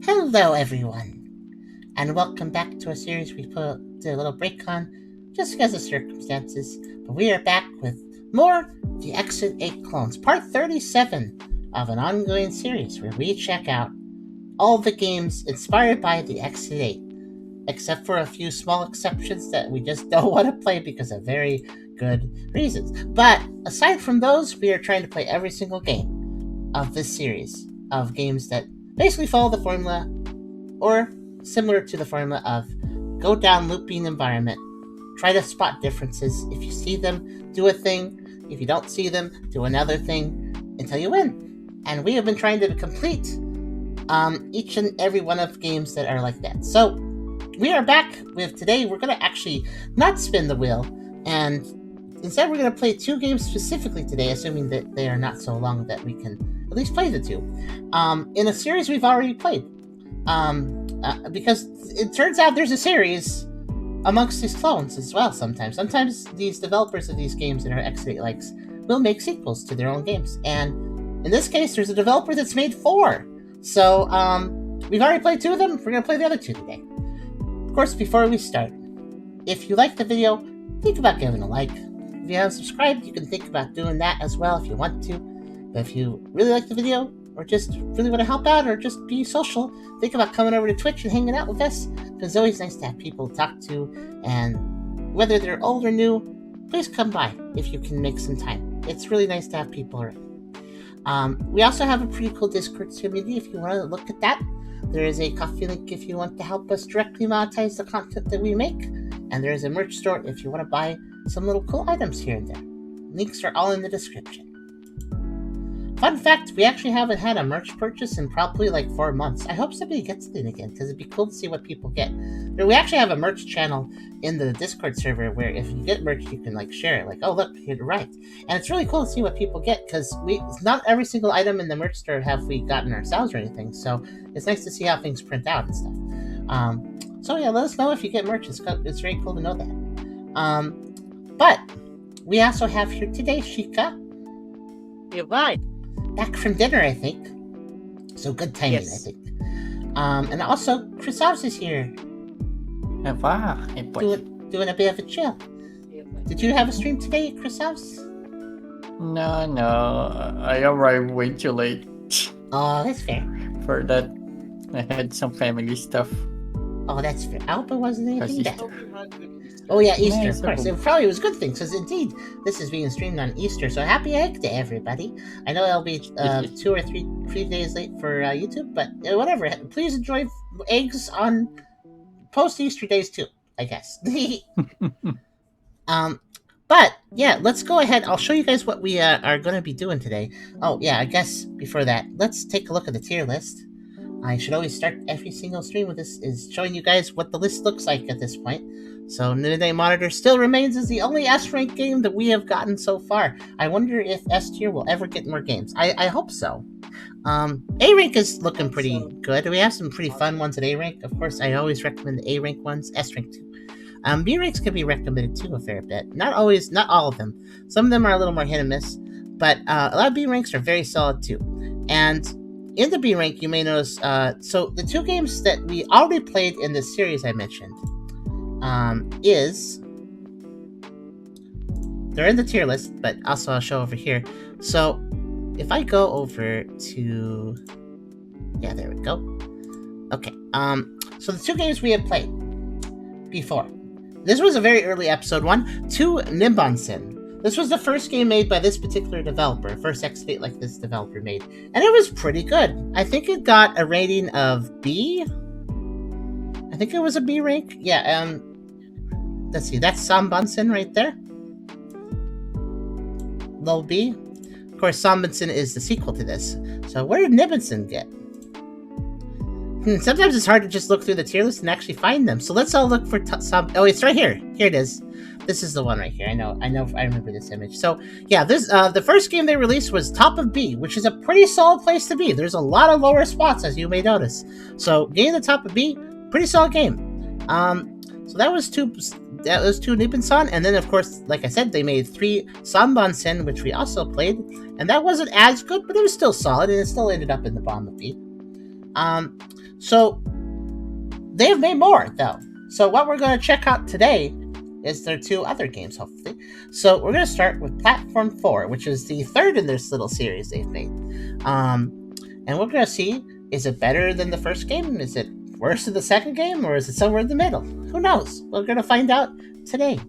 Hello, everyone, and welcome back to a series we did a little break on just because of circumstances. But we are back with more The Exit 8 Clones, part 37 of an ongoing series where we check out all the games inspired by The Exit 8, except for a few small exceptions that we just don't want to play because of very good reasons. But aside from those, we are trying to play every single game of this series of games that basically follow the formula or similar to the formula of go down looping environment, try to spot differences. If you see them, do a thing. If you don't see them, do another thing until you win. And we have been trying to complete each and every one of games that are like that. So we are back with today. We're going to actually not spin the wheel, and instead we're going to play two games specifically today, assuming that they are not so long that we can at least play the two in a series we've already played. Because it turns out there's a series amongst these clones as well sometimes. Sometimes these developers of these games that are X8 likes will make sequels to their own games. And in this case, there's a developer that's made 4. So we've already played 2 of them. We're going to play the other 2 today. Of course, before we start, if you like the video, think about giving a like. If you haven't subscribed, you can think about doing that as well if you want to. But if you really like the video, or just really want to help out, or just be social, think about coming over to Twitch and hanging out with us, because it's always nice to have people to talk to, and whether they're old or new, please come by if you can make some time. It's really nice to have people around. We also have a pretty cool Discord community if you want to look at that. There is a coffee link if you want to help us directly monetize the content that we make, and there is a merch store if you want to buy some little cool items here and there. Links are all in the description. Fun fact, we actually haven't had a merch purchase in probably like 4 months. I hope somebody gets it again, because it'd be cool to see what people get. We actually have a merch channel in the Discord server where if you get merch, you can like share it. Like, oh look, you're right. And it's really cool to see what people get, because not every single item in the merch store have we gotten ourselves or anything. So it's nice to see how things print out and stuff. So yeah, let us know if you get merch. It's very cool to know that. But we also have here today Shika. You're right. Back from dinner, I think. So good timing, Yes. I think. And also, Chris House is here, doing a bit of a chill. Did you have a stream today, Chris House? No. I arrived way too late Oh, that's fair. for that. I had some family stuff. Oh, that's fair. I hope it wasn't anything Because bad. Oh yeah, Easter, Yeah, of course. It probably was a good thing, because indeed, this is being streamed on Easter, so happy egg to everybody. I know it'll be 2 or 3 days late for YouTube, but whatever. Please enjoy eggs on post-Easter days too, I guess. But yeah, let's go ahead. I'll show you guys what we are going to be doing today. Oh yeah, I guess before that, let's take a look at the tier list. I should always start every single stream with this, is showing you guys what the list looks like at this point. So Midnight Monitor still remains as the only S-rank game that we have gotten so far. I wonder if S-tier will ever get more games. I hope so. A-rank is looking pretty good. We have some pretty fun ones at A-rank. Of course, I always recommend the A-rank ones. S-rank too. B-ranks can be recommended too a fair bit. Not always, not all of them. Some of them are a little more hit and miss. But a lot of B-ranks are very solid too. And in the B-rank, you may notice, so the 2 games that we already played in this series I mentioned, they're in the tier list, but also I'll show over here. So if I go over to, yeah, there we go. Okay, so the 2 games we have played before. This was a very early episode 1, 2 Nimbansen. This was the first game made by this particular developer, first X8 like this developer made, and it was pretty good. I think it got a rating of B. I think it was a B rank. Yeah, let's see, that's Sambansen right there. Low B. Of course, Sambansen is the sequel to this. So where did Nibbansen get? Sometimes it's hard to just look through the tier list and actually find them. So let's all look for oh, it's right here. Here it is. This is the one right here. I remember this image. So yeah, this the first game they released was top of B, which is a pretty solid place to be. There's a lot of lower spots, as you may notice. So getting the top of B, pretty solid game. So that was two Nippon-san, and then of course, like I said, they made 3 Sambansen, which we also played, and that wasn't as good, but it was still solid, and it still ended up in the bottom of B. So they've made more though. So what we're going to check out today is their 2 other games, hopefully. So we're going to start with Platform 4, which is the 3rd in this little series they've made. And we're going to see, is it better than the first game? Is it worse than the second game? Or is it somewhere in the middle? Who knows? We're going to find out today.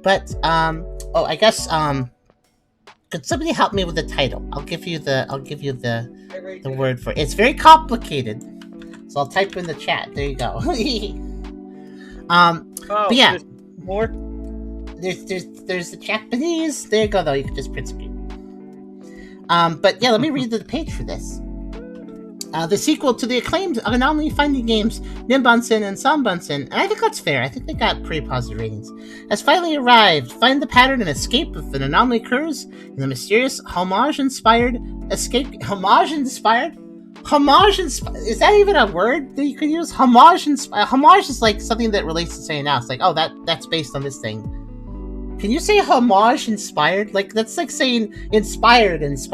But, I guess, could somebody help me with the title? I'll give you the word for it. It's very complicated. So I'll type in the chat. There you go. But yeah. More? There's the Japanese. There you go, though. You can just print screen. But yeah, let me read the page for this. The sequel to the acclaimed anomaly finding games Nimbansen and Sanbansen, and I think that's fair. I think they got pretty positive ratings, has finally arrived. Find the pattern and escape if an anomaly occurs in the mysterious homage-inspired escape. Homage-inspired? Is that even a word that you could use? Homage is like something that relates to saying now. It's like, oh, that's based on this thing. Can you say homage inspired? Like, that's like saying inspired. That's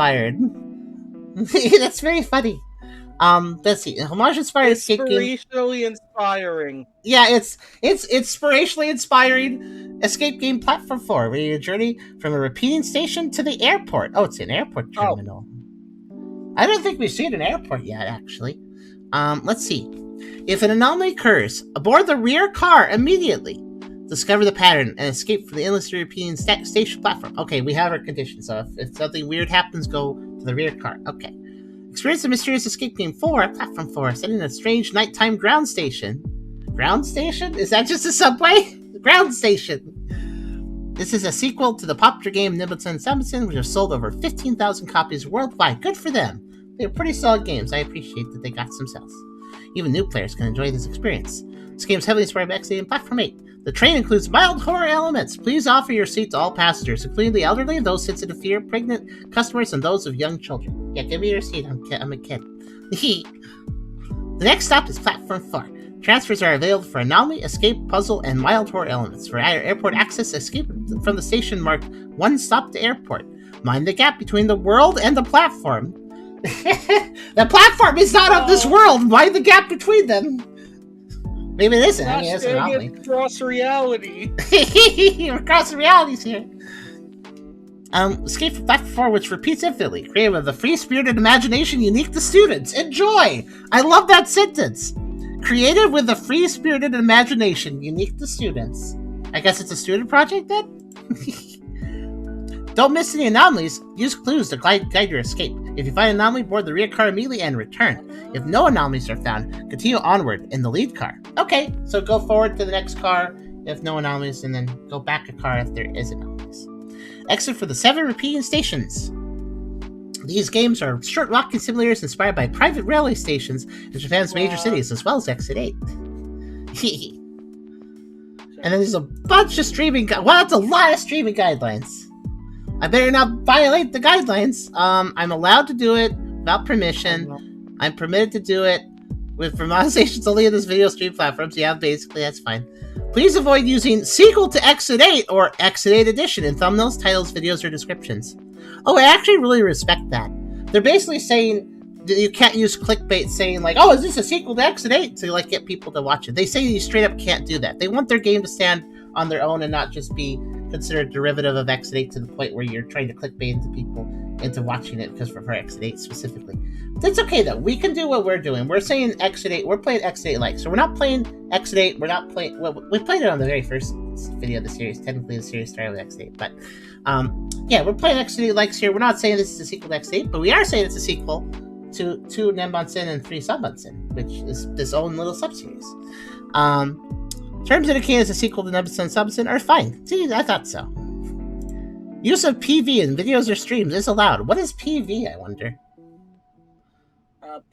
very funny. Let's see. Homage inspired escape game. Inspirationally inspiring. Yeah, it's inspirationally inspiring escape game Platform 4, where you journey from a repeating station to the airport. Oh, it's an airport terminal. I don't think we've seen an airport yet, actually. Let's see. If an anomaly occurs, aboard the rear car immediately. Discover the pattern and escape from the endlessly repeating station platform. Okay, we have our conditions, so if something weird happens, go to the rear car. Okay. Experience the mysterious escape game 4, Platform 4, set in a strange nighttime ground station. Ground station? Is that just a subway? Ground station. This is a sequel to the popular game Nimbansen Sanbansen, which have sold over 15,000 copies worldwide. Good for them. They're pretty solid games. I appreciate that they got some sales. Even new players can enjoy this experience. This game is heavily inspired by X8 and Platform 8. The train includes mild horror elements. Please offer your seat to all passengers, including the elderly, those sensitive to fear, pregnant customers, and those of young children. Yeah, give me your seat. I'm a kid. The next stop is Platform 4. Transfers are available for anomaly, escape, puzzle, and mild horror elements. For airport access, escape from the station marked one stop to airport. Mind the gap between the world and the platform. The platform is not of this world. Mind the gap between them. Maybe it isn't. I mean, it's an anomaly. Cross reality. We're crossing realities here. Escape from Platform 4, which repeats infinitely. Created with a free-spirited imagination unique to students. Enjoy! I love that sentence. Created with a free-spirited imagination unique to students. I guess it's a student project then? Don't miss any anomalies. Use clues to guide your escape. If you find an anomaly, board the rear car immediately and return. If no anomalies are found, continue onward in the lead car. Okay, so go forward to the next car if no anomalies, and then go back a car if there is anomalies. Exit for the 7 repeating stations. These games are short walking simulators inspired by private railway stations in Japan's major cities, as well as Exit 8. And then there's a bunch of streaming well, that's a lot of streaming guidelines. I better not violate the guidelines. I'm allowed to do it without permission. I'm permitted to do it with monetizations only in this video stream platforms. Yeah, basically, that's fine. Please avoid using sequel to Exit 8 or Exit 8 Edition in thumbnails, titles, videos, or descriptions. Oh, I actually really respect that. They're basically saying that you can't use clickbait saying like, oh, is this a sequel to Exit 8? To like get people to watch it. They say you straight up can't do that. They want their game to stand on their own and not just be considered derivative of Exit 8 to the point where you're trying to clickbait into people into watching it because for Exit 8 specifically. That's okay though. We can do what we're doing. We're saying Exit 8. We're playing Exit 8 like. So we're not playing Exit 8. We're not playing. Well, we played it on the very first video of the series. Technically, the series started with Exit 8, but yeah, we're playing Exit 8 likes here. We're not saying this is a sequel to Exit 8, but we are saying it's a sequel to 2 Nimbansen and 3 Sanbansen, which is this own little sub-series. Terms indicated as a sequel to Nimbansen and Sanbansen are fine. See, I thought so. Use of PV in videos or streams is allowed. What is PV, I wonder?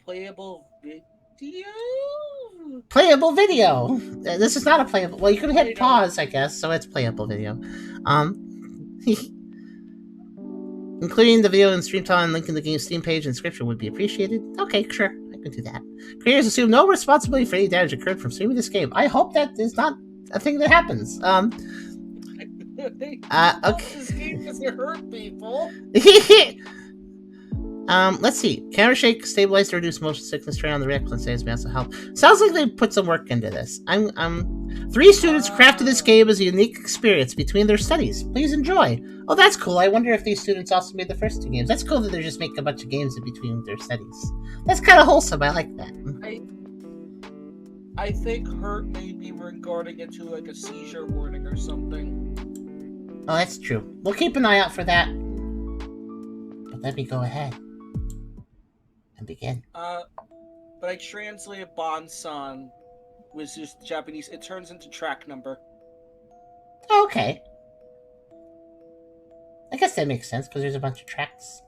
Playable video? Playable video! This is not a playable... Well, you can hit pause, I guess, so it's playable video. Including the video and stream time and linking the game's Steam page and description would be appreciated. Okay, sure. I can do that. Creators assume no responsibility for any damage occurred from streaming this game. I hope that is not a thing that happens. Okay. This game doesn't hurt people. Let's see. Camera shake, stabilize to reduce motion sickness, turn on the reaction saves may also help. Sounds like they put some work into this. 3 students crafted this game as a unique experience between their studies. Please enjoy. Oh, that's cool. I wonder if these students also made the first 2 games. That's cool that they're just making a bunch of games in between their studies. That's kind of wholesome. I like that. I think hurt may be regarding it to like a seizure warning or something. Oh, that's true. We'll keep an eye out for that. But let me go ahead and begin. But I translated Bonsan, which is Japanese. It turns into track number. Oh, okay. I guess that makes sense because there's a bunch of tracks.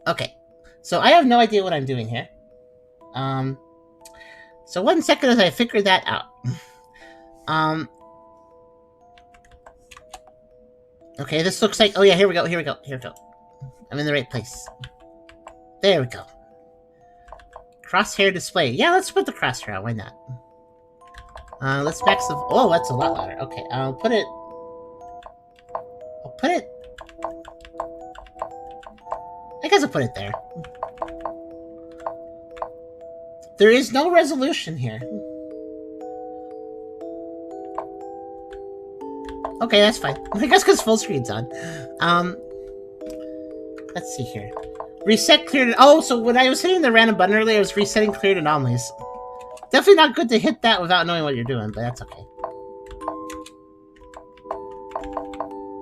Okay, so I have no idea what I'm doing here. So 1 second as I figure that out. Okay, this looks like... Oh yeah, here we go. I'm in the right place. There we go. Crosshair display. Yeah, let's put the crosshair on. Why not? Let's max the... Oh, that's a lot louder. Okay, I'll put it... I guess I'll put it there. There is no resolution here. Okay, that's fine. I guess because full screen's on. Let's see here. Reset cleared... Oh, so when I was hitting the random button earlier, I was resetting cleared anomalies. Definitely not good to hit that without knowing what you're doing, but that's okay.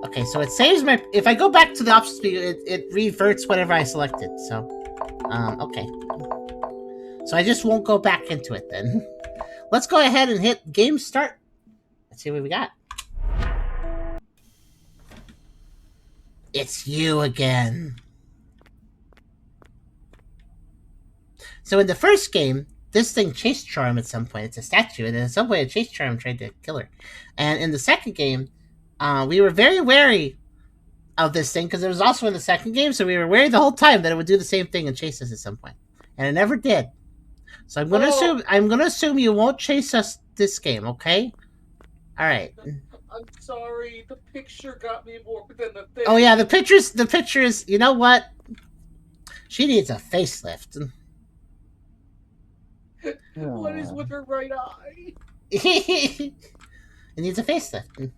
Okay, so it saves my... If I go back to the options view, it reverts whatever I selected, so... Okay. So I just won't go back into it then. Let's go ahead and hit game start. Let's see what we got. It's you again. So in the first game, this thing chased Charm at some point. It's a statue, and at some point it chased Charm and tried to kill her. And in the second game, we were very wary of this thing because it was also in the second game, so we were wary the whole time that it would do the same thing and chase us at some point. And it never did. So I'm gonna assume you won't chase us this game, okay? Alright. I'm sorry, the picture got me more than the thing. Oh yeah, the picture is, you know what? She needs a facelift. What is with her right eye? It needs a facelift.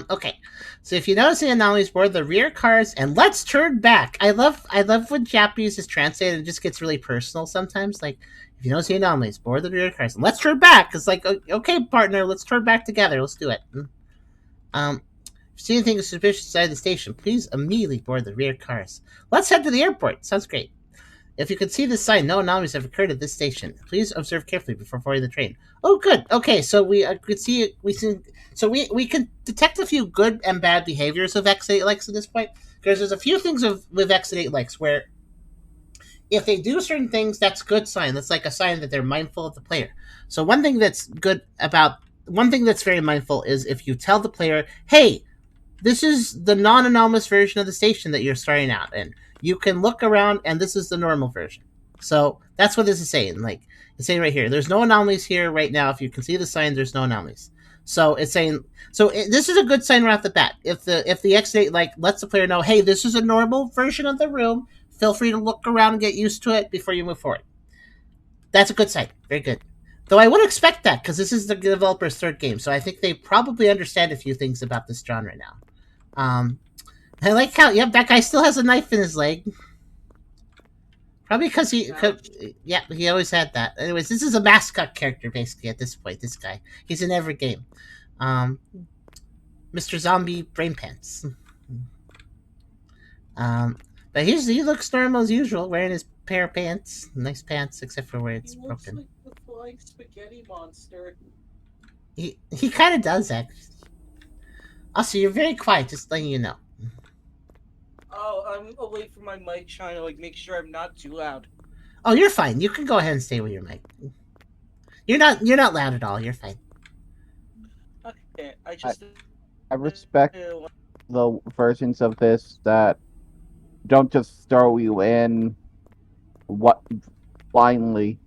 Okay. So if you notice the anomalies, board the rear cars and let's turn back. I love when Japanese is translated and it just gets really personal sometimes. Like, if you notice the anomalies, board the rear cars and let's turn back. It's like, okay, partner, let's turn back together. Let's do it. If you see anything suspicious inside the station, please immediately board the rear cars. Let's head to the airport. Sounds great. If you can see this sign, no anomalies have occurred at this station. Please observe carefully before boarding the train. Oh, good. Okay, so we can detect a few good and bad behaviors of X8 likes at this point, because there's a few things with X8 likes where if they do certain things, that's a good sign. That's like a sign that they're mindful of the player. So one thing that's very mindful is if you tell the player, hey, this is the non-anomalous version of the station that you're starting out in. You can look around, and this is the normal version. So that's what this is saying. Like, it's saying right here, there's no anomalies here right now. If you can see the sign, there's no anomalies. So it's saying, this is a good sign right off the bat. If the X8 like lets the player know, hey, this is a normal version of the room. Feel free to look around and get used to it before you move forward. That's a good sign. Very good. Though I would expect that because this is the developer's third game, so I think they probably understand a few things about this genre now. I like how, yep, that guy still has a knife in his leg. Probably because he always had that. Anyways, this is a mascot character, basically, at this point, this guy. He's in every game. Mr. Zombie Brain Pants. But he looks normal as usual, wearing his pair of pants. Nice pants, except for where it's broken. He looks like the flying spaghetti monster. He kind of does, actually. Also, you're very quiet, just letting you know. Oh, I'm away from my mic trying to make sure I'm not too loud. Oh, you're fine. You can go ahead and stay with your mic. You're not loud at all. You're fine. Okay, I respect the versions of this that don't just throw you in blindly.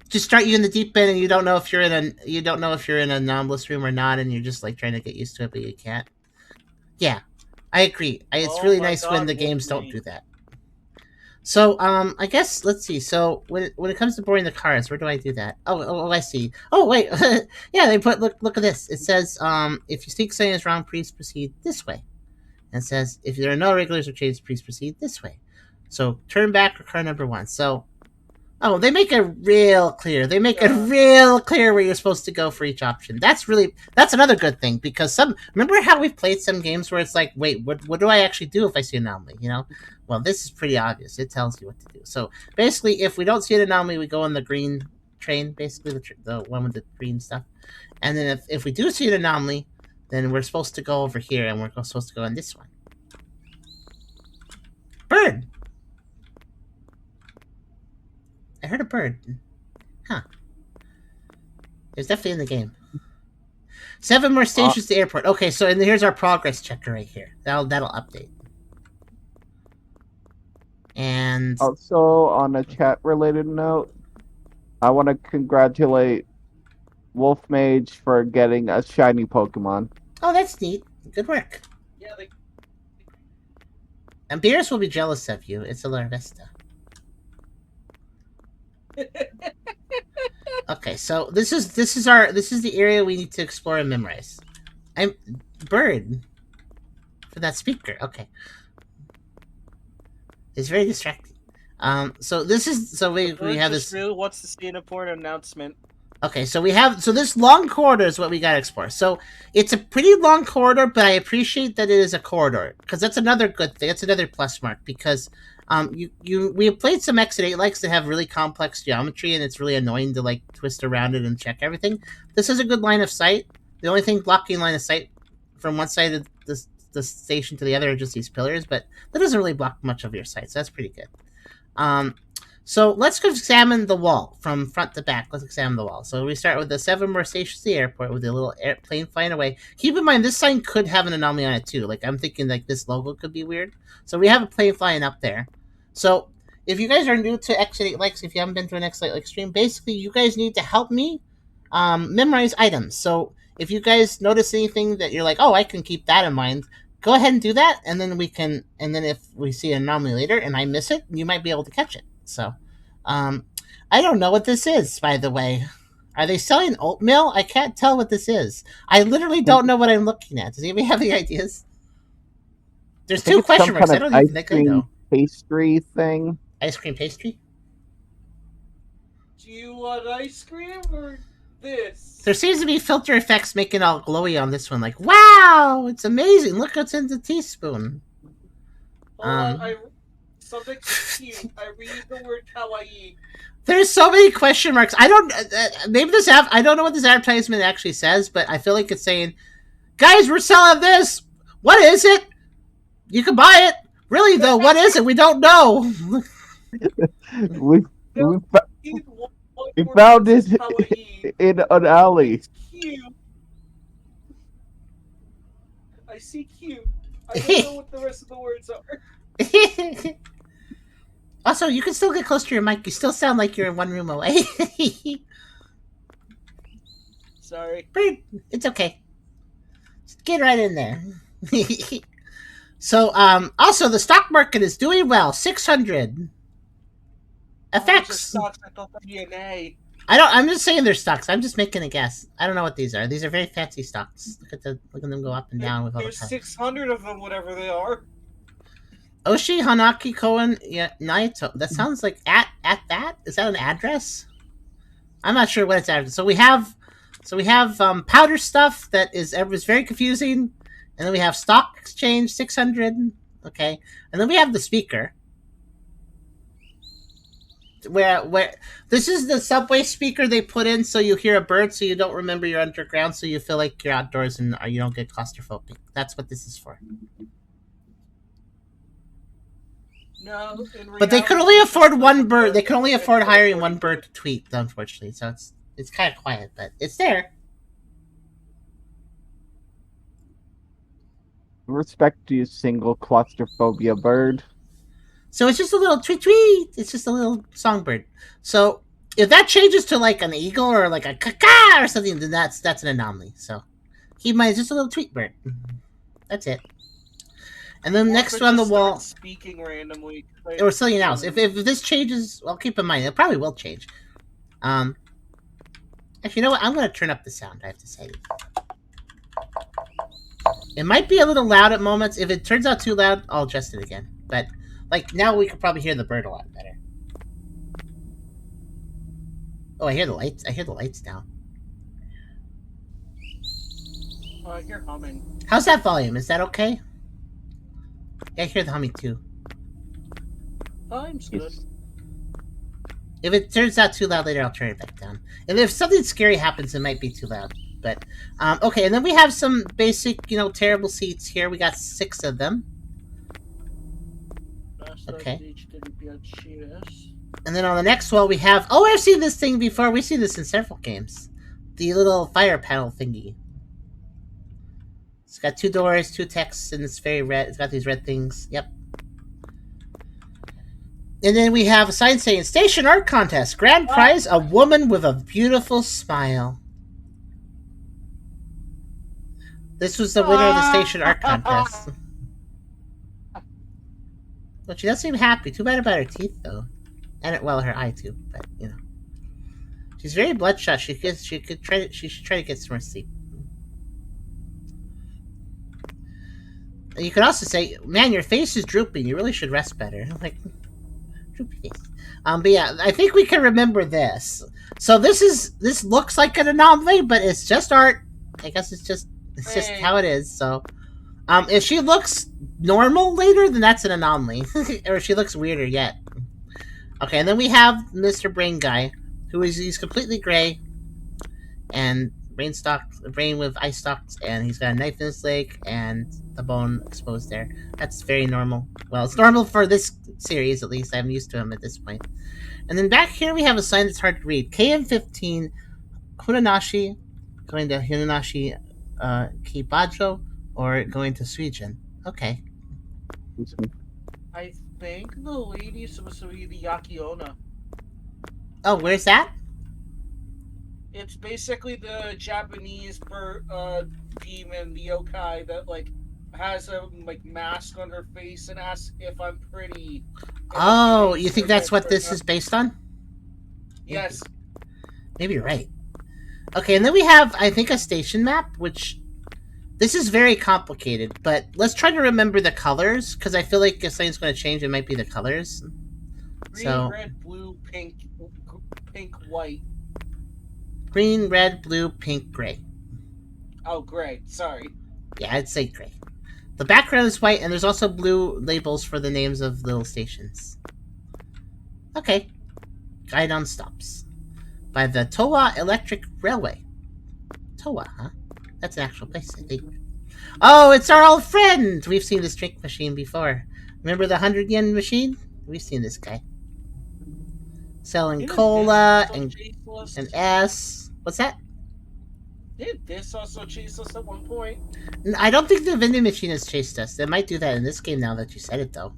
Just start you in the deep end, and you don't know if you're in an anomalous room or not, and you're just like trying to get used to it, but you can't. Yeah. I agree. It's really nice when the games don't do that. So, I guess let's see. So, when it comes to boarding the cars, where do I do that? Oh, I see. Oh, wait, yeah, they put look at this. It says, if you think something is wrong, please proceed this way. And it says, if there are no regulars or changes, please proceed this way. So, turn back or car number 1. So, oh, they make it real clear. They make it real clear where you're supposed to go for each option. That's another good thing, because remember how we've played some games where it's like, wait, what do I actually do if I see an anomaly? You know, well, this is pretty obvious. It tells you what to do. So basically, if we don't see an anomaly, we go on the green train, basically the one with the green stuff. And then if we do see an anomaly, then we're supposed to go over here, and we're supposed to go on this one. Bird. I heard a bird. Huh. It's definitely in the game. 7 more stations to the airport. Okay, so and here's our progress checker right here. That'll update. And also, on a chat-related note, I want to congratulate Wolf Mage for getting a shiny Pokemon. Oh, that's neat. Good work. Yeah, And Beerus will be jealous of you. It's a Larvesta. Okay, so this is the area we need to explore and memorize. I'm bird for that speaker. Okay, it's very distracting. So we have this. Really wants to see an important announcement. Okay, so this long corridor is what we gotta explore. So it's a pretty long corridor, but I appreciate that it is a corridor, because that's another good thing. That's another plus mark, because we have played some X8 likes that have really complex geometry, and it's really annoying to like twist around it and check everything. This is a good line of sight. The only thing blocking line of sight from one side of the station to the other are just these pillars, but that doesn't really block much of your sight, so that's pretty good. So let's go examine the wall from front to back. Let's examine the wall. So we start with the 7 more stations to the airport with the little airplane flying away. Keep in mind, this sign could have an anomaly on it too. Like, I'm thinking like this logo could be weird. So we have a plane flying up there. So if you guys are new to X8 likes, if you haven't been to an X8 like stream, basically you guys need to help me memorize items. So if you guys notice anything that you're like, oh, I can keep that in mind, go ahead and do that, and then if we see an anomaly later and I miss it, you might be able to catch it. So, I don't know what this is, by the way. Are they selling oatmeal? I can't tell what this is. I literally don't know what I'm looking at. Does anybody have any ideas? There's 2 question marks. I don't even think I know. Pastry thing. Ice cream pastry? Do you want ice cream or this? There seems to be filter effects making it all glowy on this one. Like, wow, it's amazing. Look what's in the teaspoon. Hold on, something cute. I read the word kawaii. There's so many question marks. I don't. Maybe this app. I don't know what this advertisement actually says, but I feel like it's saying, "Guys, we're selling this. What is it? You can buy it. Really though, what is it? We don't know." we found it in an alley. Cute. I see cute. I don't know what the rest of the words are. Also, you can still get close to your mic. You still sound like you're in one room away. Sorry. Bird, it's okay. Just get right in there. So, also, the stock market is doing well. 600. Effects. Stocks, I thought that'd be an A. I'm just saying they're stocks. I'm just making a guess. I don't know what these are. These are very fancy stocks. Look at them go up and down with all the There's colors. 600 of them, whatever they are. Oshi Hanaki Koen Naito. That sounds like at that? Is that an address? I'm not sure what it's at. So we have powder stuff that is very confusing, and then we have stock exchange 600. Okay, and then we have the speaker. Where this is the subway speaker they put in so you hear a bird, so you don't remember you're underground, so you feel like you're outdoors and you don't get claustrophobic. That's what this is for. No, but they could only afford one bird. They could only afford hiring one bird to tweet, unfortunately. So it's kind of quiet, but it's there. Respect to you, single claustrophobia bird. So it's just a little tweet tweet. It's just a little songbird. So if that changes to like an eagle or like a caca or something, then that's an anomaly. So keep in mind, it's just a little tweet bird. That's it. And then next on the wall, speaking randomly. or something else. If this changes, well, keep in mind it probably will change. Actually, you know what? I'm going to turn up the sound. I have to say, it might be a little loud at moments. If it turns out too loud, I'll adjust it again. But like now, we could probably hear the bird a lot better. Oh, I hear the lights. I hear the lights now. Oh, I hear humming. How's that volume? Is that okay? Yeah, I hear the humming too. Time's good. If it turns out too loud later, I'll turn it back down. And if something scary happens, it might be too loud. But okay, and then we have some basic, terrible seats here. We got 6 of them. Okay. And then on the next wall, we have... Oh, I've seen this thing before. We've seen this in several games. The little fire panel thingy. It's got 2 doors, 2 texts, and it's very red. It's got these red things. Yep. And then we have a sign saying, Station Art Contest. Grand prize, a woman with a beautiful smile. This was the winner of the Station Art Contest. But she does seem happy. Too bad about her teeth, though. And, her eye, too. But, She's very bloodshot. She should try to get some more sleep. And you could also say, man, your face is drooping. You really should rest better. Like, droopy face. But yeah, I think we can remember this. So this looks like an anomaly, but it's just art. I guess it's just how it is. So, if she looks normal later, then that's an anomaly. Or if she looks weirder yet. Okay, and then we have Mr. Brain Guy, he's completely gray, and brain with eye stalks, and he's got a knife in his leg, and the bone exposed there. That's very normal. Well, it's normal for this series, at least. I'm used to him at this point. And then back here we have a sign that's hard to read. KM15, Hunanashi, going to Hunanashi Kibajo, or going to Suijin. Okay. I think the lady is supposed to be the Yakiona. Oh, where's that? It's basically the Japanese demon, the yokai, that has a mask on her face and asks if I'm pretty. Oh, you think that's what this is based on? Yes. Maybe you're right. Okay, and then we have, I think, a station map, which... This is very complicated, but let's try to remember the colors, because I feel like if something's going to change, it might be the colors. Green, red, blue, pink, white. Green, red, blue, pink, gray. Oh, gray. Sorry. Yeah, I'd say gray. The background is white, and there's also blue labels for the names of little stations. Okay. Guide on stops. By the Towa Electric Railway. Towa, huh? That's an actual place, I think. Oh, it's our old friend! We've seen this drink machine before. Remember the 100 yen machine? We've seen this guy. Selling cola and S. What's that? Did this also chase us at one point? I don't think the vending machine has chased us. They might do that in this game now that you said it, though.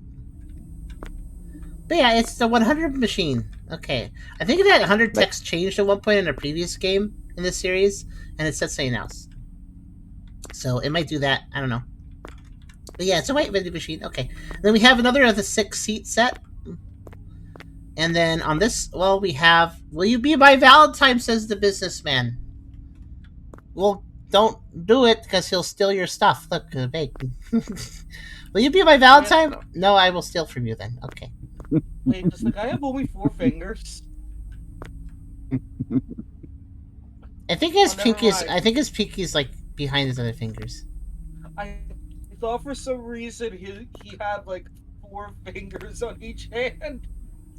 But yeah, it's the 100 machine. Okay. I think that 100 text changed at one point in a previous game in this series, and it said something else. So it might do that. I don't know. But yeah, it's a white vending machine. Okay. And then we have another of the 6-seat set. And then on this, well, we have, will you be my Valentine, says the businessman. Well, don't do it, because he'll steal your stuff. Look, bake. Will you be my Valentine? No, I will steal from you then. Okay. Wait, does the guy have only 4 fingers? I think his pinky's like behind his other fingers. I thought for some reason he had 4 fingers on each hand.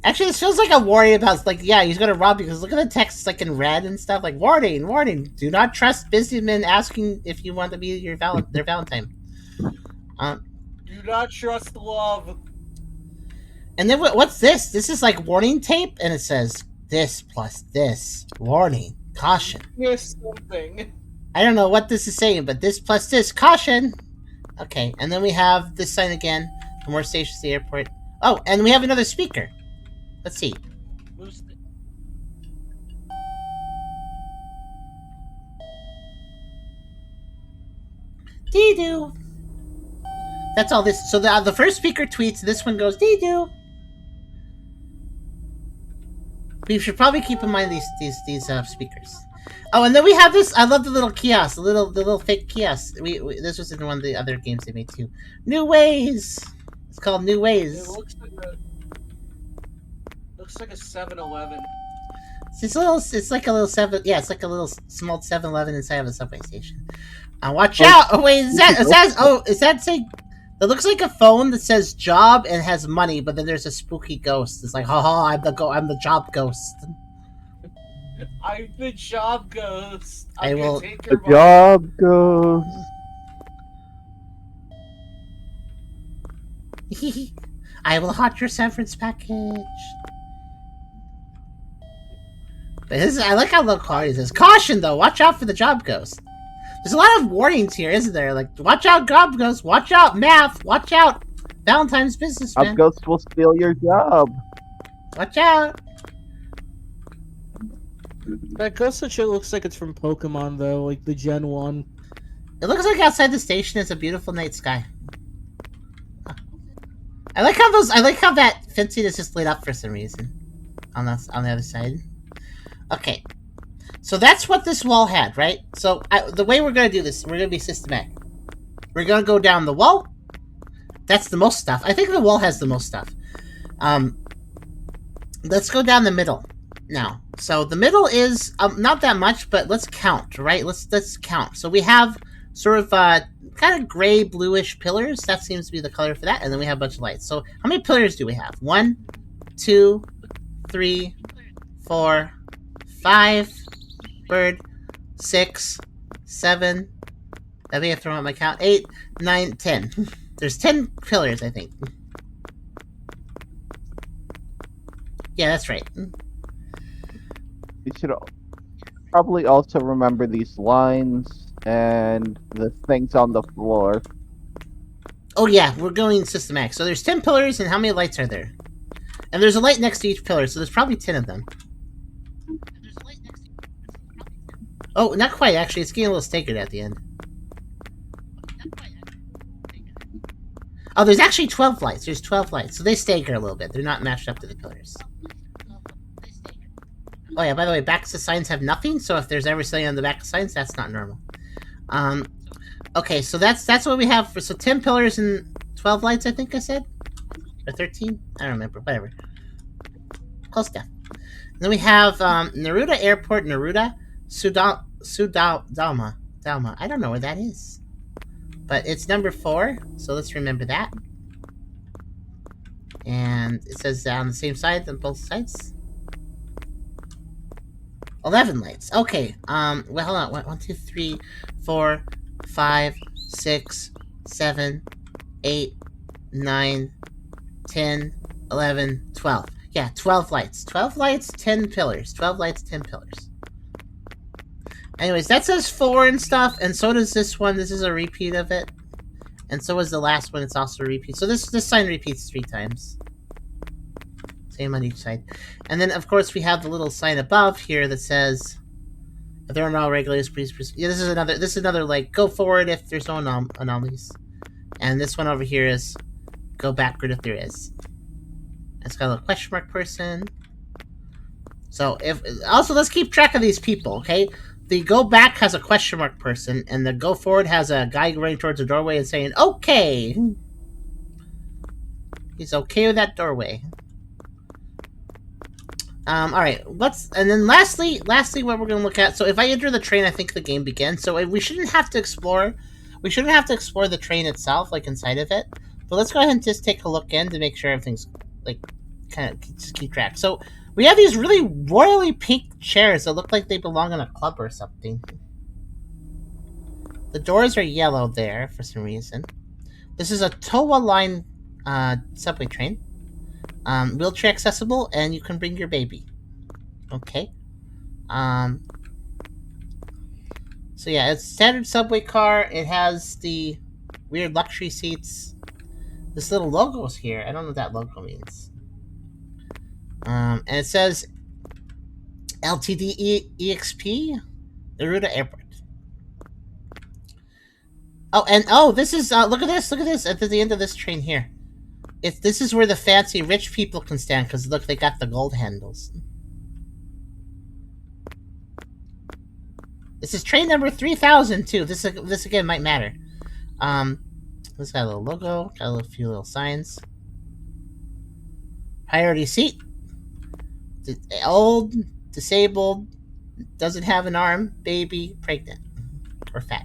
Actually, this feels like a warning about yeah, he's gonna rob you, because look at the text in red and stuff, warning, warning, do not trust businessmen asking if you want to be their Valentine. Do not trust love. And then what's this? This is warning tape, and it says this plus this, warning, caution. Yes, something. I don't know what this is saying, but this plus this, caution. Okay, and then we have this sign again for more stations at the airport. Oh, and we have another speaker. Let's see. Dee-doo. That's all this. So the first speaker tweets. This one goes dee-doo. We should probably keep in mind these speakers. Oh, and then we have this. I love the little kiosk, the little fake kiosk. This was in one of the other games they made too. New Ways. It's called New Ways. It looks like a 7-Eleven. It's like a little seven. Yeah, it's like a little small 7-Eleven inside of a subway station. Watch out! Oh wait, is that saying? It looks like a phone that says job and has money, but then there's a spooky ghost. It's like, haha, I'm the job ghost. I'm the job ghost. I will. Take The your job goes. I will hot your severance package. But I like how low quality this is. Caution though, watch out for the job ghost. There's a lot of warnings here, isn't there? Like, watch out, job ghost. Watch out, math. Watch out, Valentine's businessman. Job ghost will steal your job. Watch out. That ghost shit looks like it's from Pokemon though, like the Gen 1. It looks like outside the station is a beautiful night sky. I like how that fencing is just lit up for some reason on the other side. Okay, so that's what this wall had, right? So the way we're gonna do this, we're gonna be systematic. We're gonna go down the wall. That's the most stuff. I think the wall has the most stuff. Let's go down the middle now. So the middle is not that much, but let's count, right? Let's count. So we have sort of kind of gray bluish pillars. That seems to be the color for that. And then we have a bunch of lights. So how many pillars do we have? 1, 2, 3, 4, 5, bird, 6, 7. That may have thrown out my count. 8, 9, 10. There's 10 pillars, I think. Yeah, that's right. You should probably also remember these lines and the things on the floor. Oh yeah, we're going systematic. So there's 10 pillars, and how many lights are there? And there's a light next to each pillar, so there's probably 10 of them. Oh, not quite, actually. It's getting a little staggered at the end. Oh, there's actually 12 lights. There's 12 lights. So they stagger a little bit. They're not matched up to the pillars. Oh yeah, by the way, backs of signs have nothing, so if there's ever something on the back of signs, that's not normal. Okay, so that's what we have for 10 pillars and 12 lights, I think I said? Or 13? I don't remember, whatever. Close enough. And then we have Naruto Airport, Naruto, Dalma. I don't know where that is. But it's number 4, so let's remember that. And it says on the same side on both sides. 11 lights. Okay. Well, hold on. 1, 2, 3, 4, 5, 6, 7, 8, 9, 10, 11, 12. Yeah, 12 lights. 12 lights, 10 pillars. 12 lights, 10 pillars. Anyways, that says 4 and stuff, and so does this one. This is a repeat of it. And so is the last one. It's also a repeat. So this sign repeats 3 times. Same on each side. And then, of course, we have the little sign above here that says, if there are no regulars, please proceed. Yeah, this is another, like, go forward if there's no anomalies. And this one over here is, go backward if there is. It's got a little question mark person. So, also, let's keep track of these people, okay? The go back has a question mark person, and the go forward has a guy running towards the doorway and saying, okay. He's okay with that doorway. Alright, and then lastly, what we're gonna look at, so if I enter the train, I think the game begins, so we shouldn't have to explore the train itself, like, inside of it, but let's go ahead and just take a look in to make sure everything's, like, kind of, just keep track. So, we have these really royally pink chairs that look like they belong in a club or something. The doors are yellow there, for some reason. This is a Towa line, subway train. Wheelchair accessible, and you can bring your baby. Okay. So yeah, it's standard subway car. It has the weird luxury seats. This little logo is here. I don't know what that logo means. And it says LTD EXP, Naruto Airport. Oh, and this is look at this at the end of this train here. This is where the fancy rich people can stand because look, they got the gold handles. This is train number 3000 too. This again might matter. This got a little logo, got a few little signs. Priority seat. Old, disabled, doesn't have an arm, baby, pregnant, or fat.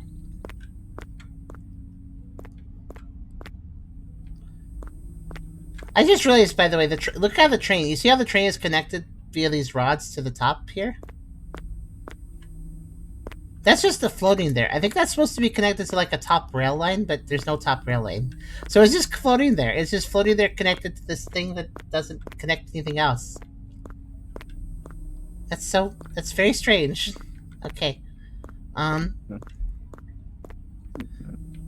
I just realized, by the way, look how the train. You see how the train is connected via these rods to the top here? That's just the floating there. I think that's supposed to be connected to like a top rail line, but there's no top rail line. So it's just floating there. It's just floating there connected to this thing that doesn't connect to anything else. That's very strange. Okay.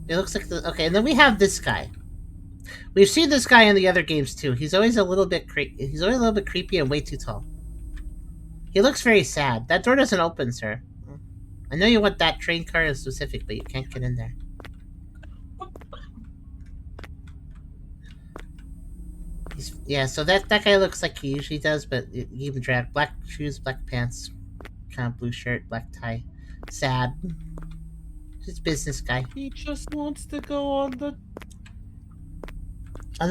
It looks like okay, and then we have this guy. We've seen this guy in the other games too. He's always a little bit creepy and way too tall. He looks very sad. That door doesn't open, sir. I know you want that train car in specific, but you can't get in there. So that guy looks like he usually does, but he even drag black shoes, black pants, kind of blue shirt, black tie. Sad. Just business guy. He just wants to go on the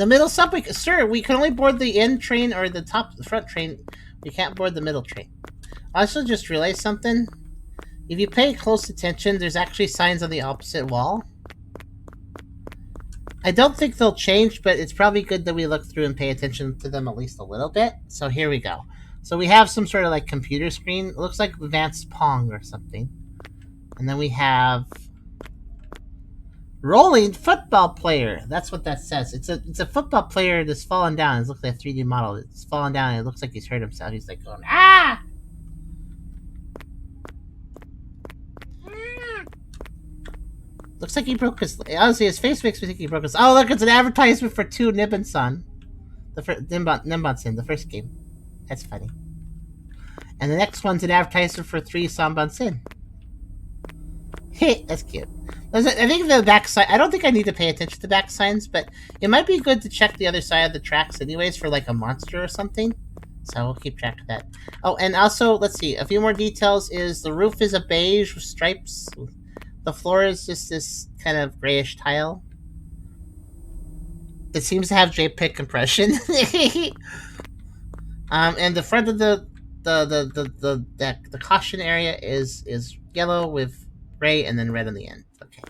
middle subway, sir. We can only board the end train or the front train. We can't board the middle train. I also just realized something. If you pay close attention, there's actually signs on the opposite wall. I don't think they'll change, but it's probably good that we look through and pay attention to them at least a little bit. So here we go. So we have some sort of like computer screen. It looks like advanced Pong or something. And then we have rolling football player. That's what that says. It's a football player that's fallen down. It looks like a 3D model. It's fallen down and it looks like he's hurt himself. He's like going, ah! Looks like he broke his... Honestly, his face makes me think he broke his... Oh, look, it's an advertisement for 2 Nibbon-san. Nibbon-san, the first game. That's funny. And the next one's an advertisement for 3 Sanban-sen. Hey, that's cute. I think the back side... I don't think I need to pay attention to back signs, but it might be good to check the other side of the tracks anyways for like a monster or something. So we'll keep track of that. Oh, and also, let's see. A few more details is the roof is a beige with stripes... The floor is just this kind of grayish tile. It seems to have JPEG compression. And the front of the caution area is yellow with gray and then red on the end. Okay.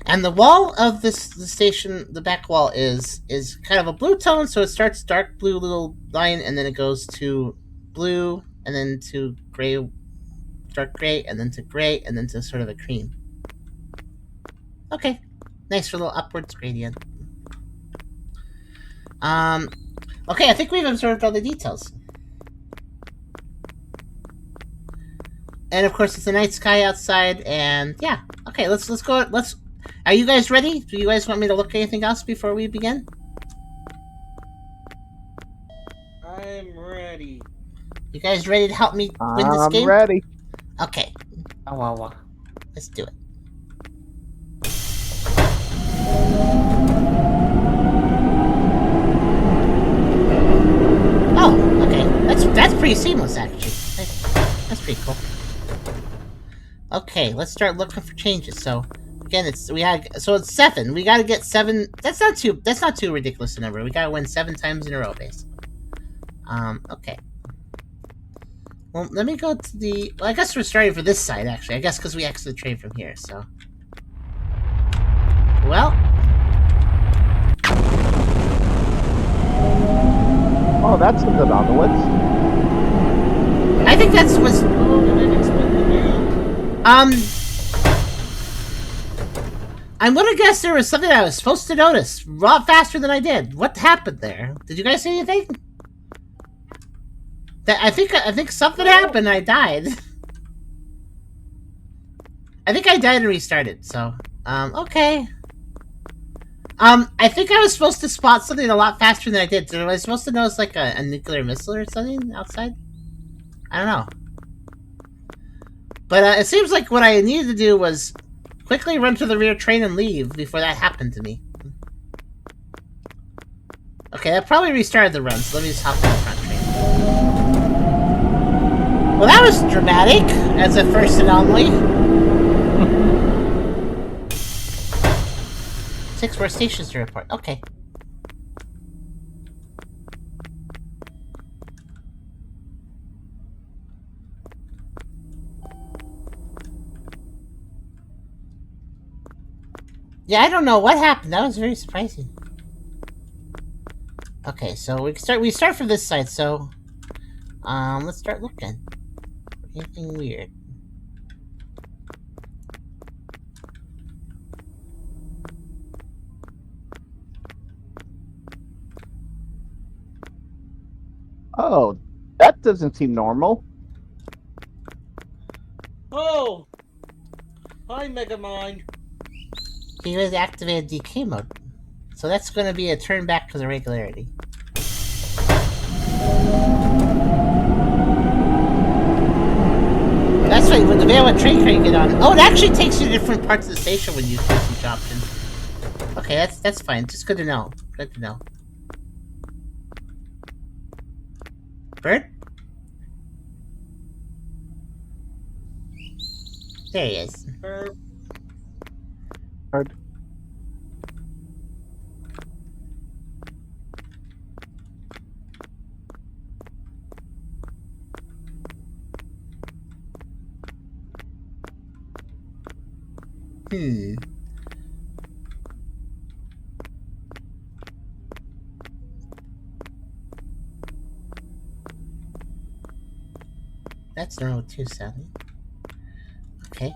And the wall of the station, the back wall is kind of a blue tone, so it starts dark blue little line and then it goes to blue and then to gray, dark gray, and then to gray, and then to sort of a cream. Okay. Nice for a little upwards gradient. Okay, I think we've observed all the details. And of course, it's a night sky outside, and yeah. Okay, let's go. Are you guys ready? Do you guys want me to look at anything else before we begin? I'm ready. You guys ready to help me win this game? I'm ready. Okay. Wow. Let's do it. Oh, okay. That's pretty seamless, actually. That's pretty cool. Okay, let's start looking for changes. So again, it's 7. We gotta get 7. That's not too ridiculous a number. We gotta win 7 times in a row, basically. Okay. Well, let me go to the... Well, I guess we're starting for this side, actually. I guess because we exited the train from here, so... Well... Oh, that's a good on the list. I think that's what's... I'm gonna guess there was something I was supposed to notice a lot faster than I did. What happened there? Did you guys see anything? I think something happened. I died. I think I died and restarted. So, okay. I think I was supposed to spot something a lot faster than I did. Was I supposed to notice like a nuclear missile or something outside? I don't know. But it seems like what I needed to do was quickly run to the rear train and leave before that happened to me. Okay, that probably restarted the run, so let me just hop in the front train. Well, that was dramatic as a first anomaly. 6 more stations to report. Okay. Yeah, I don't know what happened. That was very surprising. Okay, so we start from this side, so let's start looking. Anything weird. Oh, that doesn't seem normal. Oh! Hi, Megamind. He was activated DK mode. So that's going to be a turn back to the regularity. That's right, when the Veil train car you get on. Oh, it actually takes you to different parts of the station when you choose each option. Okay, that's fine. Just good to know. Good to know. Bird? There he is. Bird. Bird. That's normal too, Sally. Okay.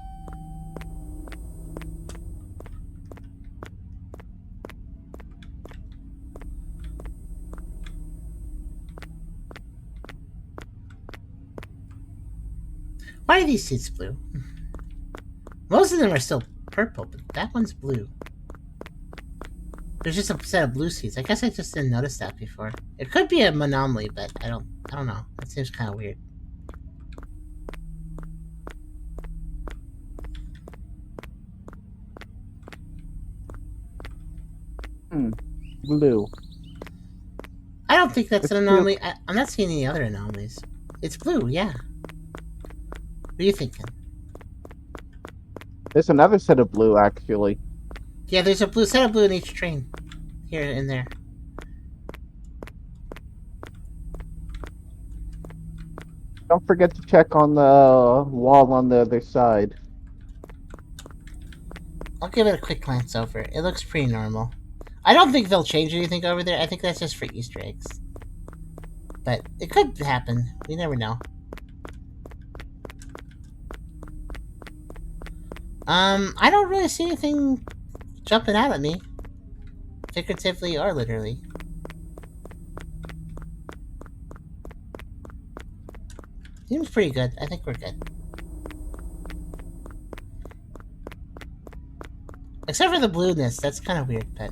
Why are these seats blue? Most of them are still purple, but that one's blue. There's just a set of blue seats. I guess I just didn't notice that before. It could be an anomaly, but I don't know. That seems kind of weird. Blue. I don't think that's It's an anomaly. I'm not seeing any other anomalies. It's blue, yeah. What are you thinking? There's another set of blue, actually. Yeah, there's a blue set of blue in each train. Here and there. Don't forget to check on the wall on the other side. I'll give it a quick glance over. It looks pretty normal. I don't think they'll change anything over there. I think that's just for Easter eggs. But it could happen. We never know. I don't really see anything jumping out at me. Figuratively or literally. Seems pretty good. I think we're good. Except for the blueness. That's kind of weird, but...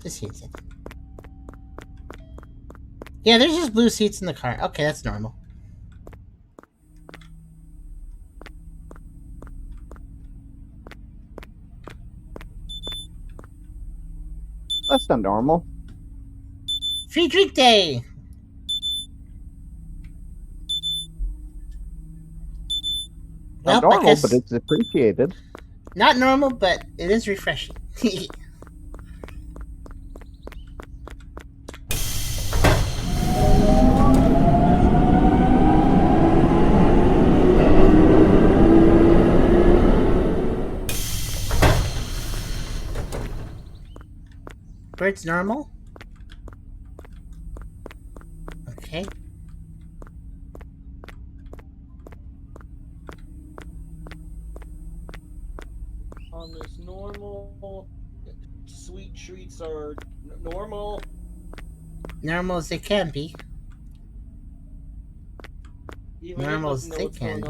Just seats it. Yeah, there's just blue seats in the car. Okay, that's normal. That's not normal. Free drink day! Not Well, I normal, guess but it's appreciated. not normal, but it is refreshing. Bird's normal? Okay. On this normal, sweet treats are normal. Normal as they can be. Even Normal if is it doesn't know thick what's going candy.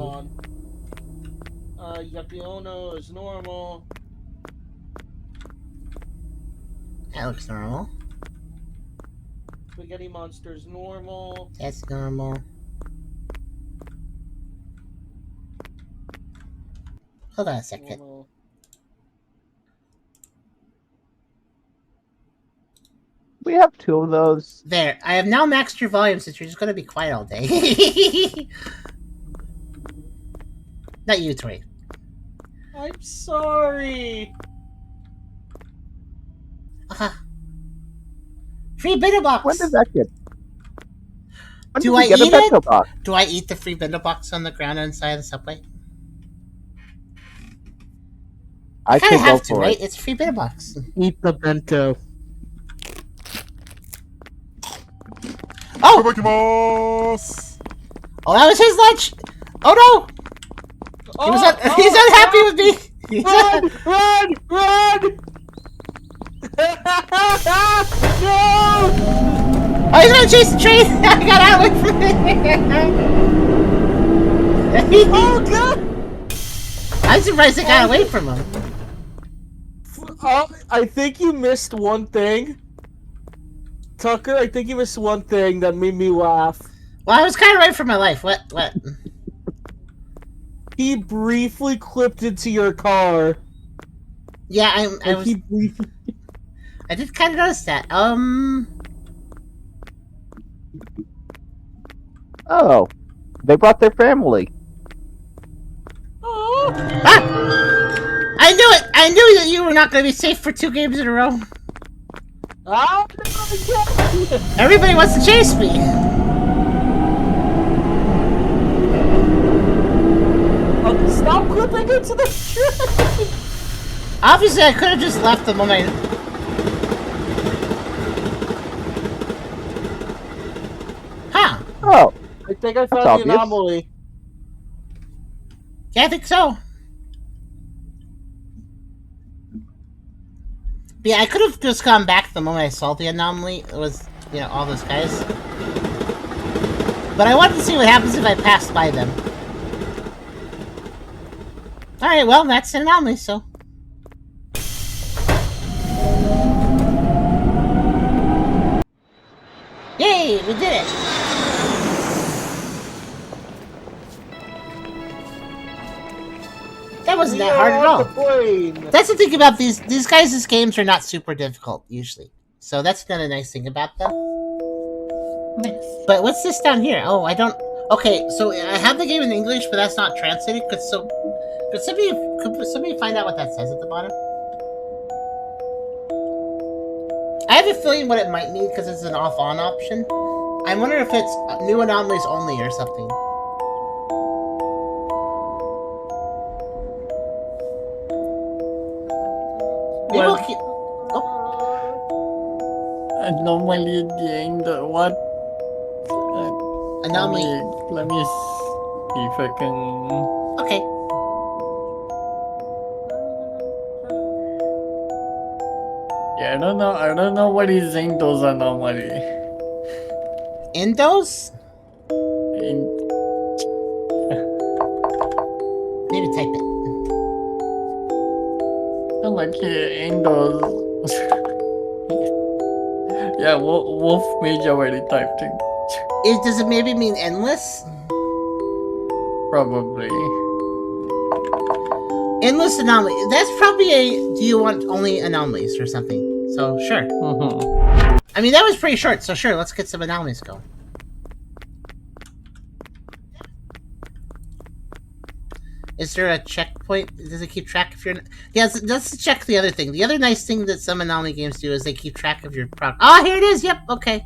on. Yapiono is normal. That looks normal. Spaghetti Monster is normal. That's normal. Hold on a second. Normal. We have 2 of those. There. I have now maxed your volume since you're just going to be quiet all day. Not you, Tori. I'm sorry. Free bento box. When did that get? When Do did we I get eat a bento it? box? Do I eat the free bento box on the ground inside the subway? I kind of could go have to, for right? it. It's a free bento box. Eat the bento. Oh! いただきます Oh, that was his lunch! Oh no! He was he's unhappy with me! He's Run! Run! Run! No! Oh, he's gonna chase the train! I got out away from it! Oh god! I'm surprised I got away from him. I think you missed one thing. Tucker, I think you missed one thing that made me laugh. Well, I was kind of right for my life. What? He briefly clipped into your car. Yeah, I Like, was. he briefly... I did kind of notice that. Oh, they brought their family. Oh! Ah! I knew it! I knew that you were not going to be safe for 2 games in a row. Ah, no, Everybody wants to chase me. stop clipping into the train! Obviously, I could have just left them on my... Huh. Oh, I think I found That's the obvious. anomaly. Yeah, I think so. But yeah, I could have just gone back the moment I saw the anomaly. It was, you know, all those guys. But I wanted to see what happens if I passed by them. Alright, well, that's an anomaly, so... Yay, we did it! That wasn't that hard at all. That's the thing about these guys' games are not super difficult, usually. So that's another nice thing about them. Nice. But what's this down here? Oh, I don't... Okay, so I have the game in English, but that's not translated. Could somebody find out what that says at the bottom? I have a feeling what it might mean because it's an off-on option. I wonder if it's new anomalies only or something. Maybe we'll keep... Anomaly at the end. What? Anomaly. Let me see if I can. Okay. Yeah, I don't know. I don't know what is Endo's anomaly. Endos? In... Maybe type it. Like Endo's. Yeah, Wolf Mage already typed it. Does it maybe mean endless? Probably. Endless anomaly. That's probably a do you want only anomalies or something. So, sure. I mean, that was pretty short, so sure, let's get some anomalies going. Is there a checkpoint? Does it keep track of your... Yeah, let's check the other thing. The other nice thing that some anomaly games do is they keep track of your progress. Oh, here it is! Yep, okay.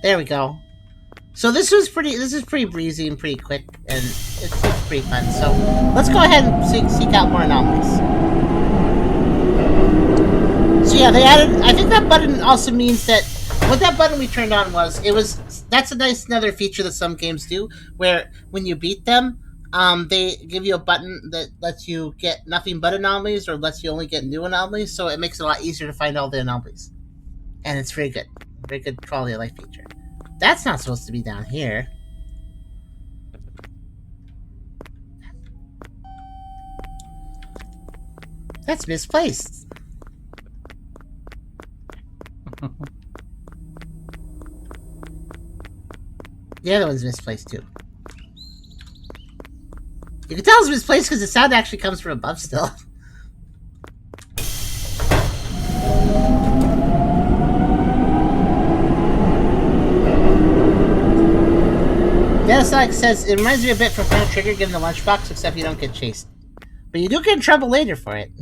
There we go. So this is pretty breezy and pretty quick, and it's pretty fun. So let's go ahead and seek out more anomalies. So yeah, they added... I think that button also means that... What that button we turned on was... That's another feature that some games do, where when you beat them, they give you a button that lets you get nothing but anomalies or lets you only get new anomalies, so it makes it a lot easier to find all the anomalies. And it's very good. Very good quality of life feature. That's not supposed to be down here. That's misplaced. The other one's misplaced too. You can tell it's misplaced because the sound actually comes from above still. Yeah, Sonic says, it reminds me a bit from Chrono Trigger getting the lunchbox, except you don't get chased. But you do get in trouble later for it.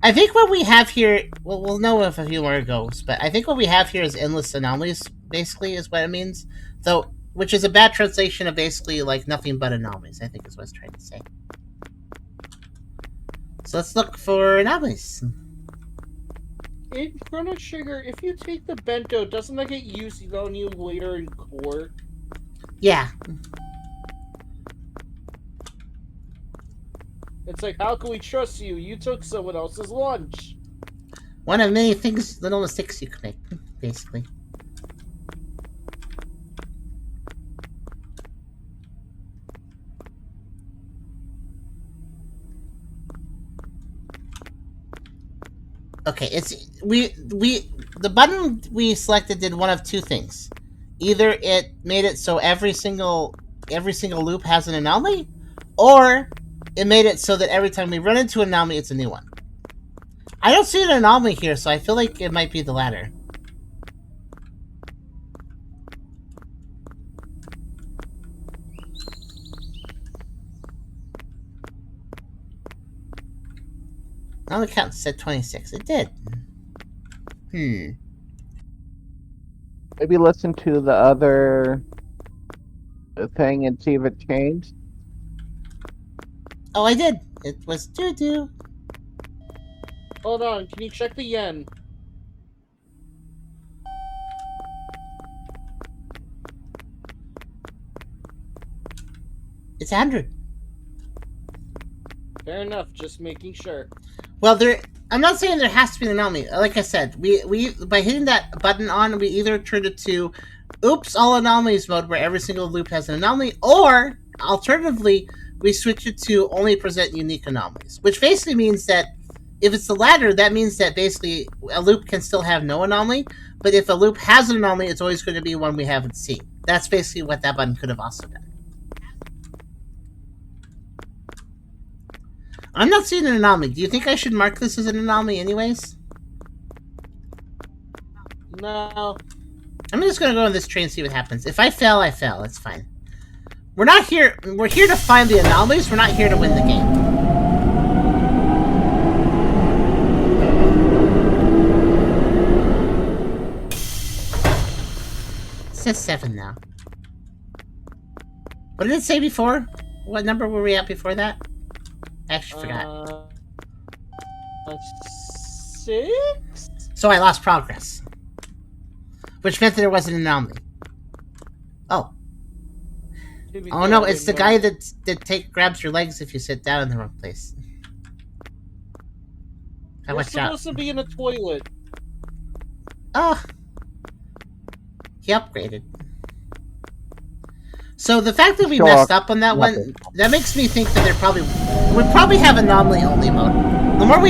I think what we have here, well, we'll know if a few more goes, but I think what we have here is endless anomalies, basically, is what it means. Though, which is a bad translation of basically, like, nothing but anomalies, I think is what it's trying to say. So let's look for anomalies. In Chrono Trigger, if you take the bento, doesn't that get used on you later in core? Yeah. It's like, how can we trust you? You took someone else's lunch. One of many things, little mistakes you can make, basically. Okay, it's the button we selected did one of two things. Either it made it so every single loop has an anomaly, or it made it so that every time we run into an anomaly, it's a new one. I don't see an anomaly here, so I feel like it might be the latter. On the count said 26. It did. Maybe listen to the other thing and see if it changed. Oh, I did. It was doo-doo. Hold on, can you check the yen? It's 100. Fair enough, just making sure. Well, I'm not saying there has to be an anomaly. Like I said, we by hitting that button on, we either turned it to oops, all anomalies mode, where every single loop has an anomaly, or alternatively, we switch it to only present unique anomalies, which basically means that if it's the latter, that means that basically a loop can still have no anomaly, but if a loop has an anomaly, it's always going to be one we haven't seen. That's basically what that button could have also done. I'm not seeing an anomaly. Do you think I should mark this as an anomaly anyways? No. I'm just going to go on this train and see what happens. If I fail, I fail. It's fine. We're not here... We're here to find the anomalies. We're not here to win the game. It says 7 now. What did it say before? What number were we at before that? I actually forgot. 6? So I lost progress. Which meant that there was an anomaly. Oh. Oh no, it's the guy that grabs your legs if you sit down in the wrong place. You're supposed to be in a toilet. Oh. He upgraded. So the fact that we messed up on that one, that makes me think that we probably have anomaly only mode. The more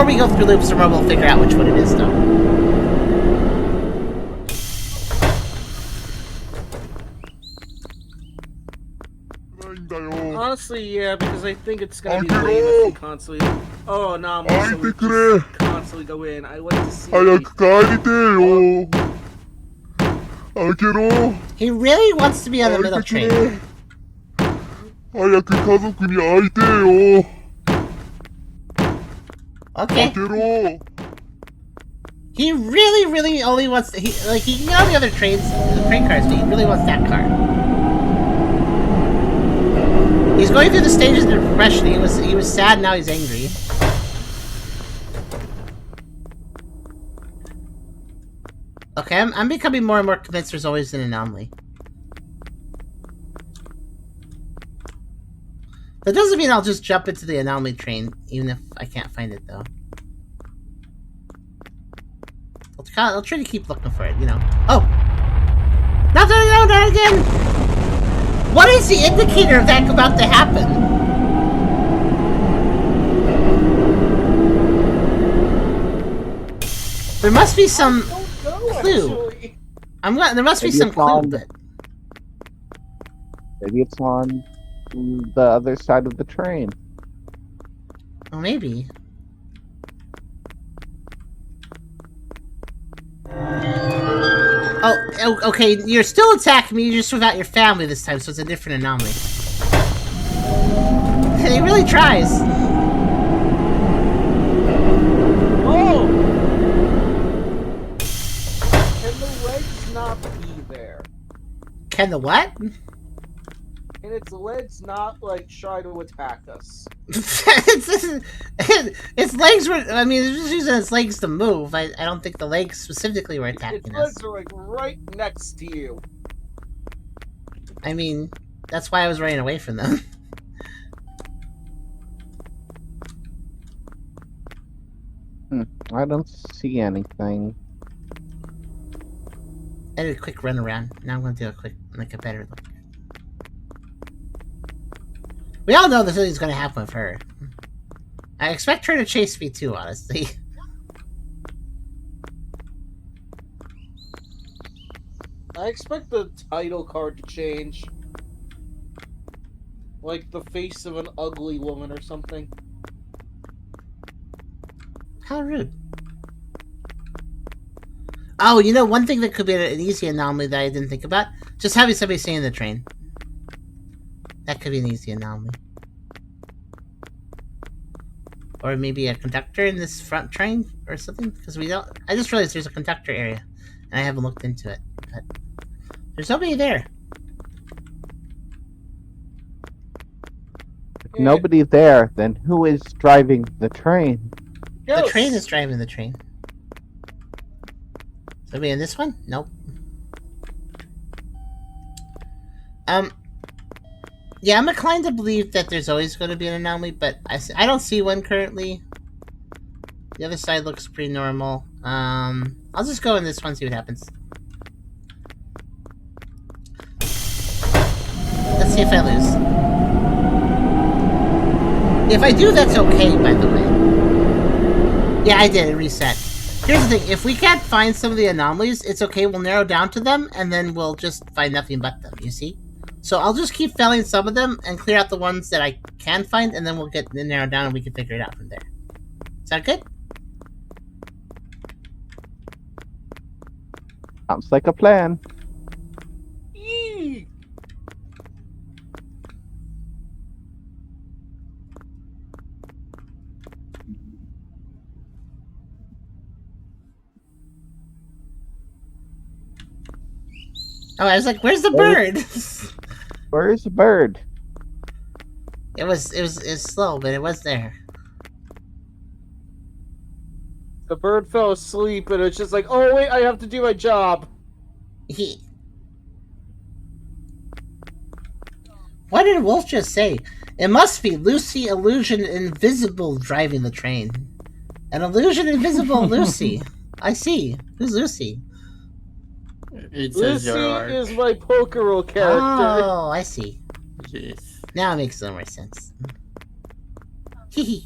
we go through loops, the more we'll figure out which one it is, though. Honestly, yeah, because I think it's gonna be lame if we constantly. Oh no, I'm so constantly go in. I like to see. He really wants to be on the middle train. Okay. He really only wants to, he can get on the other train cars, but he really wants that car. He's going through the stages of depression. He was sad, now he's angry. Okay, I'm becoming more and more convinced there's always an anomaly. That doesn't mean I'll just jump into the anomaly train, even if I can't find it, though. I'll try to keep looking for it, you know. Oh! Not again! What is the indicator of that about to happen? There must be some I don't know, clue. actually. There must be Maybe some it's clue, on- but Maybe it's on the other side of the train. well, maybe. Oh, okay. You're still attacking me, just without your family this time, so it's a different anomaly. He really tries. Oh! Can the legs not be there? Can the what? Can its legs not, like, try to attack us? Its legs were. I mean, it's just using its legs to move. I don't think the legs specifically were Its attacking us. legs are, like, right next to you. I mean, that's why I was running away from them. I don't see anything. I did a quick run around. Now I'm going to do a quick, like a better look. We all know the thing's going to happen with her. I expect her to chase me too, honestly. I expect the title card to change. Like the face of an ugly woman or something. How rude. Oh, you know, one thing that could be an easy anomaly that I didn't think about? Just having somebody stay in the train. That could be an easy anomaly. Or maybe a conductor in this front train or something? Because we don't... I just realized there's a conductor area. And I haven't looked into it. But there's nobody there. If nobody there, then who is driving the train? The train is driving the train. Somebody in this one? Nope. Yeah, I'm inclined to believe that there's always going to be an anomaly, but I don't see one currently. The other side looks pretty normal. I'll just go in this one, see what happens. Let's see if I lose. If I do, that's okay, by the way. Yeah, I did. It reset. Here's the thing. If we can't find some of the anomalies, it's okay. We'll narrow down to them, and then we'll just find nothing but them, you see? So I'll just keep failing some of them and clear out the ones that I can find, and then we'll get narrowed down and we can figure it out from there. Is that good? Sounds like a plan. Yee! Oh, I was like, where's the bird? Where's the bird? It was slow, but it was there. The bird fell asleep and it's just like, oh wait, I have to do my job. What did Wolf just say? It must be Lucy Illusion Invisible driving the train. An Illusion Invisible Lucy. I see. Who's Lucy? It says Lucy your arc. is my Pokero character. Oh, I see. Yes. Now it makes a little more sense. Hee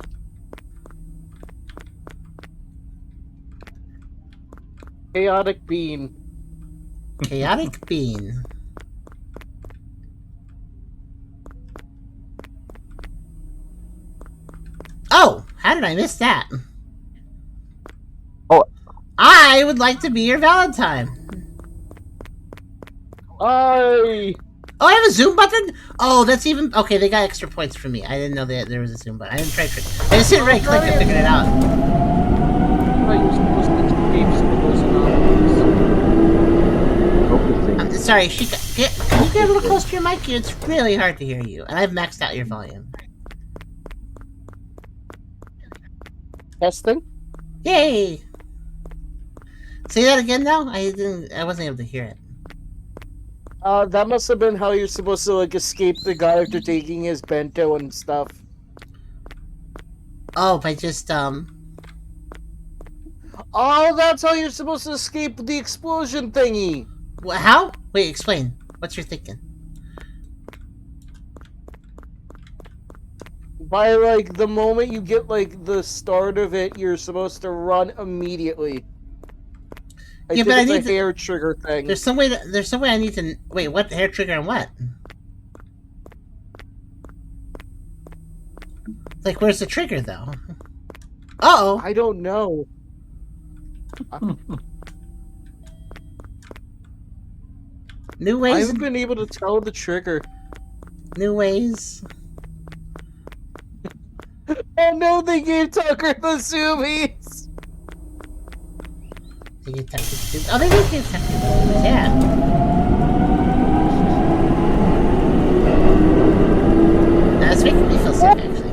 Chaotic Bean. Chaotic Bean. Oh, how did I miss that? Oh. I would like to be your Valentine. Oh, I have a zoom button? Oh, that's even... Okay, they got extra points for me. I didn't know that there was a zoom button. I didn't try to... I just hit right click and figured it out. You're supposed to escape some of those anomalies. Focusing. I'm sorry, Shika. Can you get a little closer to your mic? It's really hard to hear you. And I've maxed out your volume. Testing? Yay! Say that again now? I wasn't able to hear it. That must have been how you're supposed to, like, escape the guy after taking his bento and stuff. Oh, by just, Oh, that's how you're supposed to escape the explosion thingy! How? Wait, explain. What's your thinking? By, like, the moment you get, like, the start of it, you're supposed to run immediately. I Yeah, think but I it's need a hair trigger thing. There's some way I need to wait. What hair trigger and what? Like, where's the trigger though? Uh-oh. I don't know. New I ways. haven't been able to tell the trigger. New ways. Oh no, they gave Tucker the zoomies! They get Tucker. Oh, they did get Tucker. Yeah. That's making me feel sick, actually.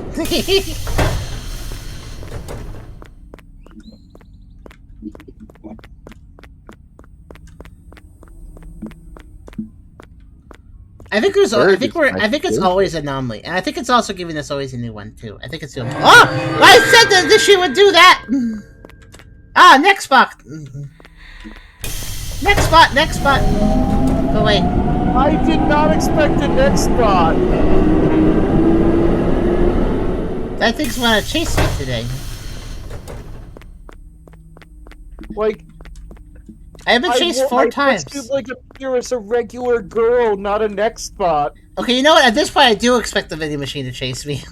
I think it's always anomaly, and I think it's also giving us always a new one too. I think it's doing. Oh! I said that this shit would do that. Ah, next spot. Next spot. Oh wait. I did not expect the next spot. That thing's want to chase me today. Like, I have been chased 4 times. I like appear as a regular girl, not a next spot. Okay, you know what? At this point, I do expect the vending machine to chase me.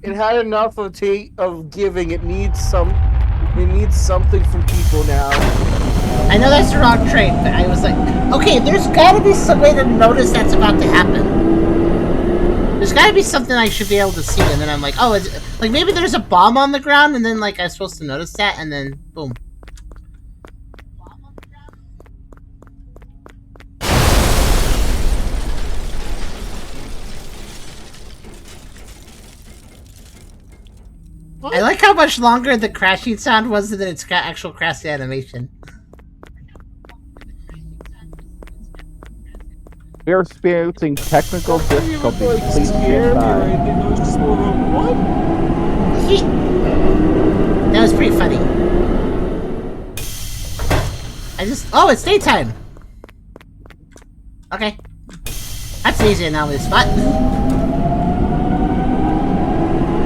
It had enough of giving. It needs something from people now. I know that's the wrong train, but I was like, okay, there's got to be some way to notice that's about to happen. There's got to be something I should be able to see, and then I'm like, oh, like maybe there's a bomb on the ground, and then like I'm supposed to notice that, and then boom. I like how much longer the crashing sound was than its actual crashing animation. We're experiencing technical difficulties. Please Scared stand me or by. anything. It was just more of a, what? That was pretty funny. Oh, it's daytime. Okay. That's an easy anomaly spot.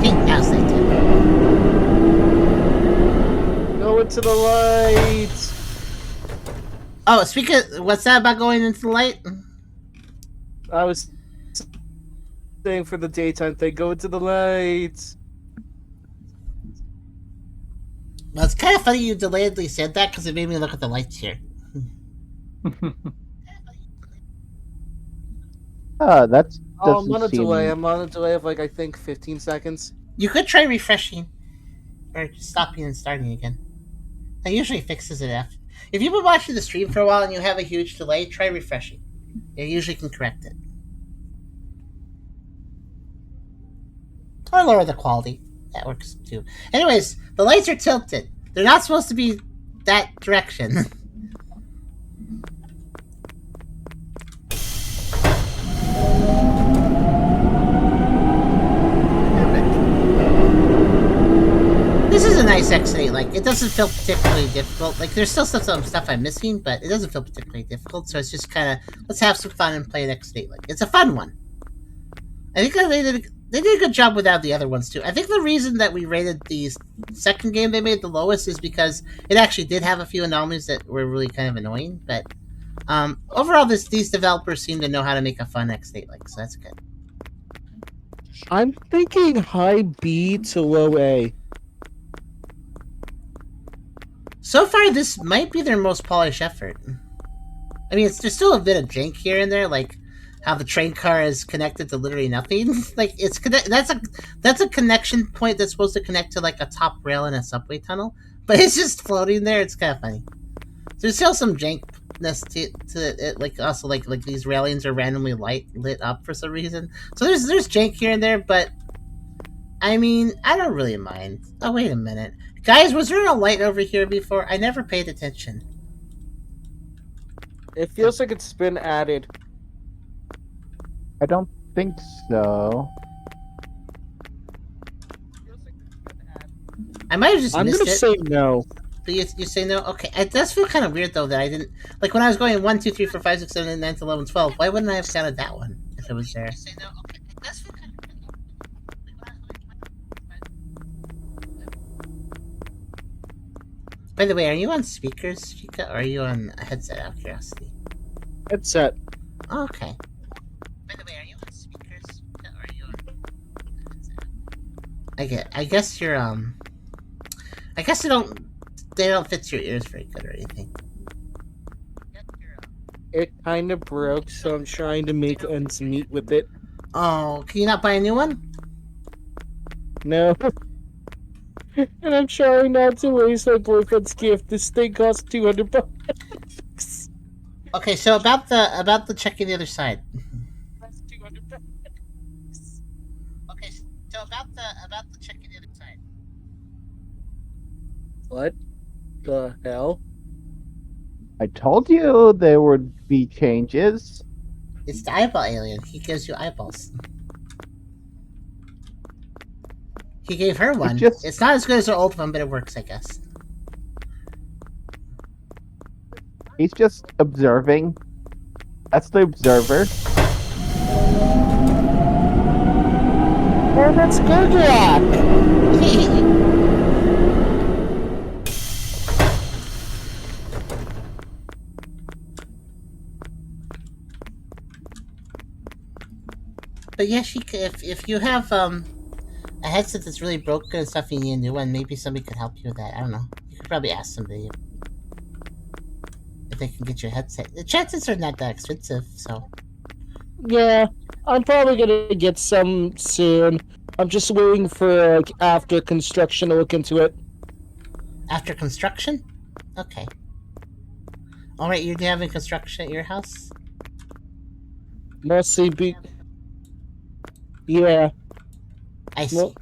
See, now it's daytime. Go into the light. Oh, what's that about going into the light? I was saying for the daytime thing, go into the lights. Well, it's kind of funny you delayedly said that because it made me look at the lights here. That's I'm on a delay. I'm on a delay of like I think 15 seconds. You could try refreshing, or stopping and starting again. That usually fixes it after. If you've been watching the stream for a while and you have a huge delay, try refreshing. It usually can correct it. Or lower the quality. That works too. Anyways, the lights are tilted. They're not supposed to be that direction. This is a nice X8. Like, it doesn't feel particularly difficult. Like, there's still some stuff I'm missing, but it doesn't feel particularly difficult. So it's just kind of, let's have some fun and play an X8. Like, it's a fun one. I think they did a good job without the other ones too. I think the reason that we rated the second game they made the lowest is because it actually did have a few anomalies that were really kind of annoying. But overall, these developers seem to know how to make a fun X8. Like, so that's good. I'm thinking high B to low A. So far, this might be their most polished effort. I mean, there's still a bit of jank here and there, like how the train car is connected to literally nothing. Like that's a connection point that's supposed to connect to like a top rail in a subway tunnel, but it's just floating there. It's kind of funny. There's still some jankness to it. Like also like these railings are randomly lit up for some reason. So there's jank here and there, but I mean I don't really mind. Oh wait a minute. Guys, was there a light over here before? I never paid attention. It feels like it's been added. I don't think so. I might have just I'm missed gonna it. say no. But you say no? Okay. It does feel kind of weird, though, that I didn't... Like, when I was going 1, 2, 3, 4, 5, 6, 7, 8, 9, 10, 11, 12, why wouldn't I have counted that one if it was there? You say no? Okay. It does feel kind of weird, though. By the way, are you on speakers, Chica, or are you on a headset out of curiosity? Headset. Oh, okay. By the way, are you on speakers, Chica, or are you on a headset? I guess you're, I guess they don't fit your ears very good or anything. It kind of broke, so I'm trying to make ends meet with it. Oh, can you not buy a new one? No. And I'm trying not to waste my boyfriend's gift. This thing costs $200. Okay, so about the checking the other side. That's $200. Okay, so about the checking the other side. What the hell? I told you there would be changes. It's the eyeball alien. He gives you eyeballs. He gave her one. It's not as good as her old one, but it works, I guess. He's just observing. That's the observer. Oh, that's Gurgrak! But yeah, if you have a headset that's really broken and stuff, you need a new one. Maybe somebody could help you with that. I don't know. You could probably ask somebody if they can get you a headset. The chances are not that expensive, so. Yeah, I'm probably gonna get some soon. I'm just waiting for like after construction to look into it. After construction? Okay. All right, you're having construction at your house? Yeah. I see.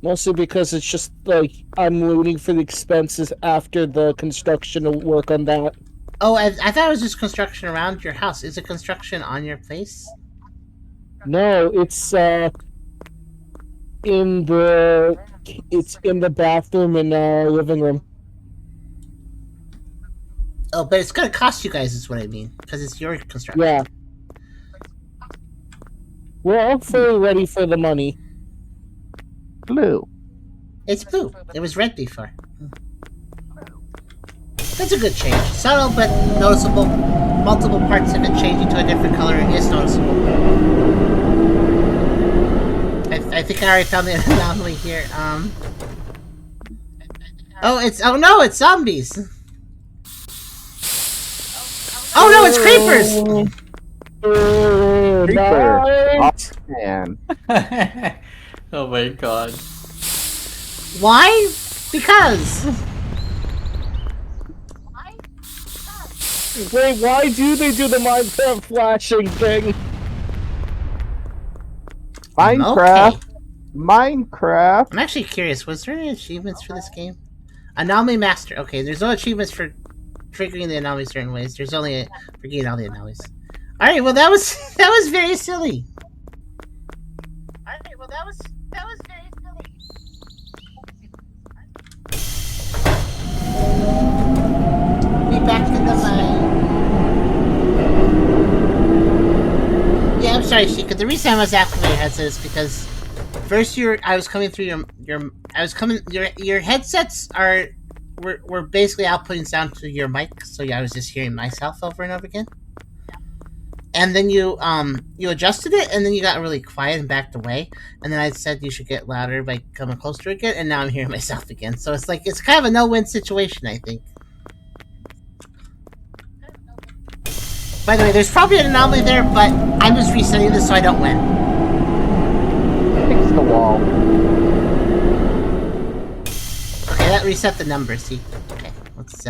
Mostly because it's just like I'm waiting for the expenses after the construction to work on that. Oh, I thought it was just construction around your house. Is it construction on your place? No, it's in the bathroom and living room. Oh, but it's gonna cost you guys, is what I mean, because it's your construction. Yeah. We're all fully ready for the money. Blue. It's blue. It was red before. That's a good change. Subtle but noticeable. Multiple parts of it changing to a different color is noticeable. I think I already found the anomaly here. Oh no, it's zombies. Oh no, it's creepers. Creeper. Nice. Oh, man. Oh my god. Why? Because. Wait, why do they do the Minecraft flashing thing? Minecraft. Okay. Minecraft. I'm actually curious. Was there any achievements for this game? Anomaly Master. Okay, there's no achievements for triggering the anomalies certain ways. There's only for getting all the anomalies. All right. Well, that was very silly. All right. Well, that was very silly. Be back in the line. Yeah, I'm sorry, Sheikah. The reason I was activating your headset is because first I was coming through your headsets were basically outputting sound to your mic, so yeah, I was just hearing myself over and over again. And then you adjusted it, and then you got really quiet and backed away. And then I said you should get louder by coming closer again, and now I'm hearing myself again. So it's like it's kind of a no-win situation, I think. By the way, there's probably an anomaly there, but I'm just resetting this so I don't win. Fix the wall. Okay, that reset the number, see? Okay, let's,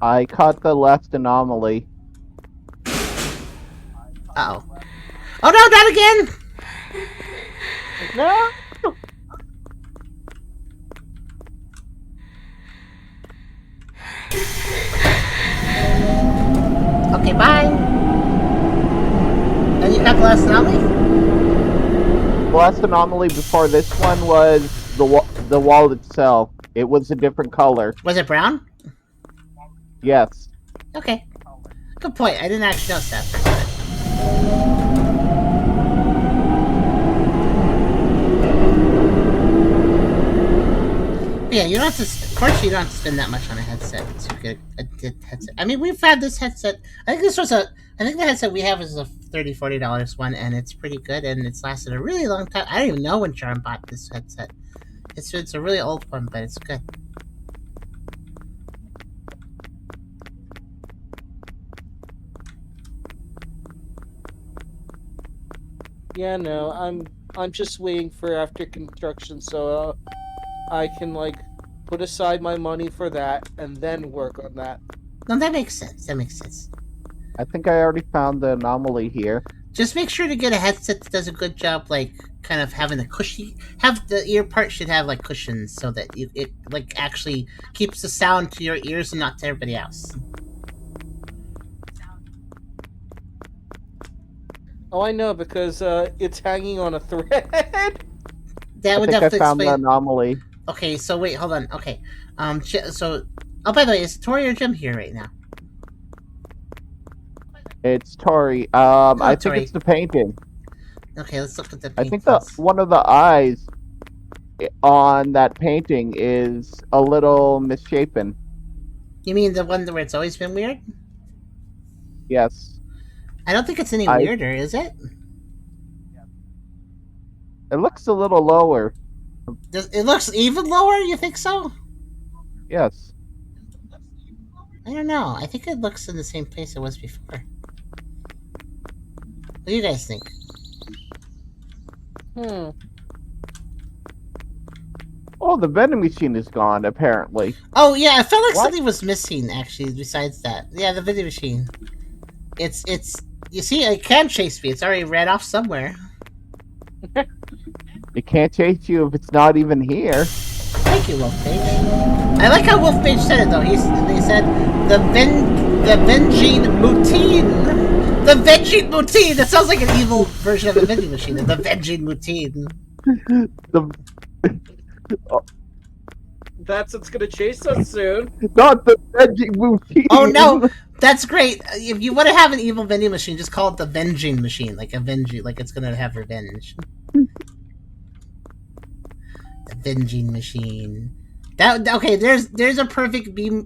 I caught the last anomaly. Uh-oh. Oh no, not again! No! Okay, bye! And you got the last anomaly? The last anomaly before this one was the wall itself. It was a different color. Was it brown? Yes. Okay. Good point. I didn't actually notice that for a second. Yeah, you don't have to. Of course, you don't have to spend that much on a headset to get a good headset. I mean, we've had this headset. I think this was a. I think the headset we have is a $30-40 one, and it's pretty good, and it's lasted a really long time. I don't even know when Charm bought this headset. It's a really old one, but it's good. Yeah, no, I'm just waiting for after construction, so I can like put aside my money for that and then work on that. No, that makes sense. That makes sense. I think I already found the anomaly here. Just make sure to get a headset that does a good job, like kind of having a cushy. Have the ear part should have like cushions so that it like actually keeps the sound to your ears and not to everybody else. Oh, I know, because it's hanging on a thread. That would I think I definitely found the explain. anomaly. Okay, so wait, hold on. Okay, so oh, by the way, is Tori or Jim here right now? It's Tori. I think Tori. it's the painting. Okay, let's look at the. I think paintings. one of the eyes on that painting is a little misshapen. You mean the one where it's always been weird? Yes. I don't think it's any weirder, is it? It looks a little lower. It looks even lower? You think so? Yes. I don't know. I think it looks in the same place it was before. What do you guys think? Oh, the vending machine is gone, apparently. Oh, yeah, I felt like What? something was missing, actually, besides that. Yeah, the vending machine. It's... You see, it can chase me. It's already ran off somewhere. It can't chase you if it's not even here. Thank you, Wolfpage. I like how Wolfpage said it, though. He said, the Vengine Moutine. The Vengine Moutine! That sounds like an evil version of a vending machine. The Vengine Moutine. That's what's gonna chase us soon. Not the veggie routine. Oh, no! That's great. If you want to have an evil vending machine, just call it the Vengine Machine. Like it's gonna have revenge. The Vengine Machine. Okay, there's a perfect B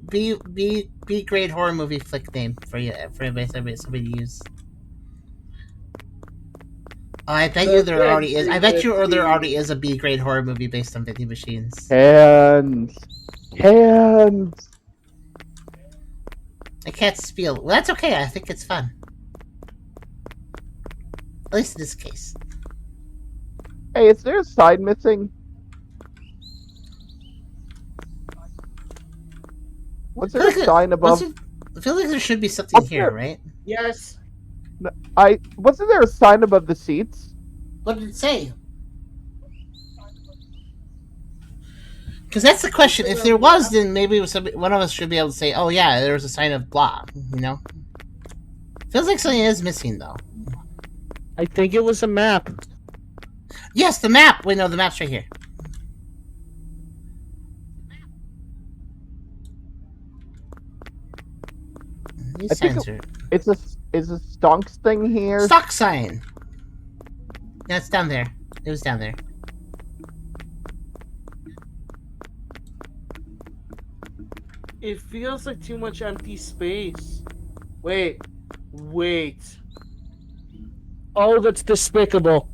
grade horror movie flick name for you somebody to use. Oh, I bet you there already is. I bet you there already is a B grade horror movie based on vending machines. Hands. I can't spiel. Well, that's okay. I think it's fun. At least in this case. Hey, is there a side missing? Was there a sign above? I feel like there should be something here, right? Yes. Wasn't there a sign above the seats? What did it say? Because that's the question. If there was, then maybe one of us should be able to say, "Oh yeah, there was a sign of blah." You know. Feels like something is missing, though. I think it was a map. Yes, the map. Wait, no, the map's right here. These I think signs are... It's a stonks thing here. Stock sign. Yeah, it's down there. It was down there. It feels like too much empty space. Wait. Oh, that's despicable.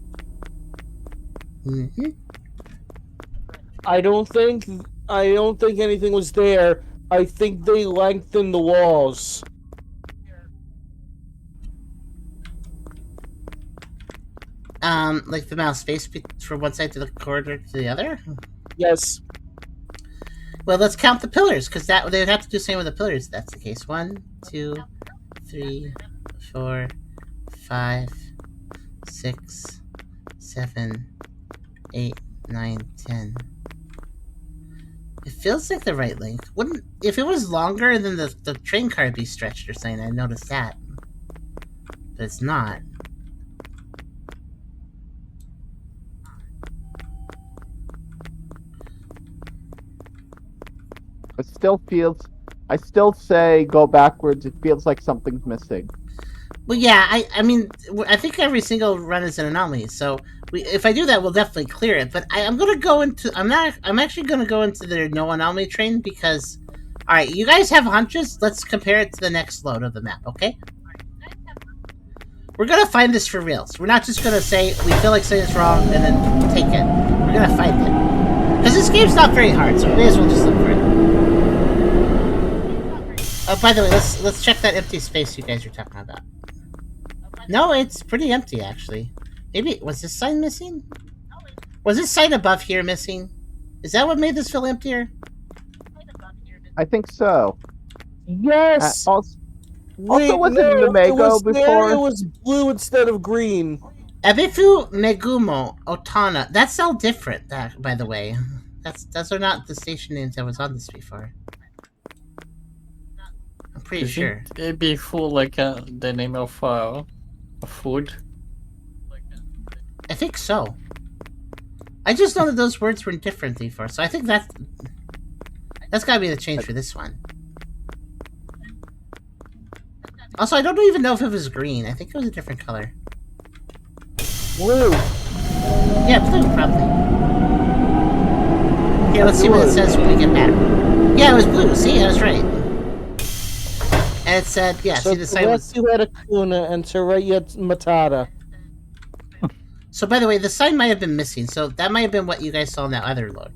Mm-hmm. I don't think anything was there. I think they lengthened the walls. Like the amount of space from one side to the corridor to the other? Yes. Well, let's count the pillars, because they would have to do the same with the pillars if that's the case. 1, 2, 3, 4, 5, 6, 7, 8, 9, 10. It feels like the right length. Wouldn't if it was longer, then the train car would be stretched or something. I noticed that, but it's not. I still say go backwards. It feels like something's missing. Well, yeah, I mean, I think every single run is an anomaly. So if I do that, we'll definitely clear it. But I'm gonna go into. I'm actually gonna go into the no anomaly train because, all right, you guys have hunches. Let's compare it to the next load of the map. Okay. We're gonna find this for real. So we're not just gonna say we feel like saying it's wrong and then take it. We're gonna find it because this game's not very hard. So we may as well just look for it. Oh, by the way, let's check that empty space you guys were talking about. No, it's pretty empty actually. Maybe was this sign missing? Was this sign above here missing? Is that what made this feel emptier? I think so. Yes. Also, Wait, was no, it Namego before? It was blue instead of green. Abifu Megumo Otana. That's all different. By the way, those are not the station names that was on this before. I'm pretty sure. It'd be full like the name of a food. I think so. I just know that those words were different before, so I think that's gotta be the change for this one. Also, I don't even know if it was green. I think it was a different color. Blue. Yeah, blue, probably. Here, let's see what it says when we get back. Yeah, it was blue. See, I was right. And it said, yeah, So see the sign was... you had a Kuna and Teraya Matata. So, by the way, the sign might have been missing, so that might have been what you guys saw in that other load.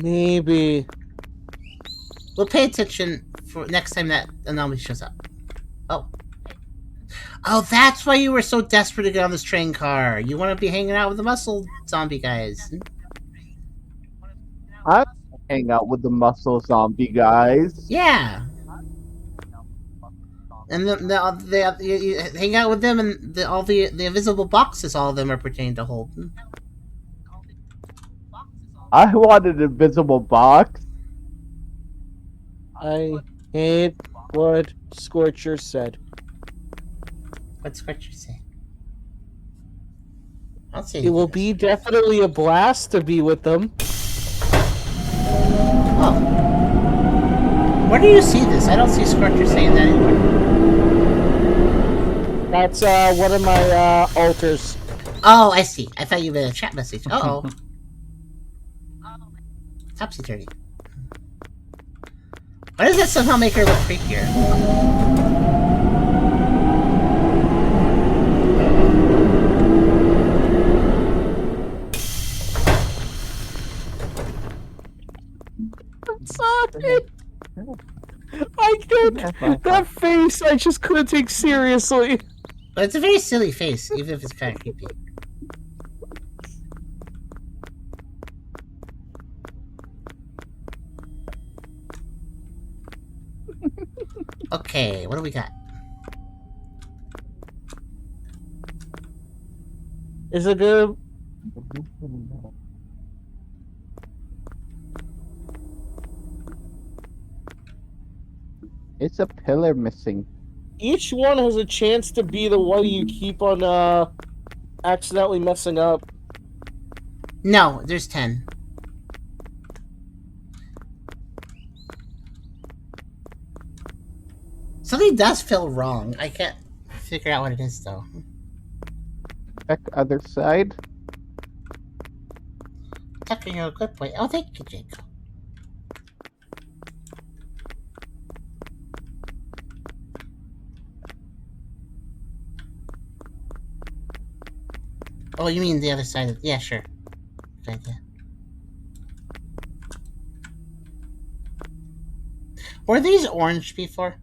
Maybe. We'll pay attention for next time that anomaly shows up. Oh. Oh, that's why you were so desperate to get on this train car. You want to be hanging out with the muscle zombie guys. I hang out with the muscle zombie guys. Yeah. And you hang out with them, and all the invisible boxes all of them are pertaining to hold. I want an invisible box. I hate what Scorcher said. What's Scorcher say? I'll say It will be definitely a blast to be with them. Oh. Where do you see this? I don't see Scorcher saying that anywhere. That's one of my altars. Oh, I see. I thought you meant a chat message. Uh-oh. Topsy-turvy. Why does that somehow make her look creepier? Sorry. I can't. That face, I just couldn't take seriously. But it's a very silly face, even if it's kind of creepy. Okay, what do we got? Is it good? It's a pillar missing. Each one has a chance to be the one you keep on accidentally messing up. No, there's 10. Something does feel wrong. I can't figure out what it is, though. Check other side. Tucker, you're a good boy. Oh, thank you, Jacob. Oh, you mean the other side of... Yeah, sure. Good idea. Were these orange before?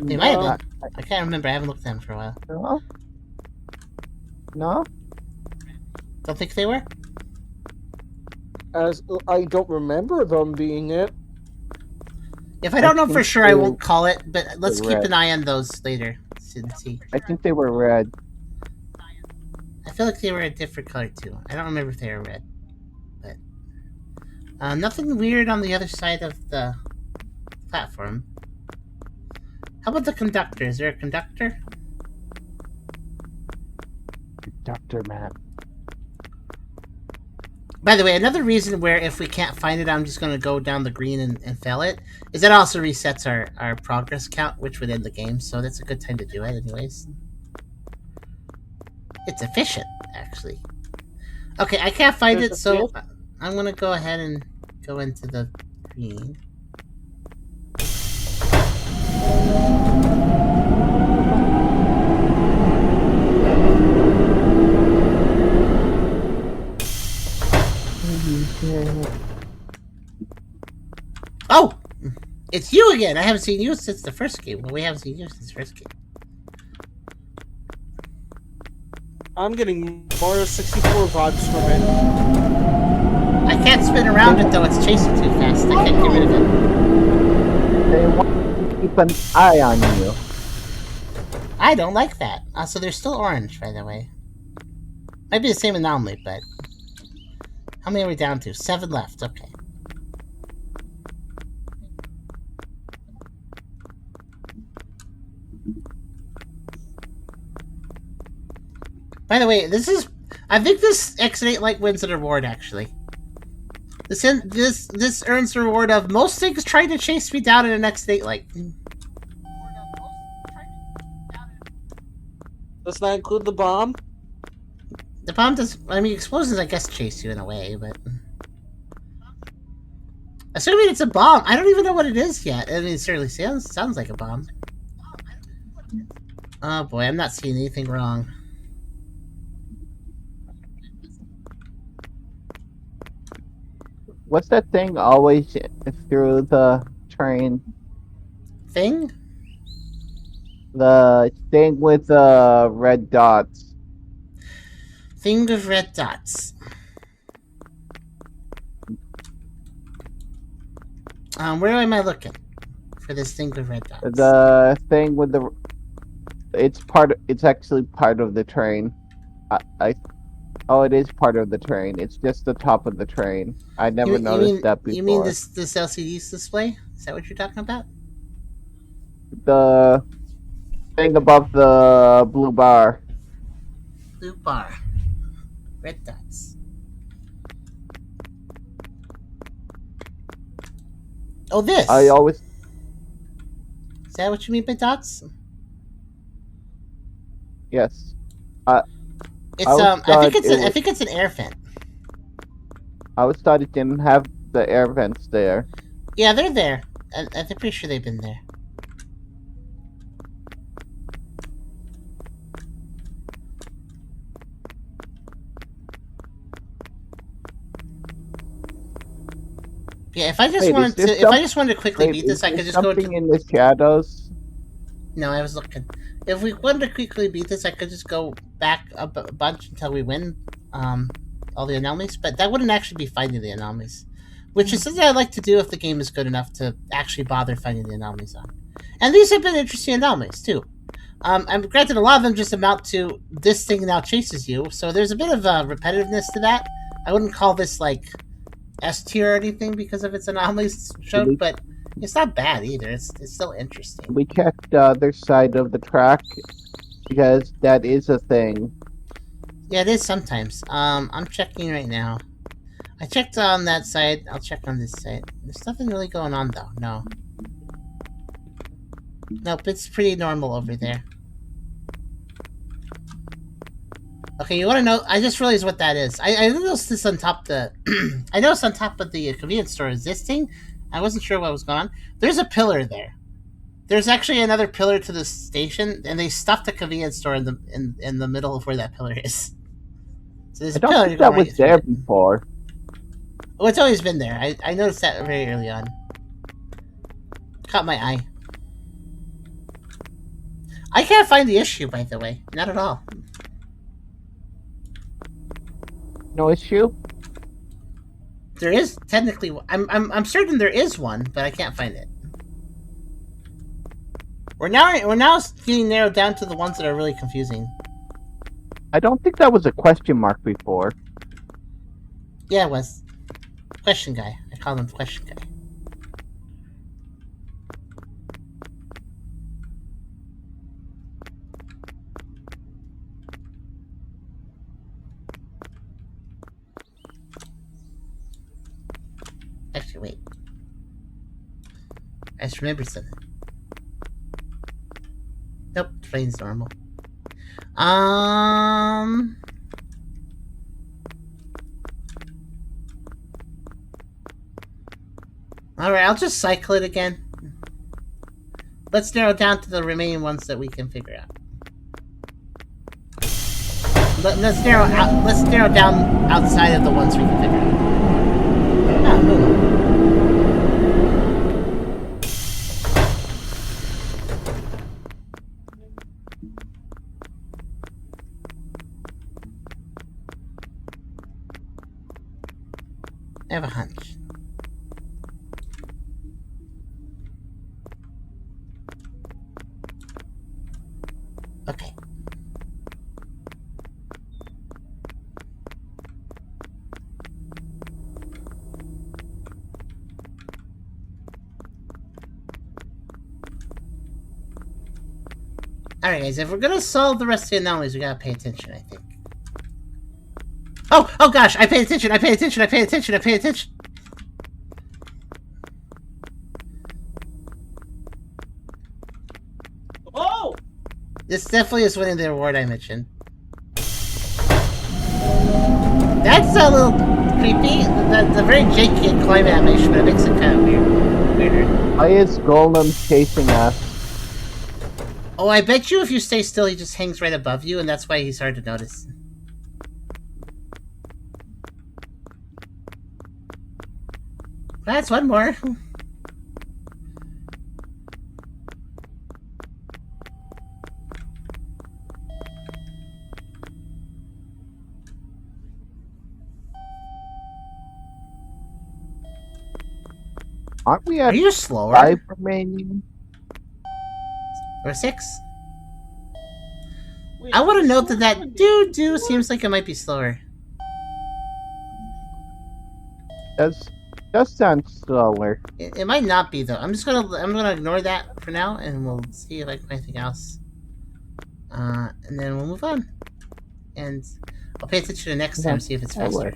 They might have been. I can't remember. I haven't looked at them for a while. No? No? Don't think they were? As I don't remember them being it. If I don't know think for sure, I they- won't call it, but let's they're keep an red. eye on those later. And see. I think they were red. I feel like they were a different color too. I don't remember if they were red. But nothing weird on the other side of the platform. How about the conductor? Is there a conductor? Dr. Matt. By the way, another reason where if we can't find it, I'm just going to go down the green and fail it, is that also resets our progress count, which would end the game, so that's a good time to do it anyways. It's efficient, actually. Okay, I can't find There's it, a so field? I'm going to go ahead and go into the green. Oh! It's you again! I haven't seen you since the first game. Well, we haven't seen you since the first game. I'm getting Mario 64 vibes from it. I can't spin around it, though. It's chasing too fast. I can't get rid of it. They want to keep an eye on you. I don't like that. So they're still orange, by the way. Might be the same anomaly, but... How many are we down to? 7 left. Okay. By the way, this is... I think this X8 Light wins an award, actually. This earns the reward of most things trying to chase me down in an X8 Light. Does that include the bomb? The bomb does... I mean, explosions, I guess, chase you in a way, but... Assuming it's a bomb, I don't even know what it is yet. I mean, it certainly sounds like a bomb. Oh boy, I'm not seeing anything wrong. What's that thing always through the train? Thing? The thing with the red dots. Thing of red dots. Where am I looking for this thing with red dots? The thing with the... It's actually part of the train. Oh, it is part of the train. It's just the top of the train. I never noticed that before. You mean this LCD display? Is that what you're talking about? The thing above the blue bar. Blue bar. Red dots. Oh, this! I always... Is that what you mean by dots? Yes. It's I think it's an air vent. I always thought it didn't have the air vents there. Yeah, they're there. I'm pretty sure they've been there. Yeah, if I just wanted to quickly beat this, I could just go to... something in the shadows. No, I was looking. If we wanted to quickly beat this, I could just go back a bunch until we win all the anomalies, but that wouldn't actually be finding the anomalies, which is something I like to do if the game is good enough to actually bother finding the anomalies on. And these have been interesting anomalies, too. And granted, a lot of them just amount to this thing now chases you, so there's a bit of repetitiveness to that. I wouldn't call this, like, S tier or anything because of its anomalies shown, but it's not bad either. It's still interesting. We checked the other side of the track because that is a thing. Yeah, it is sometimes. I'm checking right now. I checked on that side. I'll check on this side. There's nothing really going on though. No. Nope, it's pretty normal over there. Okay, you want to know? I just realized what that is. I noticed this on top the... I noticed on top of the convenience store is this thing. I wasn't sure what was going on. There's a pillar there. There's actually another pillar to the station, and they stuffed a convenience store in the middle of where that pillar is. So there's I don't think that was there before. Oh, it's always been there. I noticed that very early on. Caught my eye. I can't find the issue, by the way. Not at all. No issue? There is technically. I'm certain there is one, but I can't find it. We're now getting narrowed down to the ones that are really confusing. I don't think that was a question mark before. Yeah, it was. Question guy. I call him question guy. just remembered something. Nope, train's normal. Alright, I'll just cycle it again. Let's narrow down to the remaining ones that we can figure out. Let's narrow down outside of the ones we can figure out. Ah, moon. I have a hunch. Okay. Alright guys, if we're gonna solve the rest of the anomalies, we gotta pay attention, I think. Oh gosh, I paid attention. Oh! This definitely is winning the award I mentioned. That's a little creepy. That's a very janky and climate animation, but it makes it kind of weirder. Why is Golem chasing us? Oh, I bet you if you stay still, he just hangs right above you, and that's why he's hard to notice. That's one more. Aren't we at Are you slower? 5 remaining? Or 6? Wait, I want to note that so that do seems like it might be slower. Does sound slower. It might not be though. I'm gonna ignore that for now, and we'll see if I can find anything else. And then we'll move on. And I'll pay attention to next time, see if it's faster.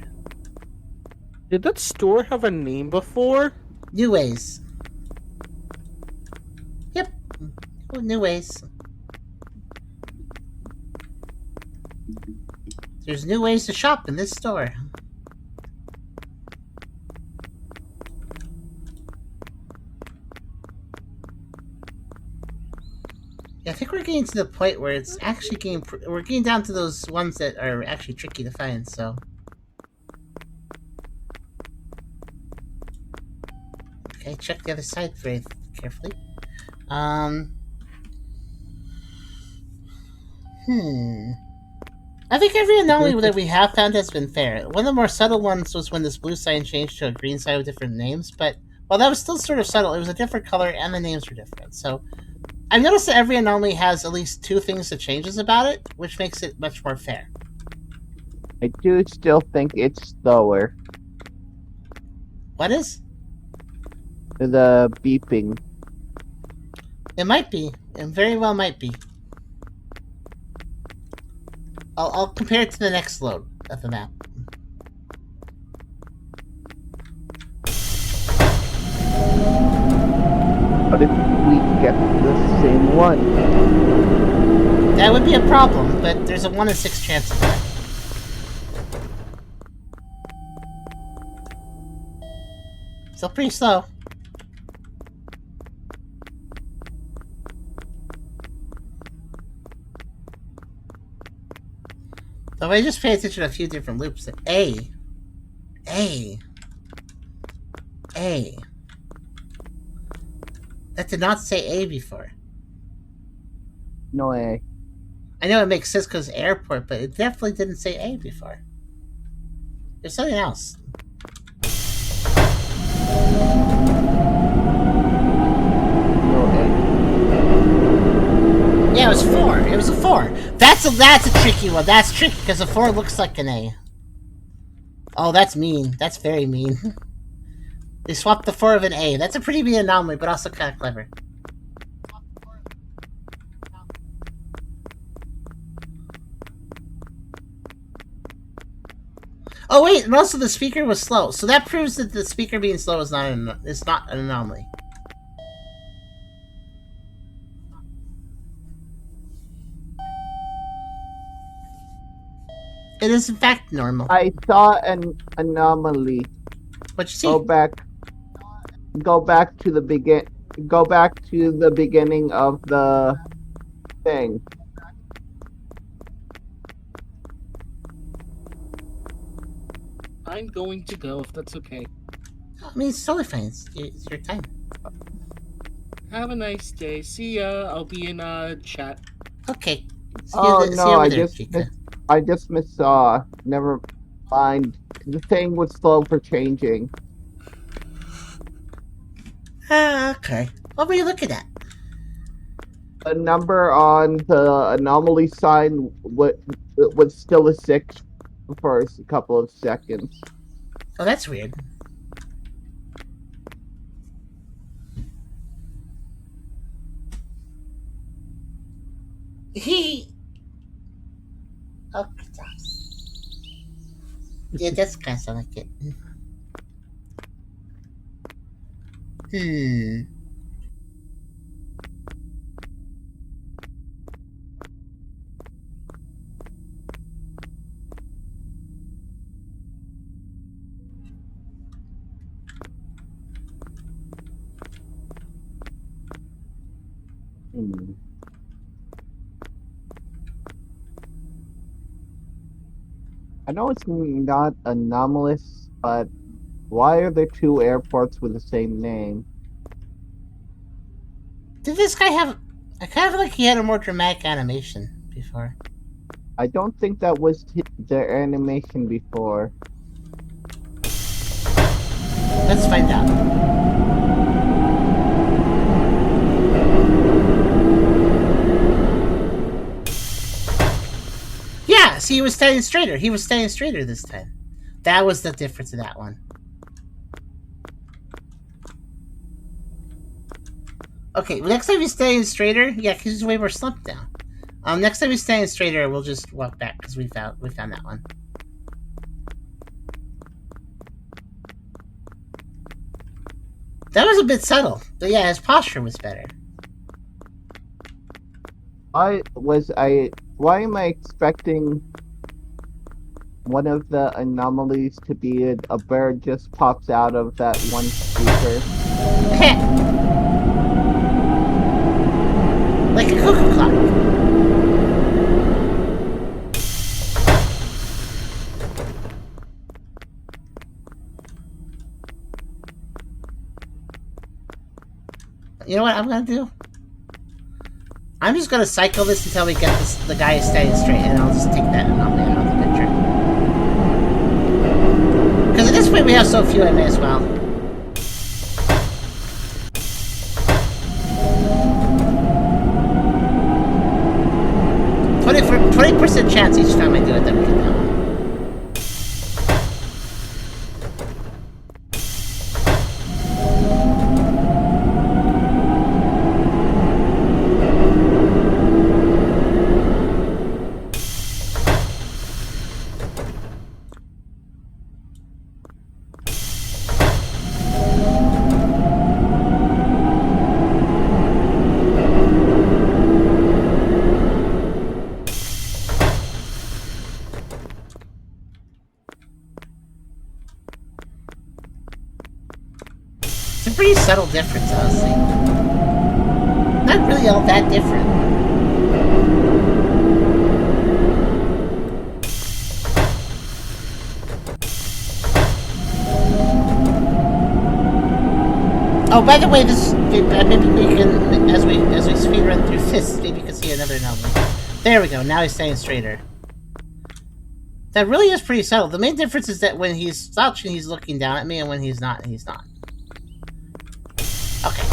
Did that store have a name before? New ways. Yep. New ways. There's new ways to shop in this store. Yeah, I think we're getting to the point where it's actually we're getting down to those ones that are actually tricky to find, so. Okay, check the other side very carefully. I think every anomaly that we have found has been fair. One of the more subtle ones was when this blue sign changed to a green sign with different names, but while that was still sort of subtle, it was a different color and the names were different. So I've noticed that every anomaly has at least 2 things that changes about it, which makes it much more fair. I do still think it's slower. What is? The beeping. It might be. It very well might be. I'll compare it to the next load of the map. What if we get the same one? That would be a problem, but there's a 1 in 6 chance of that. Still pretty slow. So if I just pay attention to a few different loops, A. That did not say A before. No way. I know it makes sense because airport, but it definitely didn't say A before. There's something else. No way. Yeah, it was 4. It was a 4. That's a tricky one. That's tricky because a 4 looks like an A. Oh, that's mean. That's very mean. They swapped the 4 of an A. That's a pretty mean anomaly, but also kind of clever. Oh wait, and also the speaker was slow, so that proves that the speaker being slow is not an anomaly. It is in fact normal. I saw an anomaly. What you see? Go back to the beginning of the thing. I'm going to go if that's okay. I mean, it's totally fine. It's your time. Have a nice day. See ya. I'll be in chat. Okay. See Oh you no, over I there, just Chica. missaw. Never mind. The thing was slow for changing. Okay. What were you looking at? A number on the anomaly sign was still a 6 for a couple of seconds. Oh, that's weird. Okay. Yeah, that's kind of sound like it. I know it's not anomalous, but why are there 2 airports with the same name? Did this guy have... I kind of feel like he had a more dramatic animation before. I don't think that was their animation before. Let's find out. Yeah, see, he was standing straighter. He was standing straighter this time. That was the difference in that one. Okay, next time he's standing straighter, yeah, because he's way more slumped down. Next time he's standing straighter, we'll just walk back because we found that one. That was a bit subtle, but yeah, his posture was better. Why am I expecting one of the anomalies to be a bird just pops out of that one speaker? Like a cuckoo clock. You know what I'm gonna do? I'm just gonna cycle this until we get the guy standing straight, and I'll just take that anomaly out of the picture. Because at this point we have so few, I may as well. For 20% chance each time I do it that we get that one. Pretty subtle difference, honestly. Not really all that different. Oh, by the way, this maybe we can, as we speed run through this, maybe we can see another anomaly. There we go. Now he's staying straighter. That really is pretty subtle. The main difference is that when he's slouching, he's looking down at me, and when he's not, he's not. Okay.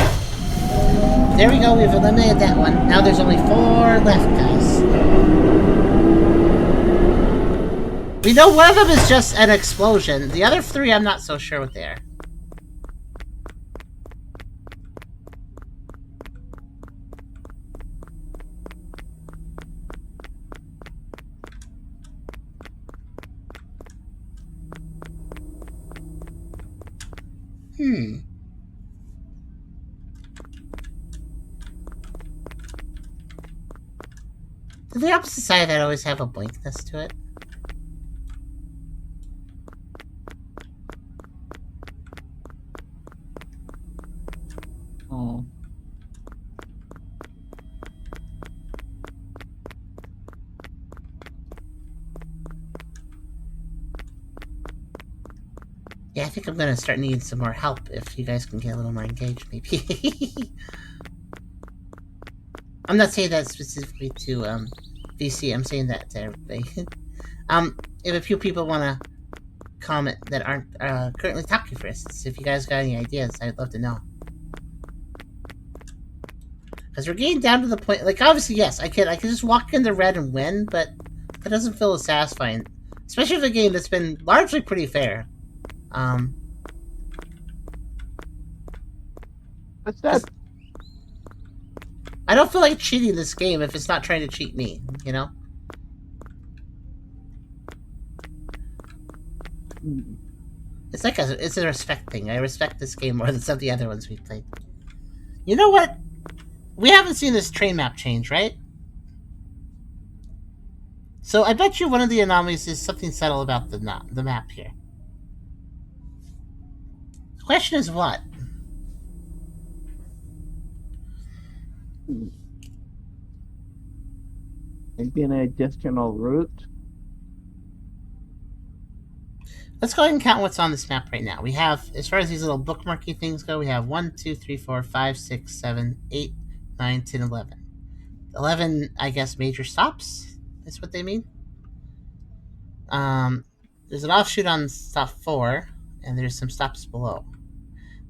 There we go, we've eliminated that one. Now there's only 4 left, guys. We know one of them is just an explosion. The other 3, I'm not so sure what they are. Did the opposite side of that always have a blankness to it? Yeah, I think I'm gonna start needing some more help if you guys can get a little more engaged, maybe. I'm not saying that specifically to VC. I'm saying that to everybody. If a few people want to comment that aren't currently talking, for instance, if you guys got any ideas, I'd love to know. Because we're getting down to the point, like, obviously, yes, I could just walk in the red and win, but that doesn't feel as satisfying. Especially for a game that's been largely pretty fair. What's that? I don't feel like cheating this game if it's not trying to cheat me, you know? It's a respect thing. I respect this game more than some of the other ones we've played. You know what? We haven't seen this train map change, right? So I bet you one of the anomalies is something subtle about the map here. The question is what? Maybe an additional route. Let's go ahead and count what's on this map right now. We have, as far as these little bookmarky things go, we have 1, 2, 3, 4, 5, 6, 7, 8, 9, 10, 11. 11, I guess, major stops is what they mean. There's an offshoot on stop 4, and there's some stops below.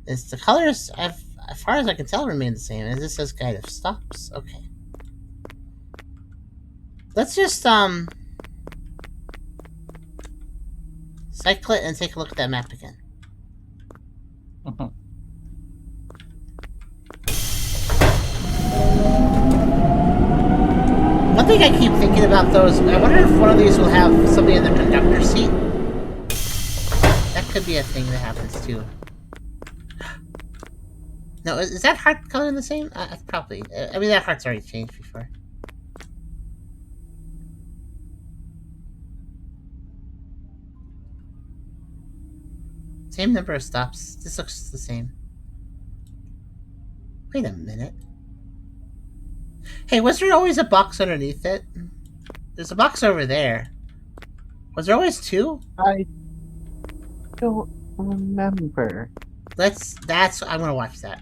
The colors, as far as I can tell, remain the same. And this says guide of stops. Okay. Let's just cycle it and take a look at that map again. One thing I keep thinking about those, I wonder if one of these will have somebody in the conductor's seat. That could be a thing that happens too. No, is that heart color the same? Probably. I mean, that heart's already changed before. Same number of stops. This looks the same. Wait a minute. Hey, was there always a box underneath it? There's a box over there. Was there always two? I don't remember. I'm gonna watch that.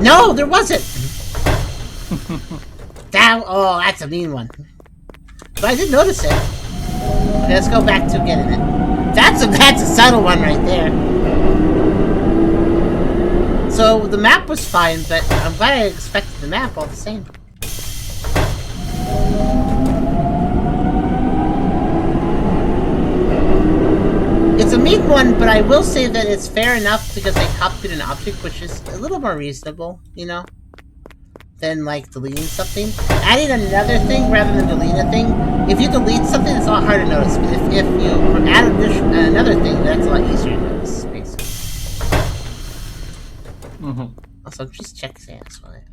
No, there wasn't! That's a mean one. But I did notice it. Okay, let's go back to getting it. That's a subtle one right there. So the map was fine, but I'm glad I expected the map all the same. It's a mean one, but I will say that it's fair enough because they copied an object, which is a little more reasonable, you know, than like deleting something. Adding another thing rather than deleting a thing. If you delete something, it's a lot harder to notice. But if you add another thing, that's a lot easier to notice, basically. Also, just check stats on it.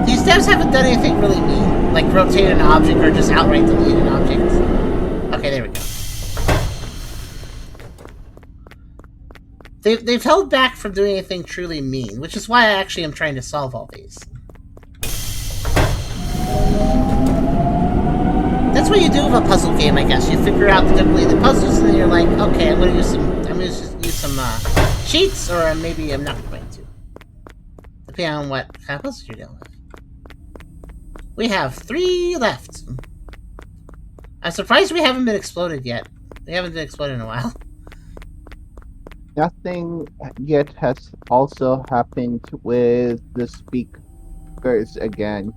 These devs haven't done anything really mean, like rotate an object or just outright delete an object. Okay, there we go. They've held back from doing anything truly mean, which is why I actually am trying to solve all these. That's what you do with a puzzle game, I guess. You figure out the difficulty of the puzzles, and then you're like, okay, I'm gonna use some cheats, or maybe I'm not going to. Depending on what kind of puzzles you're dealing with. We have 3 left. I'm surprised we haven't been exploded yet. We haven't been exploded in a while. Nothing yet has also happened with the speakers again.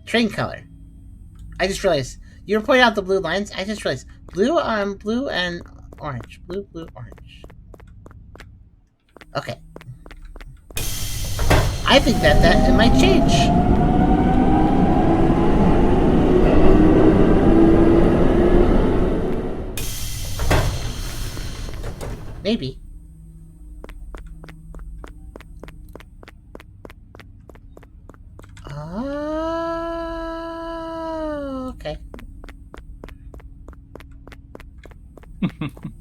Train color. I just realized. You were pointing out the blue lines. I just realized. Blue and orange. Blue, orange. Okay. I think that it might change. Maybe. Okay.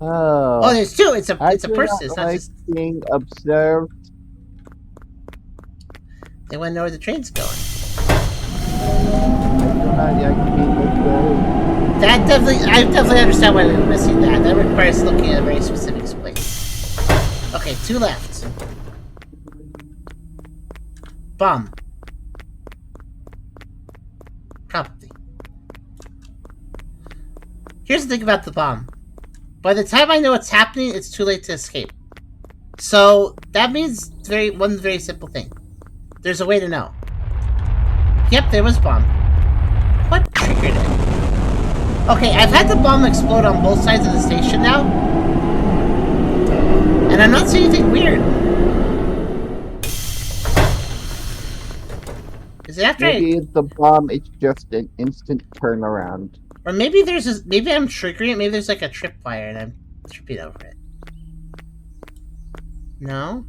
Oh, there's 2. It's a person. It's not like just being observed. They want to know where the train's going. That definitely, I definitely understand why they're missing that. That requires looking at a very specific place. Okay, 2 left. Bomb. Probably. Here's the thing about the bomb. By the time I know what's happening, it's too late to escape. So that means one very simple thing. There's a way to know. Yep, there was bomb. What triggered it? Okay, I've had the bomb explode on both sides of the station now. And I'm not seeing anything weird. Is it after Maybe the bomb is just an instant turnaround. Or maybe maybe I'm triggering it, maybe there's like a tripwire and I'm tripping over it. No?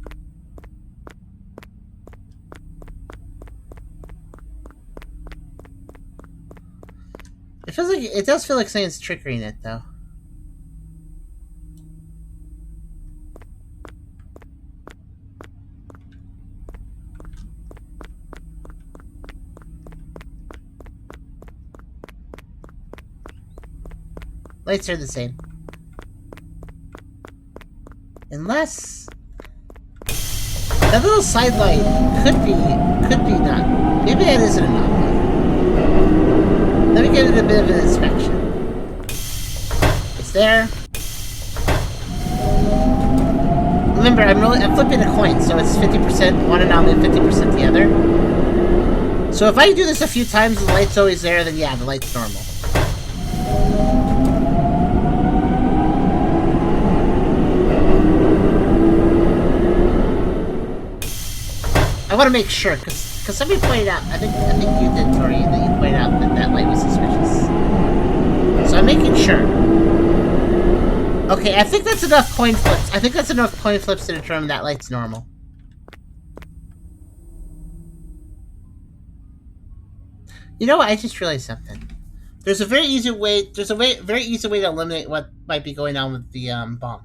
It does feel like something's triggering it though. Lights are the same. Unless that little side light could be not. Maybe that is an anomaly. Let me give it a bit of an inspection. It's there. Remember, I'm flipping a coin, so it's 50% one anomaly, 50% the other. So if I do this a few times and the light's always there, then yeah, the light's normal. I want to make sure, because somebody pointed out, I think you did, Tori, that you pointed out that light was suspicious. So I'm making sure. Okay, I think that's enough coin flips. I think that's enough coin flips to determine that light's normal. You know what? I just realized something. There's a very easy way to eliminate what might be going on with the bomb.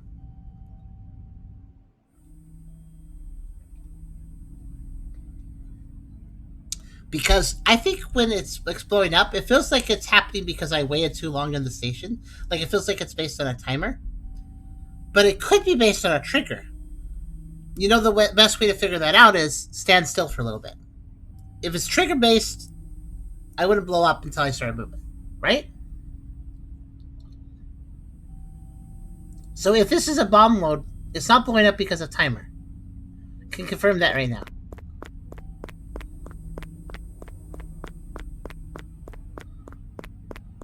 Because I think when it's blowing up, it feels like it's happening because I waited too long in the station. Like, it feels like it's based on a timer. But it could be based on a trigger. You know, the best way to figure that out is stand still for a little bit. If it's trigger-based, I wouldn't blow up until I started moving. Right? So if this is a bomb mode, it's not blowing up because of timer. I can confirm that right now.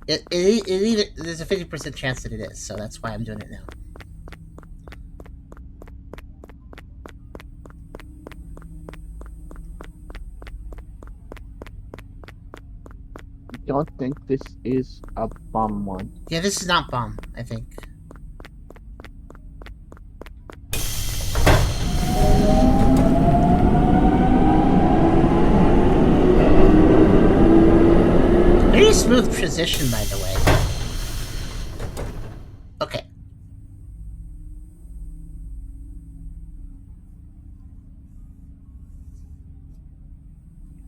There's a 50% chance that it is, so that's why I'm doing it now. I don't think this is a bomb one. Yeah, this is not bomb, I think. Very smooth transition, by the way. Okay.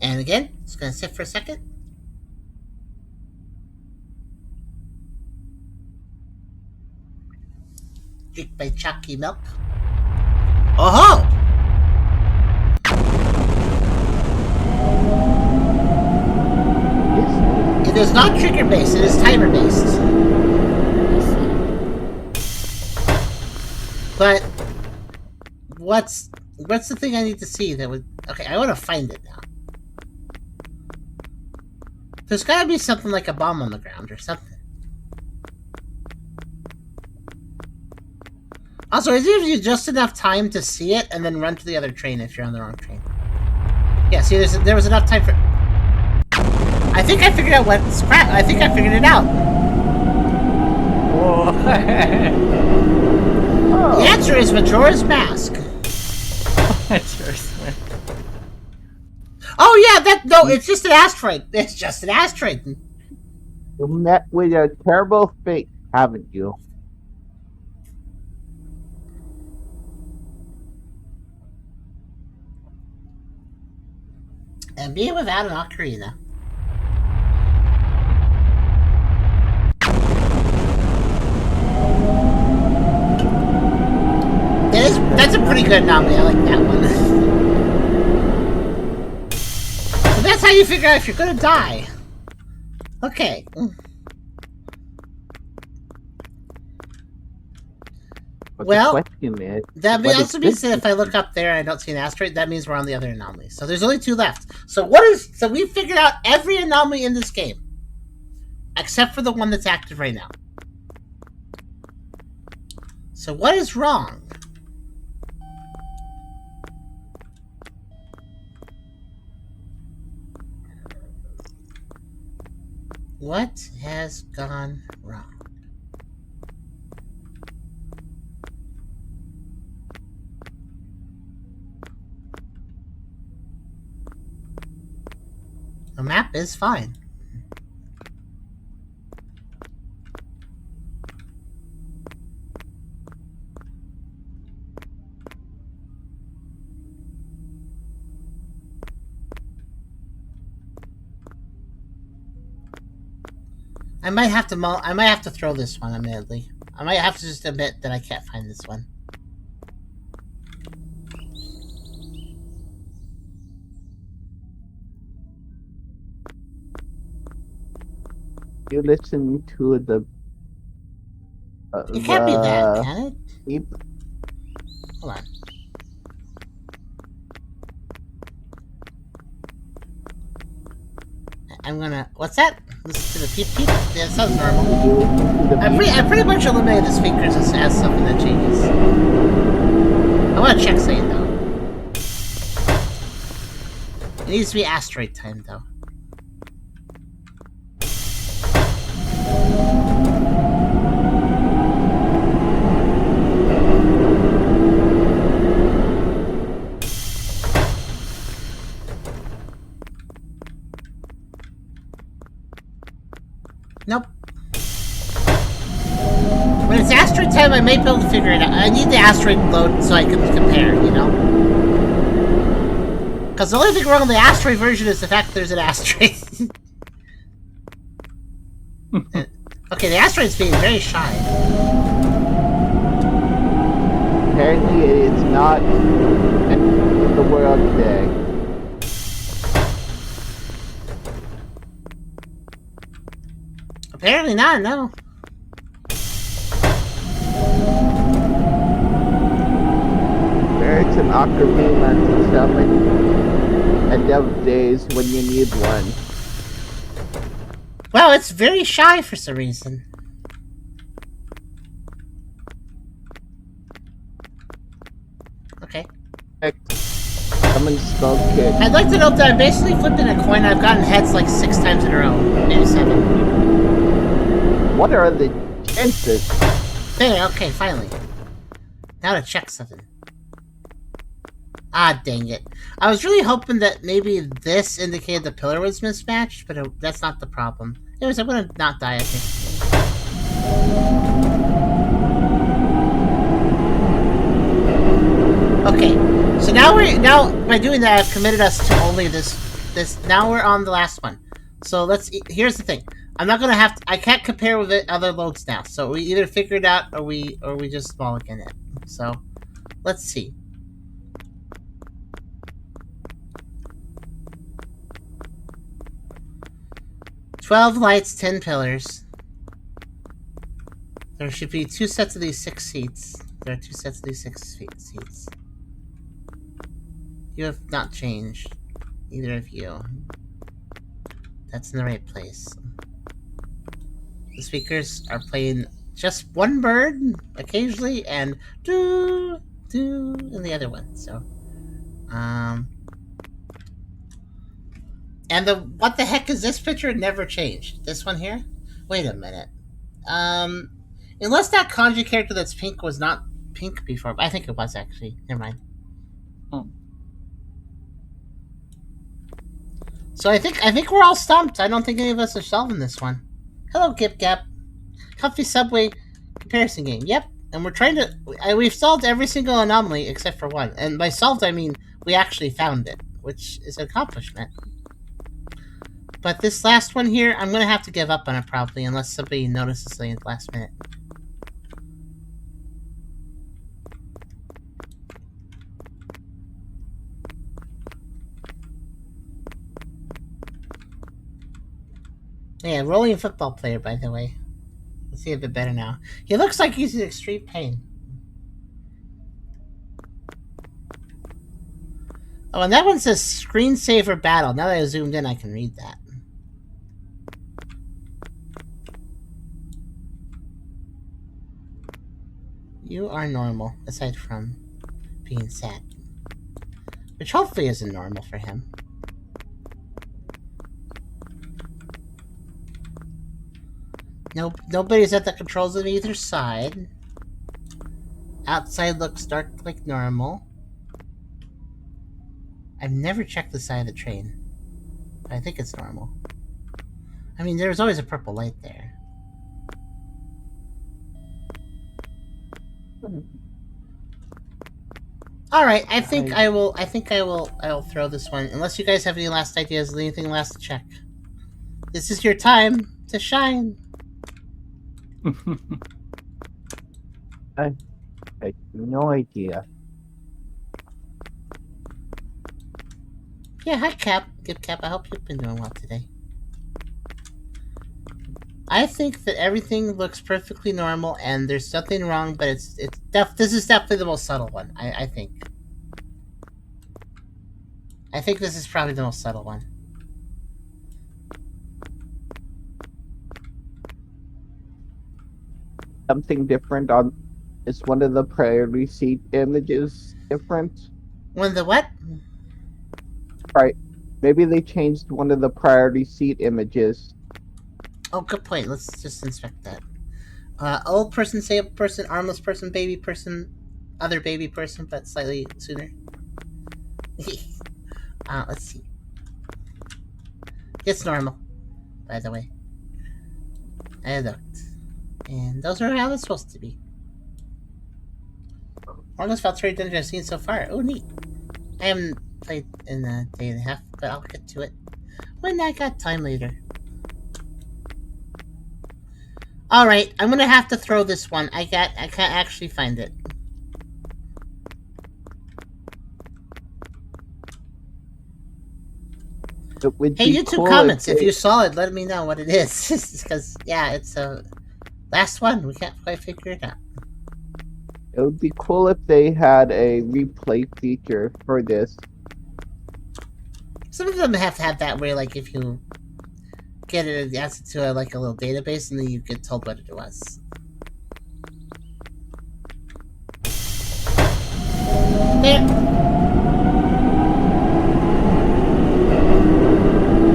And again, it's gonna sit for a second. Drink my chalky milk. Oh-ho! It is not trigger-based, it is timer-based. But what's the thing I need to see that would... Okay, I want to find it now. There's gotta be something like a bomb on the ground or something. Also, it gives you just enough time to see it and then run to the other train if you're on the wrong train. Yeah, see, there was enough time for... I think I figured out what's crap. I think I figured it out. Whoa. The answer is Majora's Mask. Oh yeah, no, it's just an asteroid. It's just an asteroid. You met with a terrible fate, haven't you? can be without an ocarina. That's a pretty good anomaly. I like that one. So that's how you figure out if you're gonna die. Okay. But Well, the question is, that what also is means this that if I look up there and I don't see an asteroid, that means we're on the other anomaly. So there's only 2 left. So we figured out every anomaly in this game. Except for the one that's active right now. So what is wrong? What has gone wrong? The map is fine. I might have to throw this one, admittedly. I might have to just admit that I can't find this one. You listen to the. It can't be that, can it? Yep. Hold on. I'm gonna. What's that? Listen to the peep peep? Yeah, it sounds normal. I pretty much eliminated the speakers as something that changes. I want to check something though. It needs to be asteroid time though. Nope. When it's asteroid time, I may be able to figure it out. I need the asteroid load so I can compare, you know? Because the only thing wrong with the asteroid version is the fact that there's an asteroid. Okay, the asteroid's being very shy. Apparently, it's not end of the world day. Apparently not, no. It's an ocarina to summon end of days when you need one. Well, it's very shy for some reason. Okay. Summon Skull Kid. I'd like to note that I basically flipped in a coin. I've gotten heads like 6 times in a row. Maybe 7. What are the chances? There, okay, finally. Now to check something. Ah, dang it. I was really hoping that maybe this indicated the pillar was mismatched, but that's not the problem. Anyways, I'm gonna not die, I think. Okay, so now by doing that, I've committed us to only this. Now we're on the last one. So here's the thing. I'm not gonna have to, I can't compare with it other loads now. So we either figure it out or we just mulligan it. So let's see. "12 lights, 10 pillars. There should be 2 sets of these 6 seats. There are 2 sets of these 6 seats. You have not changed. Either of you. That's in the right place. The speakers are playing just one bird occasionally and do in the other one. So, and what the heck is this picture? Never changed. This one here? Wait a minute. Unless that kanji character that's pink was not pink before, but I think it was actually. Never mind. So I think we're all stumped. I don't think any of us are solving this one. Hello, Gip Gap. Comfy Subway comparison game. Yep. And we're trying to... we've solved every single anomaly except for one. And by solved, I mean we actually found it, which is an accomplishment. But this last one here, I'm gonna have to give up on it probably, unless somebody notices me at the last minute. Yeah, rolling football player, by the way. Let's see a bit better now. He looks like he's in extreme pain. Oh, and that one says screensaver battle. Now that I zoomed in, I can read that. You are normal, aside from being sad. Which hopefully isn't normal for him. Nobody's at the controls on either side. Outside looks dark like normal. I've never checked the side of the train. But I think it's normal. I mean, there's always a purple light there. Alright, I will throw this one. Unless you guys have any last ideas, anything last to check. This is your time to shine. I have no idea. Yeah, hi Cap. Good Cap, I hope you've been doing well today. I think that everything looks perfectly normal and there's nothing wrong, but this is definitely the most subtle one, I think. I think this is probably the most subtle one. Something different on... Is one of the priority seat images different? One of the what? Right. Maybe they changed one of the priority seat images. Oh, good point. Let's just inspect that. Old person, disabled person, armless person, baby person, other baby person, but slightly sooner. Let's see. It's normal, by the way. I looked. And those are how it's supposed to be. Longest Valtteri dungeon I've seen so far. Oh, neat. I haven't played in a day and a half, but I'll get to it when I got time later. Alright, I'm gonna have to throw this one. I can't actually find it. Hey, YouTube Cool comments, if you saw it, let me know what it is. Because, yeah, it's a last one. We can't quite figure it out. It would be cool if they had a replay feature for this. Some of them have to have that where, like, if you get it adds it to a little database and then you get told what it was. There.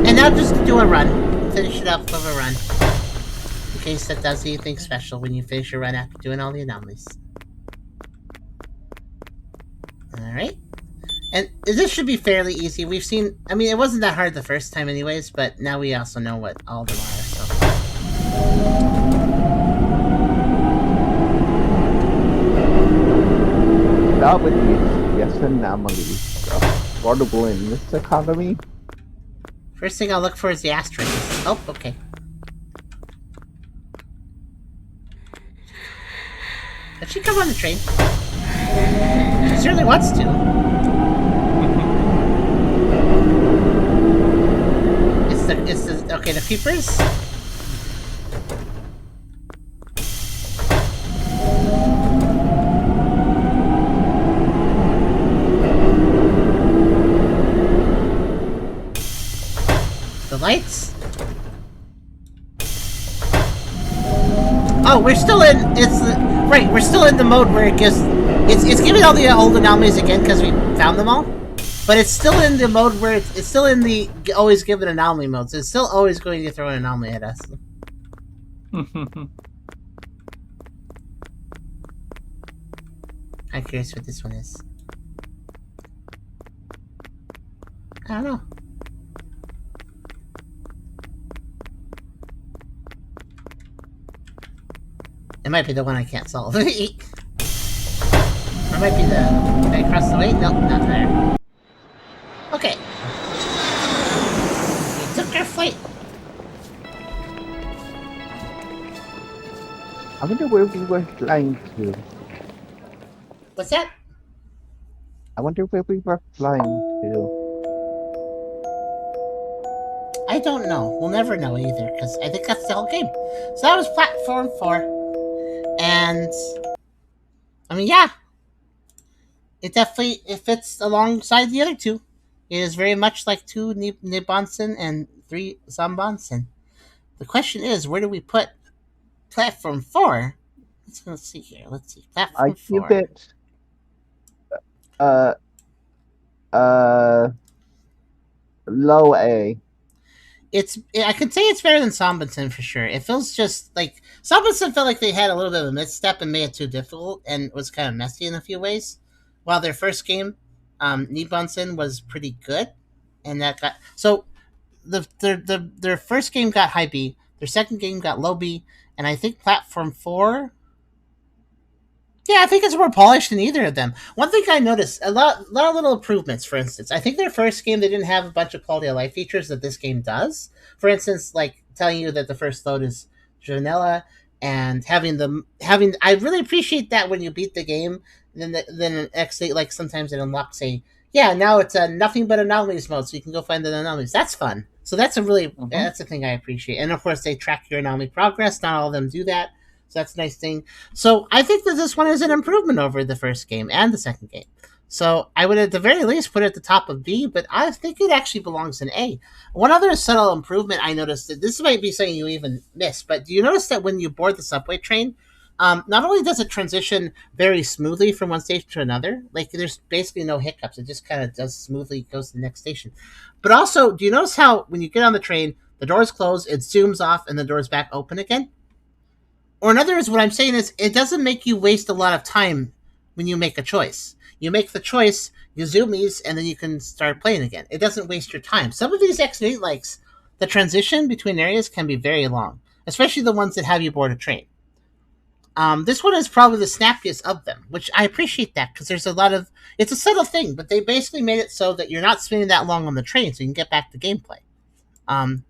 And now just do a run. Finish it up with a run. In case that does anything special when you finish your run after doing all the anomalies. Alright. And this should be fairly easy. We've seen... I mean, it wasn't that hard the first time anyways, but now we also know what all of them are, so... That would be yes anomalies. Affordable in this economy. First thing I'll look for is the asterisk. Oh, okay. Did she come on the train? She certainly wants to. Okay, the peepers? The lights? Oh, we're still in, right, we're still in the mode where it gives, it's giving all the old anomalies again because we found them all. But it's still in the mode where it's still in the always give an anomaly mode, so it's still always going to throw an anomaly at us. I'm curious what this one is. I don't know. It might be the one I can't solve. Or it might be the guy across the way? Nope, not there. Okay. We took our flight I wonder where we were flying to. What's that? I wonder where we were flying to. I don't know. We'll never know either, because I think that's the whole game. So that was Platform 4. And, I mean, yeah. It fits alongside the other two. It is very much like 2 Nibansen and 3 Zambansen. The question is, where do we put Platform 4? Let's see here. Let's see. Platform I 4. give it low A. I could say it's better than Sambansen for sure. It feels just like Sambansen felt like they had a little bit of a misstep and made it too difficult and was kind of messy in a few ways. While their first game, Nibansen, was pretty good, and that got so their first game got high B, their second game got low B, and I think Platform 4. Yeah, I think it's more polished than either of them. One thing I noticed, a lot of little improvements, for instance. I think their first game, they didn't have a bunch of quality of life features that this game does. For instance, like telling you that the first load is Janela, and I really appreciate that when you beat the game, then an X8, like sometimes it unlocks now it's a nothing but anomalies mode, so you can go find the anomalies. That's fun. So that's that's a thing I appreciate. And of course, they track your anomaly progress. Not all of them do that. So that's a nice thing. So I think that this one is an improvement over the first game and the second game. So I would at the very least put it at the top of B, but I think it actually belongs in A. One other subtle improvement I noticed, that this might be something you even missed, but do you notice that when you board the subway train, not only does it transition very smoothly from one station to another, like there's basically no hiccups, it just kind of does smoothly, goes to the next station. But also, do you notice how when you get on the train, the doors close, it zooms off, and the doors back open again? Or in other words, what I'm saying is, it doesn't make you waste a lot of time when you make a choice. You make the choice, you zoom these, and then you can start playing again. It doesn't waste your time. Some of these X8 likes, the transition between areas can be very long, especially the ones that have you board a train. This one is probably the snappiest of them, which I appreciate that, because there's it's a subtle thing, but they basically made it so that you're not spending that long on the train, so you can get back to gameplay.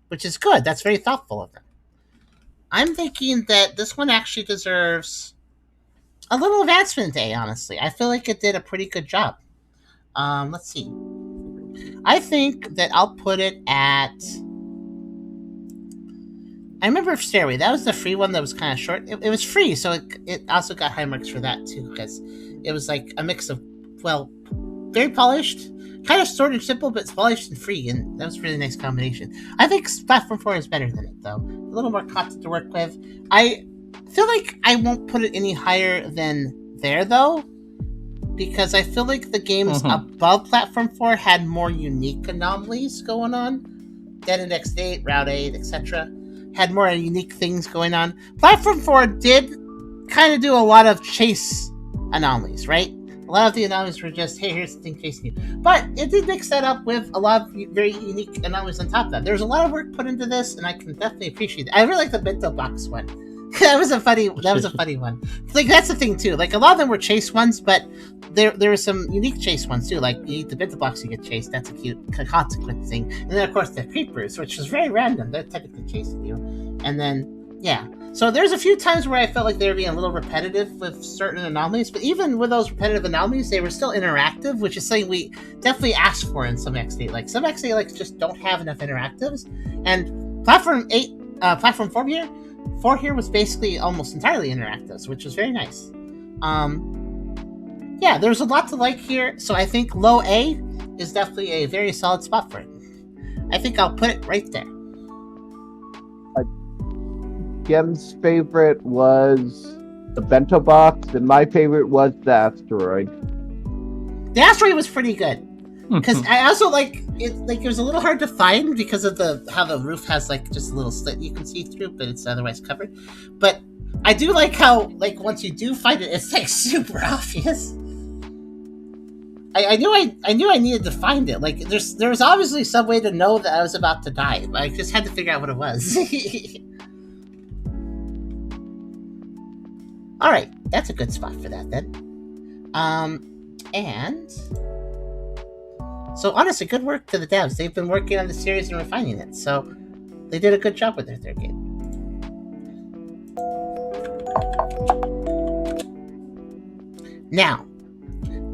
Which is good. That's very thoughtful of them. I'm thinking that this one actually deserves a little advancement A, honestly. I feel like it did a pretty good job. Let's see. I think that I'll put it at... I remember Stairway. That was the free one that was kind of short. It was free, so it also got high marks for that, too, because it was like a mix of, very polished, kind of sort of simple, but it's polished and free, and that was a really nice combination. I think Platform 4 is better than it, though. A little more content to work with. I feel like I won't put it any higher than there, though, because I feel like the games above Platform 4 had more unique anomalies going on. Dead Index 8, Route 8, etc. had more unique things going on. Platform 4 did kind of do a lot of chase anomalies, right? A lot of the anomalies were just, hey, here's the thing chasing you. But it did mix that up with a lot of very unique anomalies on top of that. There's a lot of work put into this, and I can definitely appreciate it. I really like the bento box one. that was a funny one. Like, that's the thing, too. Like, a lot of them were chase ones, but there were some unique chase ones, too. Like, you eat the bento box, you get chased. That's a cute consequence thing. And then, of course, the creepers, which was very random. They're technically chasing you. And then, yeah. So there's a few times where I felt like they were being a little repetitive with certain anomalies, but even with those repetitive anomalies, they were still interactive, which is something we definitely asked for in some X8. Like, some X8 just don't have enough interactives. And Platform 4 here was basically almost entirely interactive, which was very nice. Yeah, there's a lot to like here, so I think low A is definitely a very solid spot for it. I think I'll put it right there. Gem's favorite was the bento box, and my favorite was the asteroid. The asteroid was pretty good, because I also like it. Like, it was a little hard to find because of how the roof has just a little slit you can see through, but it's otherwise covered. But I do like how once you do find it, it's super obvious. I knew I needed to find it. Like, there was obviously some way to know that I was about to die, but I just had to figure out what it was. All right, that's a good spot for that then. And so honestly, good work to the devs. They've been working on the series and refining it, so they did a good job with their third game. Now,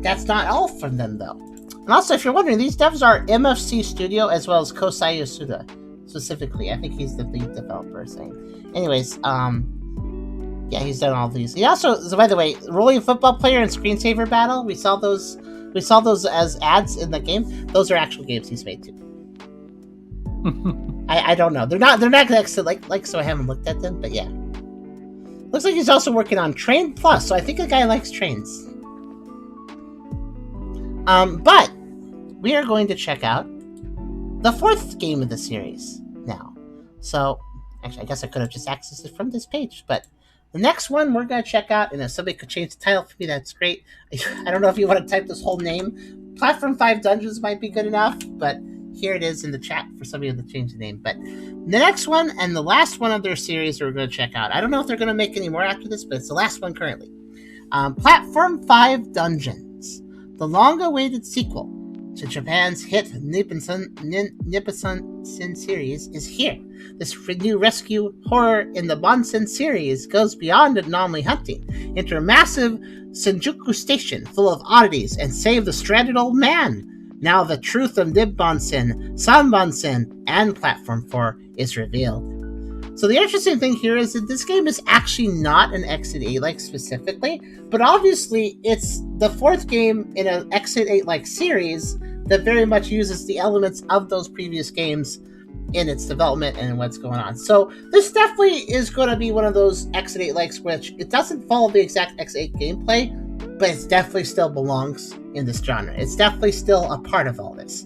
that's not all from them, though. And also, if you're wondering, these devs are MFC Studio as well as Kosai Yasuda, specifically. I think he's the lead developer. Anyways, yeah, he's done all these. He also, so by the way, rolling football player and screensaver battle. We saw those as ads in the game. Those are actual games he's made too. I don't know. They're not next to like so I haven't looked at them, but yeah. Looks like he's also working on Train Plus, so I think the guy likes trains. But we are going to check out the fourth game of the series now. So, actually, I guess I could have just accessed it from this page, but the next one we're going to check out, and if somebody could change the title for me, that's great. I don't know if you want to type this whole name. Platform 5 Dungeons might be good enough, but here it is in the chat for somebody to change the name. But the next one and the last one of their series we're going to check out. I don't know if they're going to make any more after this, but it's the last one currently. Platform 5 Dungeons, the long-awaited sequel to Japan's hit Nippon-san series, is here. This new rescue horror in the Bonsen series goes beyond anomaly hunting into a massive Shinjuku station full of oddities and save the stranded old man. Now the truth of Nippon-sen, Sanban-sen, and Platform 4 is revealed. So the interesting thing here is that this game is actually not an Exit 8-like specifically, but obviously it's the fourth game in an Exit 8-like series that very much uses the elements of those previous games in its development and what's going on. So this definitely is going to be one of those Exit 8-likes which it doesn't follow the exact Exit 8 gameplay, but it definitely still belongs in this genre. It's definitely still a part of all this.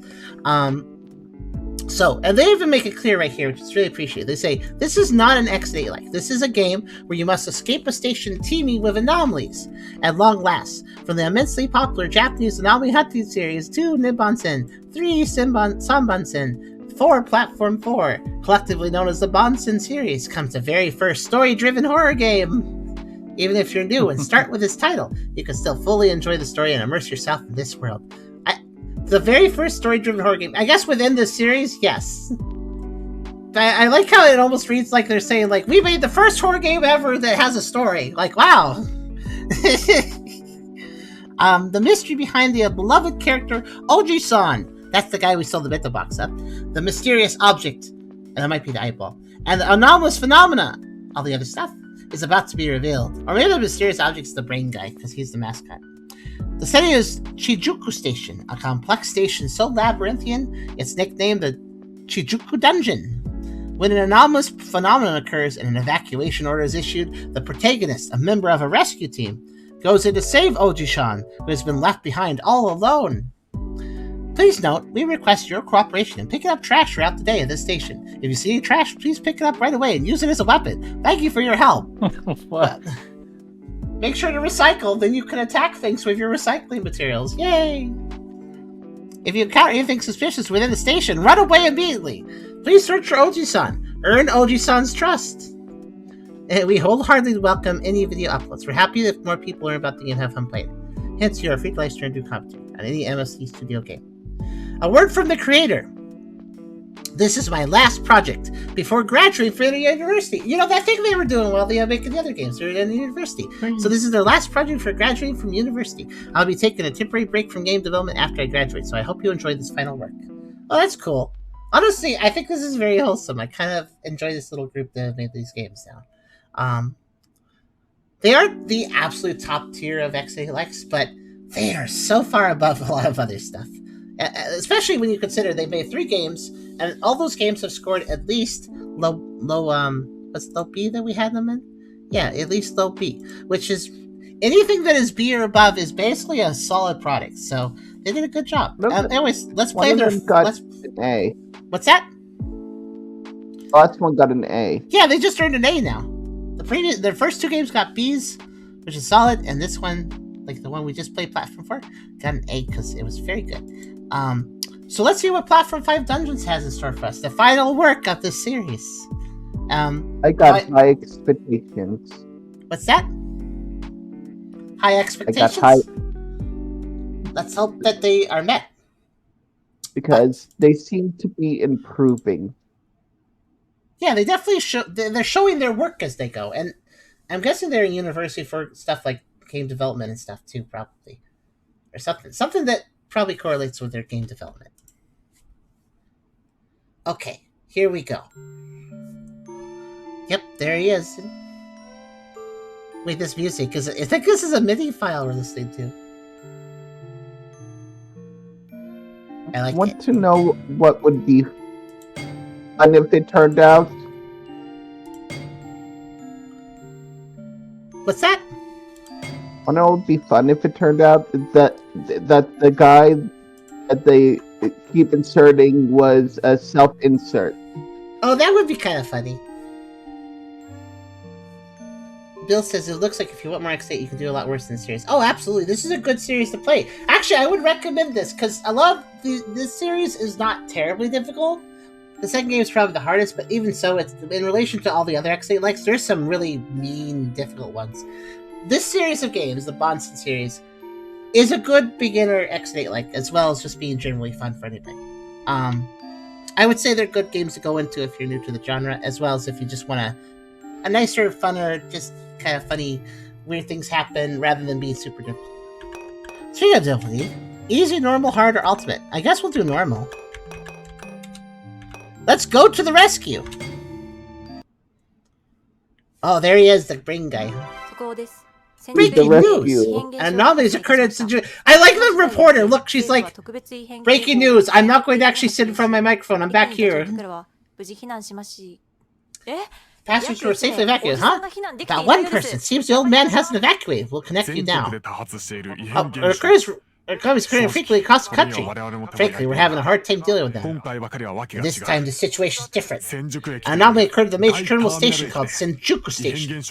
So, and they even make it clear right here, which is really appreciated. They say, this is not an Exit 8-like. This is a game where you must escape a station teeming with anomalies. At long last, from the immensely popular Japanese anomaly hunting series 2 Nippon-sen, 3 Sanban-sen, 4 Platform 4, collectively known as the Bonsen series, comes the very first story-driven horror game. Even if you're new and start with this title, you can still fully enjoy the story and immerse yourself in this world. The very first story-driven horror game, I guess within this series, yes. I like how it almost reads like they're saying, like, we made the first horror game ever that has a story. Like, wow. The mystery behind the beloved character, Oji-san. That's the guy we sold the beta box up. The mysterious object, and that might be the eyeball, and the anomalous phenomena, all the other stuff, is about to be revealed. Or maybe the mysterious object's the brain guy, because he's the mascot. The setting is Chijuku Station, a complex station so labyrinthian, it's nicknamed the Chijuku Dungeon. When an anomalous phenomenon occurs and an evacuation order is issued, the protagonist, a member of a rescue team, goes in to save Oji-san, who has been left behind all alone. Please note, we request your cooperation in picking up trash throughout the day at this station. If you see any trash, please pick it up right away and use it as a weapon. Thank you for your help. What? Make sure to recycle, then you can attack things with your recycling materials. Yay! If you encounter anything suspicious within the station, run away immediately. Please search for Oji-san. Earn Oji-san's trust. And we wholeheartedly welcome any video uploads. We're happy if more people learn about the game and have fun playing it. Hence, you are free to live stream and do commentary on any MSC Studio game. A word from the creator. This is my last project before graduating from the university. You know, that thing they were doing while they were making the other games. They were in the university. So this is their last project for graduating from university. I'll be taking a temporary break from game development after I graduate, so I hope you enjoy this final work. Oh, that's cool. Honestly, I think this is very wholesome. I kind of enjoy this little group that have made these games now. They aren't the absolute top tier of XALX, but they are so far above a lot of other stuff. Especially when you consider they made 3 games, and all those games have scored at least what's low B that we had them in? Yeah, at least low B, which is anything that is B or above is basically a solid product. So they did a good job. Anyways, let's play their. An A. What's that? The last one got an A. Yeah, they just earned an A now. Their first 2 games got Bs, which is solid, and this one, like the one we just played Platform 4, got an A because it was very good. So let's see what Platform 5 Dungeons has in store for us. The final work of this series. I got high expectations. What's that? High expectations? I got high... Let's hope that they are met. Because they seem to be improving. Yeah, they definitely they're showing their work as they go. And I'm guessing they're in university for stuff like game development and stuff too, probably. Or something that probably correlates with their game development. Okay, here we go. Yep, there he is. Wait, this music, because I think this is a MIDI file we're listening to. I like want it. to know what would be fun if it turned out. What's that? I know it would be fun if it turned out that the guy that they keep inserting was a self-insert. Oh, that would be kind of funny. Bill says it looks like if you want more X8, you can do a lot worse than the series. Oh, absolutely. This is a good series to play. Actually, I would recommend this because I love this series is not terribly difficult. The second game is probably the hardest, but even so, it's in relation to all the other X8 likes, there's some really mean, difficult ones. This series of games, the Bonson series, is a good beginner X8 like, as well as just being generally fun for anybody. I would say they're good games to go into if you're new to the genre, as well as if you just want a nicer, funner, just kind of funny, weird things happen rather than being super difficult. Speaking of difficulty, easy, normal, hard, or ultimate. I guess we'll do normal. Let's go to the rescue! Oh, there he is, the brain guy. Breaking news! Anomalies occurred at I like the reporter! Look, she's like, breaking news! I'm not going to actually sit in front of my microphone, I'm back here. Passengers were safely evacuated, huh? That one person. Seems the old man hasn't evacuated. We'll connect you now. It occurs frequently across the country. Frankly, we're having a hard time dealing with them. This time, the situation is different. An anomaly occurred at the major terminal station called Senjuku Station.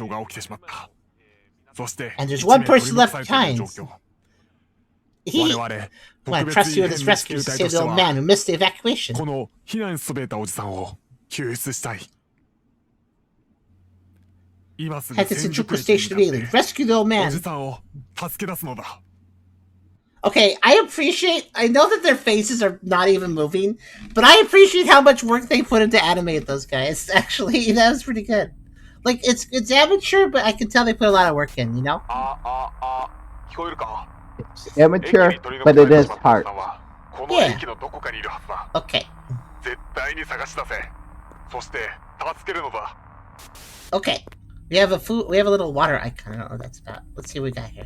And there's one person left behind. Well, I trust you with this rescue to save the old man who missed the evacuation. Head to Senjuku Station immediately. Rescue the old man. Okay, I know that their faces are not even moving, but I appreciate how much work they put into animate those guys. Actually, that was pretty good. Like, it's amateur, but I can tell they put a lot of work in, you know? It's amateur, but it is hard. Yeah. Okay. Okay. We have a little water icon. I don't know what that's about. Let's see what we got here.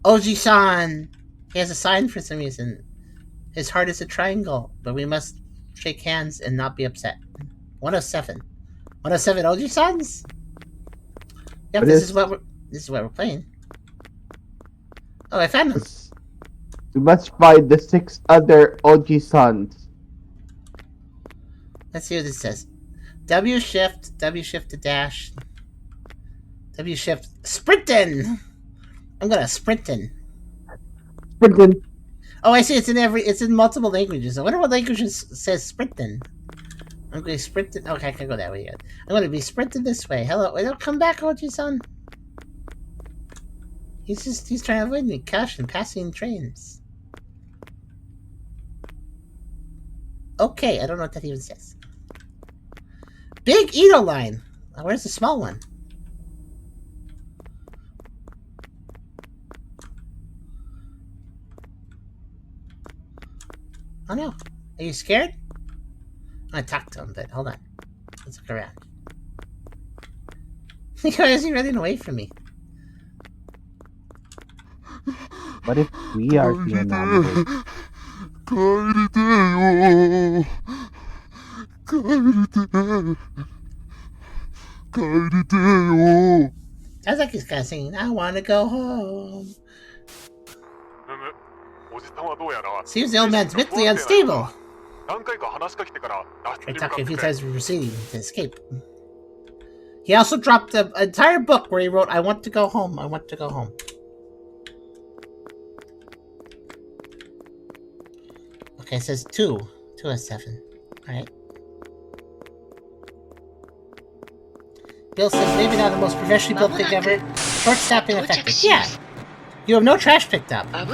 Oji-san! He has a sign for some reason. His heart is a triangle, but we must shake hands and not be upset. 107. 107 Oji-sans? Yep, this is what we're playing. Oh, I found them. We must find the 6 other Oji-sans. Let's see what this says. W shift to dash. W shift sprintin'! I'm gonna sprintin'. Sprintin'. Oh, I see. It's in multiple languages. I wonder what languages says sprintin'. I'm going sprintin'. Okay, I can't go that way yet. I'm gonna be sprinting this way. Hello, wait, don't come back, Oji-san. He's trying to avoid me. Caution, passing trains. Okay, I don't know what that even says. Big Edo line. Where's the small one? Oh no. Are you scared? I talked to him, but hold on. Let's look around. Why is he running away from me? What if we are the anomaly? Sounds like he's kind of singing, I want to go home. Seems the old man's mentally unstable. Tried talking a few times before proceeding to escape. He also dropped an entire book where he wrote, I want to go home, I want to go home. Okay, it says 2. 2 has 7. Alright. Bill says, maybe not the most professionally built thing ever. Short stopping effective. Yeah. You have no trash picked up. No, I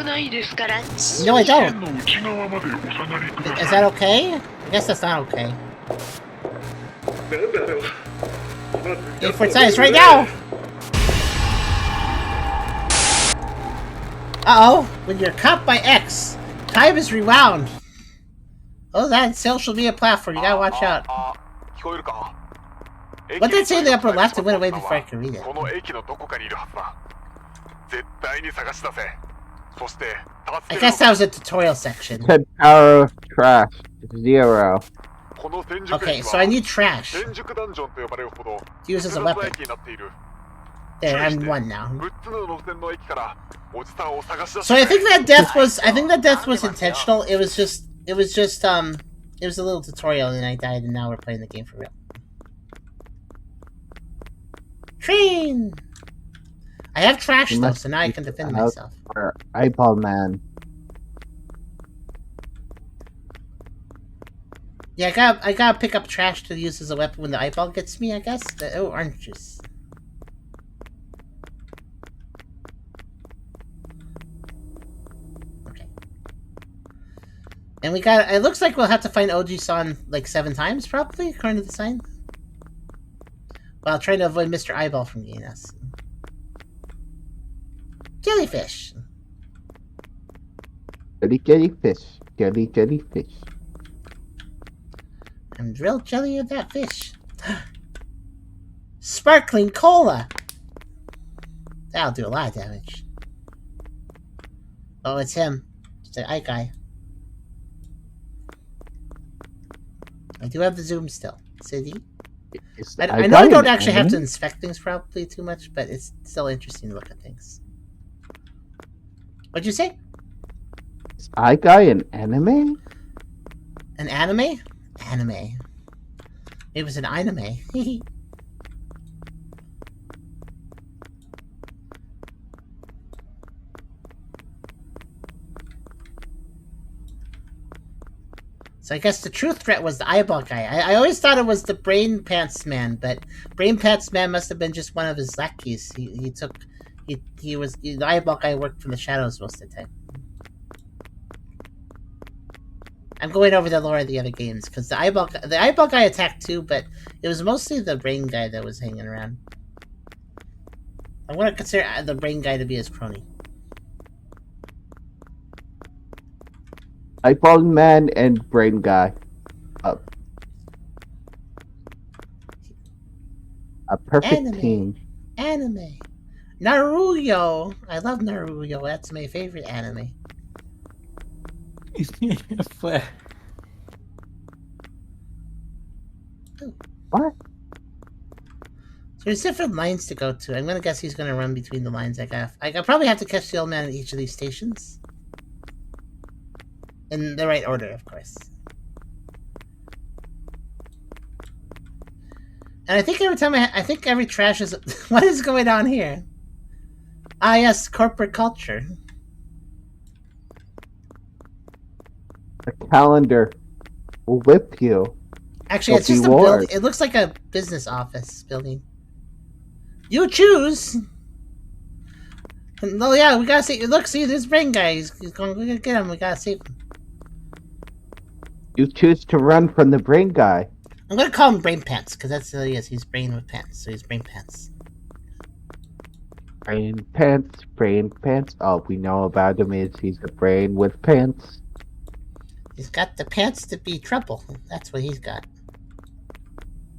don't. Is that okay? I guess that's not okay. 8 for science right now! Uh-oh! When you're caught by X, time is rewound. Oh, that social media platform. You gotta watch out. What did it say in the upper left? It went away before I could read it. I guess that was a tutorial section. Said power of trash 0. Okay, so I need trash to use as a weapon. There, I'm 1 now. So I think that death was intentional. It was a little tutorial and then I died and now we're playing the game for real. Train! I have trash though, so now I can defend myself. Eyeball man. Yeah, I gotta pick up trash to use as a weapon when the eyeball gets me, I guess. Oh, orange juice. Okay. And it looks like we'll have to find Oji-san like 7 times, probably, according to the sign. While trying to avoid Mr. Eyeball from getting us. Jellyfish! Jellyfish. Jellyfish. I'm real jelly of that fish. Sparkling cola! That'll do a lot of damage. Oh, it's him. It's the eye guy. I do have the zoom still. City. I know I don't actually have to inspect things probably too much, but it's still interesting to look at things. What'd you say? Is Eye Guy an anime? An anime? Anime. It was an anime. So I guess the true threat was the eyeball guy. I always thought it was the brain pants man, but brain pants man must have been just one of his lackeys. The eyeball guy worked from the shadows most of the time. I'm going over the lore of the other games because the eyeball guy attacked too, but it was mostly the brain guy that was hanging around. I want to consider the brain guy to be his crony. Eyeball man and brain guy. A perfect team. Anime. Naruto. I love Naruto. That's my favorite anime. What? What? So there's different lines to go to. I'm gonna guess he's gonna run between the lines. I probably have to catch the old man at each of these stations. In the right order, of course. And I think every time I think every trash is... What is going on here? Ah, yes, corporate culture. A calendar will whip you. Actually, it's just a building. It looks like a business office building. You choose! Oh, yeah, we gotta see... Look, see, this brain guy. He's going to get him. We gotta save him. You choose to run from the brain guy. I'm gonna call him Brain Pants, because that's what he is. He's brain with pants, so he's Brain Pants. Brain pants, brain pants. All we know about him is he's a brain with pants. He's got the pants to be trouble. That's what he's got.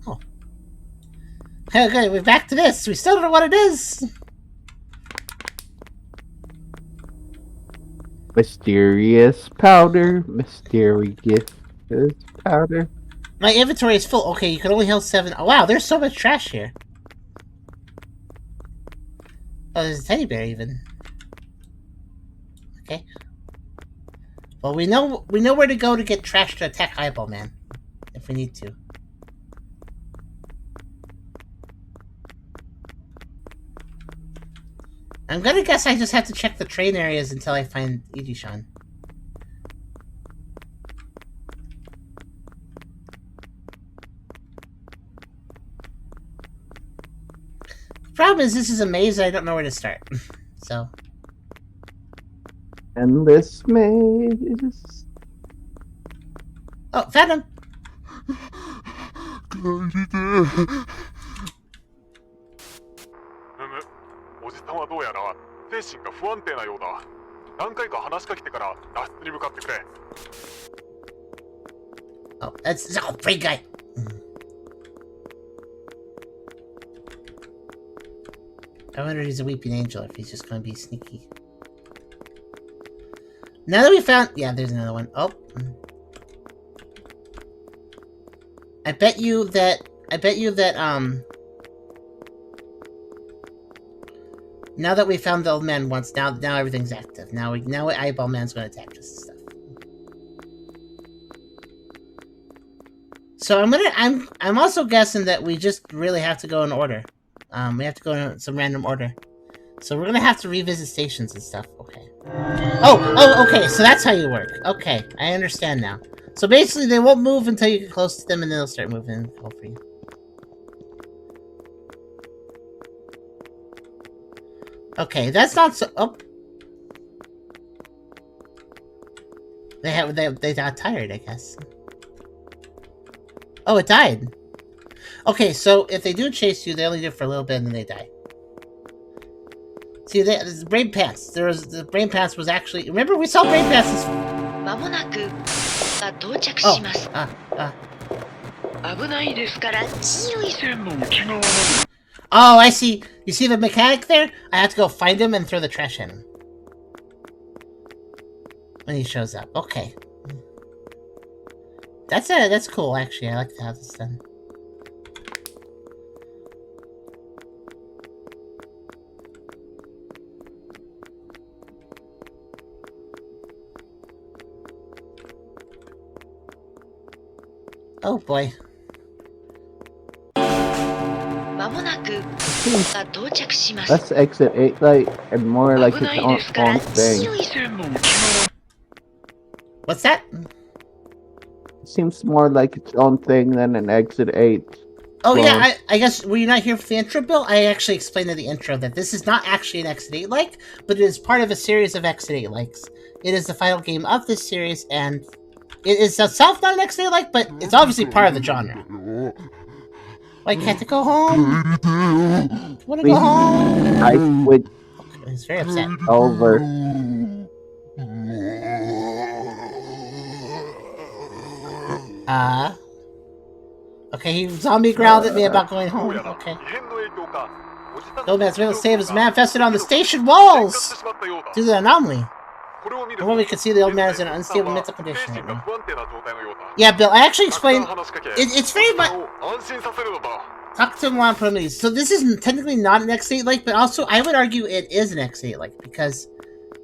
Oh. Okay, we're back to this. We still don't know what it is. Mysterious powder. Mysterious powder. My inventory is full. Okay, you can only hold 7. Oh, wow, there's so much trash here. Oh, there's a teddy bear even. Okay. Well, we know where to go to get trash to attack Eyeball Man, if we need to. I'm gonna guess I just have to check the train areas until I find Iji-shan. The problem is this is a maze and I don't know where to start. So. Endless maze. Oh, found him! おじさんはどうやら精神が不安定なようだ。何回か話しかけてから脱出に向かってくれ。 Oh, that's big guy. I wonder if he's a weeping angel, if he's just going to be sneaky. Now that we found... Yeah, there's another one. Oh. I bet you that, now that we found the old man once, now everything's active. Now Eyeball Man's going to attack us and stuff. So I'm also guessing that we just really have to go in order. We have to go in some random order. So we're gonna have to revisit stations and stuff. Okay. Oh, okay. So that's how you work. Okay, I understand now. So basically, they won't move until you get close to them, and then they'll start moving and call for you. Okay, that's not so. Oh, they got tired, I guess. Oh, it died. Okay, so if they do chase you, they only do it for a little bit and then they die. See, the brain pants. The brain pants was actually. Remember, we saw brain pants. Oh, I see. You see the mechanic there? I have to go find him and throw the trash at him when he shows up. Okay. That's cool, actually. I like how this is done. Oh boy. Let's exit 8 light and more like its own thing. What's that? It seems more like its own thing than an exit 8. Oh yeah, I guess, were you not here for the intro, Bill? I actually explained in the intro that this is not actually an Exit 8 like, but it is part of a series of Exit 8 likes. It is the final game of this series, and it is itself not an Exit 8 like, but it's obviously part of the genre. Why can't it go home? Wanna go home? I would. He's very upset. Over. Okay, he zombie growled at me about going home. Okay. The old man's real save is manifested on the station walls due to the anomaly. From what we can see, the old man is in an unstable mental condition right now. Yeah, Bill, I actually explained. It's very much. Talk to him while I'm putting these. So this is technically not an X8 like, but also I would argue it is an X8 like because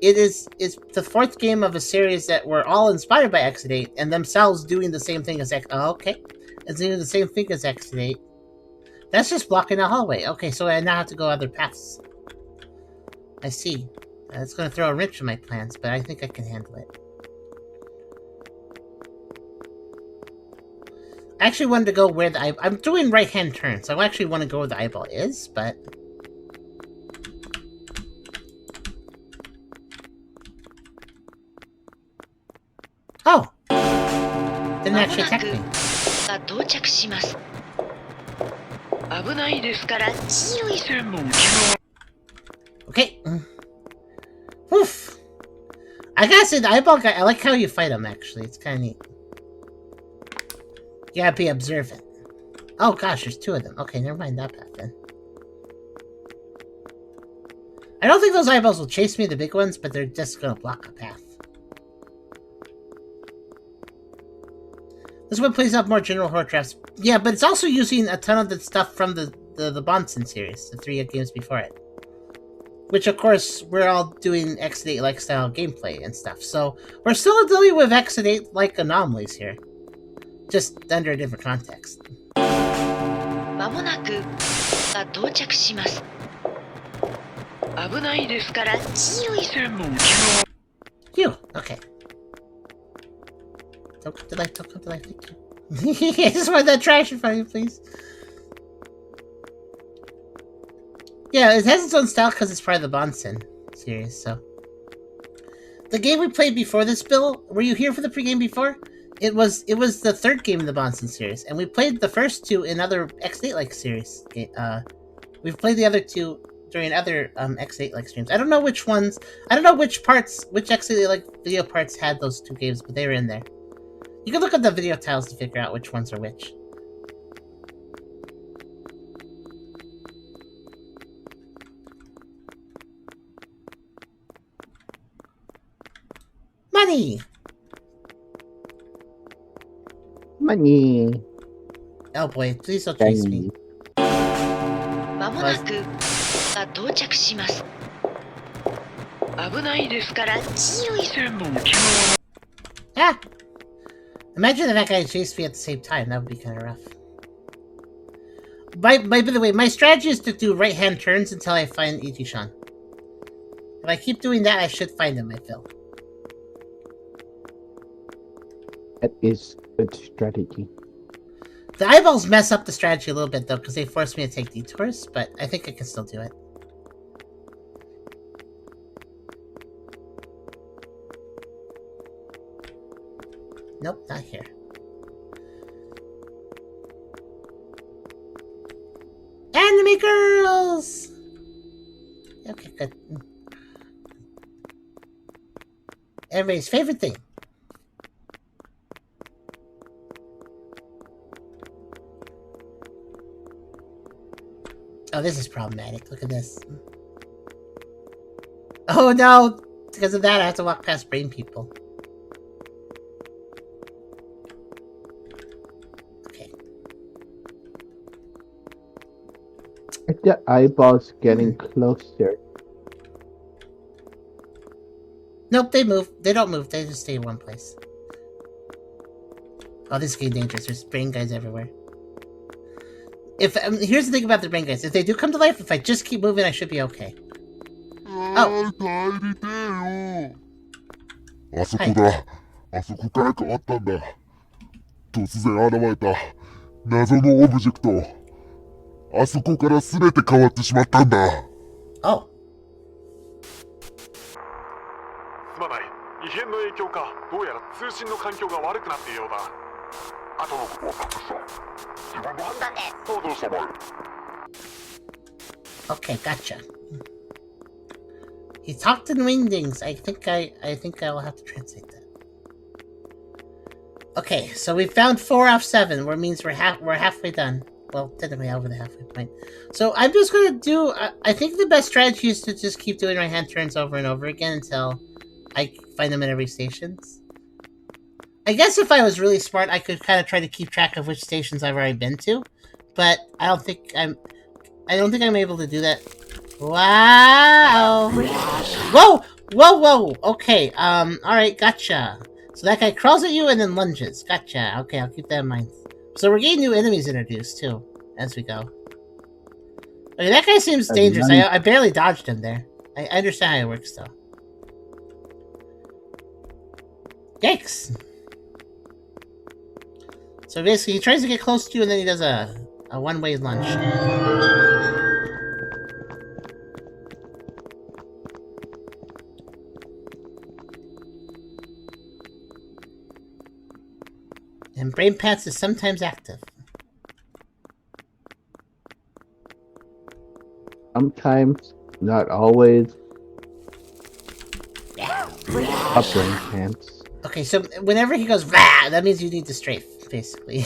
it's the fourth game of a series that were all inspired by Exit 8 and themselves doing the same thing as okay. It's doing the same thing as Exit 8. That's just blocking the hallway. Okay, so I now have to go other paths. I see. It's going to throw a wrench in my plans, but I think I can handle it. I actually wanted to go where the I'm doing right-hand turn, so I actually want to go where the eyeball is, but... Oh! Didn't actually attack me. Okay. Woof. I gotta say, the eyeball guy, I like how you fight him, actually. It's kind of neat. You gotta be observant. Oh gosh, there's two of them. Okay, never mind that path then. I don't think those eyeballs will chase me, the big ones, but they're just gonna block a path. This one plays up more general horror traps. Yeah, but it's also using a ton of the stuff from the Bonson series, the 3 games before it. Which, of course, we're all doing Exit 8-like style gameplay and stuff. So, we're still dealing with Exit 8-like anomalies here. Just under a different context. Phew, okay. Don't come to life, thank you. I just want that trash in front of you, please. Yeah, it has its own style because it's part of the Bonson series, so. The game we played before this, Bill, were you here for the pregame before? It was the third game in the Bonson series, and we played the first two in other X8-like series. We've played the other two during other X8 like streams. I don't know which ones. I don't know which X8 like video parts had those two games, but they were in there. You can look at the video tiles to figure out which ones are which. Money! Money. Oh boy, please don't chase me. まもなくが到着します。危ないですから注意する。 Ah! Imagine if that guy chased me at the same time. That would be kind of rough. By the way, my strategy is to do right-hand turns until I find Iji-shan. If I keep doing that, I should find him, I feel. That is good strategy. The eyeballs mess up the strategy a little bit, though, because they force me to take detours, but I think I can still do it. Nope, not here. Anime girls! Okay, good. Everybody's favorite thing. Oh, this is problematic. Look at this. Oh no! Because of that, I have to walk past brain people. Okay. Are the eyeballs getting closer? Nope, they move. They don't move. They just stay in one place. Oh, this is getting dangerous. There's brain guys everywhere. If here's the thing about the brain guys. If they do come to life, if I just keep moving, I should be okay. Oh. あそこだ。あそこから変わったんだ。突然現れた謎のオブジェクト。あそこから全て変わってしまったんだ。Oh. すまない。異変の影響か、どうやら通信の環境が悪くなっているようだ。後のことは隠した。自分の判断で行動したまえ。Okay, gotcha. He talked in wingdings. I think I will have to translate that. Okay, so we found 4 off 7, which means we're halfway done. Well, technically over the halfway point. So I'm just gonna do. I think the best strategy is to just keep doing right hand turns over and over again until I find them at every stations. I guess if I was really smart, I could kind of try to keep track of which stations I've already been to, but I don't think I'm able to do that. Wow! Whoa! Whoa! Whoa! Okay. All right. Gotcha. So that guy crawls at you and then lunges. Gotcha. Okay, I'll keep that in mind. So we're getting new enemies introduced too as we go. Okay, that guy seems dangerous. I barely dodged him there. I understand how it works though. Yikes! So basically, he tries to get close to you, and then he does a one-way lunge. And Brain Pats is sometimes active. Sometimes, not always. Up Brain Pants. Okay, so whenever he goes "Rah!" that means you need to strafe, basically.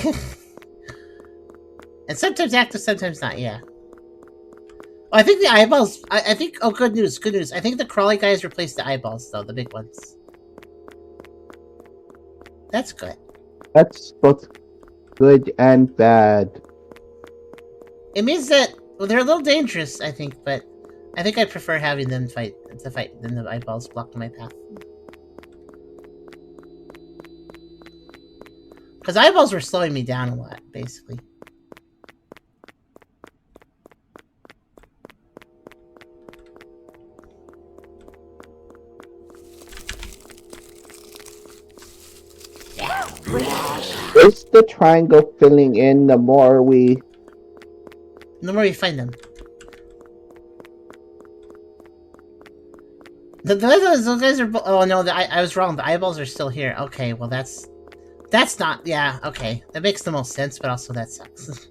And sometimes active, sometimes not, yeah. Oh, I think the eyeballs... I think... Oh, good news, good news. I think the crawly guys replaced the eyeballs, though, the big ones. That's good. That's both good and bad. It means that... Well, they're a little dangerous, I think, but... I think I prefer having them fight than the eyeballs blocking my path. Because eyeballs were slowing me down a lot, basically. Is the triangle filling in the more we... The more you find them. Those guys are... Oh no, I was wrong. The eyeballs are still here. Okay, well that's not... Yeah, okay. That makes the most sense, but also that sucks.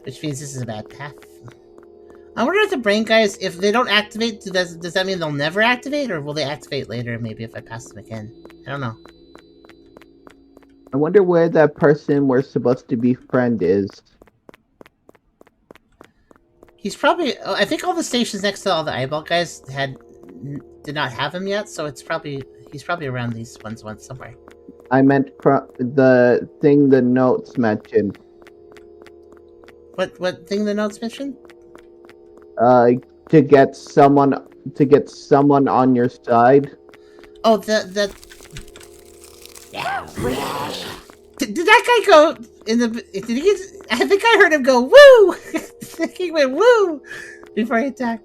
Which means this is a bad path. I wonder if the brain guys, if they don't activate, does that mean they'll never activate, or will they activate later, maybe if I pass them again? I don't know. I wonder where that person we're supposed to befriend is. He's probably... I think all the stations next to all the eyeball guys did not have him yet, so he's probably around these ones somewhere. I meant the thing the notes mentioned. What thing the notes mentioned? To get someone on your side. Oh, the did that guy go in the? Did he get? I think I heard him go woo. He went woo before he attacked.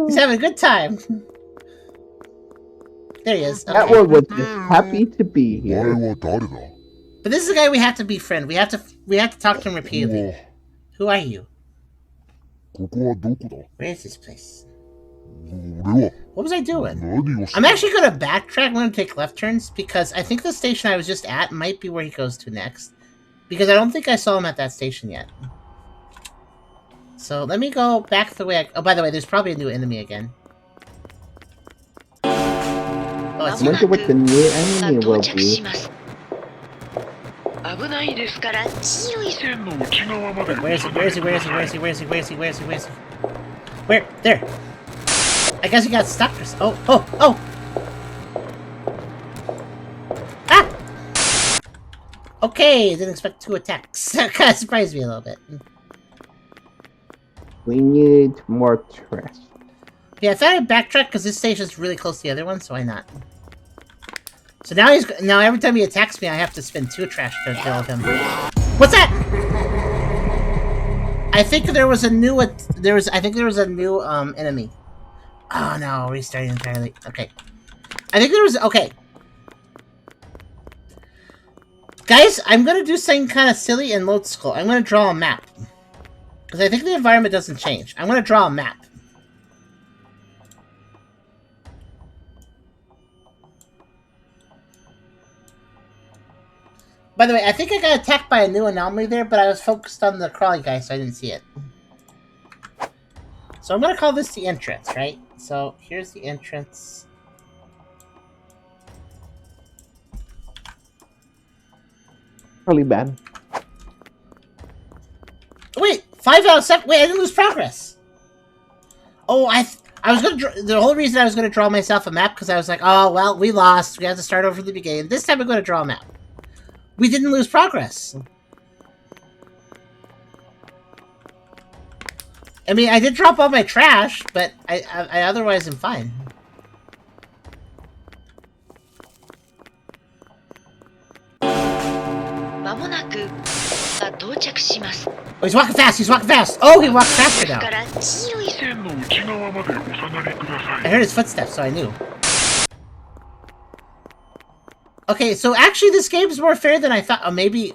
He's having a good time. There he is. Okay. That one was just happy to be here. But this is the guy we have to befriend. We have to talk to him repeatedly. Who are you? Where is this place? What was I doing? I'm actually going to backtrack. I'm going to take left turns because I think the station I was just at might be where he goes to next. Because I don't think I saw him at that station yet. So let me go back the way oh, by the way, there's probably a new enemy again. Oh, I wonder what the new enemy will be. Where is he? Where? There! I guess he got stuck or so. Oh! Ah! Okay, didn't expect 2 attacks. That kind of surprised me a little bit. We need more trash. Yeah, I thought I'd backtrack because this station's really close to the other one, so why not? So now every time he attacks me, I have to spend 2 trash to deal with him. What's that? I think there was a new enemy. Oh no, restarting entirely. Okay. I think there was okay. Guys, I'm gonna do something kind of silly and load school. I'm gonna draw a map. Because I think the environment doesn't change. I'm gonna draw a map. By the way, I think I got attacked by a new anomaly there, but I was focused on the crawly guy, so I didn't see it. So I'm gonna call this the entrance, right? So here's the entrance. Really bad. Wait, 5 out of 7. Wait, I didn't lose progress. Oh, I was gonna. The whole reason I was gonna draw myself a map because I was like, oh well, we lost. We have to start over from the beginning. This time I'm gonna draw a map. We didn't lose progress. I mean, I did drop all my trash, but I otherwise am fine. Oh, he's walking fast! He's walking fast! Oh, he walked faster now! I heard his footsteps, so I knew. Okay, so actually this game is more fair than I thought. Oh, maybe...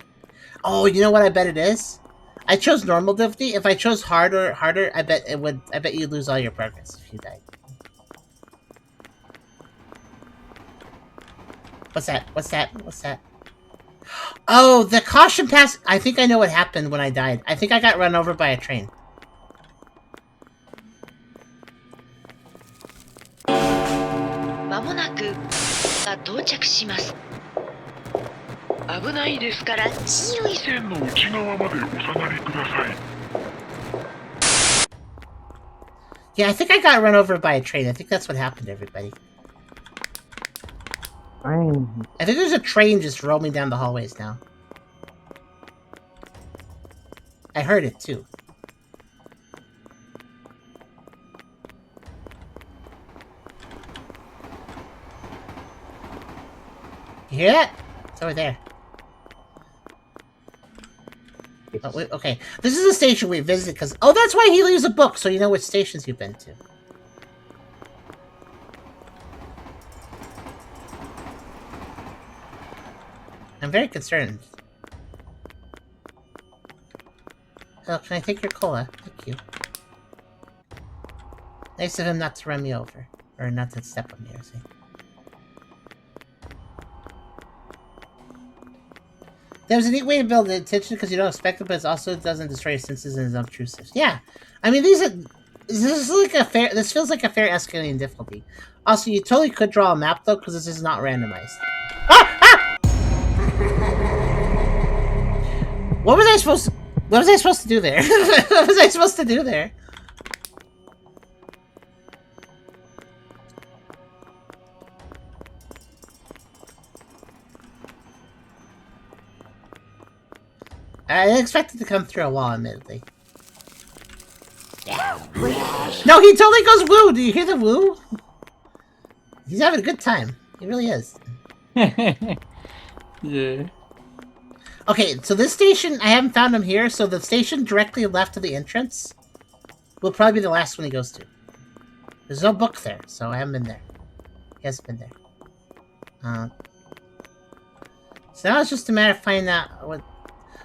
Oh, you know what I bet it is? I chose normal difficulty. If I chose harder, I bet it would... I bet you'd lose all your progress if you died. What's that? What's that? What's that? Oh, the caution pass... I think I know what happened when I died. I think I got run over by a train. Yeah, I think I got run over by a train. I think that's what happened to everybody. I think there's a train just roaming down the hallways now. I heard it too. You hear that? It's over there. Oh, wait, okay. This is a station we visited because... Oh, that's why he leaves a book, so you know which stations you've been to. I'm very concerned. Oh, can I take your cola? Thank you. Nice of him not to run me over. Or not to step on me, or There's a neat way to build the attention because you don't expect it, but it also doesn't destroy your senses and is obtrusive. Yeah, I mean this feels like a fair escalating difficulty. Also, you totally could draw a map though, because this is not randomized. Ah! What was I supposed to do there? What was I supposed to do there? I didn't expect it to come through a wall, admittedly. No, he totally goes woo! Do you hear the woo? He's having a good time. He really is. Yeah. Okay, so this station, I haven't found him here, so the station directly left of the entrance will probably be the last one he goes to. There's no book there, so I haven't been there. He hasn't been there. So now it's just a matter of finding out what...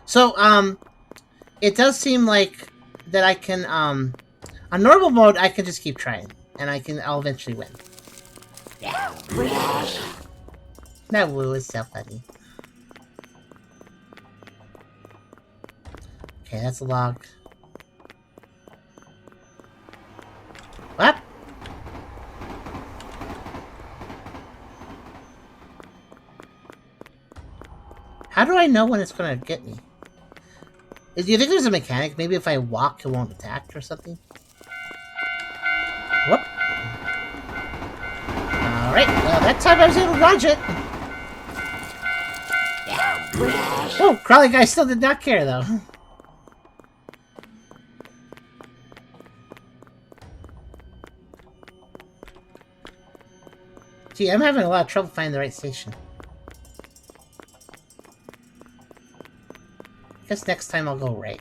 So, it does seem like that I can, on normal mode, I can just keep trying, and I'll eventually win. That woo is so funny. Okay, that's a log. What? How do I know when it's gonna get me? Do you think there's a mechanic? Maybe if I walk, it won't attack or something? Whoop. Alright, well, that time I was able to dodge it. Oh, crawly guy still did not care, though. Gee, I'm having a lot of trouble finding the right station. I guess next time I'll go right.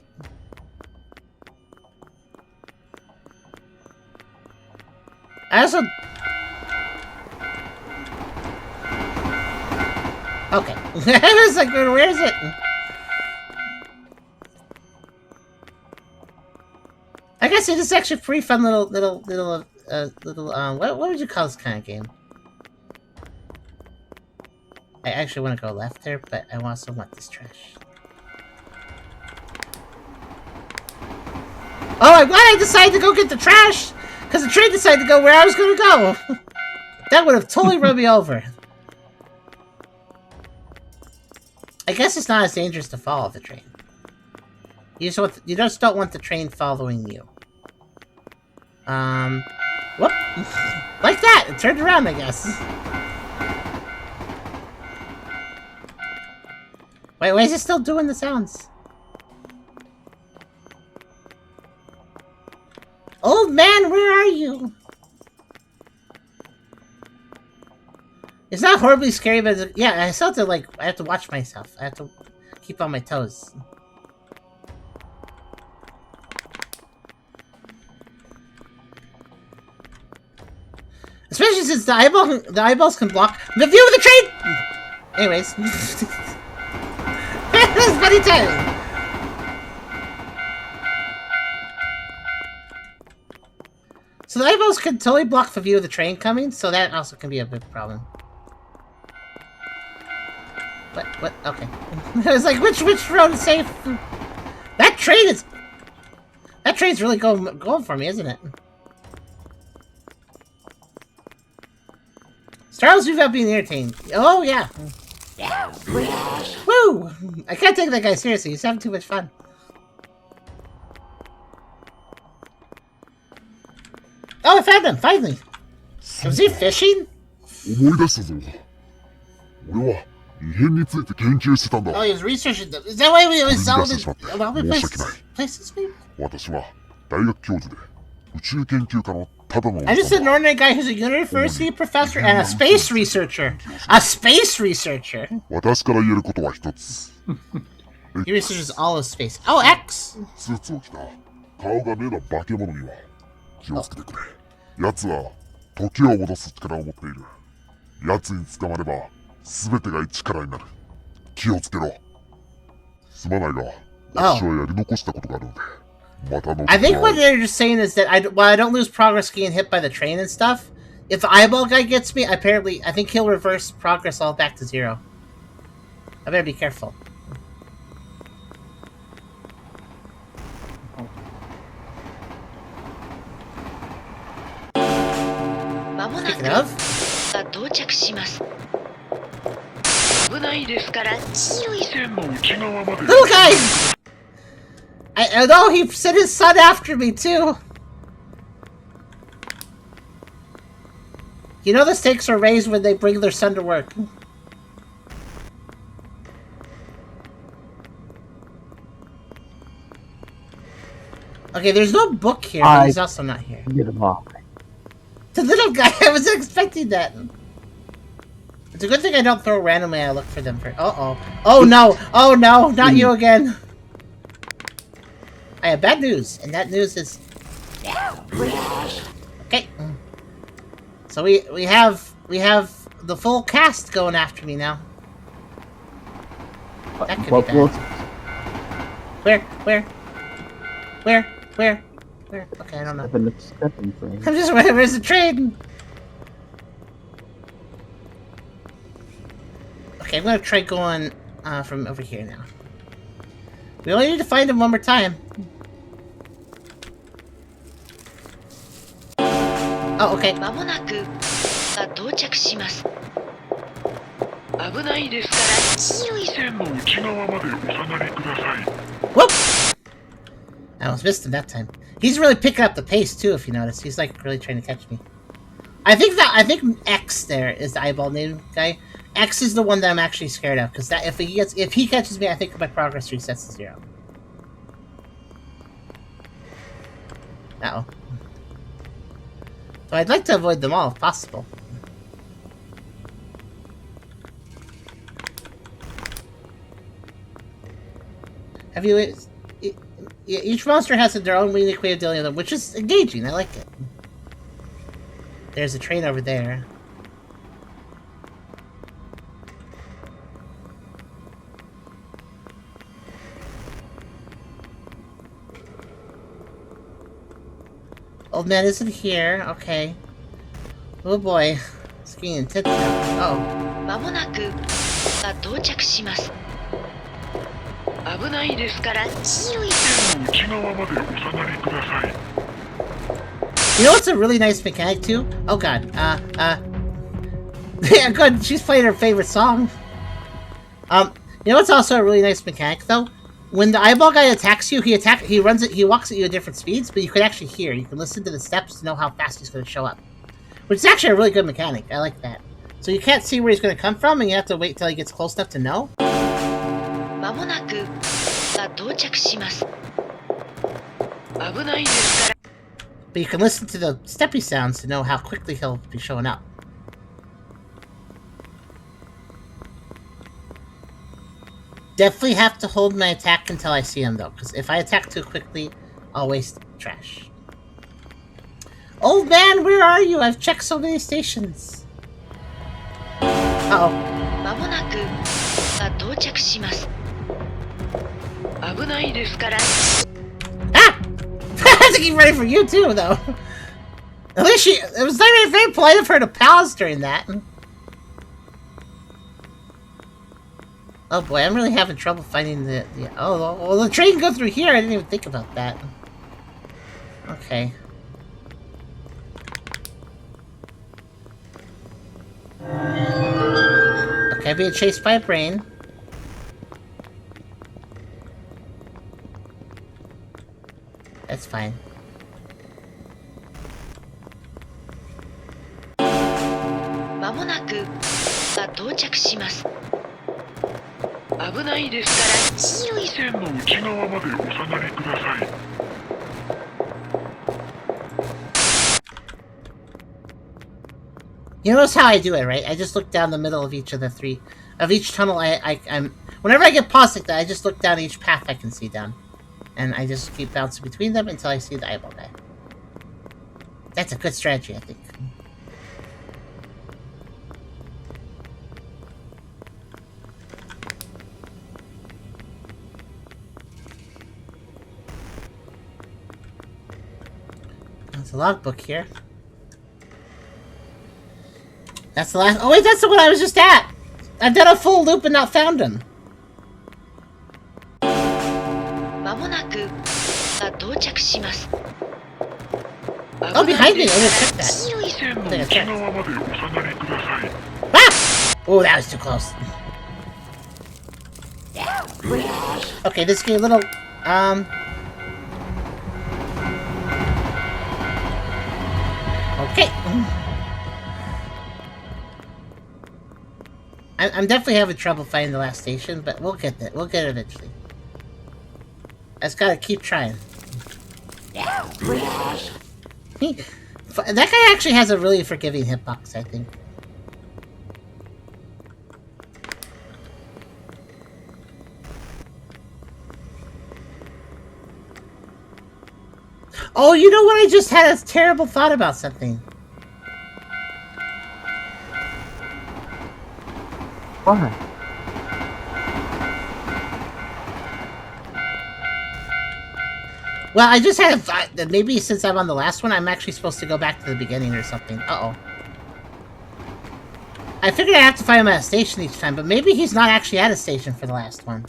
I also... Okay. I was like, where is it? I guess it is actually a pretty fun little what would you call this kind of game? I actually want to go left there, but I also want this trash. Oh, I'm glad I decided to go get the trash! Because the train decided to go where I was going to go! That would have totally run me over. I guess it's not as dangerous to follow the train. You just don't want the train following you. Whoop! Like that! It turned around, I guess. Wait, why is it still doing the sounds? Old man, where are you? It's not horribly scary, but yeah, I still have to, like, I have to watch myself. I have to keep on my toes. Especially since the eyeballs can block the view of the train! Anyways. That's funny time! So the eyeballs can totally block the view of the train coming, so that also can be a big problem. What? Okay. I was like, which road is safe? That train's really going for me, isn't it? Starless without being entertained. Oh, yeah. Woo! I can't take that guy seriously. He's having too much fun. Oh, I found him! Finally! Was he fishing? 思い出したぞ。俺は異変について研究してたんだ。Oh, he was researching them. Is that why we always solved it? 申し訳ない。 Places, maybe? 私は大学教授で宇宙研究家のただの I'm just an ordinary guy who's a university professor and a space researcher. A space researcher. 私から言えることは一つ。He researches all of space. Oh, X! スーツを着た顔が目の化け物には気をつけてくれ。奴は時を戻す力を持っている。奴に捕まれば全てが一からになる。気をつけろ。すまないが、私はやり残したことがあるので。I think what they're just saying is that while I don't lose progress getting hit by the train and stuff, if the eyeball guy gets me, I think he'll reverse progress all back to 0. I better be careful. 間もなく Speaking of, が到着します。危ないですから注意。線の内側まで little guy! I know he sent his son after me too. You know the stakes are raised when they bring their son to work. Okay, there's no book here, but he's also not here. Get him off. The little guy, I wasn't expecting that. It's a good thing I don't throw randomly. I look for them for. Uh-oh. Oh no! Oh no! Not you again! I have bad news, and that news is. Okay. So we have the full cast going after me now. That could be bad. Where? Okay, I don't know. I'm just where's the train? Okay, I'm gonna try going from over here now. We only need to find him one more time. Oh, okay. 間もなくが到着します。危ないですから注意。線の内側までお下がりください。 Whoop! I almost missed him that time. He's really picking up the pace too, if you notice. He's like really trying to catch me. I think X there is the eyeball name guy. X is the one that I'm actually scared of, because that if he catches me, I think my progress resets to 0. Uh-oh. So I'd like to avoid them all if possible. Have you... Each monster has their own unique way of dealing with them, which is engaging. I like it. There's a train over there. Old man isn't here. Okay. Oh boy. It's getting intense now. Oh. 間もなくが到着します。危ないですから注意。 線の内側までお下がりください。 You know what's a really nice mechanic too? Oh god. Yeah, good. She's playing her favorite song. You know what's also a really nice mechanic though? When the eyeball guy attacks you, he walks at you at different speeds, but you can actually hear. You can listen to the steps to know how fast he's going to show up. Which is actually a really good mechanic. I like that. So you can't see where he's going to come from, and you have to wait till he gets close enough to know. 間もなくが到着します。危ないですから。 But you can listen to the steppy sounds to know how quickly he'll be showing up. Definitely have to hold my attack until I see him though, because if I attack too quickly, I'll waste trash. Old man, where are you? I've checked so many stations. Uh-oh. 間もなくが到着します。危ないですから。 Ah! I have to keep ready for you too, though. At least it was very polite of her to pause during that. Oh boy, I'm really having trouble finding the oh, well, the train can go through here. I didn't even think about that. Okay. Okay, I'm being chased by a brain. That's fine. 間もなくが到着します。危ないですから注意。線の内側までお下がりください。 You notice how I do it, right? I just look down the middle of each tunnel. I'm whenever I get paused like that, I just look down each path I can see down, and I just keep bouncing between them until I see the eyeball guy. That's a good strategy, I think. There's a logbook here. That's the last. Oh wait, that's the one I was just at. I've done a full loop and not found him. 間もなくが到着します。Oh, behind me! I didn't check that. 白い線の I think I 内 checked. 側までお下がりください。 Ah! Oh, that was too close. Okay, this game a little okay. I'm definitely having trouble finding the last station, but we'll get that. We'll get it eventually. I just gotta keep trying. That guy actually has a really forgiving hitbox, I think. Oh, you know what? I just had a terrible thought about something. What? Well, I just had a thought that maybe since I'm on the last one, I'm actually supposed to go back to the beginning or something. Uh-oh. I figured I have to find him at a station each time, but maybe he's not actually at a station for the last one.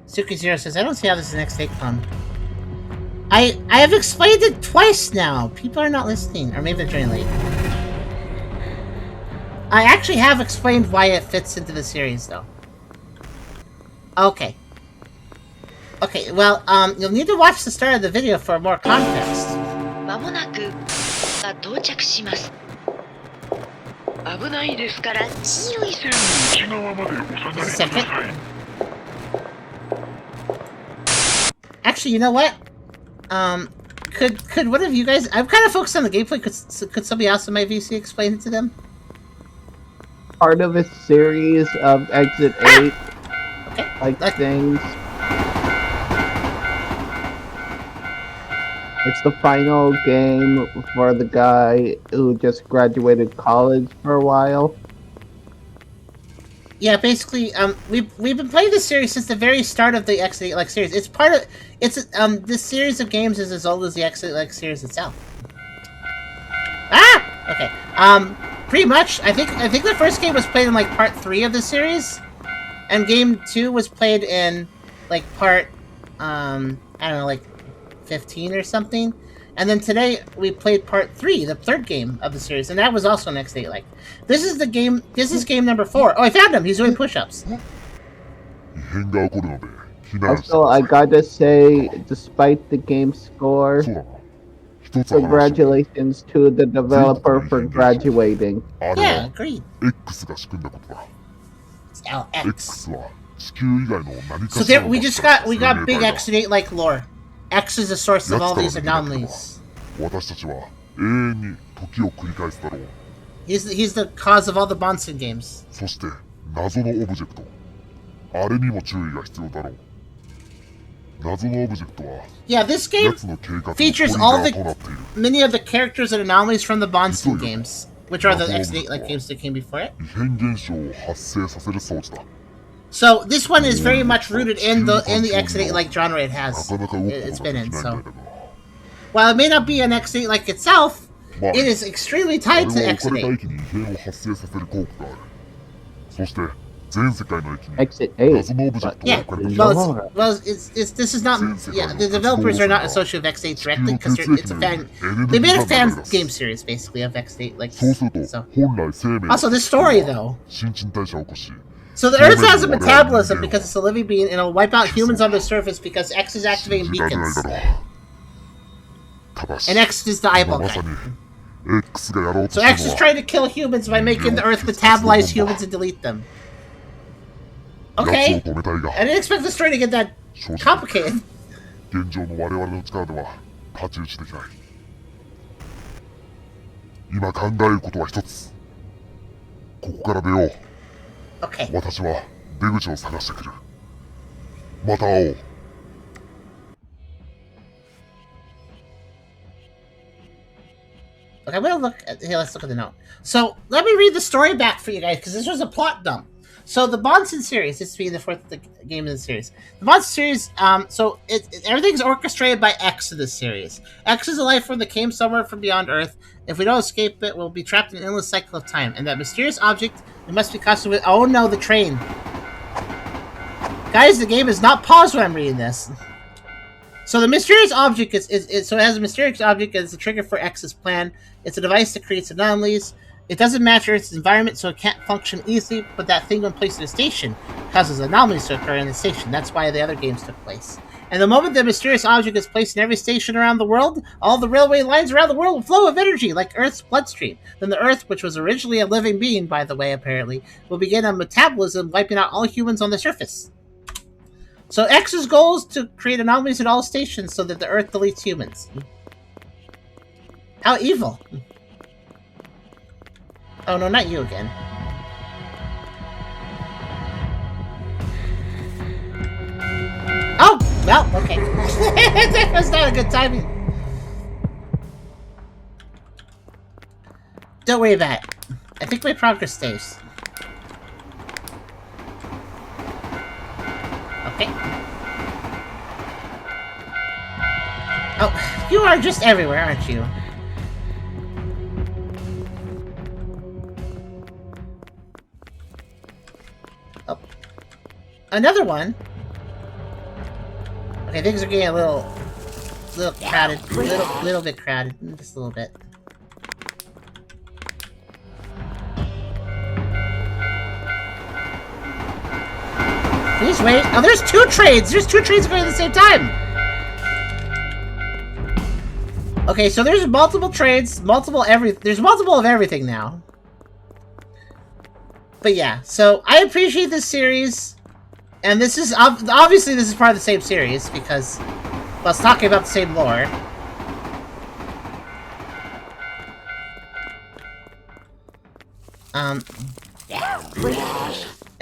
Suki Zero says, I don't see how this is the next take from. I have explained it twice now. People are not listening. Or maybe they're joining late. I actually have explained why it fits into the series, though. Okay. Okay, well, you'll need to watch the start of the video for more context. まもなくが到着します。危ないですから白い線内側までお下がりください。 Actually, you know what? Could one of you guys? I'm kind of focused on the gameplay. Could somebody else in my VC explain it to them? Part of a series of Exit 8 Okay. like things. It's the final game for the guy who just graduated college for a while. Yeah, basically, we've been playing this series since the very start of the Exit like series. It's part of this series of games is as old as the Exit like series itself. Ah, okay. Pretty much. I think the first game was played in like part 3 of the series, and game 2 was played in like part I don't know, like 15 or something. And then today we played part 3, the third game of the series, and that was also an X8 like. This is game number 4. Oh, I found him. He's doing push-ups. Also, I gotta say, despite the game score, congratulations to the developer for graduating. Yeah, agreed. It's LX. So there, we got big X8 like lore. X is the source of all these anomalies. He's the cause of all the Bonson games. Yeah, this game features many of the characters and anomalies from the Bonson games, which are the X8 like games that came before it. So this one is very much rooted in the X8 like genre it's been in. So while it may not be an X8 like itself, it is extremely tied to X8. Exit 8. Yeah, this is not. Yeah, the developers are not associated with X8 directly because it's a fan. They made a fan game series basically of X8 like. So also this story though. So the Earth has a metabolism because it's a living being, and it'll wipe out humans on the surface because X is activating beacons. And X is the eyeball guy. So X is trying to kill humans by making the Earth metabolize humans and delete them. Okay. I didn't expect the story to get that complicated. Okay. Okay, I'm gonna look at here. Let's look at the note. So let me read the story back for you guys because this was a plot dump. So the Bonson series, this being the fourth game in the series, the Bonson series. So everything's orchestrated by X in this series. X is a life form that came somewhere from beyond Earth. If we don't escape it, we'll be trapped in an endless cycle of time. And that mysterious object, we must be constantly with. Oh no, the train. Guys, the game is not paused when I'm reading this. So the mysterious object is so it has a mysterious object as a trigger for X's plan. It's a device that creates anomalies. It doesn't match Earth's environment, so it can't function easily, but that thing when placed in a station causes anomalies to occur in the station. That's why the other games took place. And the moment the mysterious object is placed in every station around the world, all the railway lines around the world will flow of energy, like Earth's bloodstream. Then the Earth, which was originally a living being, by the way, apparently, will begin a metabolism, wiping out all humans on the surface. So X's goal is to create anomalies at all stations so that the Earth deletes humans. How evil. Oh no, not you again. Oh! Well, okay. That was not a good timing. Don't worry about it. I think my progress stays. Okay. Oh, you are just everywhere, aren't you? Oh. Another one? Okay, things are getting a little crowded. Little bit crowded. Just a little bit. Please wait. Oh, there's two trades! There's two trades going at the same time! Okay, so there's multiple trades, there's multiple of everything now. But yeah, so I appreciate this series. And this is, obviously this is part of the same series, because, well, it's talking about the same lore.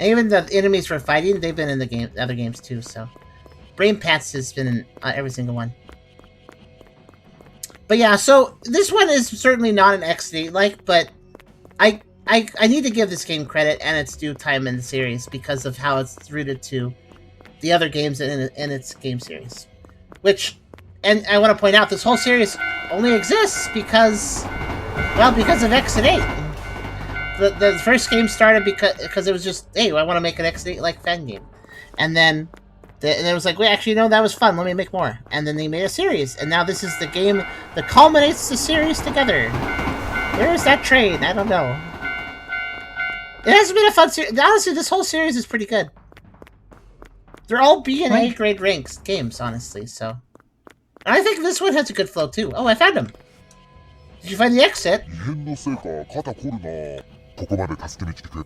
Even the enemies we're fighting, they've been in the other games too, so. Brain Pats has been in every single one. But yeah, so, this one is certainly not an X8-like, but I need to give this game credit and its due time in the series because of how it's rooted to the other games in its game series. Which, and I want to point out, this whole series only exists because of X and 8. The first game started because it was just, hey, I want to make an X and 8-like fan game. And then it was like, wait, actually, no, that was fun, let me make more. And then they made a series, and now this is the game that culminates the series together. Where is that train? I don't know. It has been a fun series. Honestly, this whole series is pretty good. They're all B and A grade ranks games, honestly, so. And I think this one has a good flow, too. Oh, I found him. Did you find the exit?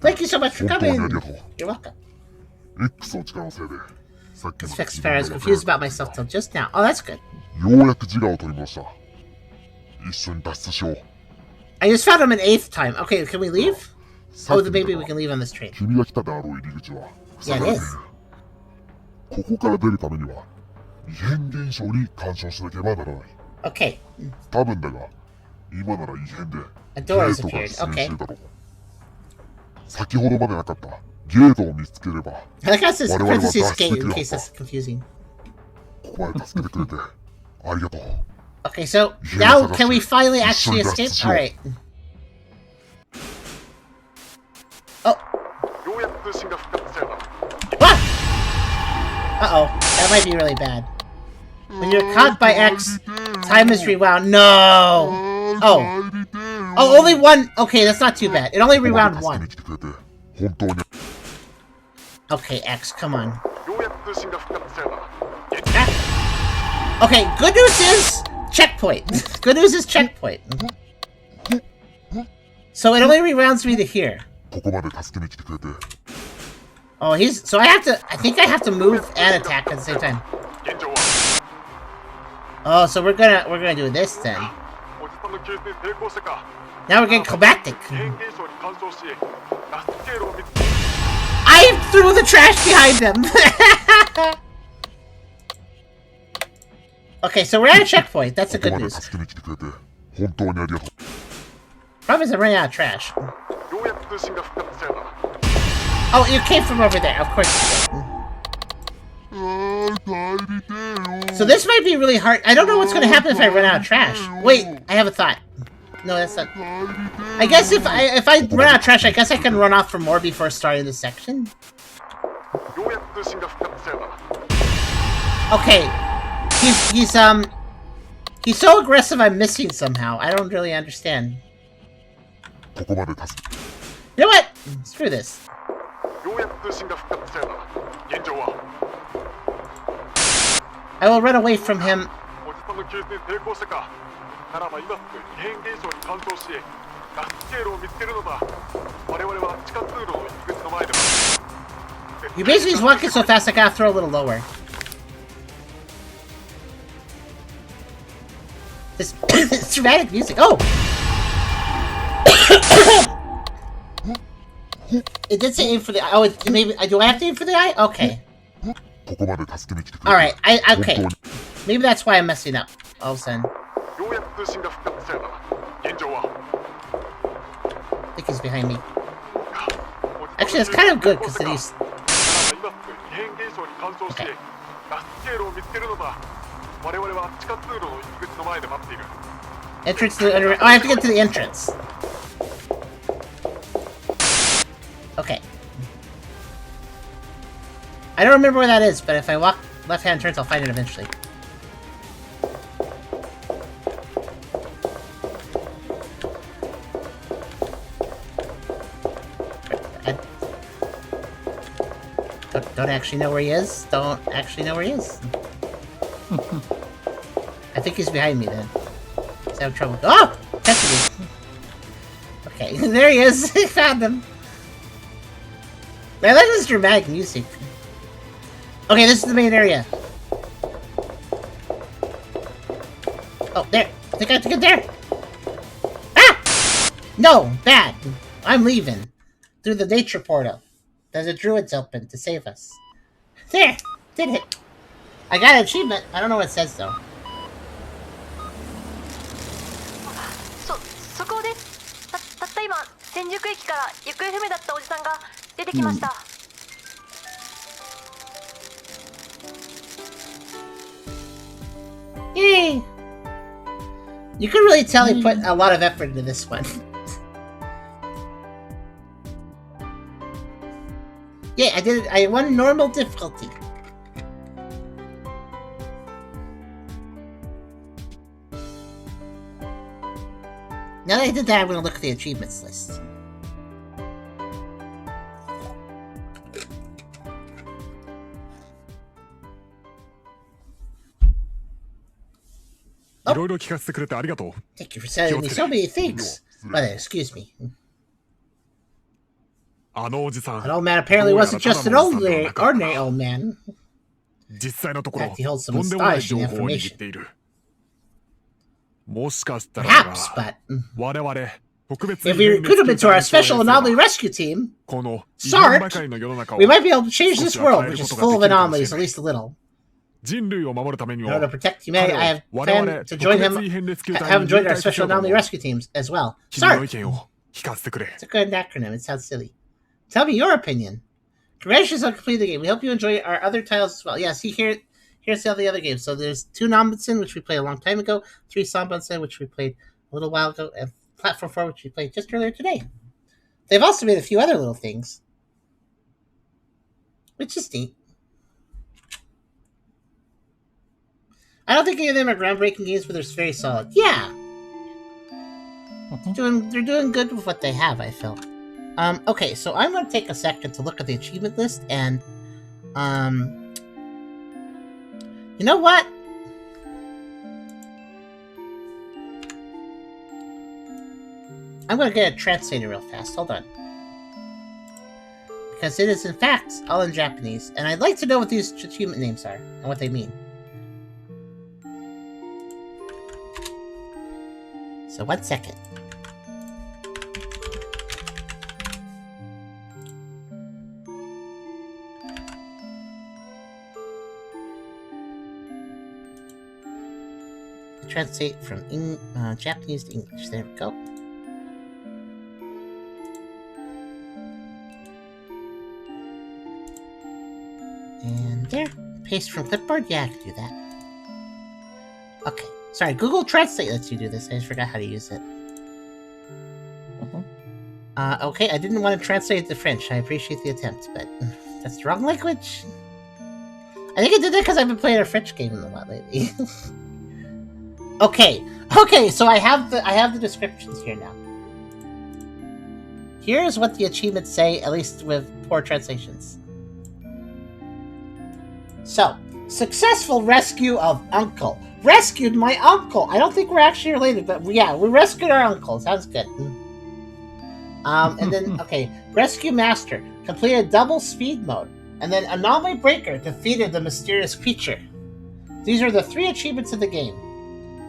Thank you so much for coming. You're welcome. This fixed fire. I was confused about myself till just now. Oh, that's good. I just found him an 8th time. Okay, can we leave? Oh, then maybe we can leave on this train. Yeah, it is. Okay. A door has appeared. Okay. I like how it says parentheses gate in case that's confusing. Okay, so now can we finally actually escape? Alright. Oh. What? Uh-oh. That might be really bad. When you're caught by X, time is rewound. No! Oh. Oh, only one. Okay, that's not too bad. It only rewound one. Okay, X, come on. Ah. Okay, good news is checkpoint. Good news is checkpoint. So it only rerounds me to here. Oh, he's... So I think I have to move and attack at the same time. Oh, so we're gonna do this then. Now we're getting climactic. I threw the trash behind them! Okay, so we're at a checkpoint. That's a good news. Problem is I'm running out of trash. Oh, you came from over there. Of course you did. So this might be really hard. I don't know what's going to happen if I run out of trash. Wait, I have a thought. No, that's not... I guess if I run out of trash, I guess I can run off for more before starting this section. Okay. He's so aggressive I'm missing somehow. I don't really understand. ここまで助け You know what? Screw this. ようやく通信が復活したようだ。現状は I will run away from him. おじさんの救出に成功したか。ならば今すぐ異変現象に干渉し脱出経路を見つけるのだ。我々は地下通路の入り口の前で You basically just walking so fast I gotta throw a little lower. This dramatic music. Oh! It did say aim for the eye. Oh, maybe do I have to aim for the eye? Okay. ここまで助けに来てくれ Alright, okay. Maybe that's why I'm messing up all of a sudden. ようやく通信が復活したようだ。現状は I think he's behind me. Actually, that's kind of good because then he's. 今すぐ異変現象に干渉し脱出経路を見つけるのだ。我々は地下通路の入り口の前で待っている。 Entrance to the under. Oh, I have to get to the entrance. Okay. I don't remember where that is, but if I walk left-hand turns, I'll find it eventually. I don't actually know where he is. Don't actually know where he is. I think he's behind me then. He's having trouble. Oh! Catching me. Okay, there he is. I found him. I like this dramatic music. Okay, this is the main area. Oh, there. I think I have to get there. Ah! No, bad. I'm leaving. Through the nature portal. There's a druid's open to save us. There! Did it. I got an achievement. I don't know what it says though. そこでたった今千宿駅から行方不明だったおじさんが出てきました。Yay! You can really tell he put a lot of effort into this one. Yeah, I did it. I won normal difficulty. Now that I did that, I'm going to look at the achievements list.いろいろ聞かせてくれてありがとう。 Thank you for telling me so many things. But excuse me. あのおじさん。 That old man apparently wasn't just an ordinary old man. 実際のところ、 In fact, he holds と some んでもない astonishing 情報を握 information. っている。もしかしたら Perhaps, but 我々特別 if we recruit him into our special anomaly rescue team, この異 Sark, 変ばかりの世の中を we might be able to change this world, which is full of anomalies, at least a little. 人類を守るために In は order to protect humanity, I have planned to join him, have him join our special anomaly rescue teams as well. 君の Sark! 意見を聞かせてくれ。 It's a good acronym, it sounds silly. Tell me your opinion. Congratulations on completing the game. We hope you enjoy our other titles as well. Yeah, see here's all the other games. So there's 2 Nombatsen, which we played a long time ago, 3 Sambansen, which we played a little while ago, and Platform 4, which we played just earlier today. They've also made a few other little things, which is neat. I don't think any of them are groundbreaking games, but they're very solid. Yeah! They're doing good with what they have, I feel. Okay, so I'm going to take a second to look at the achievement list, and, you know what? I'm going to get a translator real fast. Hold on. Because it is, in fact, all in Japanese, and I'd like to know what these achievement names are, and what they mean. So, 1 second. Translate from Japanese to English. There we go. And there. Paste from clipboard? Yeah, I can do that. Okay. Sorry, Google Translate lets you do this. I just forgot how to use it. Okay, I didn't want to translate it to French. I appreciate the attempt, but that's the wrong language. I think I did that because I've been playing a French game a lot lately. Okay, so I have the descriptions here now. Here's what the achievements say, at least with poor translations. So, successful rescue of uncle. Rescued my uncle! I don't think we're actually related, but yeah, we rescued our uncle. Sounds good. And then, okay, rescue master. Completed double speed mode. And then anomaly breaker. Defeated the mysterious creature. These are the 3 achievements of the game.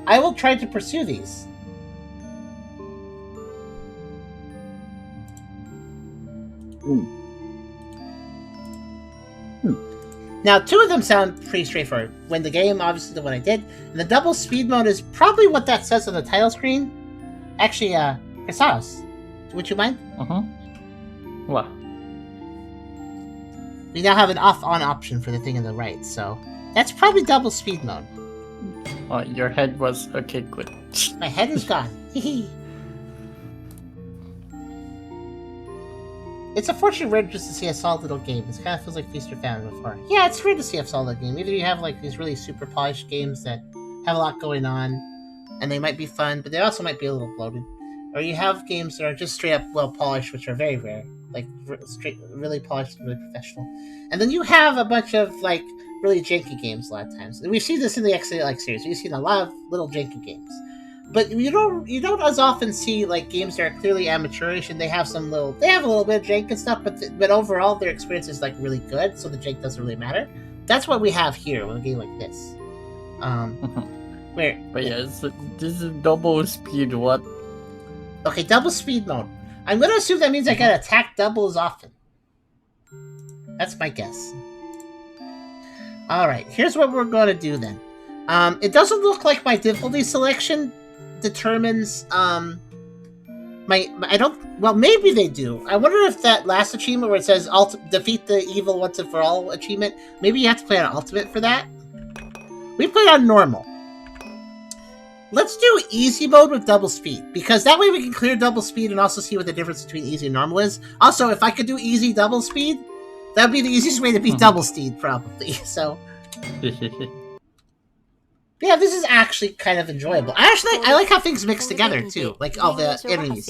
I will try to pursue these. Now, 2 of them sound pretty straightforward. Win the game, obviously the one I did. And the double speed mode is probably what that says on the title screen. Actually, Chrysalis, would you mind? What? We now have an off-on option for the thing on the right, so that's probably double speed mode. Oh, your head was okay. Good. My head is gone. It's unfortunately rare just to see a solid little game. It kind of feels like Feast or Famine before. Yeah, it's rare to see a solid game. Either you have like these really super polished games that have a lot going on, and they might be fun, but they also might be a little bloated. Or you have games that are just straight up well polished, which are very rare. Like really polished and really professional. And then you have a bunch of like really janky games a lot of times. And we've seen this in the X8 series. We've seen a lot of little janky games. But you don't as often see like games that are clearly amateurish and they have a little bit of jank and stuff, but overall their experience is like really good, so the jank doesn't really matter. That's what we have here with a game like this. But this is double speed. What? Okay, double speed mode. I'm gonna assume that means I can attack double as often. That's my guess. All right, here's what we're gonna do then. It doesn't look like my difficulty selection determines maybe they do. I wonder if that last achievement where it says defeat the evil once and for all achievement, maybe you have to play on ultimate for that. We played on normal. Let's do easy mode with double speed, because that way we can clear double speed and also see what the difference between easy and normal is. Also, if I could do easy double speed, that would be the easiest way to beat double speed, probably. So yeah, this is actually kind of enjoyable. I like how things mix together too, like all the enemies.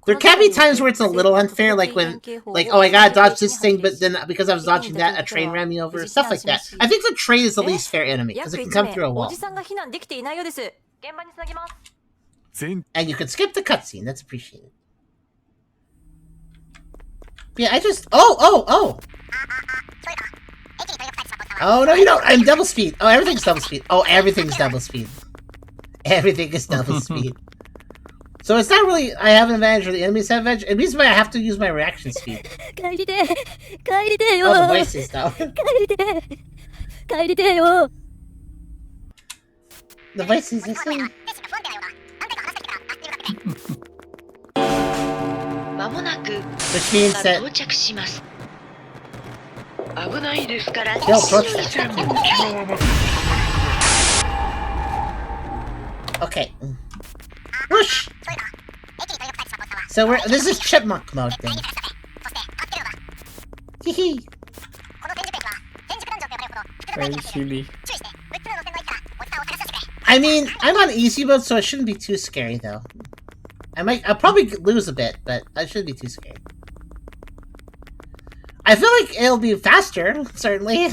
There can be times where it's a little unfair, like when, oh, I gotta dodge this thing, but then because I was dodging that, a train ran me over, stuff like that. I think the train is the least fair enemy, because it can come through a wall. And you can skip the cutscene, that's appreciated. Yeah, I just... Oh, no, you don't! I'm double speed! Oh, everything's double speed. Oh, everything's double speed. Everything is double speed. So it's not really I have an advantage or the enemies have an advantage. It means I have to use my reaction speed. Oh, the voices though. The voices are so... Which means that... They'll approach that. Okay. Whoosh! So this is chipmunk mode then. Hee. Very silly. I mean, I'm on easy mode, so it shouldn't be too scary though. I'll probably lose a bit, but it shouldn't be too scary. I feel like it'll be faster, certainly.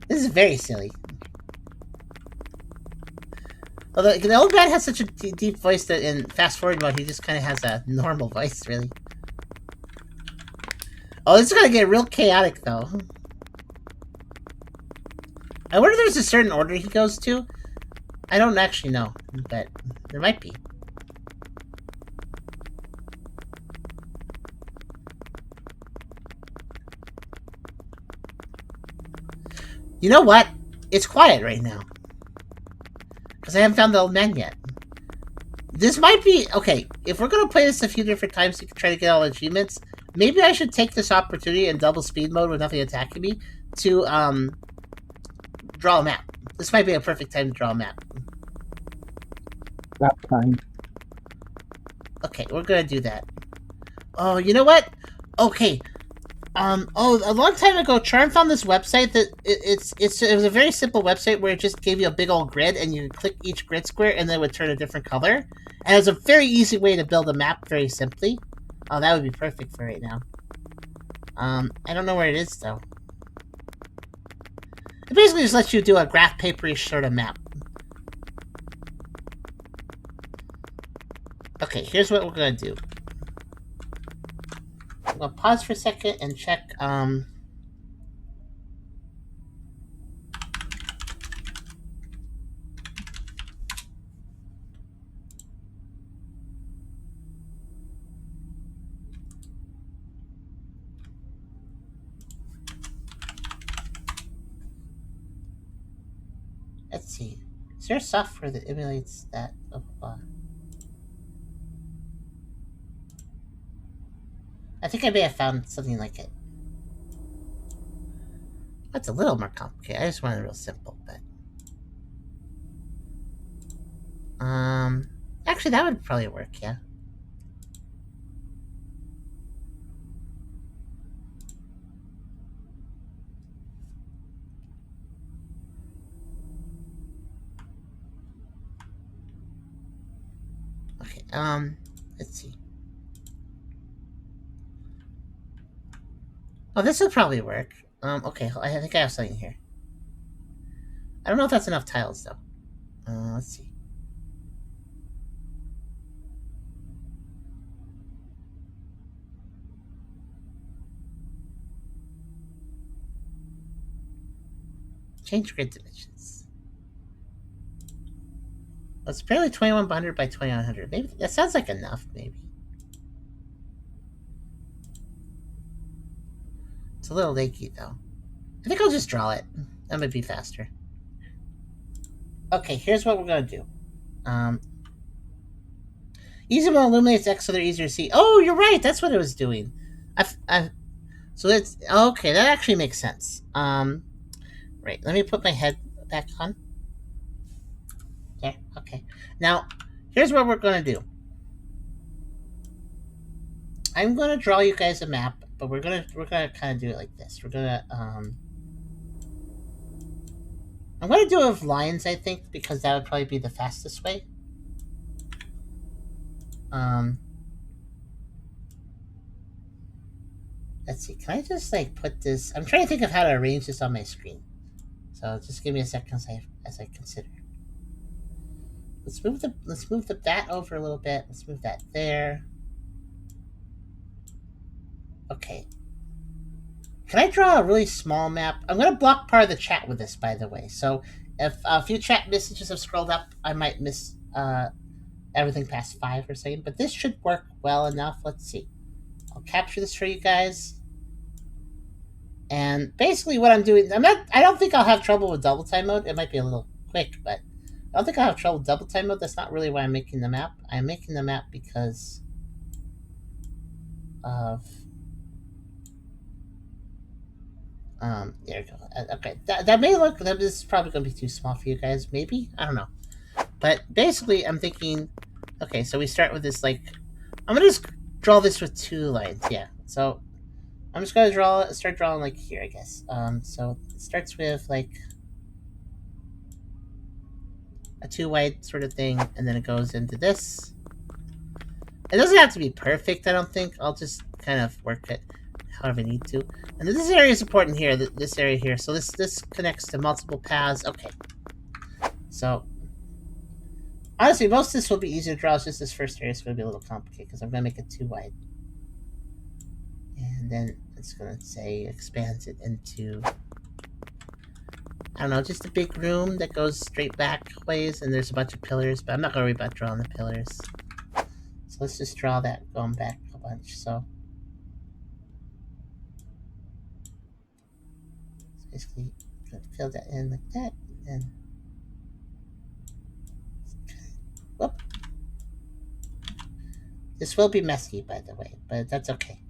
This is very silly. Although the old man has such a deep voice that in fast forward mode he just kind of has a normal voice, really. Oh, this is gonna get real chaotic though. I wonder if there's a certain order he goes to. I don't actually know, but there might be. You know what? It's quiet right now. Because I haven't found the old man yet. This might be... Okay, if we're going to play this a few different times to try to get all the achievements, maybe I should take this opportunity in double speed mode with nothing attacking me to draw a map. This might be a perfect time to draw a map. That time. Okay, we're going to do that. Oh, you know what? Okay. A long time ago, Charm found this website that it was a very simple website where it just gave you a big old grid and you click each grid square and then it would turn a different color. And it was a very easy way to build a map very simply. Oh, that would be perfect for right now. I don't know where it is though. It basically just lets you do a graph paperish sort of map. Okay, here's what we're gonna do. I'm gonna pause for a second and check, let's see. Is there software that emulates that? Blah, blah, blah. I think I may have found something like it. That's a little more complicated. I just wanted it real simple, but... Actually, that would probably work, yeah. Okay, let's see. Oh, this would probably work. Okay, I think I have something here. I don't know if that's enough tiles, though. Let's see. Change grid dimensions. Well, it's barely 2100 by 2100. Maybe that sounds like enough, maybe. It's a little leggy, though. I think I'll just draw it. That might be faster. Okay, here's what we're gonna do. Easy mode illuminates X so they're easier to see. Oh, you're right. That's what it was doing. So that's okay. That actually makes sense. Right. Let me put my head back on. Yeah. Okay. Now, here's what we're gonna do. I'm gonna draw you guys a map, but we're gonna kind of do it like this. We're gonna I'm gonna do it with lines, I think, because that would probably be the fastest way. Let's see. Can I just like put this? I'm trying to think of how to arrange this on my screen. So just give me a second as I consider. Let's move the that over a little bit. Let's move that there. Okay. Can I draw a really small map? I'm gonna block part of the chat with this, by the way. So if a few chat messages have scrolled up, I might miss everything past 5 or something. But this should work well enough. Let's see. I'll capture this for you guys. And basically what I'm doing, I don't think I'll have trouble with double time mode. It might be a little quick, but I don't think I'll have trouble with double time mode. That's not really why I'm making the map. I'm making the map because of there we go. Okay, that may look, this is probably going to be too small for you guys, maybe? I don't know. But basically, I'm thinking, okay, so we start with this, like, I'm going to just draw this with 2 lines, yeah. So I'm just going to start drawing, like, here, I guess. So it starts with, like, a 2 wide sort of thing, and then it goes into this. It doesn't have to be perfect, I don't think. I'll just kind of work it however I need to. And this area is important here, this area here. So this connects to multiple paths. Okay. So, honestly, most of this will be easy to draw. It's just this first area is going to be a little complicated because I'm going to make it too wide. And then it's going to say expands it into, I don't know, just a big room that goes straight back ways. And there's a bunch of pillars, but I'm not going to worry about drawing the pillars. So let's just draw that going back a bunch. So basically, fill that in like that, and whoop. This will be messy, by the way, but that's okay.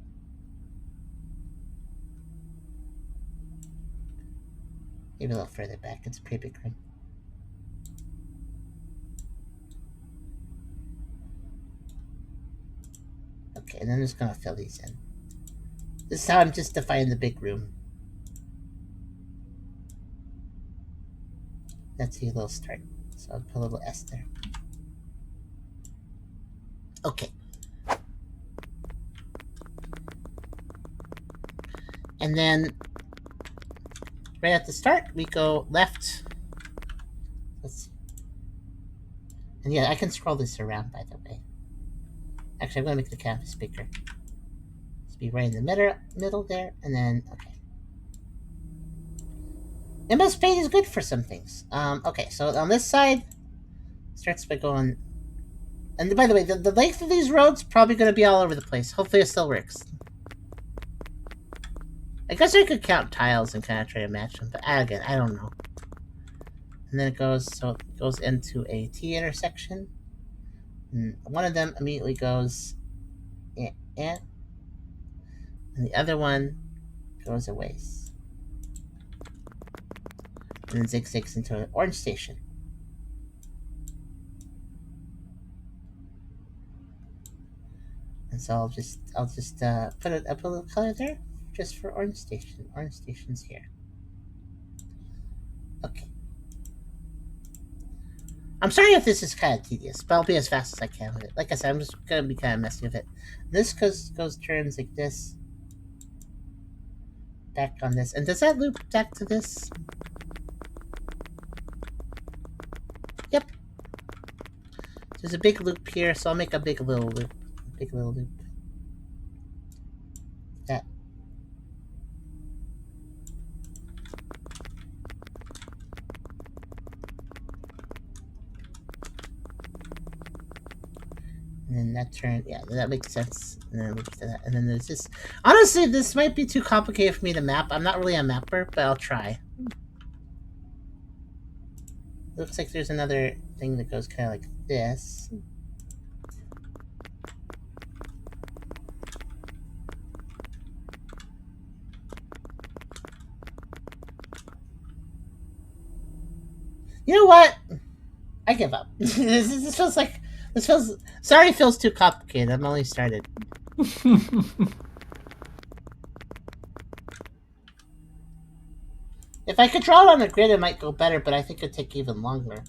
Maybe a little further back. It's a pretty big room. Okay, and then I'm just gonna fill these in. This is how I'm just defining the big room. That's a little start. So I'll put a little S there. Okay. And then right at the start, we go left. Let's see. And yeah, I can scroll this around, by the way. Actually, I'm going to make the canvas bigger. Let's be right in the middle there, and then, okay. MS Paint is good for some things. Okay, so on this side, starts by going... And by the way, the length of these roads probably going to be all over the place. Hopefully it still works. I guess I could count tiles and kind of try to match them, but again, I don't know. And then it goes into a T intersection. And one of them immediately goes, and the other one goes away. And then zigzags into an orange station. And so I'll just put a little color there, just for orange station. Orange station's here. Okay. I'm sorry if this is kind of tedious, but I'll be as fast as I can with it. Like I said, I'm just gonna be kind of messy with it. This turns like this. Back on this. And does that loop back to this? Yep. There's a big loop here, so I'll make a big little loop. Big little loop. That. And then that turn, yeah, that makes sense. And then loops to that. And then there's this. Honestly, this might be too complicated for me to map. I'm not really a mapper, but I'll try. Looks like there's another thing that goes kind of like this. You know what? I give up. This feels like... Sorry it feels too complicated. I'm only started. If I could draw it on a grid, it might go better, but I think it'd take even longer.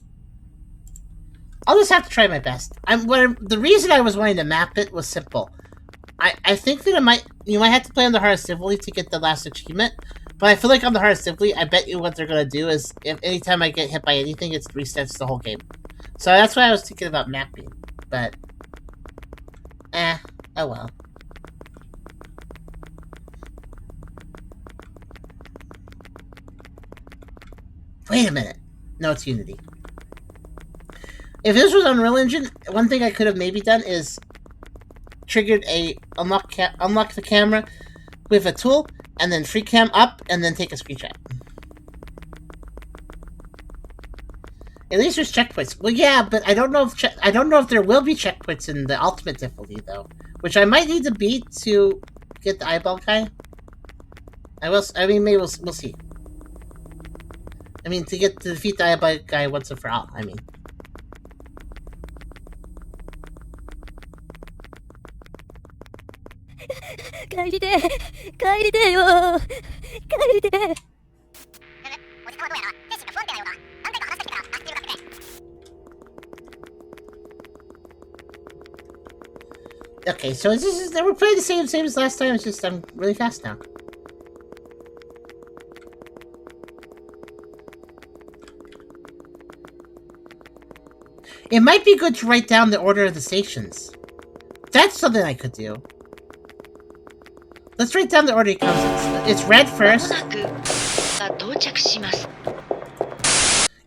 I'll just have to try my best. The reason I was wanting to map it was simple. I think that you might have to play on the hardest difficulty to get the last achievement, but I feel like on the hardest difficulty, I bet you what they're gonna do is, if anytime I get hit by anything, it resets the whole game. So that's why I was thinking about mapping, but... oh well. Wait a minute. No, it's Unity. If this was Unreal Engine, one thing I could have maybe done is triggered a unlock the camera with a tool, and then free cam up, and then take a screenshot. At least there's checkpoints. Well, yeah, but I don't know if there will be checkpoints in the ultimate difficulty though, which I might need to beat to get the eyeball guy. I mean, maybe we'll see. I mean, to defeat the eyeball guy once and for all. I mean. Okay, so we're playing the same as last time. It's just I'm really fast now. It might be good to write down the order of the stations. That's something I could do. Let's write down the order it comes in. It's red first.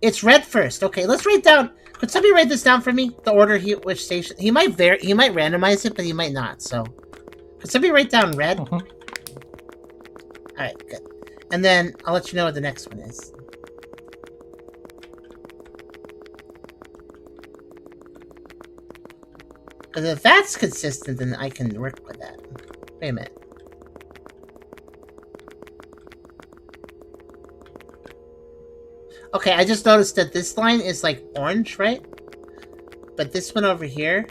It's red first. Okay, let's write down. Could somebody write this down for me? The order which station? He might randomize it, but he might not. So, could somebody write down red? All right, good. And then I'll let you know what the next one is. Because if that's consistent, then I can work with that. Wait a minute. Okay, I just noticed that this line is like orange, right? But this one over here...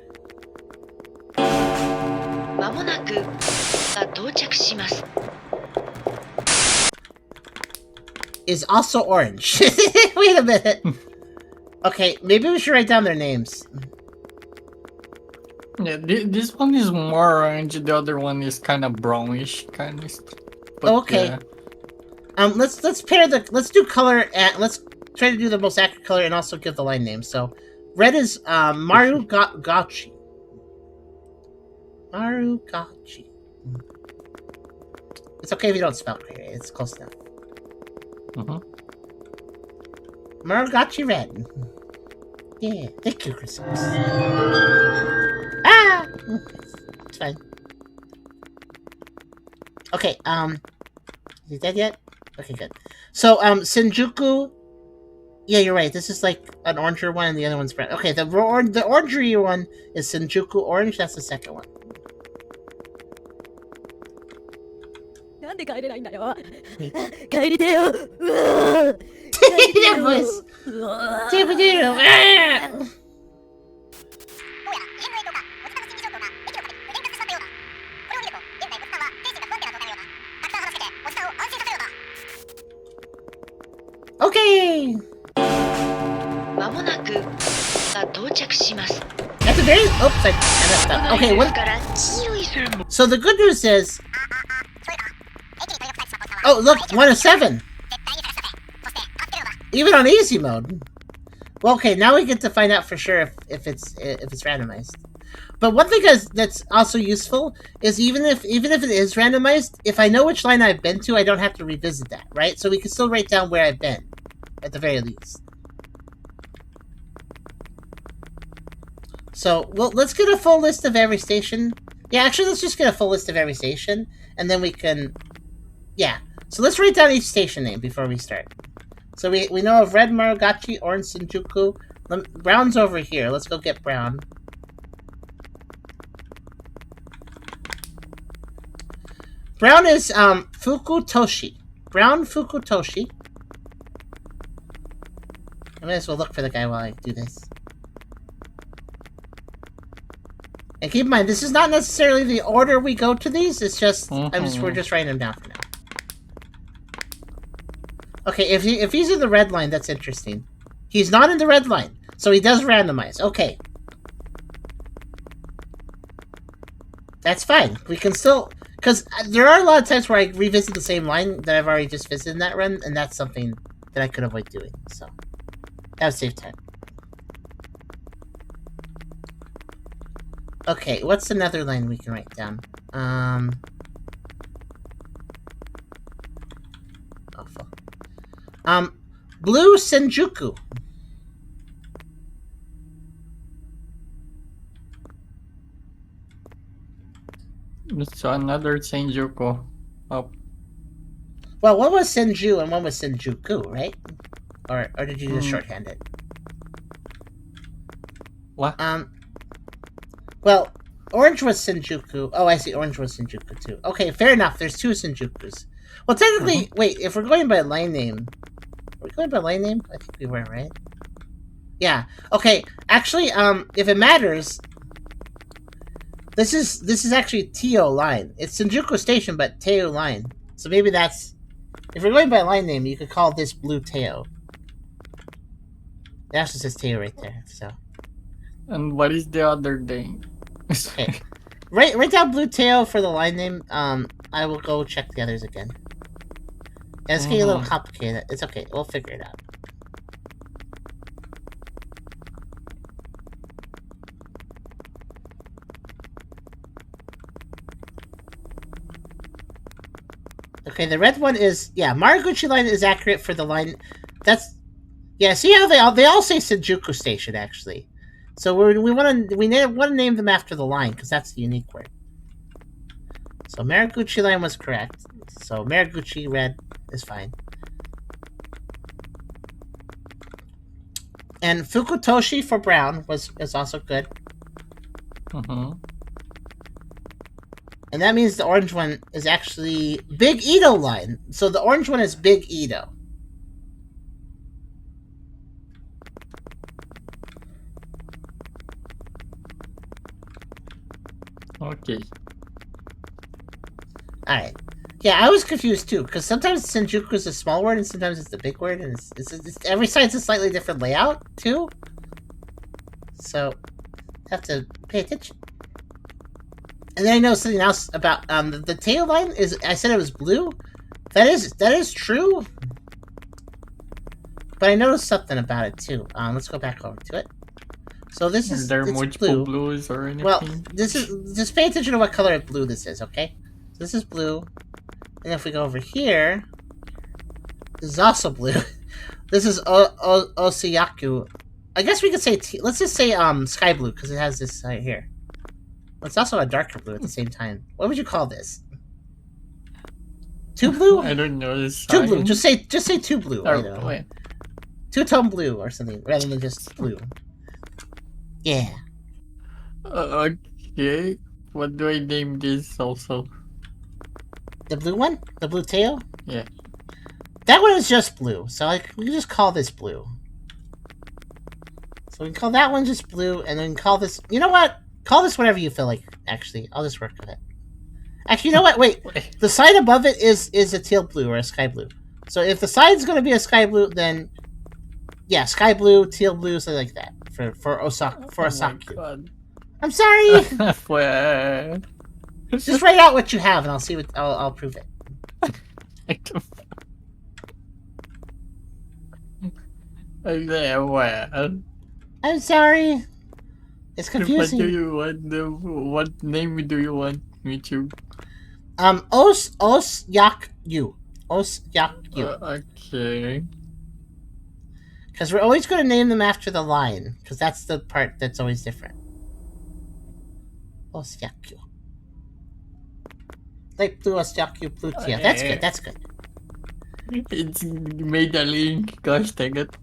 着します。 Is also orange. Wait a minute. Okay, maybe we should write down their names. Yeah, this one is more orange. The other one is kind of brownish, kind of. But, Okay. Let's do color and let's try to do the most accurate color and also give the line name. So, red is Marugachi. Marugachi. It's okay if you don't spell clear. It's close enough. Marugachi red. Yeah, thank you, Christmas. Ah, it's fine. Okay. Is he dead yet? Okay, good. So, Shinjuku. Yeah, you're right. This is like an oranger one, and the other one's brown. Okay, the orangery one is Shinjuku orange. That's the second one. なんで帰れないんだよ。帰りてよ。うわ。 That voice. Ah! Okay. まもなくが到着します。 That's a very. Oops, I messed up. Okay, what? から注意する。 So the good news is. Oh, look, 1 of 7. Even on easy mode. Well, okay, now we get to find out for sure if it's randomized. But one thing that's also useful is even if it is randomized, if I know which line I've been to, I don't have to revisit that, right? So we can still write down where I've been, at the very least. So, well, let's get a full list of every station. Yeah, actually, let's just get a full list of every station, and then we can... Yeah, so let's write down each station name before we start. So we know of red Marugachi, orange Shinjuku. Brown's over here. Let's go get brown. Brown is Fukutoshi. Brown Fukutoshi. I might as well look for the guy while I do this. And keep in mind, this is not necessarily the order we go to these. It's just we're just writing them down for now. Okay, if he's in the red line, that's interesting. He's not in the red line, so he does randomize. Okay. That's fine. We can still... Because there are a lot of times where I revisit the same line that I've already just visited in that run, and that's something that I could avoid doing, so... That would save time. Okay, what's another line we can write down? Awful. Blue Senjuku. So another Senjuku. Oh. Well, one was Senju and one was Senjuku, right? Or did you just shorthand it? What? Well, orange was Senjuku. Oh, I see. Orange was Senjuku too. Okay, fair enough. There's 2 Senjukus. Well, technically, wait. If we're going by line name, are we going by line name? I think we were, right? Yeah. Okay. Actually, if it matters, this is actually Teo line. It's Senjuku Station, but Teo line. So maybe that's... If we're going by line name, you could call this Blue Teo. It actually says Teo right there, so... And what is the other thing? Okay. Write down Blue Teo for the line name. I will go check the others again. Yeah, it's getting a little complicated. It's okay. We'll figure it out. Okay, the red one is... Yeah, Maruguchi line is accurate for the line... That's... Yeah, see how they all say Senjuku Station, actually. So we want to name them after the line, because that's the unique word. So Maruguchi line was correct. So Maruguchi red is fine. And Fukutoshi for brown is also good. And that means the orange one is actually Big Ito line. So the orange one is Big Ito. Okay. Alright. Yeah, I was confused too, because sometimes Senjuku is a small word and sometimes it's the big word, and it's every site's a slightly different layout too. So, have to pay attention. And then I know something else about the tail line is. I said it was blue. That is true. But I noticed something about it too. Let's go back over to it. So this is there it's multiple blue. blues or anything? Well, this is just pay attention to what color of blue this is, okay? So this is blue, and if we go over here, this is also blue. This is Osiyaku. I guess we could say let's just say sky blue because it has this right here. It's also a darker blue at the same time. What would you call this? Two blue? I don't know this. Two blue. Just say two blue. Or, You know. wait. Two-tone blue or something rather than just blue. Yeah. Okay. What do I name this also? The blue one? The blue tail? Yeah. That one is just blue, so we can just call this blue. So we can call that one just blue, and then call this... You know what? Call this whatever you feel like, actually. I'll just work with it. Actually, you know what? Wait. The side above it is a teal blue or a sky blue. So if the side's going to be a sky blue, then... Yeah, sky blue, teal blue, something like that. For Osaka. For Osaka. God. I'm sorry! Well, Just write out what you have, and I'll see what... I'll prove it. I don't... Well, I'm sorry. It's what confusing. do you want? What name do you want me to? Osyaku. Osyaku. Okay. Because we're always going to name them after the line, because that's the part that's always different. Osyaku. Like blue Osyaku, blue teal. That's good, that's good. It's made a link. Gosh dang it.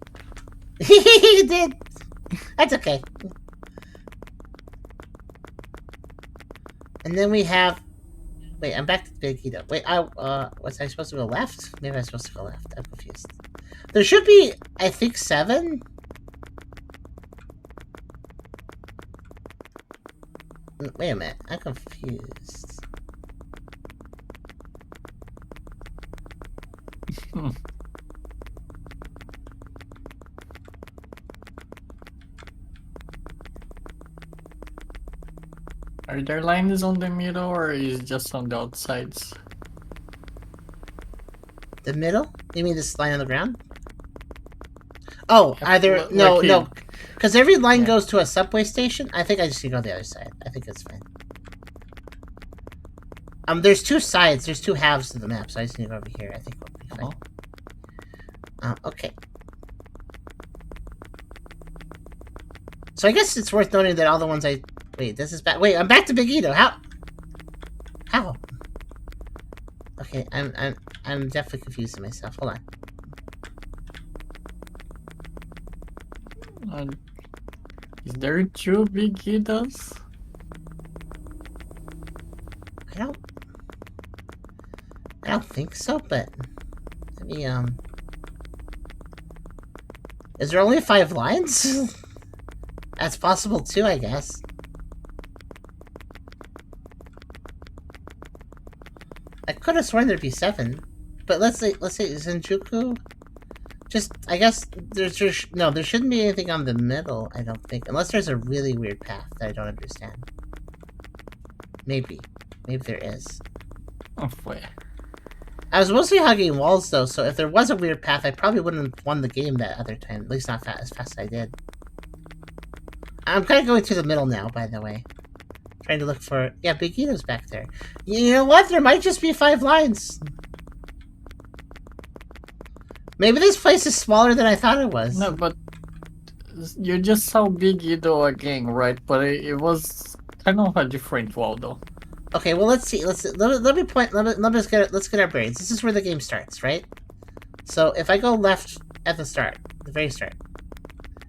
You did. That's okay. And then we have... Wait, I'm back to the Big Ito. Wait, was I supposed to go left? Maybe I was supposed to go left. I'm confused. There should be, I think, 7? Wait a minute. I'm confused. Are there lines on the middle or is it just on the outsides? The middle? You mean this line on the ground? Oh, either... Like No, here. no. Because every line Yeah. goes to a subway station. I think I just need to go to the other side. I think that's fine. There's two sides. There's two halves to the map, so I just need to go over here. I think we'll be fine. Okay. So I guess it's worth noting that all the ones I... Wait, this is back... Wait, I'm back to Big Ito. How? Okay, I'm definitely confusing myself. Hold on. Is there 2 big Itos? I don't think so, but... Let me, Is there only 5 lines? That's possible too, I guess. I could have sworn there'd be 7, but let's say Senjuku. Just, I guess there shouldn't be anything on the middle. I don't think, unless there's a really weird path that I don't understand. Maybe there is. Oh, boy. I was mostly hugging walls though, so if there was a weird path, I probably wouldn't have won the game that other time. At least not as fast as I did. I'm kind of going to the middle now, by the way. Trying to look for... Yeah, Big Ito's back there. You know what? There might just be 5 lines. Maybe this place is smaller than I thought it was. No, but you just saw Big Ito again, right? But it was kind of a different wall, though. Okay, well, let's see. Let me point... Let's get our brains. This is where the game starts, right? So, if I go left at the start, the very start,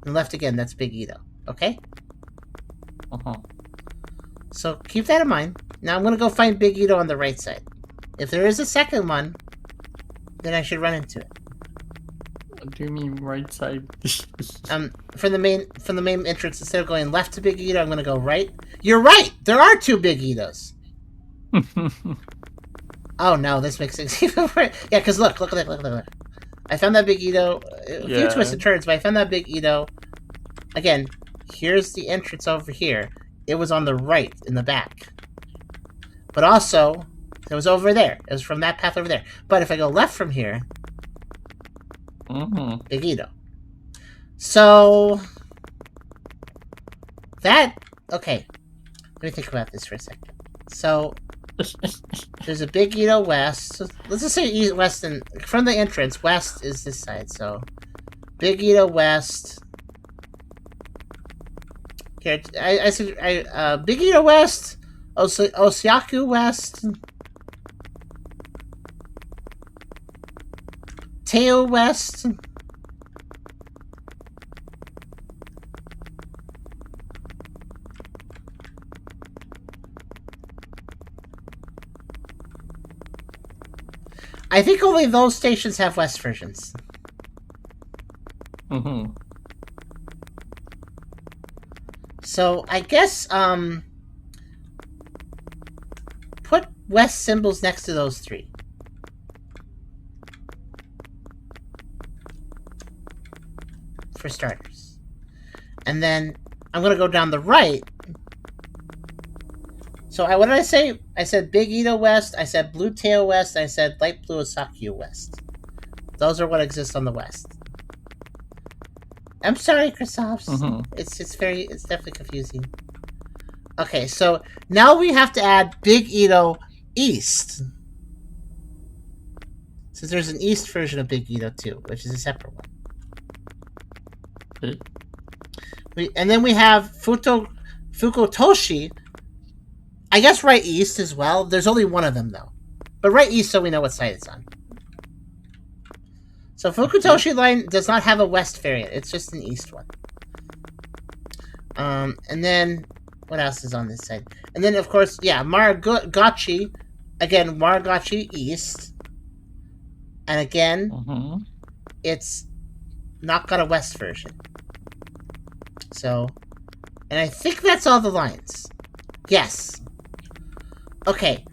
and left again, that's Big Ito. Okay? Uh-huh. So keep that in mind. Now I'm gonna go find Big Ito on the right side. If there is a second one, then I should run into it. What do you mean right side? From the main entrance, instead of going left to Big Ito, I'm gonna go right. You're right! There are 2 Big Itos! Oh no, this makes things even worse. Yeah, because look. I found that Big Ito. A few twists and turns, but I found that Big Ito. Again, here's the entrance over here. It was on the right in the back. But also, it was over there. It was from that path over there. But if I go left from here, Big Ito. So that okay. Let me think about this for a second. So there's a Big Ito west. So let's just say east, west, and from the entrance, west is this side. So Big Ito west. Here, Big Ito west, Osiaku west, Teo west. I think only those stations have west versions. So I guess put west symbols next to those three. For starters. And then I'm gonna go down the right. So what did I say? I said Big Ito west, I said Blue Tail west, I said Light Blue Osaki west. Those are what exist on the west. I'm sorry, Kristoffs. It's definitely confusing. Okay, so now we have to add Big Ito East. Since there's an East version of Big Ito too, which is a separate one. And then we have Fukutoshi. I guess right east as well. There's only one of them though. But right east so we know what side it's on. So Fukutoshi line does not have a west variant. It's just an east one. And then what else is on this side? And then of course, yeah, Maragachi. Again, Maragachi east. And again, it's not got a west version. So, and I think that's all the lines. Yes. Okay.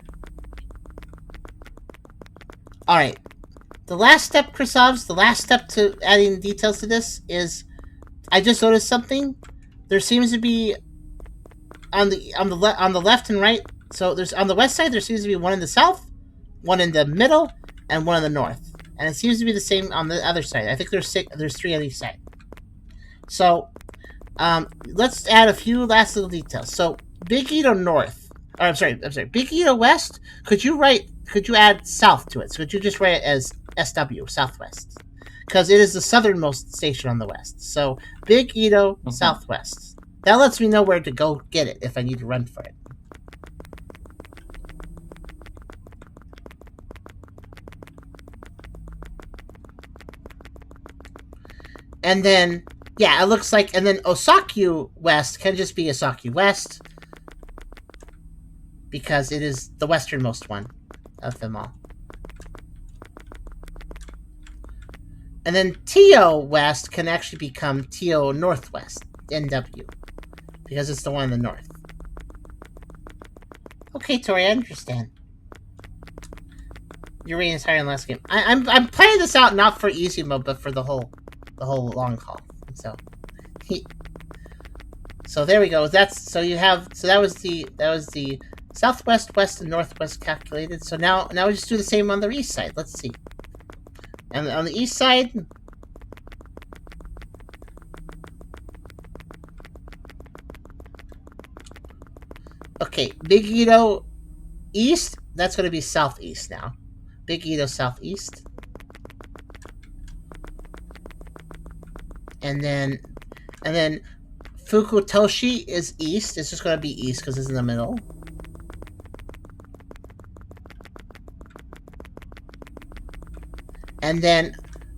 Alright. The last step, Krisovs, the last step to adding details to this is I just noticed something. There seems to be on the left and right. So there's on the west side there seems to be one in the south, one in the middle, and one in the north. And it seems to be the same on the other side. I think there's three on each side. So let's add a few last little details. So Big Ito north. Or I'm sorry. Big Ito west. Could you add south to it? So could you just write it as SW, southwest? Because it is the southernmost station on the west. So Big Ito southwest. That lets me know where to go get it if I need to run for it. And then, yeah, it looks like, and then Osaki West can just be Osaki West. Because it is the westernmost one of them all. And then Teo West can actually become Teo Northwest, NW. Because it's the one in the north. Okay, Tori, I understand. Your rating is higher than last game. I'm playing this out not for easy mode, but for the whole long haul. So there we go. That was the southwest, west, and northwest calculated. So now we just do the same on the east side. Let's see. And on the east side, okay, Big Ito east. That's going to be southeast now. Big Ito southeast. And then Fukutoshi is east. It's just going to be east because it's in the middle. And then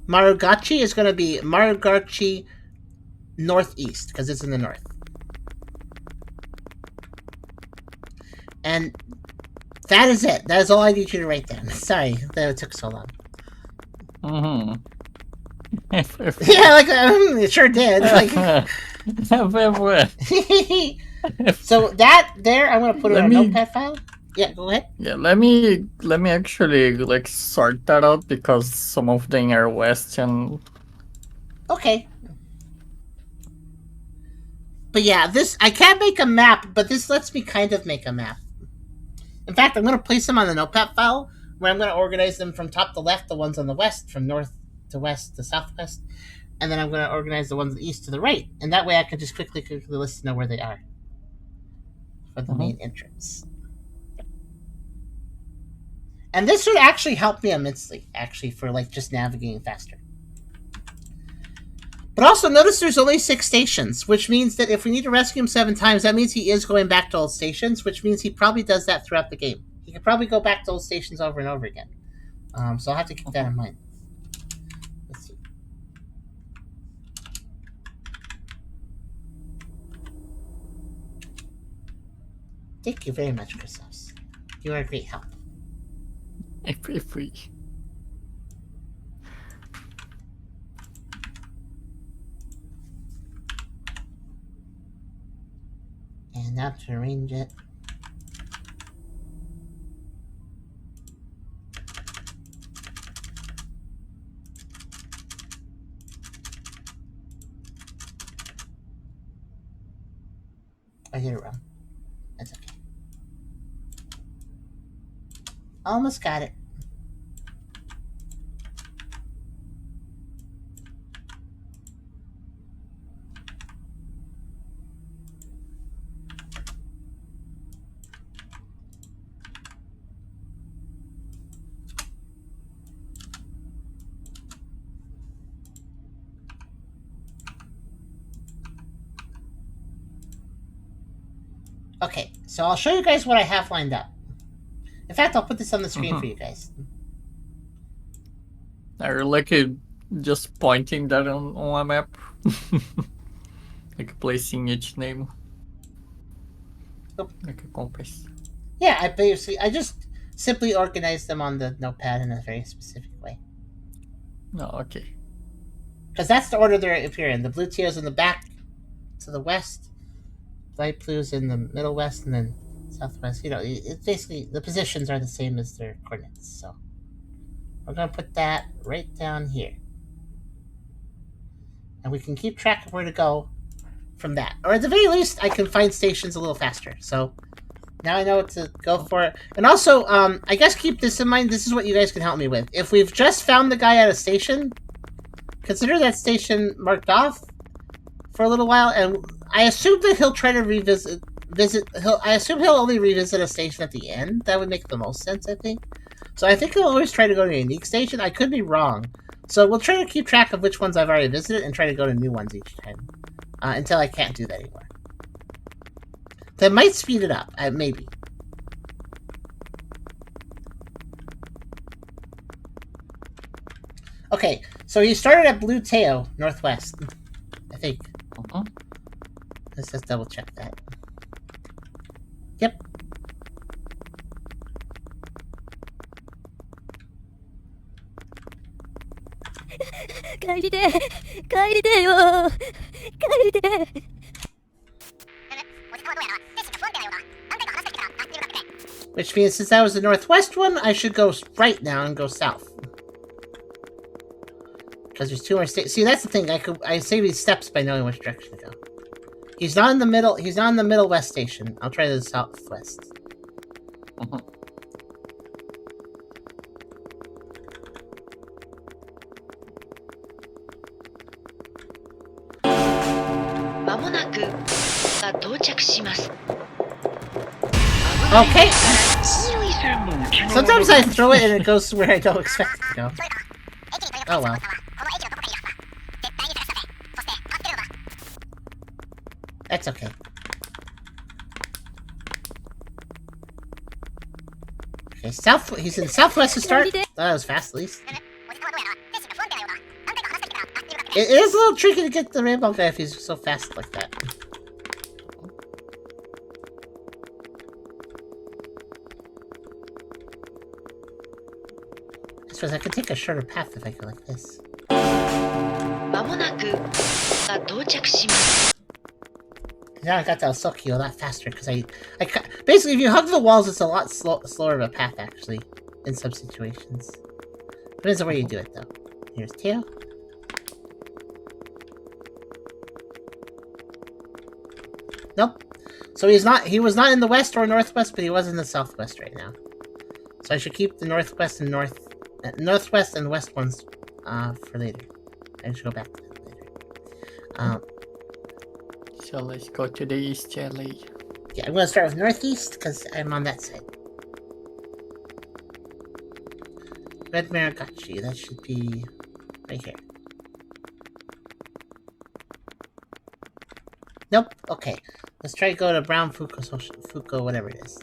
Maragachi is going to be Maragachi northeast because it's in the north. And that is it. That is all I need you to write down. Sorry that it took so long. Yeah, it sure did. So that there, I'm going to put it in a notepad file. Yeah, go ahead. Yeah, let me actually like sort that out because some of them are west and Okay. But yeah, this I can't make a map, but this lets me kind of make a map. In fact, I'm going to place them on the notepad file, where I'm going to organize them from top to left, the ones on the west, from north to west to southwest, and then I'm going to organize the ones east to the right, and that way I can just quickly list to know where they are for the main entrance. And this would actually help me immensely, actually, for like just navigating faster. But also notice there's only 6 stations, which means that if we need to rescue him 7 times, that means he is going back to old stations, which means he probably does that throughout the game. He could probably go back to old stations over and over again. So I'll have to keep that in mind. Let's see. Thank you very much, Christos. You are a great help. if we And now to arrange it. I did it wrong. That's okay. Almost got it. Okay, so I'll show you guys what I have lined up. In fact, I'll put this on the screen for you guys. I like it just pointing that on a map. Like placing each name. Oh. Like a compass. Yeah, I just simply organize them on the notepad in a very specific way. No, okay. Because that's the order they appear in. The blue teal's in the back to the west. Light blue's in the middle west, and then southwest. You know, it's basically the positions are the same as their coordinates. So we're gonna put that right down here, and we can keep track of where to go from that. Or at the very least, I can find stations a little faster. So now I know what to go for. And also, I guess keep this in mind. This is what you guys can help me with. If we've just found the guy at a station, consider that station marked off for a little while, and I assume that he'll try to I assume he'll only revisit a station at the end. That would make the most sense, I think. So I think he'll always try to go to a unique station. I could be wrong. So we'll try to keep track of which ones I've already visited and try to go to new ones each time. Until I can't do that anymore. That might speed it up, maybe. Okay, so he started at Blue Teo, northwest, I think. Let's just double check that. Yep. Which means since that was the northwest one, I should go right now and go south. Because there's 2 more states. See, that's the thing. I save these steps by knowing which direction to go. He's not in the middle. He's not in the middle west station. I'll try the southwest. Okay. Sometimes I throw it and it goes where I don't expect it to go. Oh well. That's okay. Okay, he's in southwest to start. That was fast, at least. It is a little tricky to get the rainbow guy if he's so fast like that. I suppose I could take a shorter path if I go like this. Now I got to Osokyo a lot faster because basically if you hug the walls, it's a lot slower of a path actually in some situations. Depends on where you do it though. Here's Teo. Nope. So he was not in the west or northwest, but he was in the southwest right now. So I should keep the northwest and northwest and west ones for later. I should go back to that later. So let's go to the east, Jelly. Yeah, I'm gonna start with northeast because I'm on that side. Red Maragachi, that should be right here. Nope. Okay, let's try to go to Brown Fuko, whatever it is.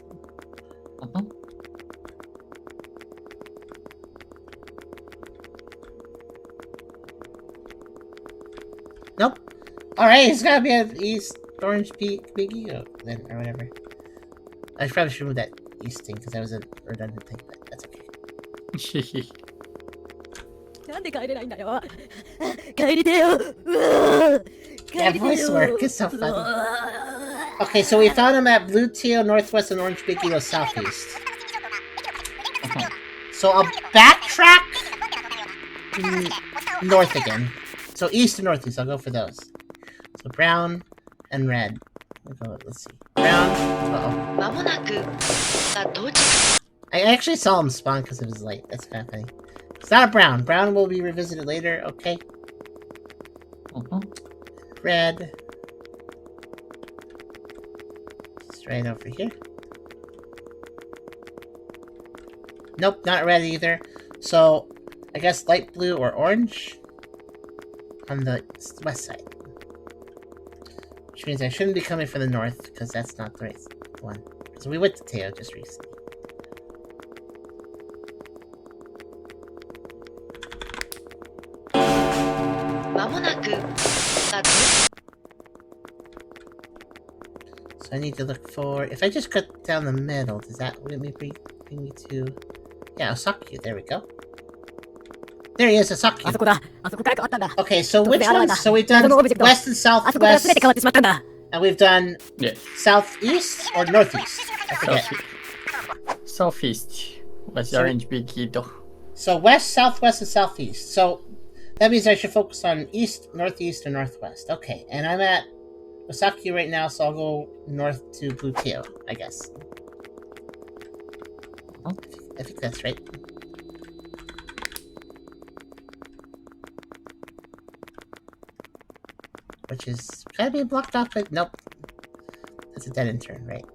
Nope. Alright, it's gotta be an East Orange Big Ego then, or whatever. I probably should move that East thing because that was a redundant thing, but that's okay. That voice work is so funny. Okay, so we found him at Blue Teal, Northwest, and Orange Big Ego, Southeast. So I'll backtrack north again. So east and northeast, I'll go for those. So brown and red. Let's see. Brown. I actually saw him spawn because it was light. That's kind of funny. It's not a brown. Brown will be revisited later. Okay. Red. It's right over here. Nope, not red either. So I guess light blue or orange on the west side. Which means I shouldn't be coming from the north, because that's not the right one. So we went to Teo just recently. So I need to look for... If I just cut down the middle, does that let me bring me to... Yeah, Osakyu, there we go. There he is, Osakyu. Okay, so which ones? So we've done west and southwest, and we've done southeast or northeast? I forget. Southeast was Orange Big Ego. So west, southwest, and southeast. So that means I should focus on east, northeast, and northwest. Okay, and I'm at Osakyu right now, so I'll go north to Blue Teo, I guess. I think that's right. Which is kind of being blocked off, but nope. That's a dead end turn, right?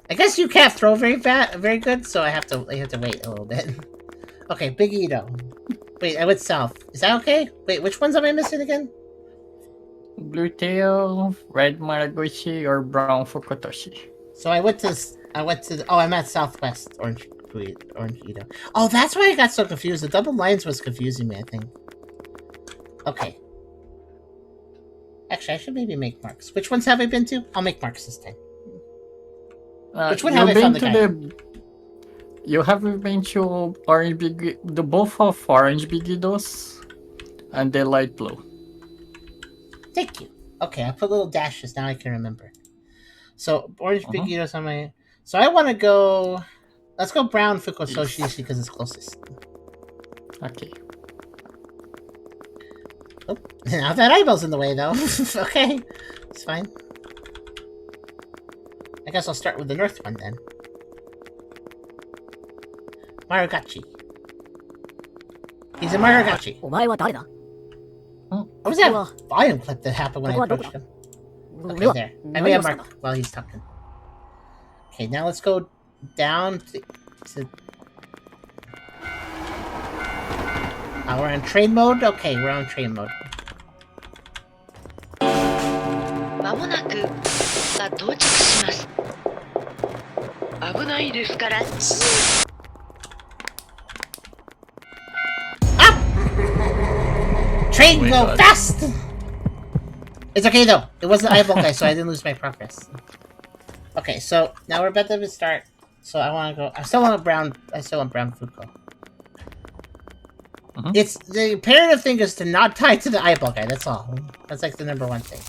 I guess you can't throw very good, so I have to wait a little bit. Okay, Big Ito. Wait, I went south. Is that okay? Wait, which ones am I missing again? Blue Tail, Red Maraguchi, or Brown Fukotoshi. So I went to oh, I'm at southwest Orange Ito. Oh, that's why I got so confused. The double lines was confusing me, I think. Okay. Actually, I should maybe make marks. Which ones have I been to? I'll make marks this time. Which one have I found the guy? You have been to Orange Big... The both of Orange Big Idos and the light blue. Thank you. Okay, I put little dashes. Now I can remember. So, Orange Big Idos on my... So I want to go... Let's go Brown Fukotoshi because it's closest. Okay. Oh, now that eyeball's in the way, though. Okay, it's fine. I guess I'll start with the north one, then. Maragachi. He's a Maragachi. What was that volume clip that happened when I approached him? Okay, there. I made a mark while he's talking. Okay, now let's go down to... we're on train mode? Okay, we're on train mode. Train go fast! It's okay though. It wasn't eyeball guy, so I didn't lose my progress. Okay, so now we're about to start. So I want to go. I still want brown Fuko. It's the imperative thing is to not tie to the eyeball guy. That's all. That's like the number one thing.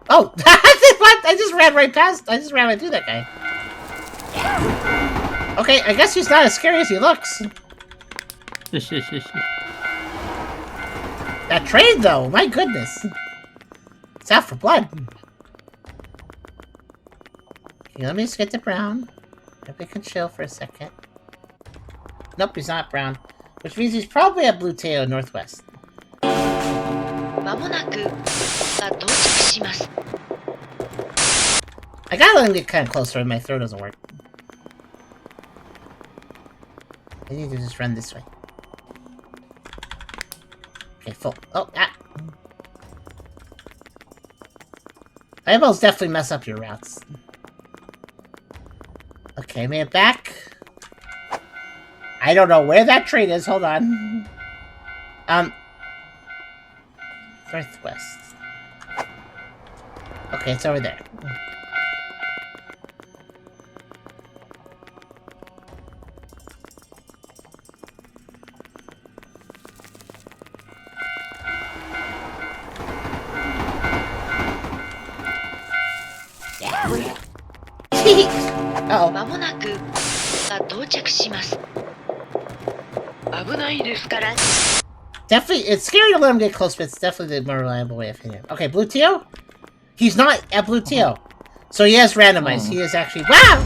Oh, what? I just ran right past. I just ran right through that guy. Okay, I guess he's not as scary as he looks. That train, though, my goodness. It's out for blood. Okay, let me just get to Brown. Maybe I can chill for a second. Nope, he's not Brown. Which means he's probably at Blue Tail Northwest. まもなくが到着します。 I gotta let him get kind of closer or my throw doesn't work. I need to just run this way. Okay, full. Oh, ah! Eyeballs definitely mess up your routes. Okay, made it back. I don't know where that train is. Hold on. Northwest. Okay, it's over there. Uh-oh. まもなくが到着します。危ないですから。 Definitely, it's scary to let him get close, but it's definitely the more reliable way of hitting him. Okay, Blue Teal? He's not at Blue Teal. So he has randomized. He is actually... Wow!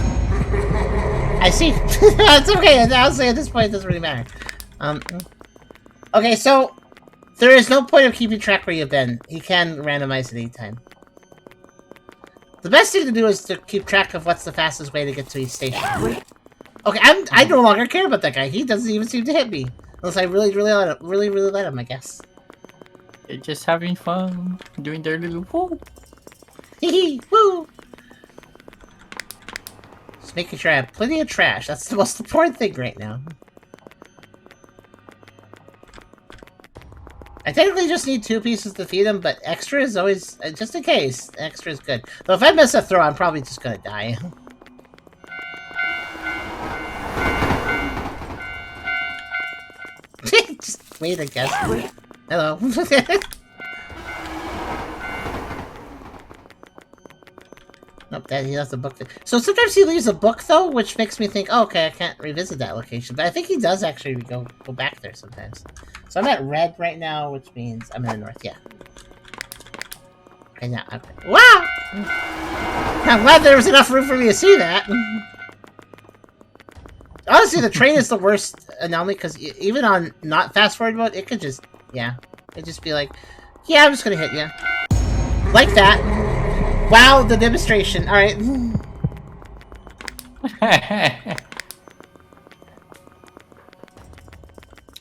I see. It's okay. Honestly, at this point, it doesn't really matter. Okay, so... There is no point of keeping track where you've been. He can randomize at any time. The best thing to do is to keep track of what's the fastest way to get to each station. Okay, I no longer care about that guy. He doesn't even seem to hit me. Unless I really let him, I guess. They're just having fun, doing their little woo. Hee woo! Just making sure I have plenty of trash. That's the most important thing right now. I technically just need 2 pieces to feed him, but extra is always, just in case, extra is good. Though if I miss a throw, I'm probably just gonna die. Just wait, I guess. Hello. Nope, he left the book there. So sometimes he leaves a book, though, which makes me think, oh, okay, I can't revisit that location. But I think he does actually go back there sometimes. So I'm at red right now, which means I'm in the north, yeah. Okay, now, okay. Wow! I'm glad there was enough room for me to see that. Honestly, the train is the worst anomaly, because even on not fast-forward mode, it could just, yeah. It'd just be like, yeah, I'm just gonna hit you. Like that. Wow, the demonstration. Alright.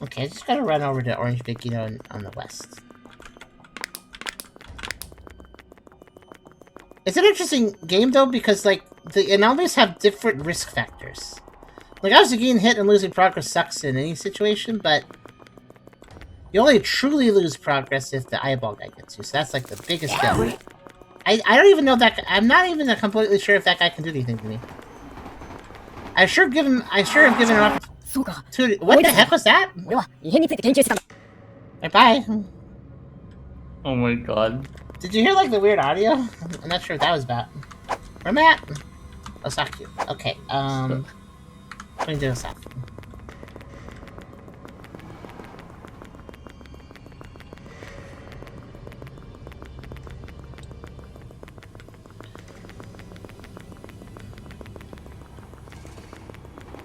Okay, I just gotta run over to Orange Bikino on the west. It's an interesting game, though, because, like, the anomalies have different risk factors. Like, obviously getting hit and losing progress sucks in any situation, but you only truly lose progress if the eyeball guy gets you, so that's, like, the biggest deal. I don't even know that... I'm not even completely sure if that guy can do anything to me. I sure have given an opportunity... What the heck was that? Bye. Oh my god. Did you hear, like, the weird audio? I'm not sure what that was about. Where am I at? Osaka. Okay, let me do Osaka.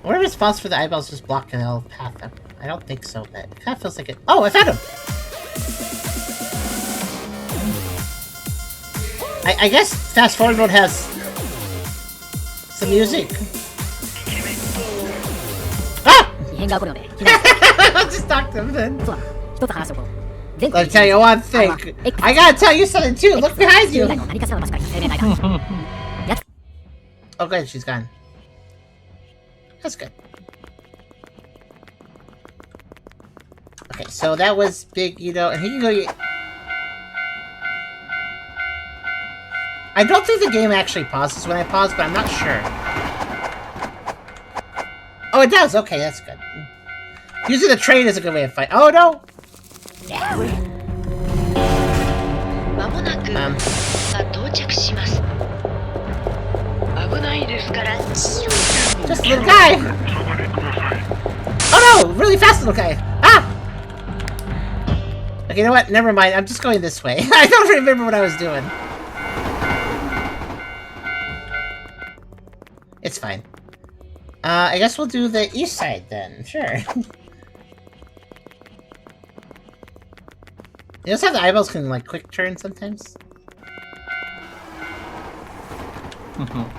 I wonder if it's possible for the eyeballs just block the whole path. I don't think so, but it kind of feels like it. Oh, I found him! I guess fast forward mode has some music. Ah! I'll just talk to him then. Let me tell you one thing. I gotta tell you something too. Look behind you. Oh, good. She's gone. That's good. Okay, so that was Big Ito, and he can go. I don't think the game actually pauses when I pause, but I'm not sure. Oh, it does. Okay, that's good. Using the train is a good way of fighting. Oh no! まもなくが到着します。危ないですから。Just a little guy! Oh no! Really fast little guy! Ah! Okay, you know what? Never mind. I'm just going this way. I don't remember what I was doing. It's fine. I guess we'll do the east side then. Sure. You also have the eyeballs can like quick turn sometimes. Oh,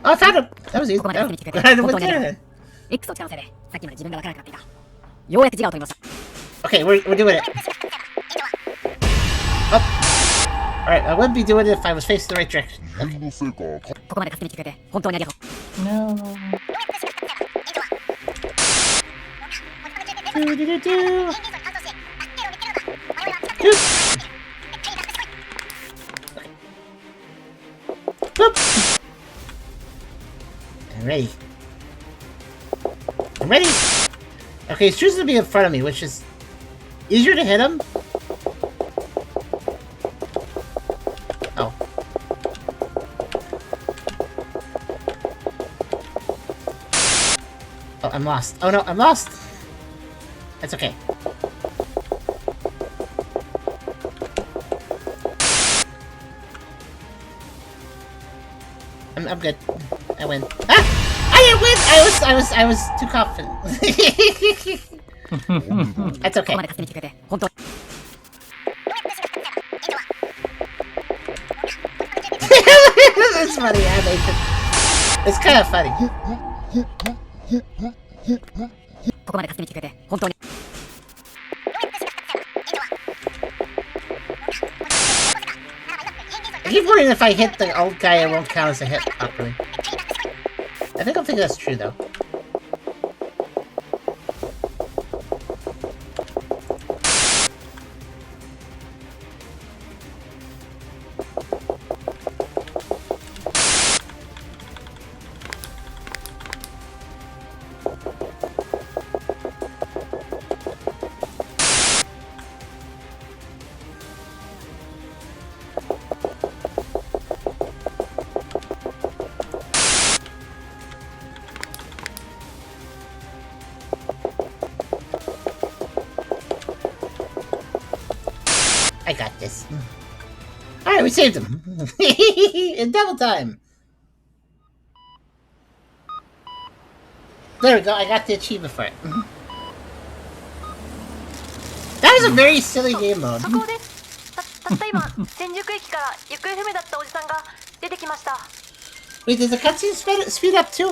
I found him! That was easy. I went there. Okay, we're doing it. Oh. Alright, I wouldn't be doing it if I was facing the right direction. Okay. No. Do-do-do-do. Boop. I'm ready. I'm ready! Okay, he's choosing to be in front of me, which is easier to hit him. Oh. Oh, I'm lost. Oh no, I'm lost! That's okay. I'm good. I win. Ah! I didn't win! I was too confident. That's okay. It's funny animation. It's kind of funny. I keep wondering if I hit the old guy, it won't count as a hit properly. I don't think that's true though. I got this. Alright, we saved him. In double time. There we go, I got the achievement for it. That was a very silly game mode. そこです。たった今、千宿駅から行方不明だったおじさんが出てきました。Wait, does the cutscene speed up too?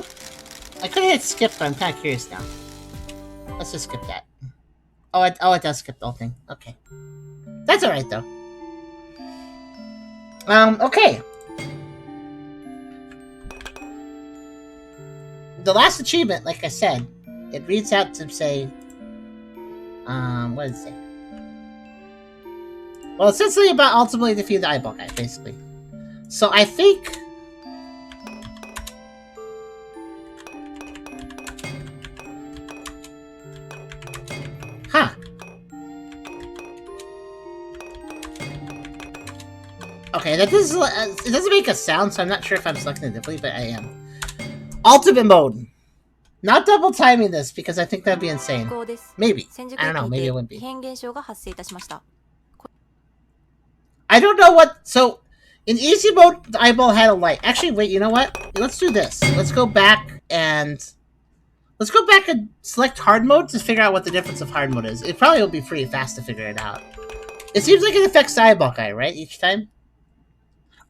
I could have hit skip, but I'm kind of curious now. Let's just skip that. Oh, it does skip the whole thing. Okay. That's alright, though. Okay. The last achievement, like I said, it reads out to say... what does it say? Well, it says something about ultimately defeat the eyeball guy, basically. So I think... Huh. Okay, that does, it doesn't make a sound, so I'm not sure if I'm selecting it differently, but I am. Ultimate mode. Not double timing this, because I think that'd be insane. Maybe. I don't know, maybe it wouldn't be. I don't know what... So, in easy mode, the eyeball had a light. Actually, wait, you know what? Let's do this. Let's go back and... Let's go back and select hard mode to figure out what the difference of hard mode is. It probably will be pretty fast to figure it out. It seems like it affects the eyeball guy, right? Each time?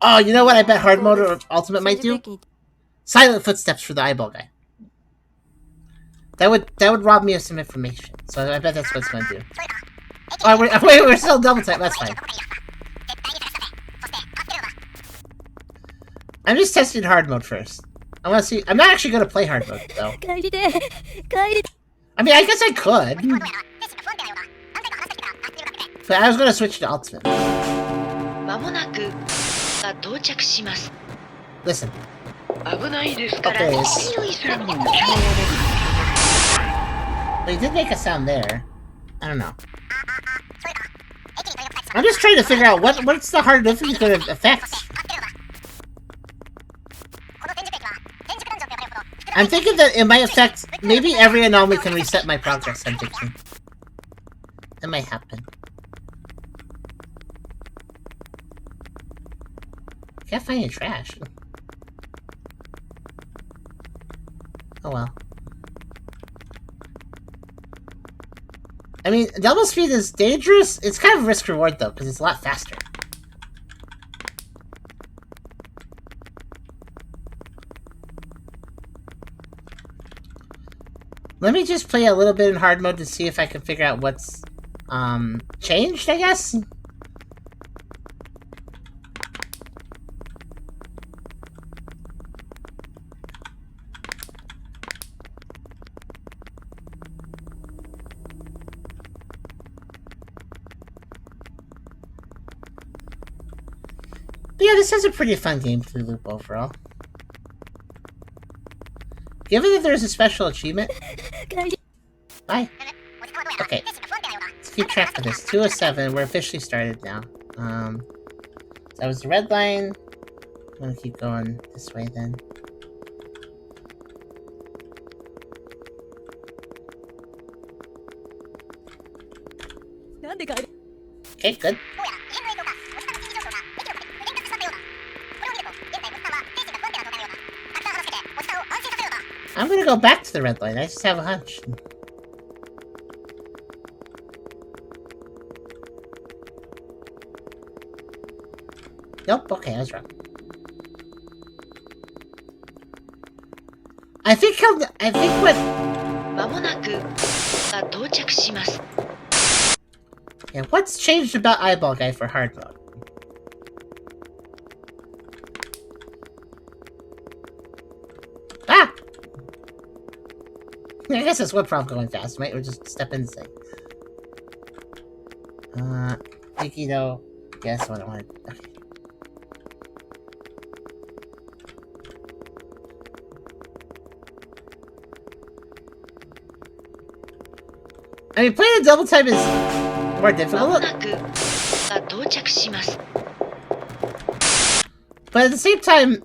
Oh, you know what I bet hard mode or ultimate might do? Silent footsteps for the eyeball guy. That would rob me of some information. So I bet that's what it's going to do. Oh, wait, we're still double tap. That's fine. I'm just testing hard mode first. I want to see. I'm not actually going to play hard mode, though. I mean, I guess I could. But I was going to switch to ultimate. Listen. Okay. But he did make a sound there. I don't know. I'm just trying to figure out what's the hard difficulty could affect. I'm thinking that it might affect... Maybe every anomaly can reset my progress, I'm thinking. That might happen. Can't find any trash. Oh well. I mean, double speed is dangerous. It's kind of risk-reward, though, because it's a lot faster. Let me just play a little bit in hard mode to see if I can figure out what's, changed, I guess? But yeah, this is a pretty fun game to loop overall. Given that there's a special achievement... Bye. Okay. Let's keep track of this. 207. We're officially started now. That was the red line. I'm gonna keep going this way then. Okay, good. I'm gonna go back to the red line. I just have a hunch. Nope, okay, I was wrong. I think what... Yeah, what's changed about Eyeball Guy for hard mode? Ah! I guess that's one problem going fast, right? Or just step in the thing. Thinky though. Guess what I wanted. Okay. I mean, playing a double time is more difficult. But at the same time,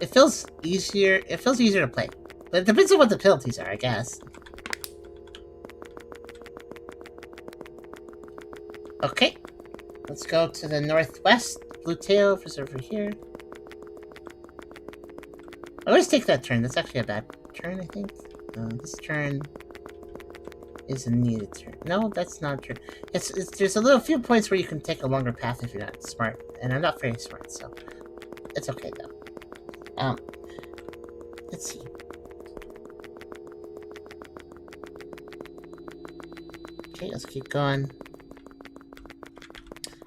it feels easier. It feels easier to play. But it depends on what the penalties are, I guess. Okay. Let's go to the northwest. Blue tail is over here. I always take that turn. That's actually a bad turn, I think. This turn is a needed turn. No, that's not true. There's a little few points where you can take a longer path if you're not smart. And I'm not very smart, so it's okay though. Let's see. Okay, let's keep going.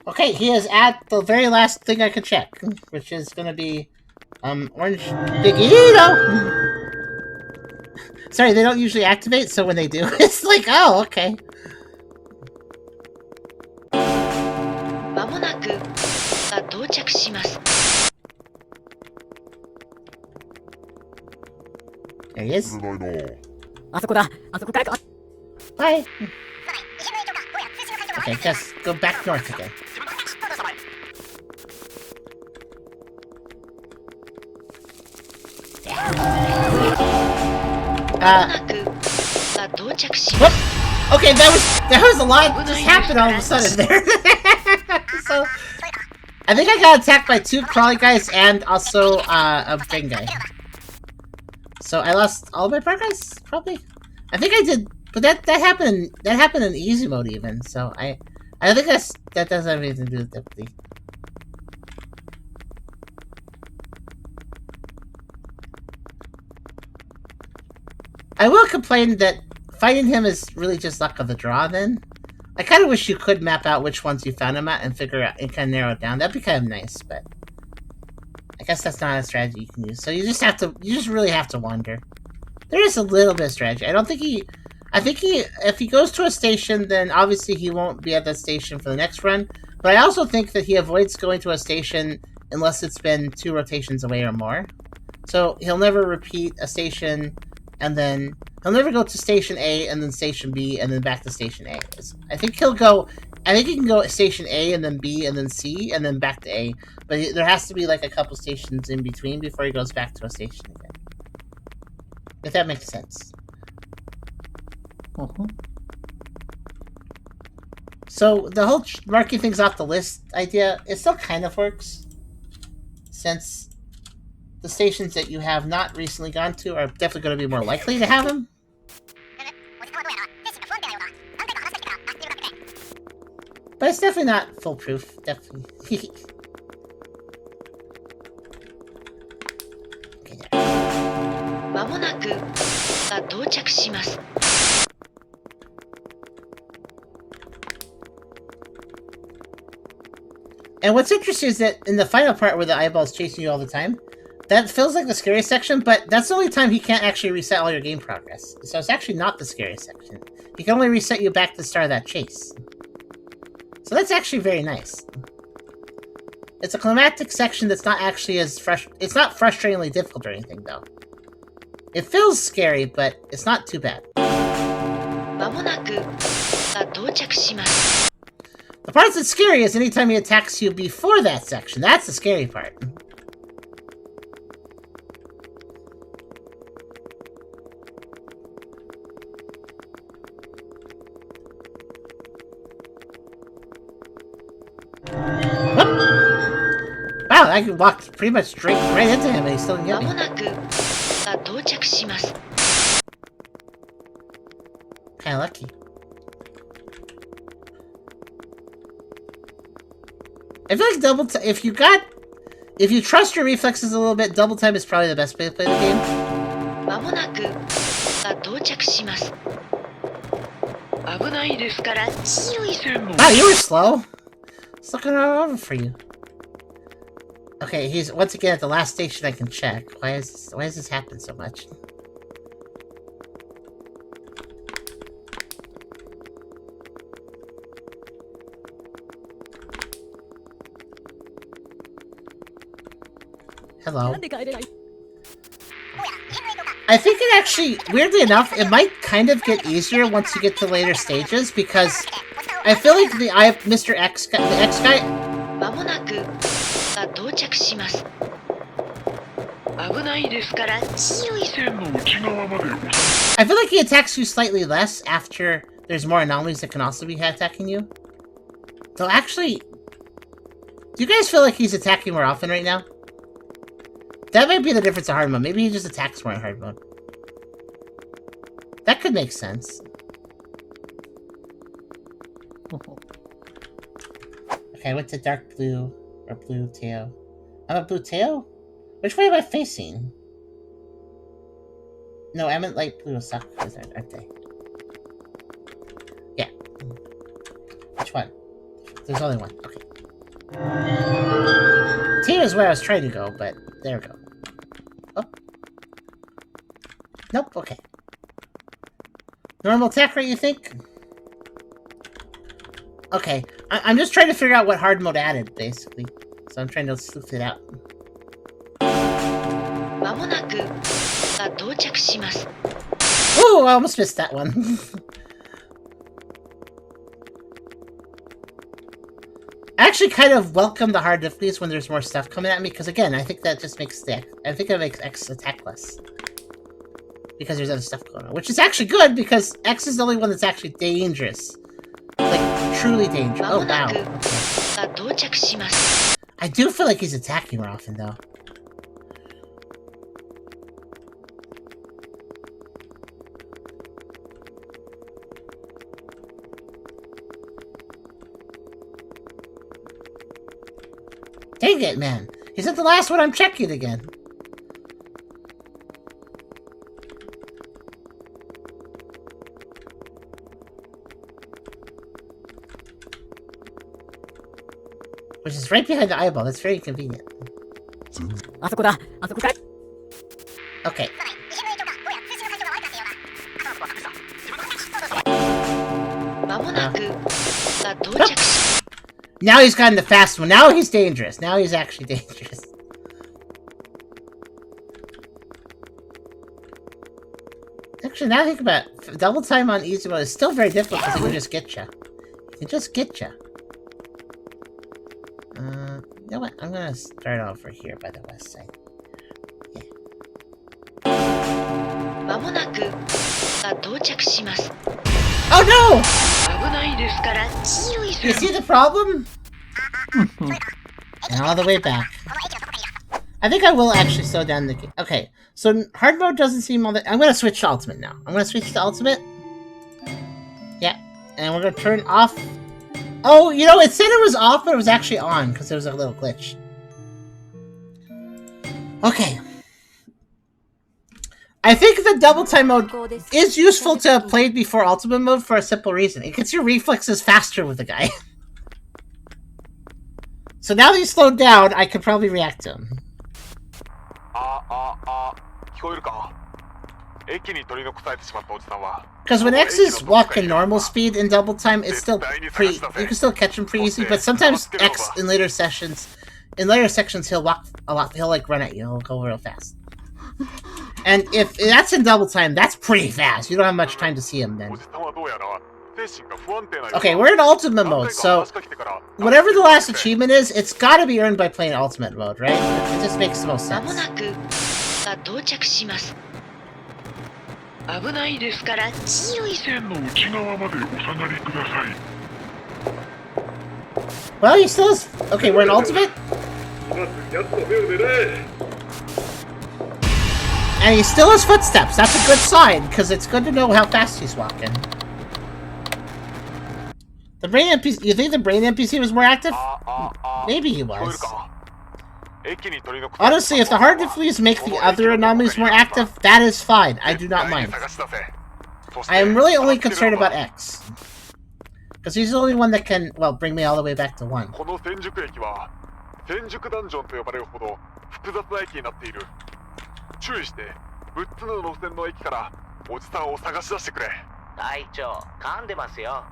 Okay, he is at the very last thing I could check, which is gonna be, Orange Bigito! Sorry, they don't usually activate, so when they do, it's like, oh, okay. There he is. Bye. Okay, just go back north again. What? Okay, that was a lot just happened all of a sudden there. So, I think I got attacked by 2 crawly guys and also a big guy. So I lost all my progress, probably. I think I did, but that happened in easy mode even. So I think that doesn't have anything to do with difficulty. I will complain that fighting him is really just luck of the draw then. I kind of wish you could map out which ones you found him at and figure out and kind of narrow it down. That'd be kind of nice, but I guess that's not a strategy you can use. So you just really have to wander. There is a little bit of strategy. I think if he goes to a station, then obviously he won't be at that station for the next run. But I also think that he avoids going to a station unless it's been 2 rotations away or more. So he'll never repeat a station and then he'll never go to Station A and then Station B and then back to Station A. I think he can go to Station A and then B and then C and then back to A, but there has to be like a couple stations in between before he goes back to a station again. If that makes sense. So the whole marking things off the list idea, it still kind of works, since the stations that you have not recently gone to are definitely going to be more likely to have them. But it's definitely not foolproof, definitely. Okay, there. まもなくが到着します。 And what's interesting is that in the final part where the eyeball's chasing you all the time, that feels like the scariest section, but that's the only time he can't actually reset all your game progress. So it's actually not the scariest section. He can only reset you back to the start of that chase. So that's actually very nice. It's a climactic section that's not actually as it's not frustratingly difficult or anything, though. It feels scary, but it's not too bad. まもなくが到着します。 The part that's scary is anytime he attacks you before that section. That's the scary part. Wow, I walked pretty much straight right into him and he still didn't get ま me. もなくが到着します。 Kinda lucky. I feel like if you trust your reflexes a little bit, double time is probably the best way to play the game. まもなくが到着します。危ないですから注意するもん。 Wow, you were slow. It's looking all over for you. Okay, he's once again at the last station I can check. Why does this happen so much? Hello. I think it actually, weirdly enough, it might kind of get easier once you get to later stages, because I feel like the X guy... まもなくが到着します。危ないですから注意するもん。 I feel like he attacks you slightly less after there's more anomalies that can also be attacking you. Though actually, do you guys feel like he's attacking more often right now? That might be the difference in hard mode. Maybe he just attacks more in hard mode. That could make sense. Okay, I went to dark blue or blue tail. I'm a blue tail? Which way am I facing? No, I meant light blue suckers, aren't they? Yeah. Which one? There's only one. Okay. Teal is where I was trying to go, but there we go. Oh. Nope, okay. Normal attack rate, you think? Okay, I'm just trying to figure out what hard mode added, basically. So I'm trying to sleuth it out. まもなくが到着します。 Ooh, I almost missed that one. I actually kind of welcome the hard difficulties when there's more stuff coming at me, because again, I think that just makes X attack less. Because there's other stuff going on. Which is actually good, because X is the only one that's actually dangerous. Like, truly dangerous. ま Oh, もな wow. く Okay. が到着します。 I do feel like he's attacking more often, though. Dang it, man. He's at the last one I'm checking again. Which is right behind the eyeball. That's very convenient. Okay. まもなくが到着し Now he's gotten the fast one. Now he's dangerous. Now he's actually dangerous. Actually, now I think about it, double time on easy mode is still very difficult because it can just get you. It can just get you. You know what? I'm gonna start over here by the west side. Yeah. まもなくが到着します。 Oh no! 危ないですから注意す You る。 see the problem? And all the way back. I think I will actually slow down the game. Okay, so hard mode doesn't seem all that. I'm gonna switch to ultimate now. I'm gonna switch to ultimate. Yeah, and we're gonna turn off. Oh, you know, it said it was off, but it was actually on because there was a little glitch. Okay. I think the double time mode is useful to have played before ultimate mode for a simple reason. It gets your reflexes faster with the guy. So now that he's slowed down, I can probably react to him. Because when X is walking normal speed in double time, it's still you can still catch him pretty easy. But sometimes X in later sections he'll walk a lot. He'll like run at you. He'll go real fast. And if that's in double time, that's pretty fast. You don't have much time to see him then. Okay, we're in ultimate mode, so whatever the last achievement is, it's got to be earned by playing ultimate mode, right? It just makes the most まも sense. なくが到着します。危ないですから注意する。 Well, he still is. Okay, we're in ultimate, and he still has footsteps. That's a good sign because it's good to know how fast he's walking. The brain NPC. You think the brain NPC was more active? Maybe he was. Honestly, if the hard difficulties make the other anomalies more active, that is fine. I do not mind. I am really only concerned about X. Because he's the only one that can, well, bring me all the way back to 1. この天竺駅は天竺ダンジョンと呼ばれるほど複雑な駅になっている。注意して6つの路線の駅からおじさんを探し出してくれ。隊長、噛んでますよ。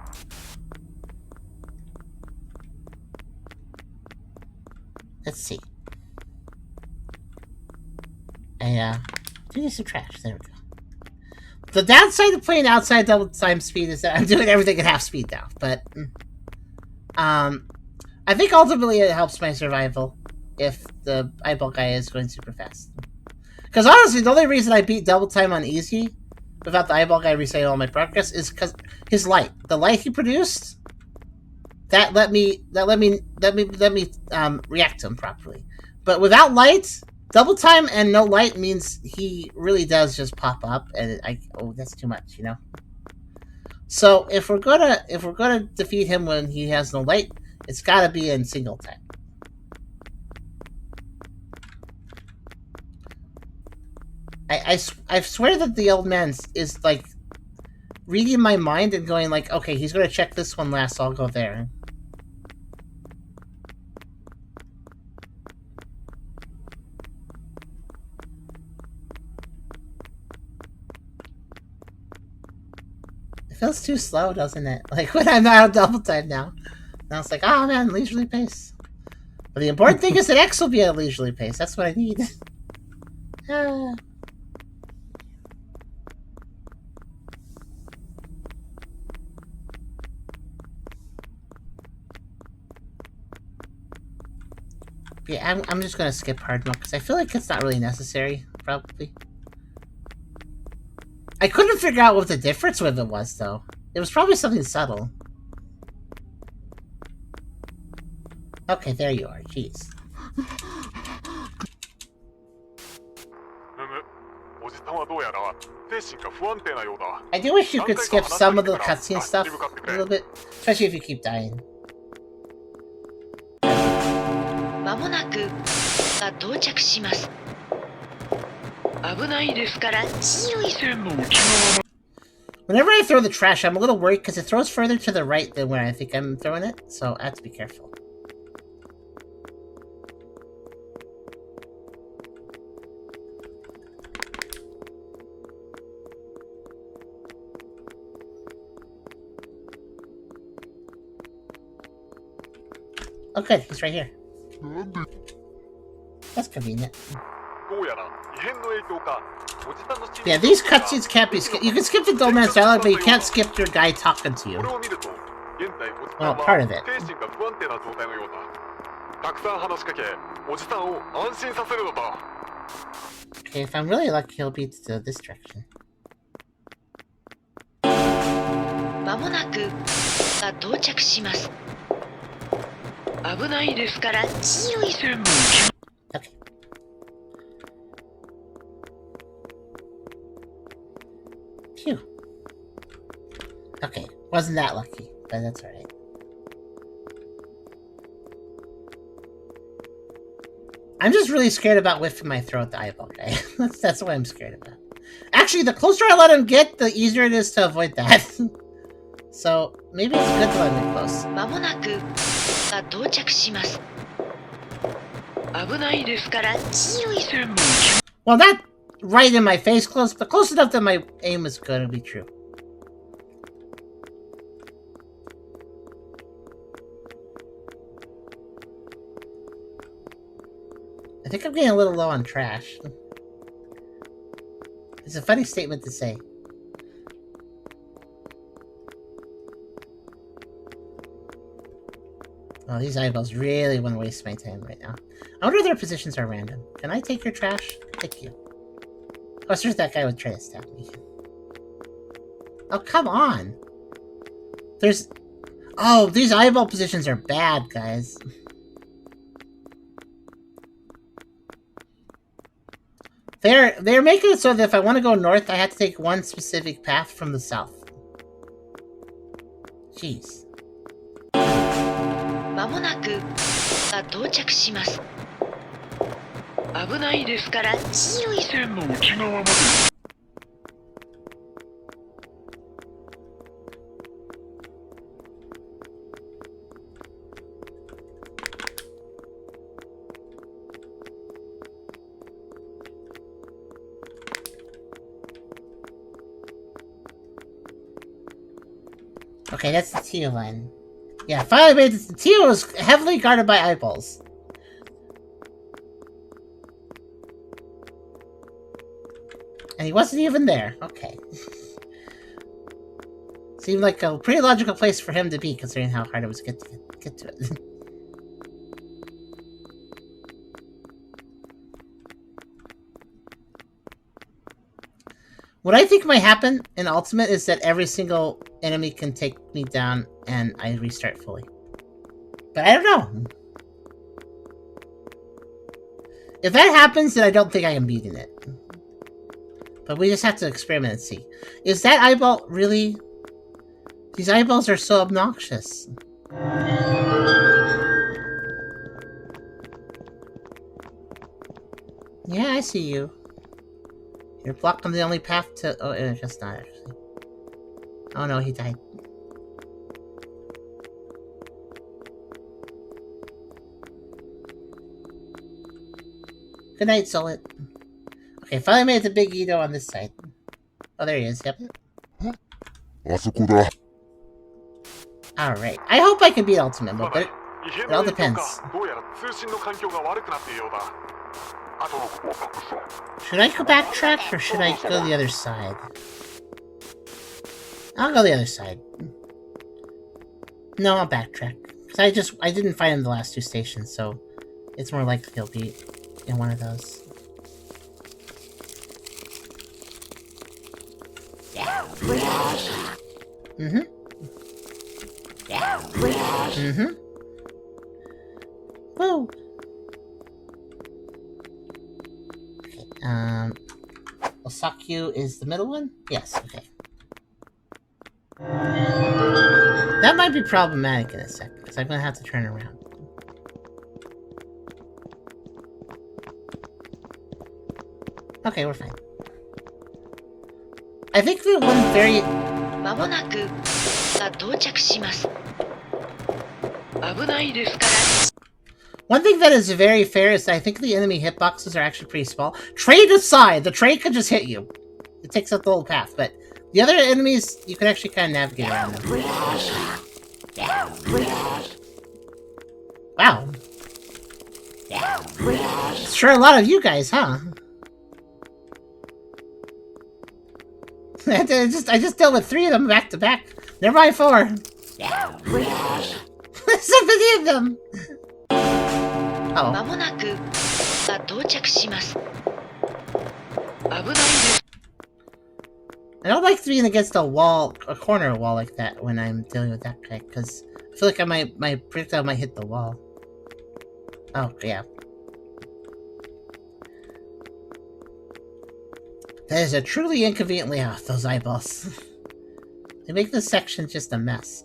Let's see. I do need some trash. There we go. The downside of playing outside double time speed is that I'm doing everything at half speed now. But I think ultimately it helps my survival if the eyeball guy is going super fast. Because honestly, the only reason I beat double time on easy without the eyeball guy resetting all my progress is because his light, the light he produced, that let me react to him properly. But without light, double time and no light means he really does just pop up, and that's too much, you know. So if we're gonna defeat him when he has no light, it's gotta be in single time. I swear that the old man is like reading my mind and going like, okay, he's gonna check this one last, so I'll go there. It feels too slow, doesn't it? Like when I'm out of double time now. Now it's like, oh man, leisurely pace. But the important thing is that X will be at a leisurely pace. That's what I need. Yeah, I'm just gonna skip hard mode because I feel like it's not really necessary, probably. I couldn't figure out what the difference with it was, though. It was probably something subtle. Okay, there you are. Jeez. I do wish you could skip some of the cutscene stuff a little bit, especially if you keep dying. まもなくが到着します。危ないですから注意する。 Whenever I throw the trash, I'm a little worried because it throws further to the right than where I think I'm throwing it, so I have to be careful. Okay, he's right here. That's convenient. どうやら異変の影響か Yeah, these cutscenes can't be skipped. You can skip the Doorman's dialogue, but you can't skip your guy talking to you. これを見ると現在おじさん Well, は part of it. 精神が不安定な状態のようだ。たくさん話しかけおじさんを安心させるのだ。 Okay, if I'm really lucky, he'll be to this direction. まもなくが到着します。危ないですから注意する。 Okay. Phew. Okay, wasn't that lucky, but that's alright. I'm just really scared about whiffing my throat the eyeball guy. that's what I'm scared about. Actually, the closer I let him get, the easier it is to avoid that. So, maybe it's good to let him get close. まもなくが到着します。危ないですから注意する。 Well, not right in my face close, but close enough that my aim is good to be true. I think I'm getting a little low on trash. It's a funny statement to say. Oh, these eyeballs really want to waste my time right now. I wonder if their positions are random. Can I take your trash? Thank you. Oh, so that guy would try to stab me. Oh, come on! There's... Oh, these eyeball positions are bad, guys. They're making it so that if I want to go north, I have to take one specific path from the south. Jeez. まもなくが到着します。危ないですから注意する。沖縄まで。 Okay, that's the teal line. Yeah, finally made this. The teal was heavily guarded by eyeballs. And he wasn't even there. Okay. Seemed like a pretty logical place for him to be, considering how hard it was to get to it. What I think might happen in Ultimate is that every single enemy can take me down and I restart fully. But I don't know. If that happens, then I don't think I am beating it. But we just have to experiment and see. Is that eyeball really... These eyeballs are so obnoxious. Yeah, I see you. You're blocking the only path to... Oh, I guess not, actually. Oh no, he died. Good night, Solid. Okay, finally made it to Big Ito on this side. Oh, there he is, yep. あそこだ。 Alright, I hope I can beat Ultimate, but it all depends. どうやら通信の環境が悪くなっているようだ。 Should I go backtrack or should I go the other side? I'll go the other side. No, I'll backtrack. Because I didn't find him the last two stations, so it's more likely he'll be in one of those. Mm-hmm. Mm-hmm. Woo! Osakyu is the middle one? Yes, okay. That might be problematic in a sec, because I'm gonna have to turn around. Okay, we're fine. I think the one very... まもなくが到着します。危ないですから。 One thing that is very fair is that I think the enemy hitboxes are actually pretty small. Trade aside, the trade could just hit you. It takes up the whole path, but the other enemies, you can actually kind of navigate around them. Wow. Sure a lot of you guys, huh? I just dealt with 3 of them back to back. Never mind 4. Yeah. So many of them. Oh. まもなくが到着します。危ないです。 I don't like being against a wall, a corner wall like that when I'm dealing with that guy, because I feel like my projectile might hit the wall. Oh, yeah. That is a truly inconveniently off, those eyeballs. They make this section just a mess.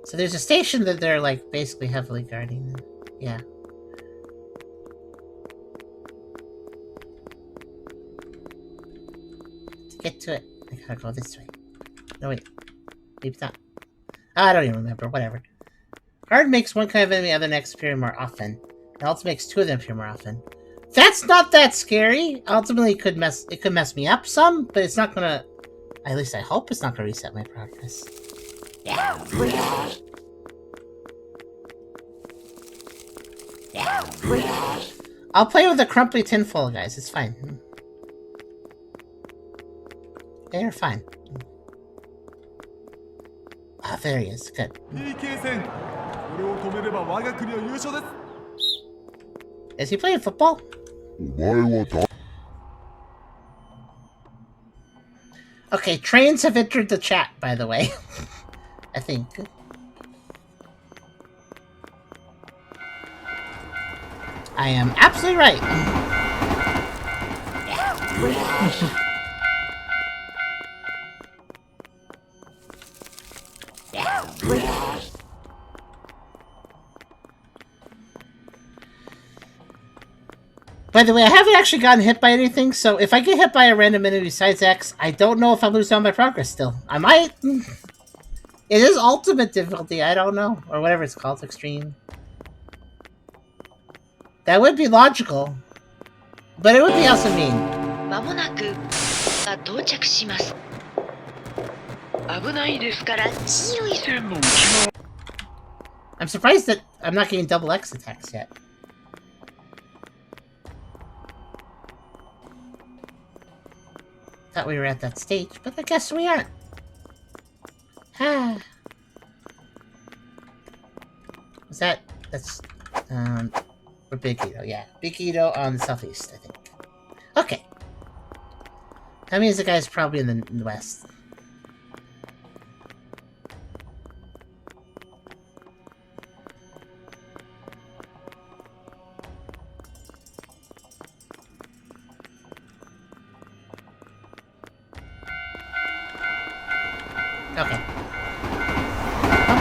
So there's a station that they're, like, basically heavily guarding. Yeah. To get to it, I gotta go this way. No, wait. Maybe not. I don't even remember. Whatever. Guard makes one kind of enemy other next appear more often. It also makes 2 of them appear more often. That's not that scary! Ultimately, it could mess me up some, but it's not gonna... At least I hope it's not gonna reset my progress. Yeah. I'll play with the crumply tinfoil guys, it's fine. They're fine. Ah, there he is, good. Is he playing football? Okay, trains have entered the chat, by the way. I think. I am absolutely right. By the way, I haven't actually gotten hit by anything, so if I get hit by a random enemy besides X, I don't know if I'm losing all my progress still. I might. It is ultimate difficulty, I don't know. Or whatever it's called, extreme. That would be logical. But it would be also mean. まもなくが到着します。危ないですから注意するの。 I'm surprised that I'm not getting double X attacks yet. Thought we were at that stage, but I guess we aren't. Was that... That's... For Big Ito, yeah. Big Ito on the southeast, I think. Okay. That means the guy's probably in the west. Okay. Well,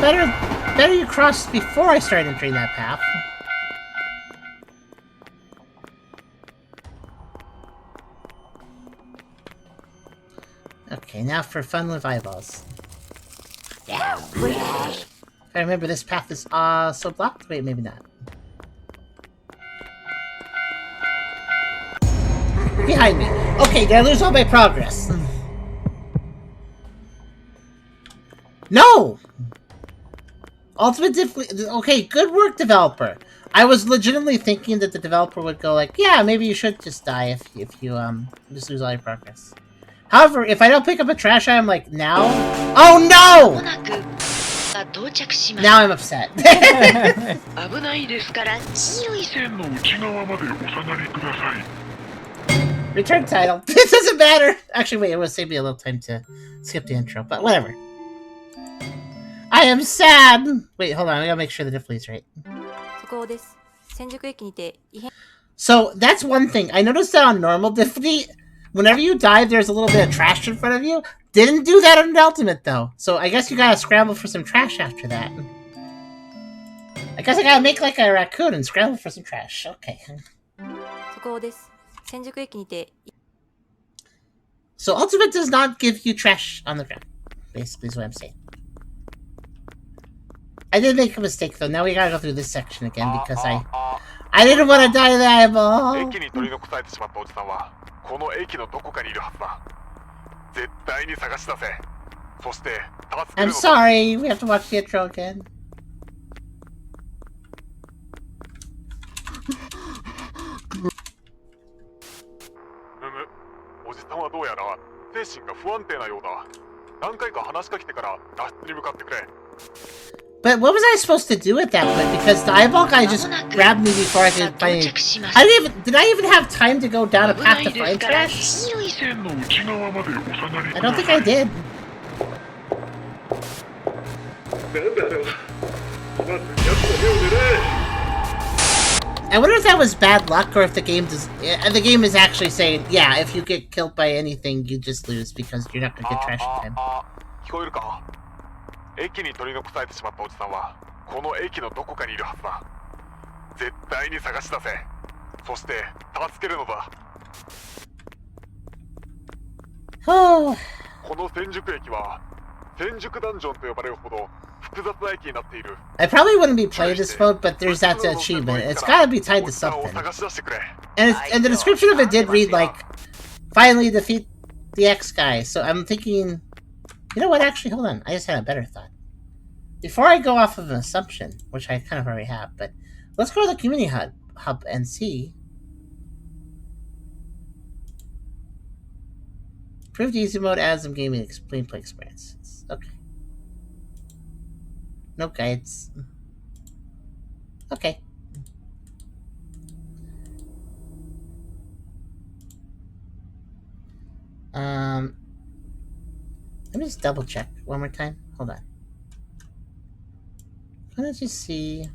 better you cross before I start entering that path. Okay, now for fun with eyeballs. Yeah. If I remember, this path is so blocked. Wait, maybe not. Behind me. Okay, did I lose all my progress? No! Ultimate difficulty. Okay, good work, developer. I was legitimately thinking that the developer would go like, yeah, maybe you should just die if you just lose all your progress. However, if I don't pick up a trash item like now, oh no! Now I'm upset. Return title. This doesn't matter. Actually, wait, it will save me a little time to skip the intro, but whatever. I am sad! Wait, hold on, I gotta make sure the difficulty is right. So, that's one thing. I noticed that on normal difficulty, whenever you die, there's a little bit of trash in front of you. Didn't do that on ultimate, though. So, I guess you gotta scramble for some trash after that. I guess I gotta make like a raccoon and scramble for some trash. Okay. So, ultimate does not give you trash on the ground. Basically, is what I'm saying. I did make a mistake though. Now we gotta go through this section again because I didn't want to die to the eyeball. I'm sorry. We have to watch the intro again. んはどうやら精神が不安定なようだ。何回か話しかけてから脱出に向かってくれ。 But what was I supposed to do at that point? Because the eyeball guy just grabbed me before I could find. Did I even have time to go down a path to find trash? I don't think I did. I wonder if that was bad luck or if the game is actually saying, yeah, if you get killed by anything, you just lose because you're not going to get trash in time. 聞こえるか？駅に取り残されてしまったおじさんはこの駅のどこかにいるはずだ。絶対に探し出せ。そして助けるのだ。この千宿駅は千宿ダンジョンと呼ばれるほど複雑な駅になっている。I probably wouldn't be playing this mode, but there's that achievement. It's gotta be tied to something. And the description of it did read like, finally defeat the X guy. So I'm thinking, you know what, actually, hold on. I just had a better thought. Before I go off of an assumption, which I kind of already have, but let's go to the community hub and see. Improved easy mode adds some gaming gameplay experiences. Okay. No guides. Okay. Let me just double check one more time. Hold on. Let's just see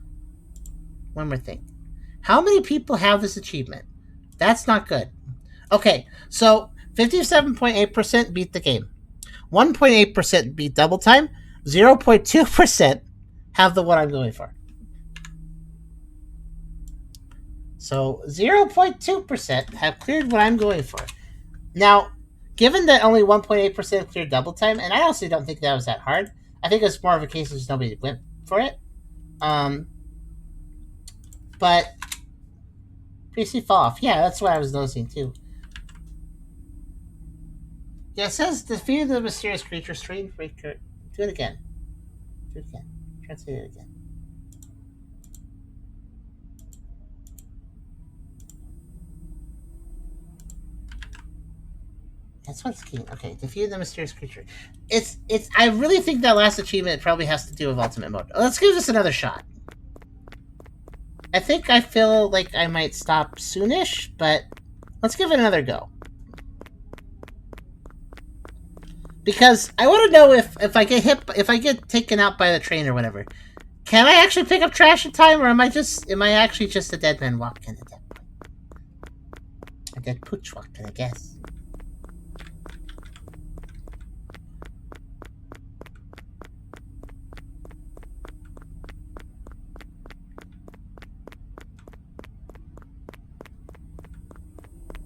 one more thing. How many people have this achievement? That's not good. Okay, so 57.8% beat the game. 1.8% beat double time. 0.2% have the one I'm going for. So 0.2% have cleared what I'm going for. Now, given that only 1.8% cleared double time, and I honestly don't think that was that hard. I think it's more of a case of just nobody went for it. But PC fall off. Yeah, that's what I was noticing too. Yeah, it says defeated the mysterious creature, strange creature. Do it again. Do it again. Translate it again. That's what's key. Okay, defeated the mysterious creature. It's. I really think that last achievement probably has to do with ultimate mode. Let's give this another shot. I think I feel like I might stop soonish, but let's give it another go. Because I want to know if I get hit, if I get taken out by the train or whatever, can I actually pick up trash in time, or am I actually just a dead man walking at that point? A dead pooch walking, I guess.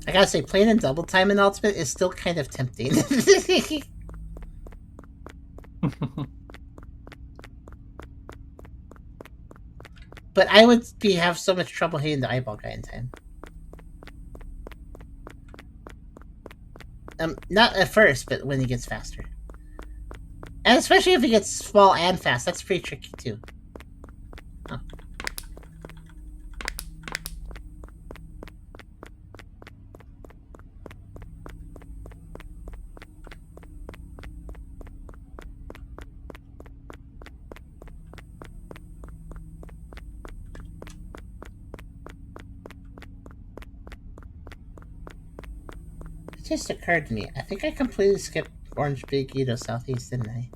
I gotta say, playing in double time in Ultimate is still kind of tempting. But I would have so much trouble hitting the eyeball guy in time. Not at first, but when he gets faster. And especially if he gets small and fast, that's pretty tricky too. Oh. It just occurred to me, I think I completely skipped Orange Big Edo Southeast, didn't I?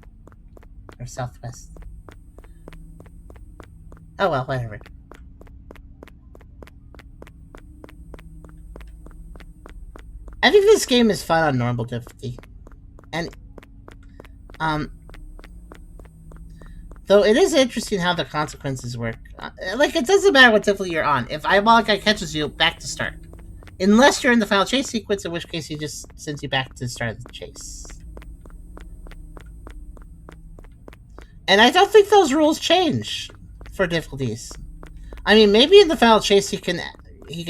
Or Southwest. Oh well, whatever. I think this game is fun on normal difficulty. And, though it is interesting how the consequences work. Like, it doesn't matter what difficulty you're on. If Eyeball Guy catches you, back to start. Unless you're in the final chase sequence, in which case he just sends you back to the start of the chase. And I don't think those rules change for difficulties. I mean, maybe in the final chase he can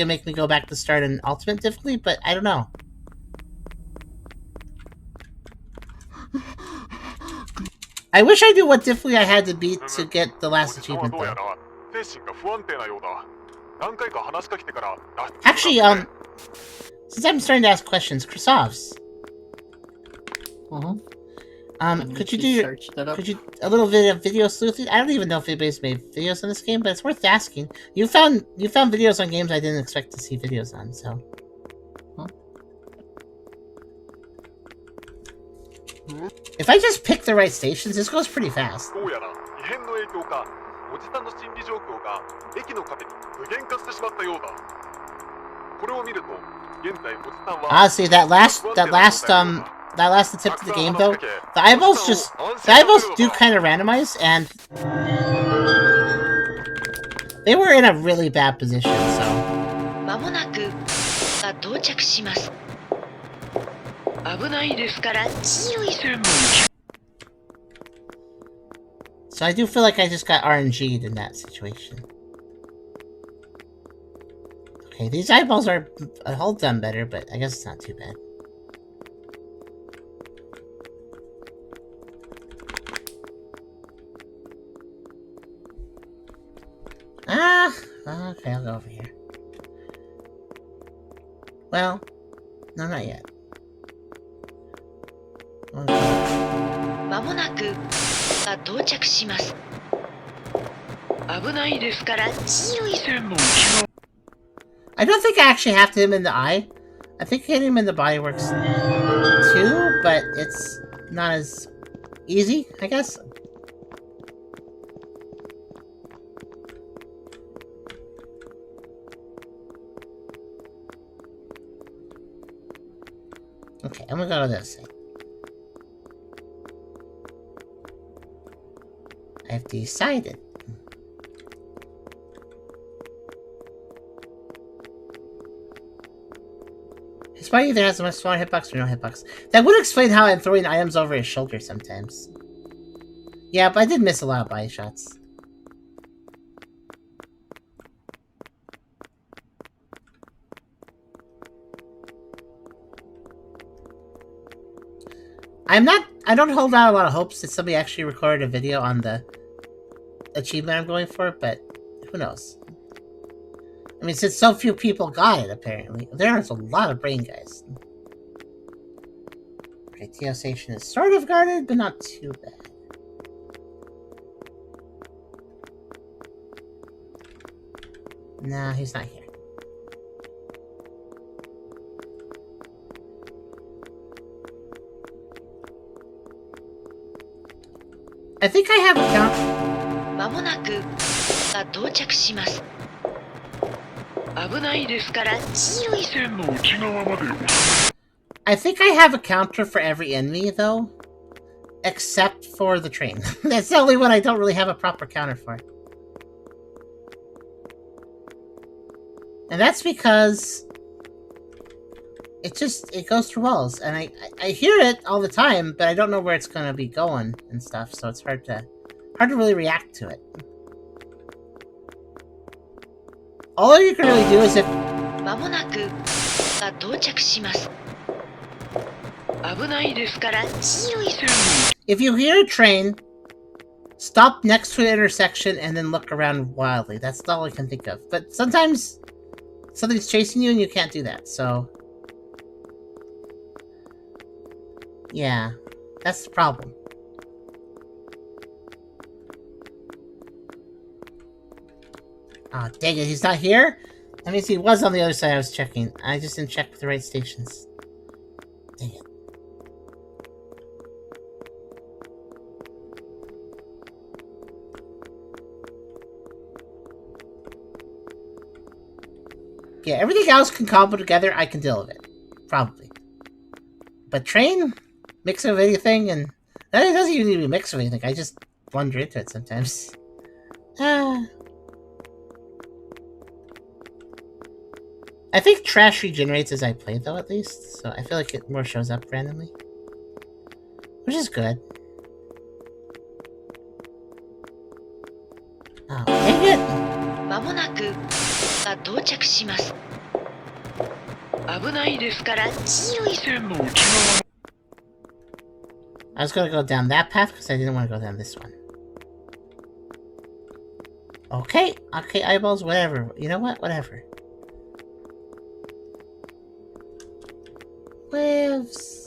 make me go back to start in ultimate difficulty, but I don't know. I wish I knew what difficulty I had to beat to get the last achievement, though. Actually, since I'm starting to ask questions, Krasovs, Could you do a little bit of video sleuthing? I don't even know if anybody's made videos on this game, but it's worth asking. You found videos on games I didn't expect to see videos on, so. If I just pick the right stations, this goes pretty fast. See that last attempt at the game though, the eyeballs do kind of randomize, and they were in a really bad position. So I do feel like I just got RNG'd in that situation. Okay, these eyeballs are all done better, but I guess it's not too bad. Okay, I'll go over here. Well, no, not yet. Okay. I don't think I actually have to hit him in the eye. I think hitting him in the body works too, but it's not as easy, I guess. Okay, I'm gonna go to this thing. I've decided. His body either has a much smaller hitbox or no hitbox. That would explain how I'm throwing items over his shoulder sometimes. Yeah, but I did miss a lot of body shots. I don't hold out a lot of hopes that somebody actually recorded a video on the achievement I'm going for, but who knows? I mean, since so few people got it, apparently. There's a lot of brain guys. Okay, TO Station is sort of guarded, but not too bad. Nah, he's not here. I think I have a count. I think I have a counter for every enemy, though. Except for the train. That's the only one I don't really have a proper counter for. And that's because it goes through walls, and I hear it all the time, but I don't know where it's gonna be going and stuff, so it's hard to really react to it. All you can really do is if you hear a train, stop next to an intersection and then look around wildly. That's all I can think of. But sometimes something's chasing you and you can't do that, so yeah, that's the problem. Oh, dang it, he's not here? That means he was on the other side I was checking. I just didn't check with the right stations. Dang it. Yeah, everything else can combo together, I can deal with it. Probably. But train? Mix of anything, and that doesn't even need to be a mix of anything. I just wander into it sometimes. I think trash regenerates as I play, though, at least. So I feel like it more shows up randomly. Which is good. Oh, dang it! I was gonna go down that path because I didn't want to go down this one. Okay, eyeballs, whatever. You know what? Whatever. Waves.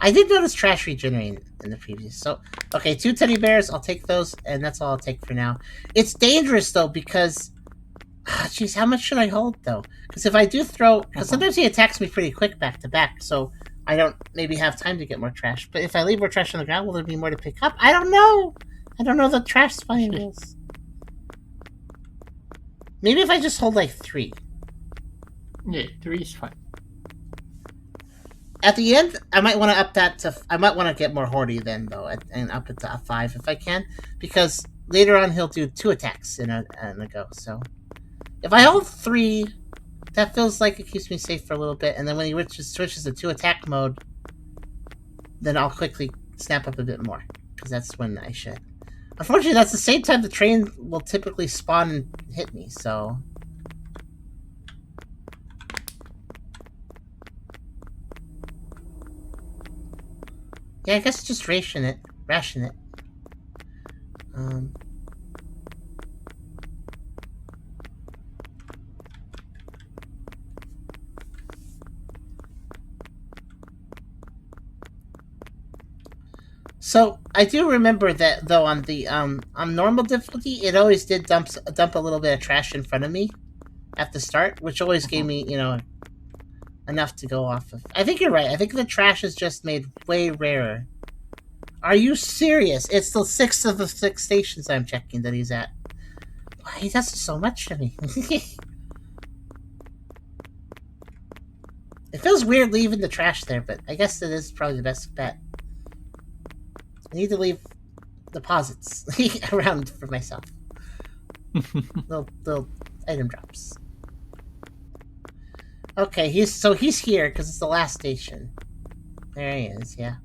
I did notice trash regenerating in the previous. So, okay, 2 teddy bears. I'll take those, and that's all I'll take for now. It's dangerous, though, because... Jeez, how much should I hold, though? Because if I do throw... Because sometimes he attacks me pretty quick back to back, so I don't maybe have time to get more trash. But if I leave more trash on the ground, will there be more to pick up? I don't know! I don't know the trash spawning rules. Maybe if I just hold, like, 3. Yeah, 3 is fine. At the end, I might want to up that to... I might want to get more Hordy then, though, and up it to a 5 if I can. Because later on, he'll do 2 attacks in a go, so... If I hold 3, that feels like it keeps me safe for a little bit, and then when he switches to 2 attack mode, then I'll quickly snap up a bit more, because that's when I should. Unfortunately, that's the same time the train will typically spawn and hit me, so... Yeah, I guess just ration it. So I do remember that though on the on normal difficulty, it always did dump a little bit of trash in front of me at the start, which always gave me, you know, enough to go off of. I think you're right. I think the trash is just made way rarer. Are you serious? It's the 6th of the 6 stations I'm checking that he's at. Why, he does so much to me. It feels weird leaving the trash there, but I guess it is probably the best bet. I need to leave deposits around for myself. little item drops. Okay, he's here because it's the last station. There he is, yeah.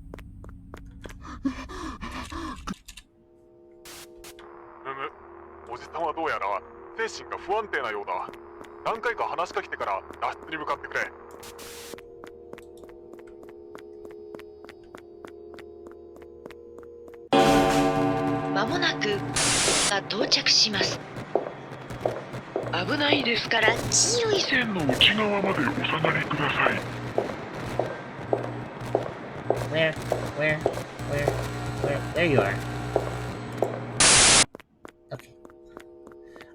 Where? There you are. Okay.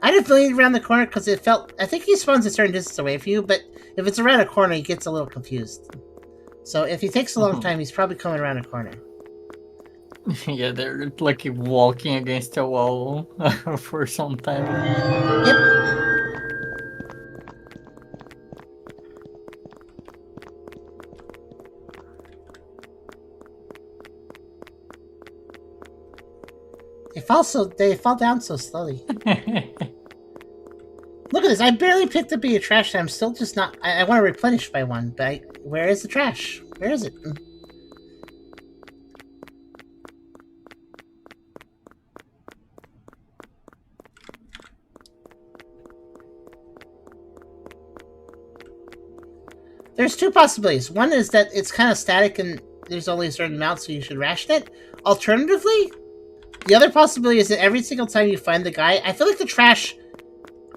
I didn't lead around the corner because it felt... I think he spawns a certain distance away from you, but if it's around a corner, he gets a little confused. So if he takes a long time, he's probably coming around a corner. Yeah, they're like walking against a wall for some time. Yep. They fall down so slowly. Look at this, I barely picked up a trash and I'm still just not... I want to replenish by one, but where is the trash? Where is it? There's 2 possibilities. One is that it's kind of static and there's only a certain amount, so you should ration it. Alternatively, the other possibility is that every single time you find the guy, I feel like the trash...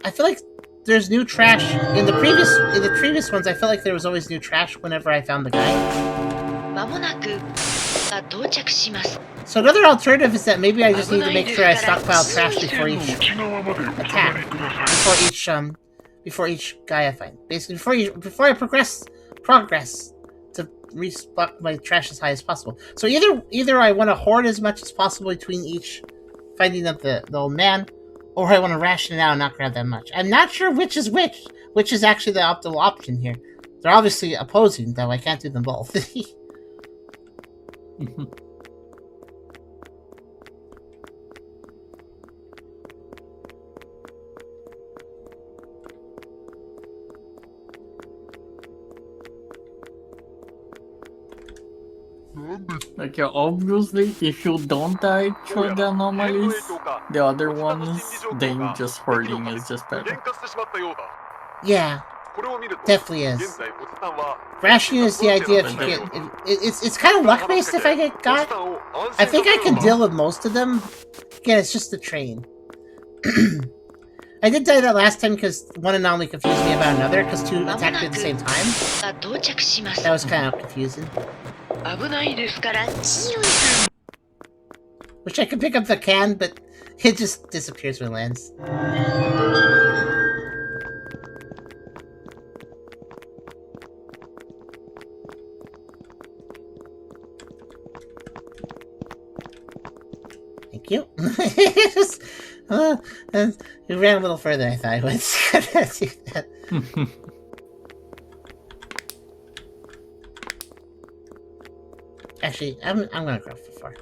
I feel like there's new trash in the previous ones. I felt like there was always new trash whenever I found the guy. So another alternative is that maybe I just need to make sure I stockpile trash before each attack, before each guy I find. Basically, before I progress to restock my trash as high as possible. So either I want to hoard as much as possible between each finding of the old man, or I want to ration it out and not grab that much. I'm not sure which is actually the optimal option here. They're obviously opposing, though. I can't do them both. Like, yeah, obviously, if you don't die through the anomalies, the other ones, then just hoarding is just better. Yeah, definitely is. Rationing is the idea if you get... It's kind of luck-based if I get got. I think I can deal with most of them. Again, it's just the train. I did tell you that last time because one anomaly confused me about another because two まも attacked me な at the く same time. が到着します。 That was kind of confusing. 危ないですから注意する。 Wish I could pick up the can, but it just disappears when it lands. Thank you. Just, we ran a little further than I thought I was gonna do that. Actually, I'm gonna go for 4.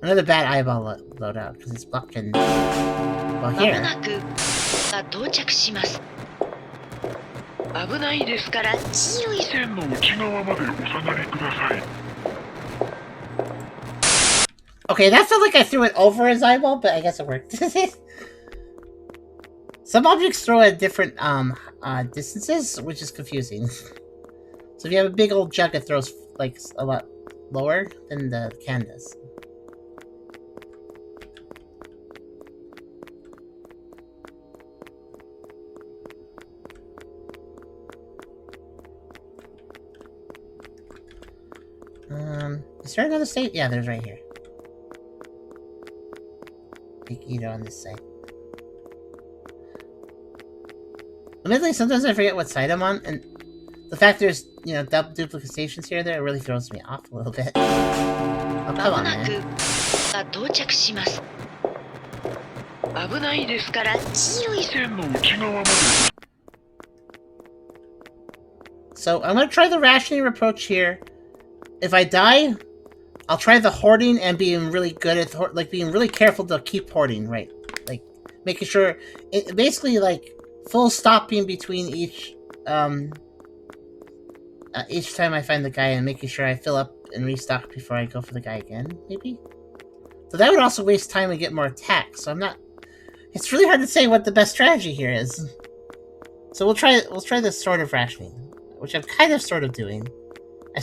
Another bad eyeball loadout because it's blocking. Well, まも here. なくが到着します。危ないですから注意する。線の内側までお下がりください。 Okay, that felt like I threw it over his eyeball, but I guess it worked. Some objects throw at different distances, which is confusing. So if you have a big old jug, it throws like a lot lower than the can does. Is there another state? Yeah, there's right here. Big eater on this side. Admittedly, sometimes I forget what side I'm on, and the fact there's, double duplications here there really throws me off a little bit. Oh, ま come も on, なく man. が到着します。危ないですから注意する。線の内側まで So, I'm gonna try the rationing approach here. If I die, I'll try the hoarding and being really good at being really careful to keep hoarding, right? Like making sure basically like full stopping between each time I find the guy and making sure I fill up and restock before I go for the guy again, maybe. So that would also waste time and get more attacks. So I'm not. It's really hard to say what the best strategy here is. So we'll try this sort of rationing, which I'm kind of sort of doing. I'm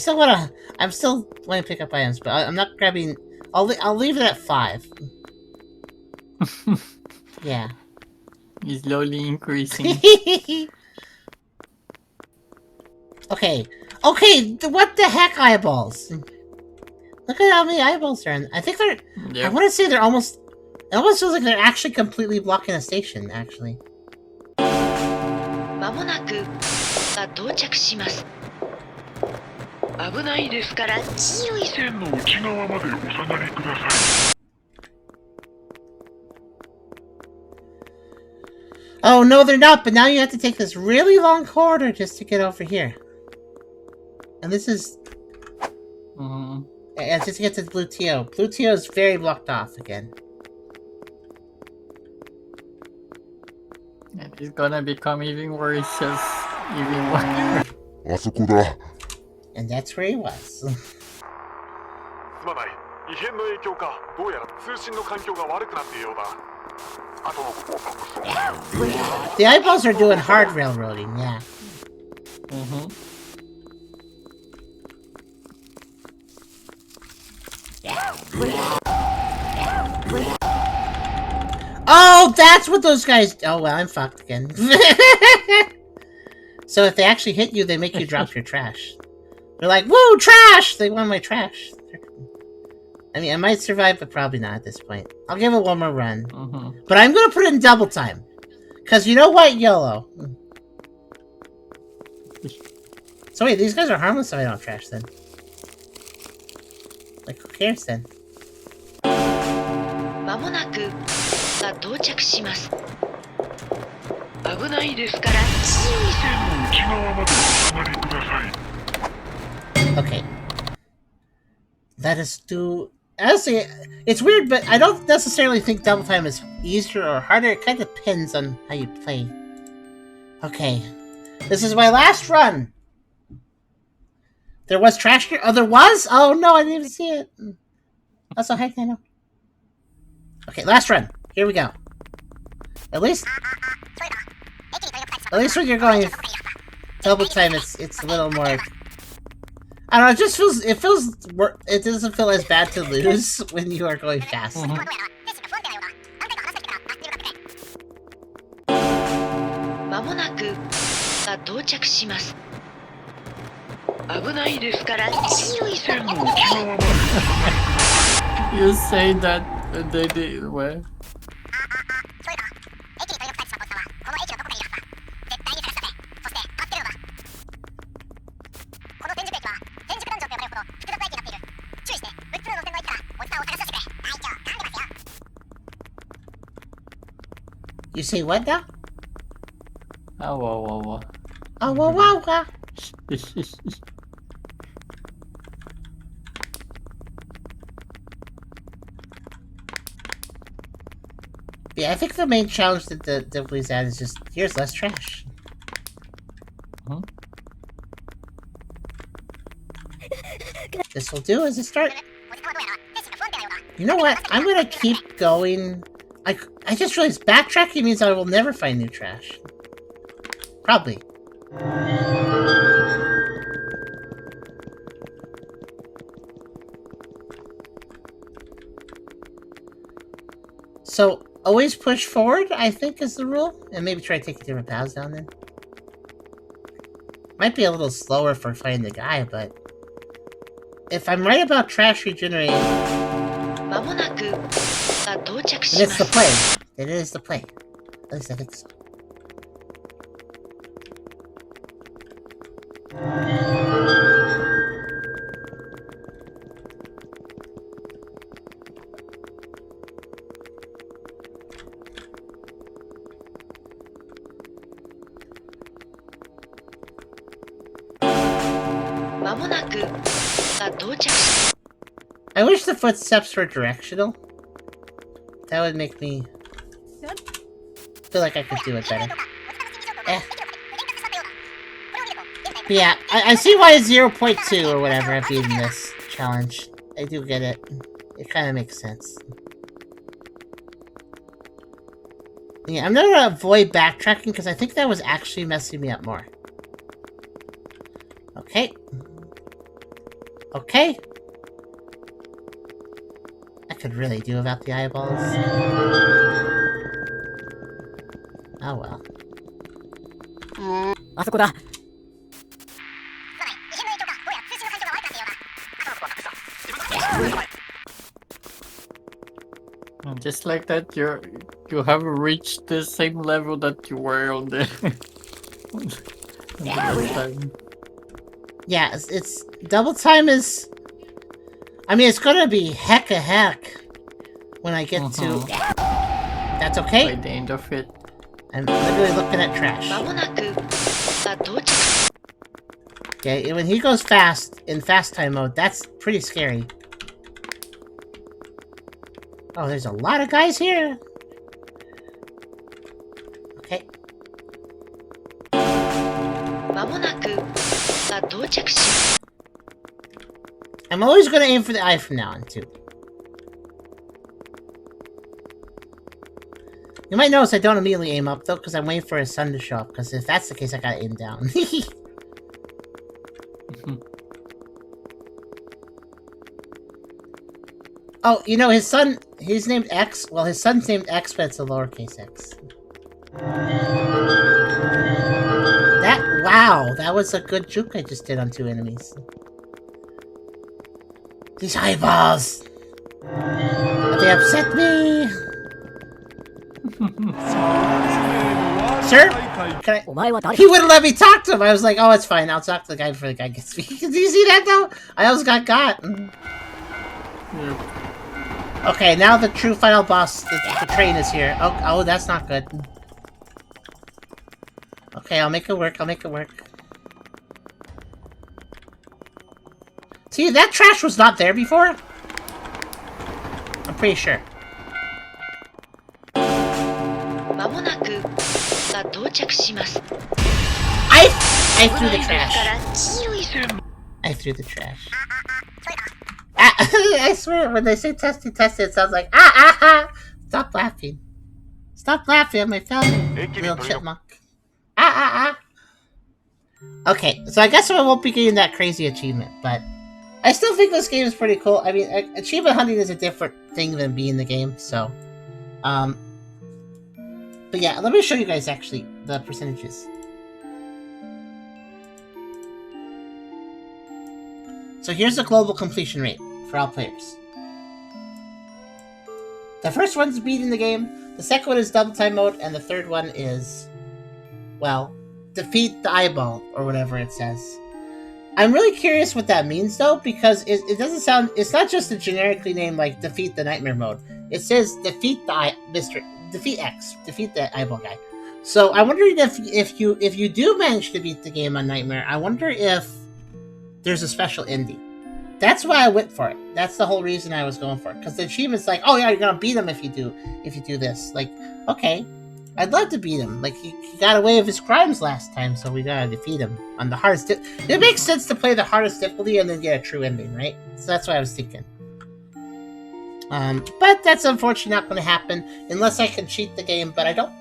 still want to pick up items, but I'm not grabbing. I'll leave it at 5. Yeah. He's slowly increasing. Okay. What the heck, eyeballs? Look at how many eyeballs there are. I think they're. Yep. I want to say they're almost. It almost feels like they're actually completely blocking a station. Actually. まもなくが到着します。危ないですから注意する。線の内側までお下がりください。 Oh no, they're not. But now you have to take this really long corridor just to get over here. And this is. Just to get to Blue TO. Blue TO is very blocked off again. And it's gonna become even worse, just even worse. あそこだ。 And that's where he was. すまない。異変の影響か、どうやら通信の環境が悪くなっているようだ。後のことを隠そう。 The eyeballs are doing hard railroading, yeah. Oh, that's what those guys. Oh well, I'm fucked again. So if they actually hit you, they make you drop your trash. They're like, "Woo, trash!" They want my trash. I mean, I might survive, but probably not at this point. I'll give it one more run. But I'm gonna put it in double time. Cause you know what, YOLO. So wait, these guys are harmless if I don't trash then. Like, who cares then? まもなくが到着します。危ないですから注意する。 内側までお下がりください。 Okay. Let us do... Honestly, it's weird, but I don't necessarily think double time is easier or harder. It kind of depends on how you play. Okay. This is my last run! There was trash here? Oh, there was? Oh no, I didn't even see it. That's a heck I know. Okay, last run. Here we go. At least when you're going double time, it's a little more... I don't know, it doesn't feel as bad to lose when you are going fast. Mhm. まもなくが到着します。危ないですから注意するの。 You say that they did well. You say what now? Oh, wow. Oh, wow. Yeah, I think the main challenge that the Dibley's at is just, here's less trash. Huh? This will do as a start. You know what? I'm gonna keep going. I just realized backtracking means I will never find new trash. Probably. So, always push forward, I think, is the rule. And maybe try taking different paths down then. Might be a little slower for finding the guy, but... if I'm right about trash regenerating... then it's the play. It is the play. At least I think so. I wish the footsteps were directional. That would make me feel like I could do it better. But yeah, I see why it's 0.2 or whatever I've beaten this challenge. I do get it. It kind of makes sense. Yeah, I'm gonna avoid backtracking because I think that was actually messing me up more. Okay. Okay. I could really do without the eyeballs. Oh well. And just like that, you have reached the same level that you were on the, on the last time. Yeah, it's double time is... I mean, it's gonna be heck when I get to... That's okay. By the end of it. I'm literally looking at trash. Okay, when he goes fast, in fast time mode, that's pretty scary. Oh, there's a lot of guys here! Okay. I'm always gonna aim for the eye from now on, too. You might notice I don't immediately aim up, though, because I'm waiting for his sun to show up, because if that's the case, I gotta aim down. Oh, you know, he's named X. Well, his son's named X, but it's a lowercase x. Wow, that was a good juke I just did on 2 enemies. These eyeballs! They upset me! Sir? Can I... He wouldn't let me talk to him! I was like, oh, it's fine, I'll talk to the guy before the guy gets me. Did you see that, though? I almost got. Yeah. Okay, now the true final boss, the train is here. Oh, that's not good. Okay, I'll make it work, See, that trash was not there before? I'm pretty sure. I threw the trash. I threw the trash. I swear, when they say testy, it sounds like ah. Stop laughing. Stop laughing at my family, little chipmunk. Okay, so I guess I won't be getting that crazy achievement, but I still think this game is pretty cool. I mean, achievement hunting is a different thing than being the game, so... But yeah, let me show you guys, actually, the percentages. So here's the global completion rate for all players. The first one's beating the game, the second one is double time mode, and the third one is, well, defeat the eyeball, or whatever it says. I'm really curious what that means, though, because it doesn't sound... It's not just a generically named, like, defeat the nightmare mode. It says defeat the defeat X, defeat the eyeball guy. So I'm wondering if you do manage to beat the game on Nightmare, I wonder if there's a special ending. That's why I went for it. That's the whole reason I was going for it. Because the achievement's like, oh yeah, you're gonna beat him if you do this. Like, okay, I'd love to beat him. Like, he got away with his crimes last time, so we gotta defeat him on the hardest. It makes sense to play the hardest difficulty and then get a true ending, right? So that's what I was thinking. But that's unfortunately not going to happen unless I can cheat the game, but I don't.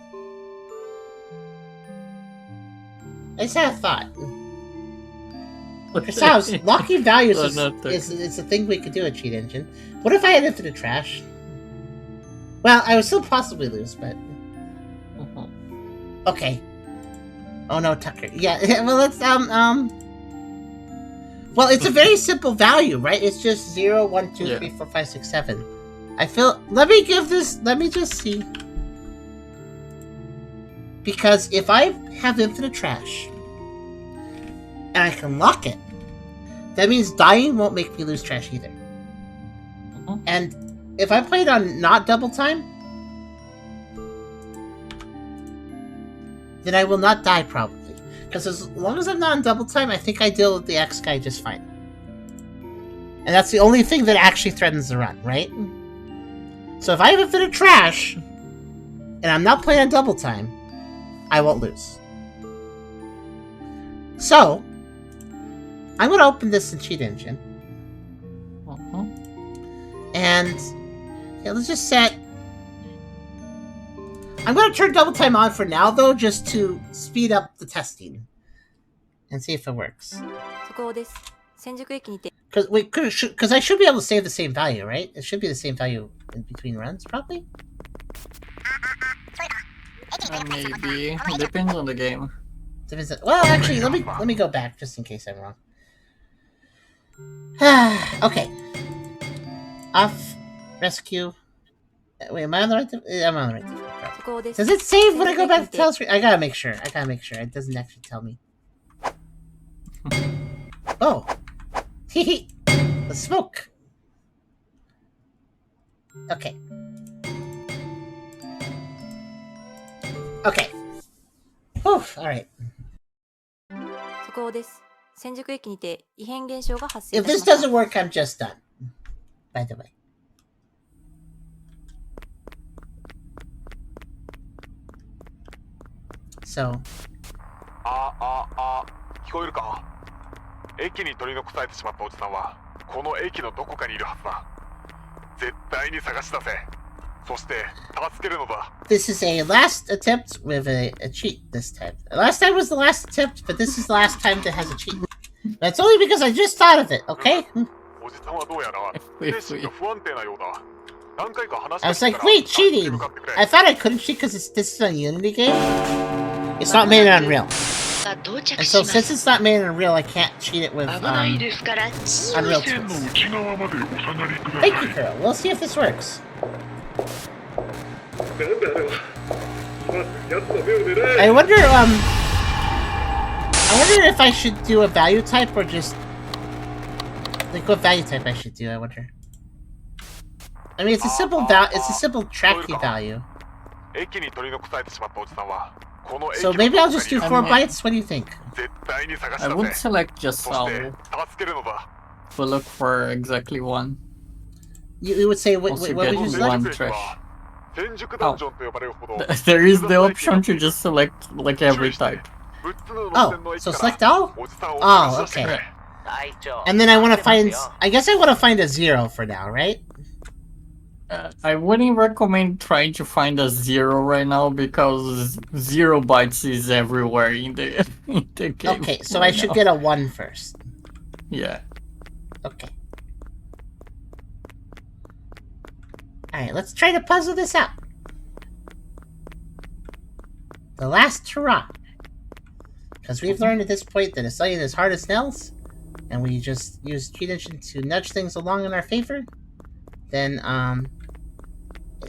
I just had a thought. Besides, locking values is a thing we could do at Cheat Engine. What if I had infinite trash? Well, I would still possibly lose, but... Okay. Oh no, Tucker. Yeah, well, let's, well, it's a very simple value, right? It's just 0, 1, 2, 3, 4, 5, 6, 7. I feel... Let me just see. Because if I have infinite trash, and I can lock it, that means dying won't make me lose trash either. And if I play it on not double time, then I will not die, probably. Because as long as I'm not on double time, I think I deal with the X guy just fine. And that's the only thing that actually threatens the run, right? So if I have infinite trash, and I'm not playing on double time, I won't lose. So, I'm going to open this in Cheat Engine. And, yeah, let's just set... I'm going to turn double time on for now, though, just to speed up the testing. And see if it works. Because I should be able to save the same value, right? It should be the same value in between runs, probably? Maybe. Depends on the game. Well, actually, let me go back, just in case I'm wrong. Okay. Off. Rescue. Wait, am I on the right... I'm on the right... Does it save when I go back to tell screen? I gotta make sure. It doesn't actually tell me. Oh. Hehe. The smoke. Okay. Okay. Whew, alright. If this doesn't work, I'm just done. By the way. So. 聞こえるか？駅に取り残されてしまったおじさんはこの駅のどこかにいるはずだ。絶対に探し出せ。そして助けるのだ。This is a last attempt with a cheat this time. Last time was the last attempt, but this is the last time that has a cheat. That's only because I just thought of it, okay? おじさんはどうやら精神が不安定なようだ。何回か話し I was like, wait, cheating! I thought I couldn't cheat because this is a Unity game. It's not made on Unreal. And so since it's not made on Unreal, I can't cheat it with Unreal tools. Thank you, Carol. We'll see if this works. I wonder if I should do a value type or just... Like, what value type I should do, I wonder. I mean, it's a simple tracking value. So maybe I'll just do 4 bytes? What do you think? I would select just all. We'll look for exactly one. You would say, what would you select? Trash. Oh. There is the option to just select, like, every type. Oh, so select all? Oh, okay. And then I want to find... I guess I want to find a 0 for now, right? I wouldn't recommend trying to find a 0 right now because 0 bytes is everywhere in the, in the game. Okay, so right I should now. get a 1 first. Yeah. Okay. Alright, let's try to puzzle this out. The last hurrah. Because we've learned at this point that Italian is hard as nails, and we just use cheat engine to nudge things along in our favor, then,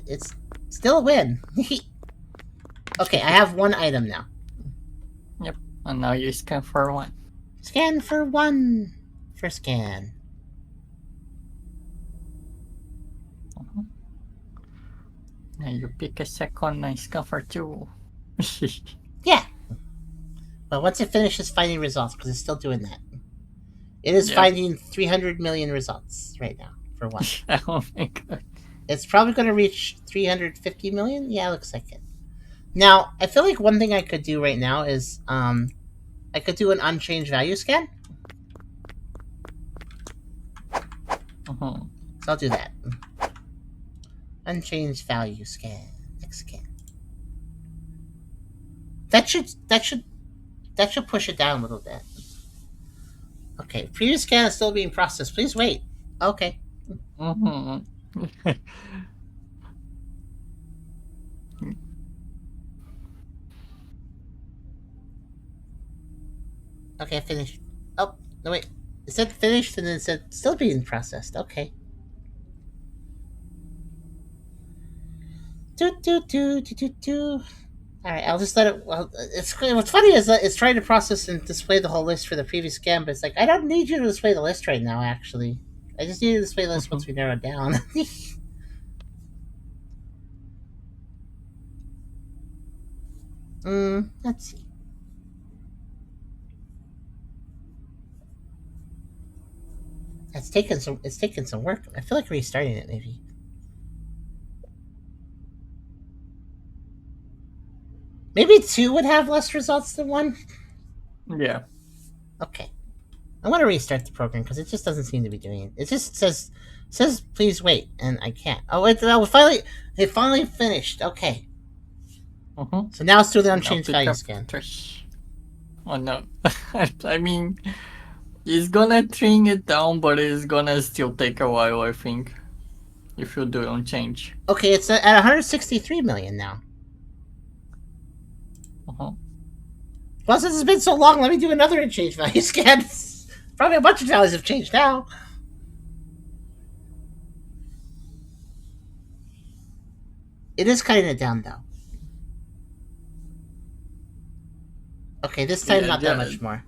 it's still a win. Okay, I have 1 item now. Yep. And now you scan for 1. Scan for 1. For scan. Now you pick a second and scan for 2. Yeah. But once it finishes finding results, because it's still doing that. It is Yeah. finding 300 million results right now for 1. Oh my god. It's probably going to reach 350 million? Yeah, looks like it. Now, I feel like one thing I could do right now is, I could do an unchanged value scan. So I'll do that. Unchanged value scan. Next scan. That should push it down a little bit. Okay, previous scan is still being processed. Please wait. Okay. Okay, finished. Oh, no wait. It said finished and then it said still being processed. Okay. Alright, I'll just let it. Well, what's funny is that it's trying to process and display the whole list for the previous scan, but it's like, I don't need you to display the list right now, actually. I just need to display the list once we narrow it down. Let's see. It's taken some work. I feel like restarting it, maybe. Maybe 2 would have less results than 1? Yeah. Okay. I'm going to restart the program because it just doesn't seem to be doing it. It just says please wait, and I can't. Oh, wait, no, it finally finished. Okay. So now let's do the unchanged value scan. Oh no. I mean, it's gonna trim it down, but it's gonna still take a while, I think. If you do it on change. Okay, it's at 163 million now. Well, since it's been so long, let me do another unchanged value scan. Probably a bunch of values have changed now. It is cutting it down, though. Okay, this time not that much more.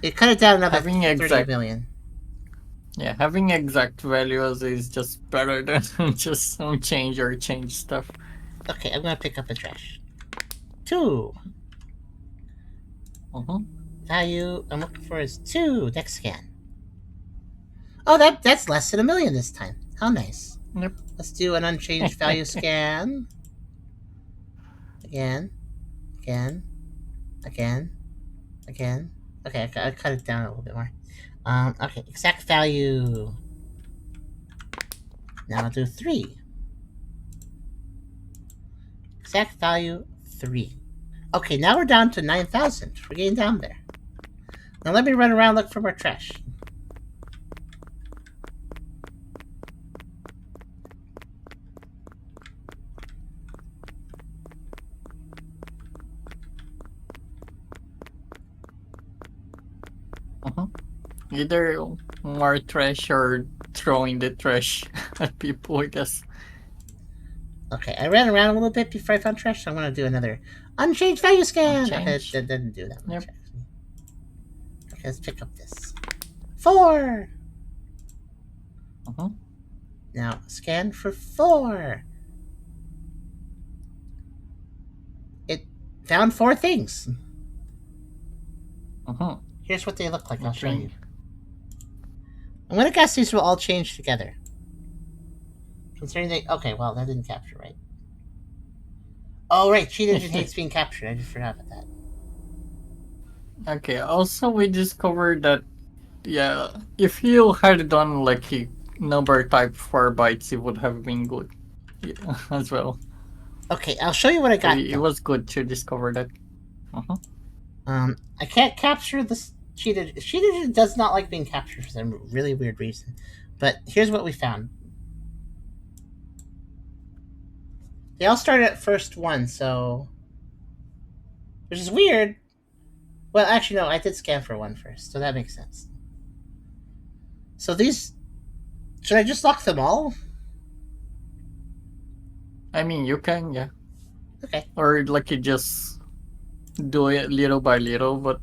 It cut it down another 30 million. Yeah, having exact values is just better than just some change or change stuff. Okay, I'm gonna pick up a trash. 2. Value I'm looking for is 2. Next scan. Oh, that's less than 1 million this time. How nice. Yep. Let's do an unchanged value scan. Again. Okay, I cut it down a little bit more. Okay, exact value. Now I'll do 3. Exact value 3. Okay, now we're down to 9,000. We're getting down there. Now let me run around look for more trash. Either more trash or throwing the trash at people, I guess. Okay, I ran around a little bit before I found trash, so I'm going to do another unchanged value scan. Okay, it didn't do that much, actually. Okay, let's pick up this. 4! Now, scan for 4. It found 4 things. Here's what they look like. I'll show you. I'm going to guess these will all change together. Considering they... Okay, well, that didn't capture right. Oh, right. Cheat engine hates being captured. I just forgot about that. Okay, also we discovered that, yeah, if you had done like number type 4 bytes, it would have been good as well. Okay, I'll show you what I got. It was good to discover that. I can't capture this cheated. Cheated does not like being captured for some really weird reason. But here's what we found. They all started at first one, so... Which is weird. Well, actually, no, I did scan for one first, so that makes sense. So these... Should I just lock them all? I mean, you can, yeah. Okay. Or like you just do it little by little, but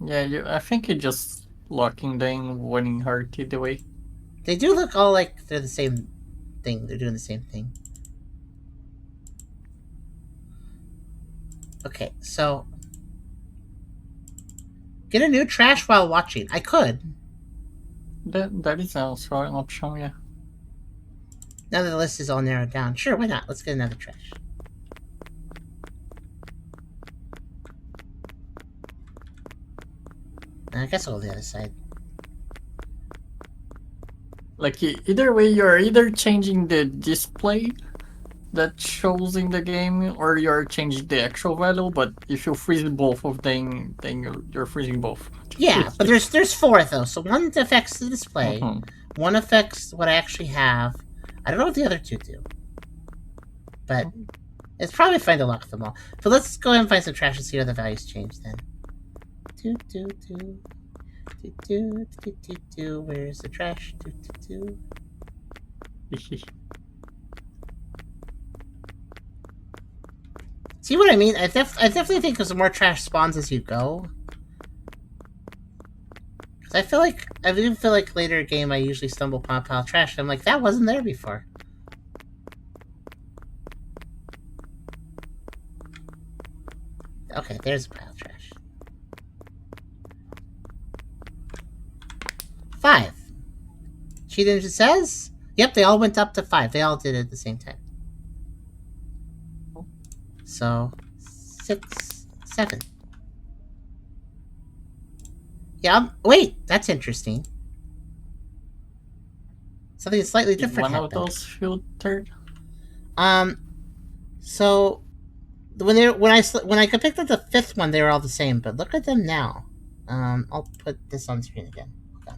yeah, I think you're just locking them winning hard either way. They do look all like they're the same thing. They're doing the same thing. Okay, so... Get a new trash while watching. I could. That is also an option, yeah. Now that the list is all narrowed down. Sure, why not? Let's get another trash. I guess I'll go to the other side. Like, either way, you're either changing the display that shows in the game, or you're changing the actual value, but if you freeze both of them, then you're freezing both. Yeah, but there's four, though. So one affects the display, one affects what I actually have. I don't know what the other two do. But it's probably fine to lock them all. So let's go ahead and find some trash and see how the values change then. Where's the trash? See what I mean? I definitely think there's more trash spawns as you go. Cause I do feel like later in the game I usually stumble upon a pile of trash and I'm like, that wasn't there before. Okay, there's a pile of trash. 5. Cheat Engine says? Yep, they all went up to 5. They all did it at the same time. So, 6, 7. Yeah, wait, that's interesting. Something slightly different happened. One of those filtered? So when I picked up the 5th one, they were all the same, but look at them now. I'll put this on screen again. Okay.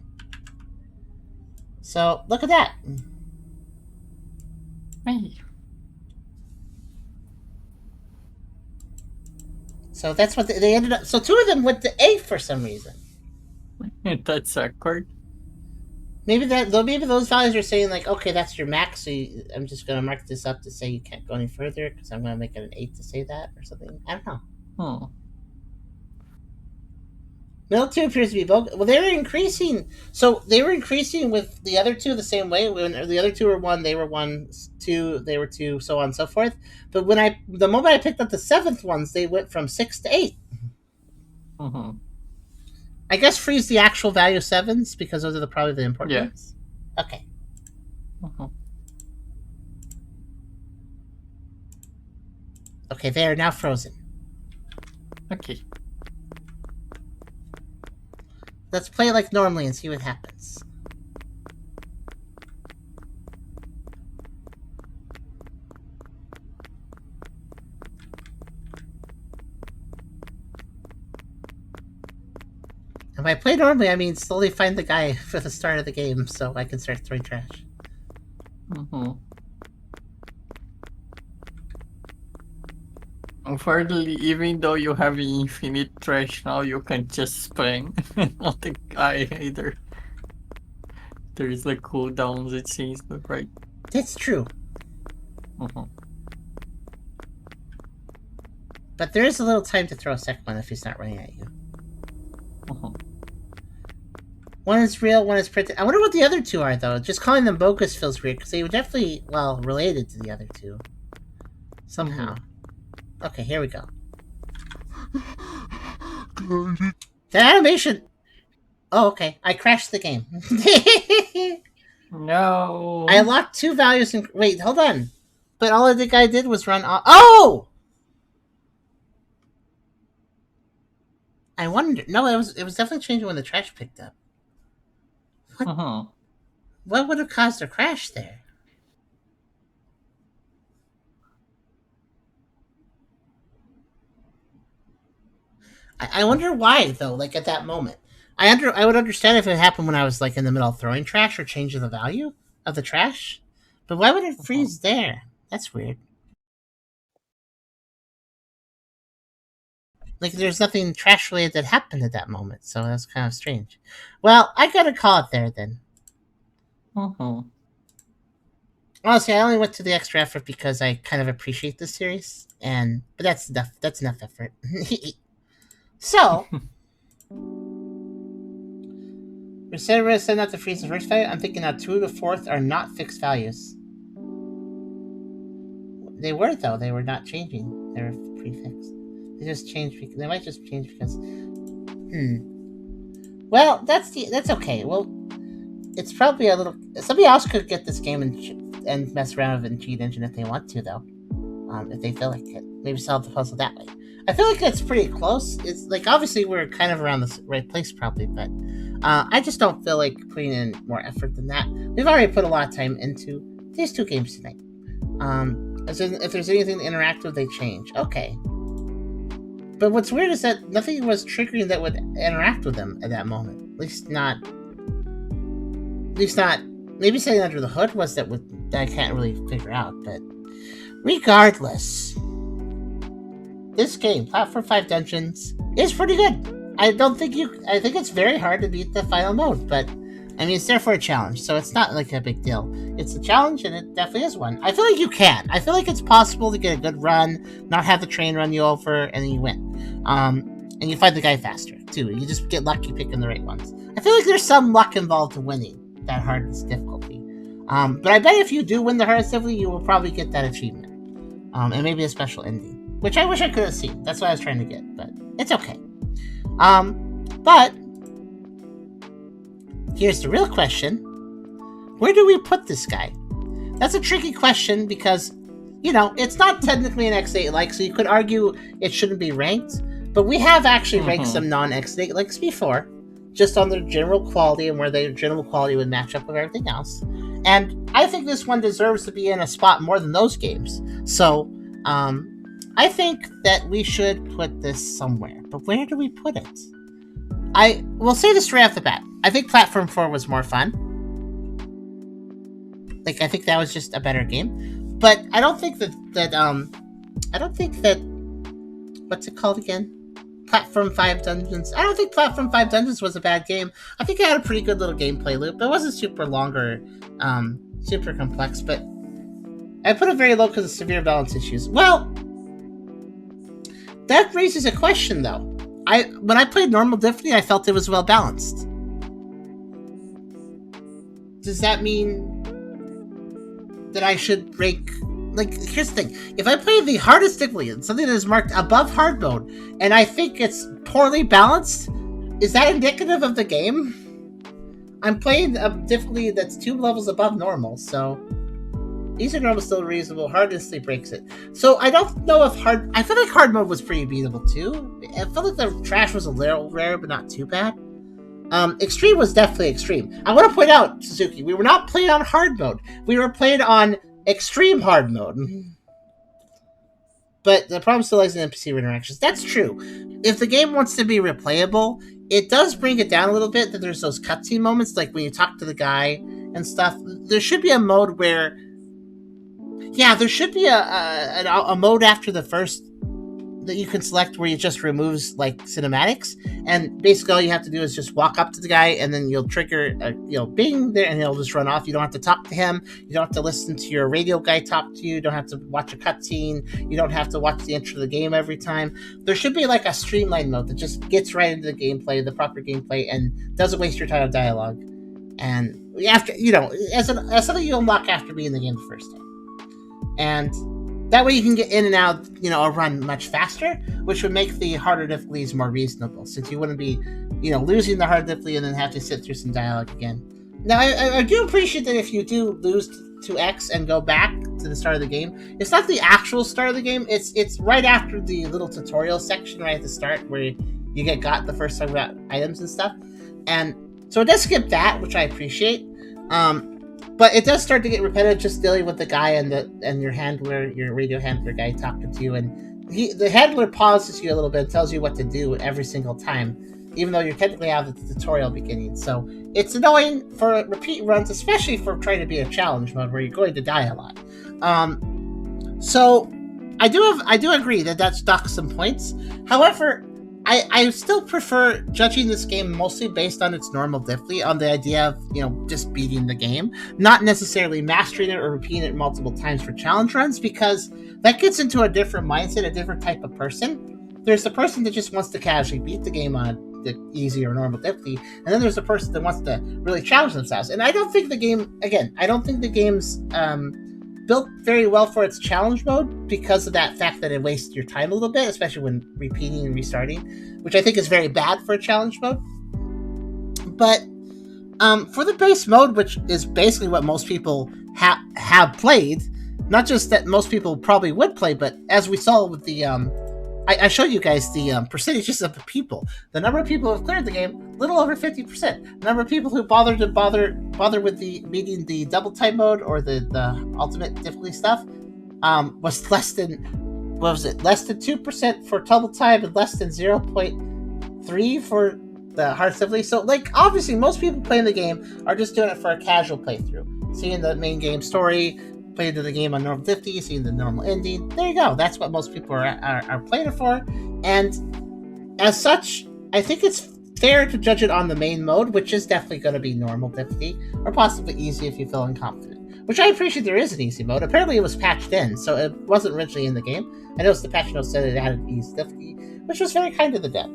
So look at that. Hey. So that's what they ended up. So 2 of them went to 8 for some reason. That's awkward. Maybe those values are saying like, okay, that's your max. So I'm just gonna mark this up to say you can't go any further because I'm gonna make it an 8 to say that or something. I don't know. Middle 2 appears to be bogus. Well, they were increasing. So they were increasing with the other 2 the same way. When the other 2 were 1, they were 1, 2, they were 2, so on and so forth. But the moment I picked up the 7th ones, they went from 6 to 8. I guess freeze the actual value of 7s because those are probably the important ones. Okay. Okay, they are now frozen. Okay. Let's play it like normally and see what happens. And by play normally, I mean slowly find the guy for the start of the game so I can start throwing trash. Unfortunately, even though you have infinite trash now, you can just spam. Not the guy either. There is like cooldowns, it seems, but right? That's true. But there is a little time to throw a second one if he's not running at you. One is real, one is printed. I wonder what the other 2 are, though. Just calling them bogus feels weird, because they were definitely, well, related to the other 2. Somehow. Okay, here we go. The animation... Oh, okay. I crashed the game. No. I unlocked 2 values and... Wait, hold on. But all the guy did was run off... Oh! I wonder... No, it was definitely changing when the trash picked up. What? What would have caused a crash there? I wonder why though. Like at that moment, I would understand if it happened when I was like in the middle of throwing trash or changing the value of the trash, but why would it freeze there? That's weird. Like there's nothing trash related that happened at that moment, so that's kind of strange. Well, I gotta call it there then. Honestly, I only went to the extra effort because I kind of appreciate this series, but that's enough. That's enough effort. So, Reserva said not to freeze the first value. I'm thinking now 2 to 4th are not fixed values. They were though. They were not changing. They were prefixed. They just changed. They might just change because. Well, that's okay. Well, it's probably a little. Somebody else could get this game and mess around with the cheat engine if they want to, though. If they feel like it, maybe solve the puzzle that way. I feel like it's pretty close. It's like obviously we're kind of around the right place probably, but I just don't feel like putting in more effort than that. We've already put a lot of time into these 2 games tonight. If there's anything to interact with, they change. Okay. But what's weird is that nothing was triggering that would interact with them at that moment. At least not. Maybe something under the hood was that I can't really figure out. But regardless, this game, Platform 5 Dungeons, is pretty good. I think it's very hard to beat the final mode, but I mean it's there for a challenge, so it's not like a big deal. It's a challenge, and it definitely is one. I feel like you can. I feel like it's possible to get a good run, not have the train run you over, and then you win. And you find the guy faster too. You just get lucky picking the right ones. I feel like there's some luck involved to winning that hardest difficulty. But I bet if you do win the hardest difficulty, you will probably get that achievement, and maybe a special ending, which I wish I could have seen. That's what I was trying to get, but it's okay. But here's the real question. Where do we put this guy? That's a tricky question because, it's not technically an X8 like, so you could argue it shouldn't be ranked, but we have actually ranked some non-X8 likes before, just on their general quality and where their general quality would match up with everything else. And I think this one deserves to be in a spot more than those games. So, I think that we should put this somewhere, but where do we put it? I will say this right off the bat. I think Platform 4 was more fun. Like, I think that was just a better game. But I don't think that what's it called again? Platform 5 Dungeons. I don't think Platform 5 Dungeons was a bad game. I think it had a pretty good little gameplay loop. It wasn't super long or super complex, but I put it very low because of severe balance issues. Well, that raises a question, though. When I played normal difficulty, I felt it was well balanced. Does that mean that I should rank? Like, here's the thing: if I play the hardest difficulty, something that is marked above hard mode, and I think it's poorly balanced, is that indicative of the game? I'm playing a difficulty that's 2 levels above normal, so easy normal is still reasonable. Hardest breaks it. So I don't know if I feel like hard mode was pretty beatable too. I feel like the trash was a little rare, but not too bad. Extreme was definitely extreme. I want to point out, Suzuki, we were not playing on hard mode. We were playing on extreme hard mode. But the problem still lies in NPC interactions. That's true. If the game wants to be replayable, it does bring it down a little bit that there's those cutscene moments, like when you talk to the guy and stuff. There should be a mode where... Yeah, there should be a mode after the first that you can select where it just removes like cinematics, and basically all you have to do is just walk up to the guy and then you'll trigger bing there and he'll just run off. You don't have to talk to him, you don't have to listen to your radio guy talk to you, you don't have to watch a cutscene, you don't have to watch the intro of the game every time. There should be like a streamlined mode that just gets right into the gameplay, the proper gameplay, and doesn't waste your time with dialogue, and after as something you unlock after being in the game the first time. And that way you can get in and out, a run much faster, which would make the harder difficulties more reasonable, since you wouldn't be, losing the hard difficulty and then have to sit through some dialogue again. Now, I do appreciate that if you do lose to X and go back to the start of the game, it's not the actual start of the game, it's right after the little tutorial section right at the start where you get got the first time about items and stuff. And so it does skip that, which I appreciate. but it does start to get repetitive just dealing with the guy and your handler, your radio handler guy talking to you, and the handler pauses you a little bit and tells you what to do every single time, even though you're technically out of the tutorial beginning. So it's annoying for repeat runs, especially for trying to be a challenge mode where you're going to die a lot. So I do agree that that's docked some points. However, I still prefer judging this game mostly based on its normal difficulty, on the idea of, just beating the game, not necessarily mastering it or repeating it multiple times for challenge runs, because that gets into a different mindset, a different type of person. There's the person that just wants to casually beat the game on the easy or normal difficulty, and then there's the person that wants to really challenge themselves. And I don't think the game's built very well for its challenge mode because of that fact that it wastes your time a little bit, especially when repeating and restarting, which I think is very bad for a challenge mode. But for the base mode, which is basically what most people have played, not just that most people probably would play, but as we saw with the I showed you guys the percentages of the people. The number of people who have cleared the game, little over 50%. The number of people who bother with meeting the double time mode or the ultimate difficulty stuff was less than 2% for double time and less than 0.3 for the hard difficulty. So obviously most people playing the game are just doing it for a casual playthrough, seeing the main game story, playing the game on normal difficulty, seeing the normal ending. There you go. That's what most people are playing it for. And as such, I think it's fair to judge it on the main mode, which is definitely going to be normal difficulty, or possibly easy if you feel unconfident. Which I appreciate there is an easy mode. Apparently it was patched in, so it wasn't originally in the game. I noticed the patch notes said it had an easy difficulty, which was very kind of the dev.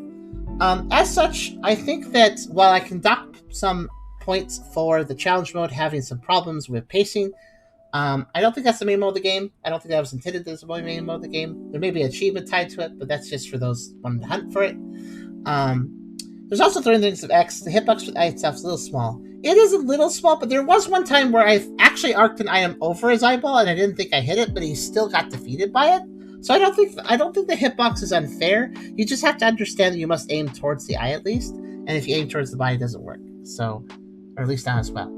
As such, I think that while I can dock some points for the challenge mode having some problems with pacing, I don't think that's the main mode of the game. I don't think that was intended as the main mode of the game. There may be an achievement tied to it, but that's just for those wanting to hunt for it. There's also throwing things of X. The hitbox for the eye itself is a little small. It is a little small, but there was one time where I actually arced an item over his eyeball, and I didn't think I hit it, but he still got defeated by it. So I don't think the hitbox is unfair. You just have to understand that you must aim towards the eye at least, and if you aim towards the body, it doesn't work. So, or at least not as well.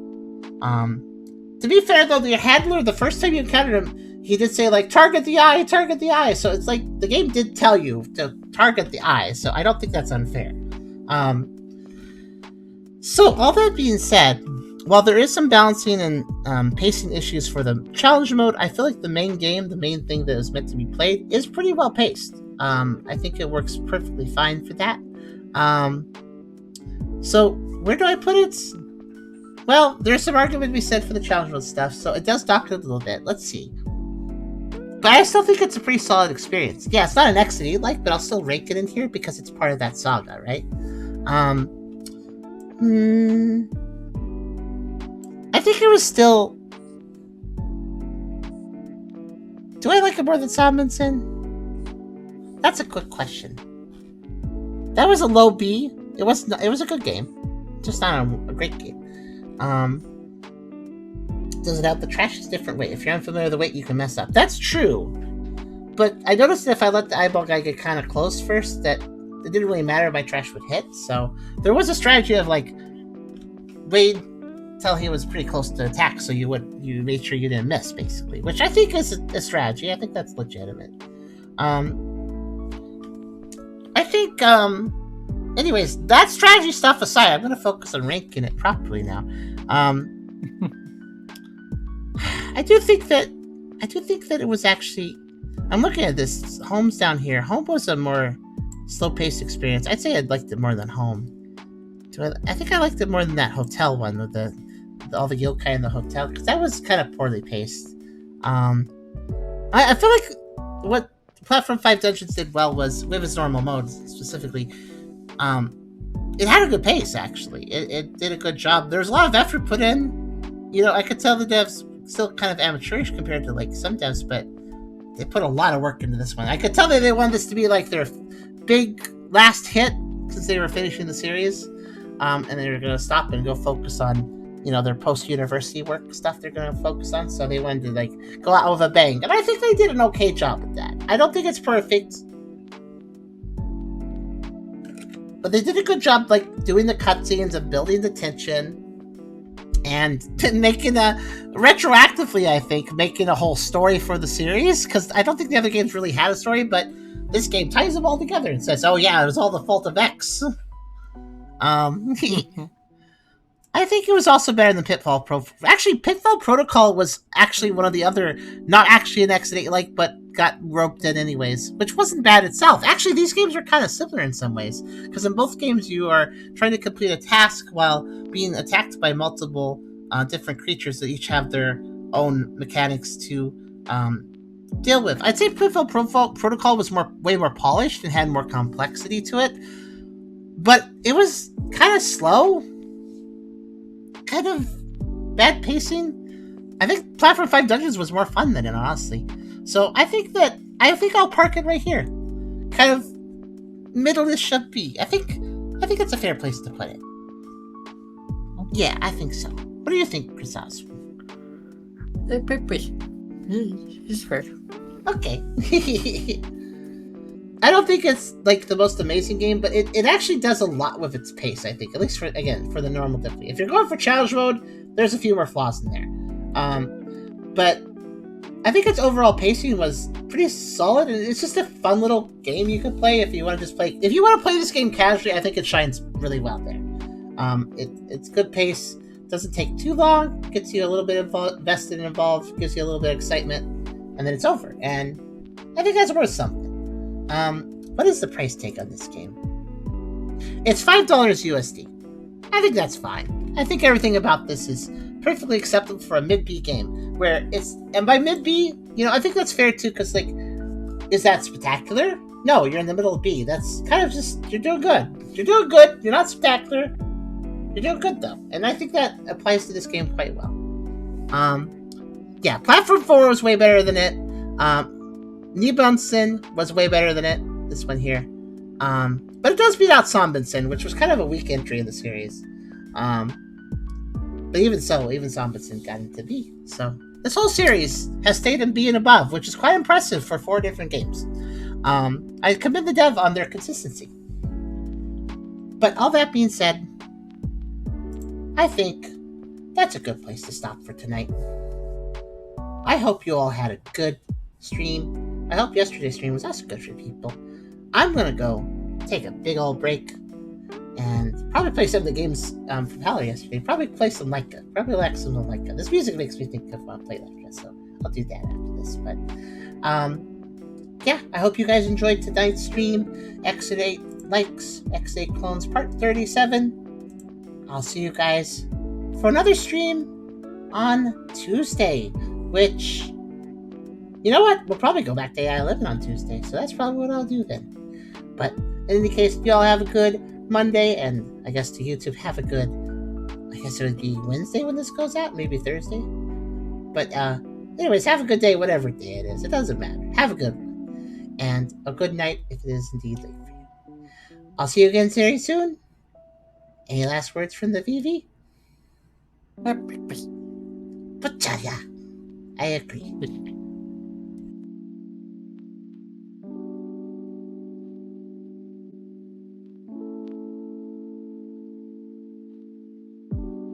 To be fair, though, your handler, the first time you encountered him, he did say, target the eye, target the eye. So it's the game did tell you to target the eye. So I don't think that's unfair. So all that being said, while there is some balancing and pacing issues for the challenge mode, I feel like the main game, the main thing that is meant to be played, is pretty well paced. I think it works perfectly fine for that. So where do I put it? Well, there's some argument to be said for the challenge mode stuff, so it does dock it a little bit. Let's see. But I still think it's a pretty solid experience. Yeah, it's not an X that you like, but I'll still rank it in here because it's part of that saga, right? I think it was still... Do I like it more than Salmonson? That's a quick question. That was a low B. It was a good game. Just not a great game. Does it have the trash a different weight? If you're unfamiliar with the weight, you can mess up. That's true. But I noticed that if I let the eyeball guy get kind of close first, that it didn't really matter if my trash would hit. So there was a strategy of wait till he was pretty close to attack, so you made sure you didn't miss, basically. Which I think is a strategy. I think that's legitimate. I think anyways, that strategy stuff aside, I'm going to focus on ranking it properly now. I do think that it was actually... I'm looking at this. Home's down here. Home was a more slow-paced experience. I'd say I'd liked it more than Home. I think I liked it more than that hotel one with all the yokai in the hotel, because that was kind of poorly paced. I feel like what Platform 5 Dungeons did well was, with its normal mode specifically, it had a good pace, actually. It did a good job. There was a lot of effort put in. I could tell the devs still kind of amateurish compared to some devs, but they put a lot of work into this one. I could tell that they wanted this to be their big last hit since they were finishing the series, and they were going to stop and go focus on their post-university work stuff they're going to focus on. So they wanted to go out with a bang, and I think they did an okay job with that. I don't think it's perfect, but they did a good job doing the cutscenes and building the tension. and making retroactively, I think, making a whole story for the series, because I don't think the other games really had a story, but this game ties them all together and says, oh yeah, it was all the fault of X. I think it was also better than Pitfall Protocol. Actually, Pitfall Protocol was actually one of the other, not actually an X8-like, but got roped in anyways, which wasn't bad itself. Actually, these games are kind of similar in some ways, because in both games you are trying to complete a task while being attacked by multiple different creatures that each have their own mechanics to deal with. I'd say Pitfall Protocol was way more polished and had more complexity to it, but it was kind of slow. Kind of bad pacing. I think Platform 5 Dungeons was more fun than it, honestly. So I think I'll park it right here. Kind of middle-ish of B. I think it's a fair place to put it. Yeah, I think so. What do you think, Chrisos? It's fair. Okay. I don't think it's like the most amazing game, but it actually does a lot with its pace, I think. At least for the normal difficulty. If you're going for challenge mode, there's a few more flaws in there. But I think its overall pacing was pretty solid, and it's just a fun little game you could play if you want to just play. If you want to play this game casually, I think it shines really well there. It's good pace, doesn't take too long, gets you a little bit invested and involved, gives you a little bit of excitement, and then it's over. And I think that's worth something. What is the price tag on this game? It's $5 USD. I think that's fine. I think everything about this is perfectly acceptable for a mid-B game, where and by mid-B, I think that's fair too, because, like, is that spectacular? No, you're in the middle of B. That's kind of just, you're doing good. You're doing good. You're not spectacular. You're doing good, though. And I think that applies to this game quite well. Yeah, Platform 4 was way better than it. Nibansen was way better than it. This one here. But it does beat out Sombensen, which was kind of a weak entry in the series. But even so, Sombensen got into B. So this whole series has stayed in B and above, which is quite impressive for 4 different games. I commend the dev on their consistency. But all that being said, I think that's a good place to stop for tonight. I hope you all had a good stream. I hope yesterday's stream was also good for people. I'm gonna go take a big old break and probably play some of the games from Halo yesterday. Probably play some Leica. Probably like some of Leica. This music makes me think of play Leica, so I'll do that after this. But yeah, I hope you guys enjoyed tonight's stream. Exit 8 likes, X8 clones part 37. I'll see you guys for another stream on Tuesday, which, you know what? We'll probably go back to AI 11 on Tuesday, so that's probably what I'll do then. But in any case, you all have a good Monday, and I guess to YouTube, have a good, I guess it would be Wednesday when this goes out, maybe Thursday. But anyways, have a good day, whatever day it is. It doesn't matter. Have a good one. And a good night if it is indeed late for you. I'll see you again very soon. Any last words from the VV? But yeah, I agree.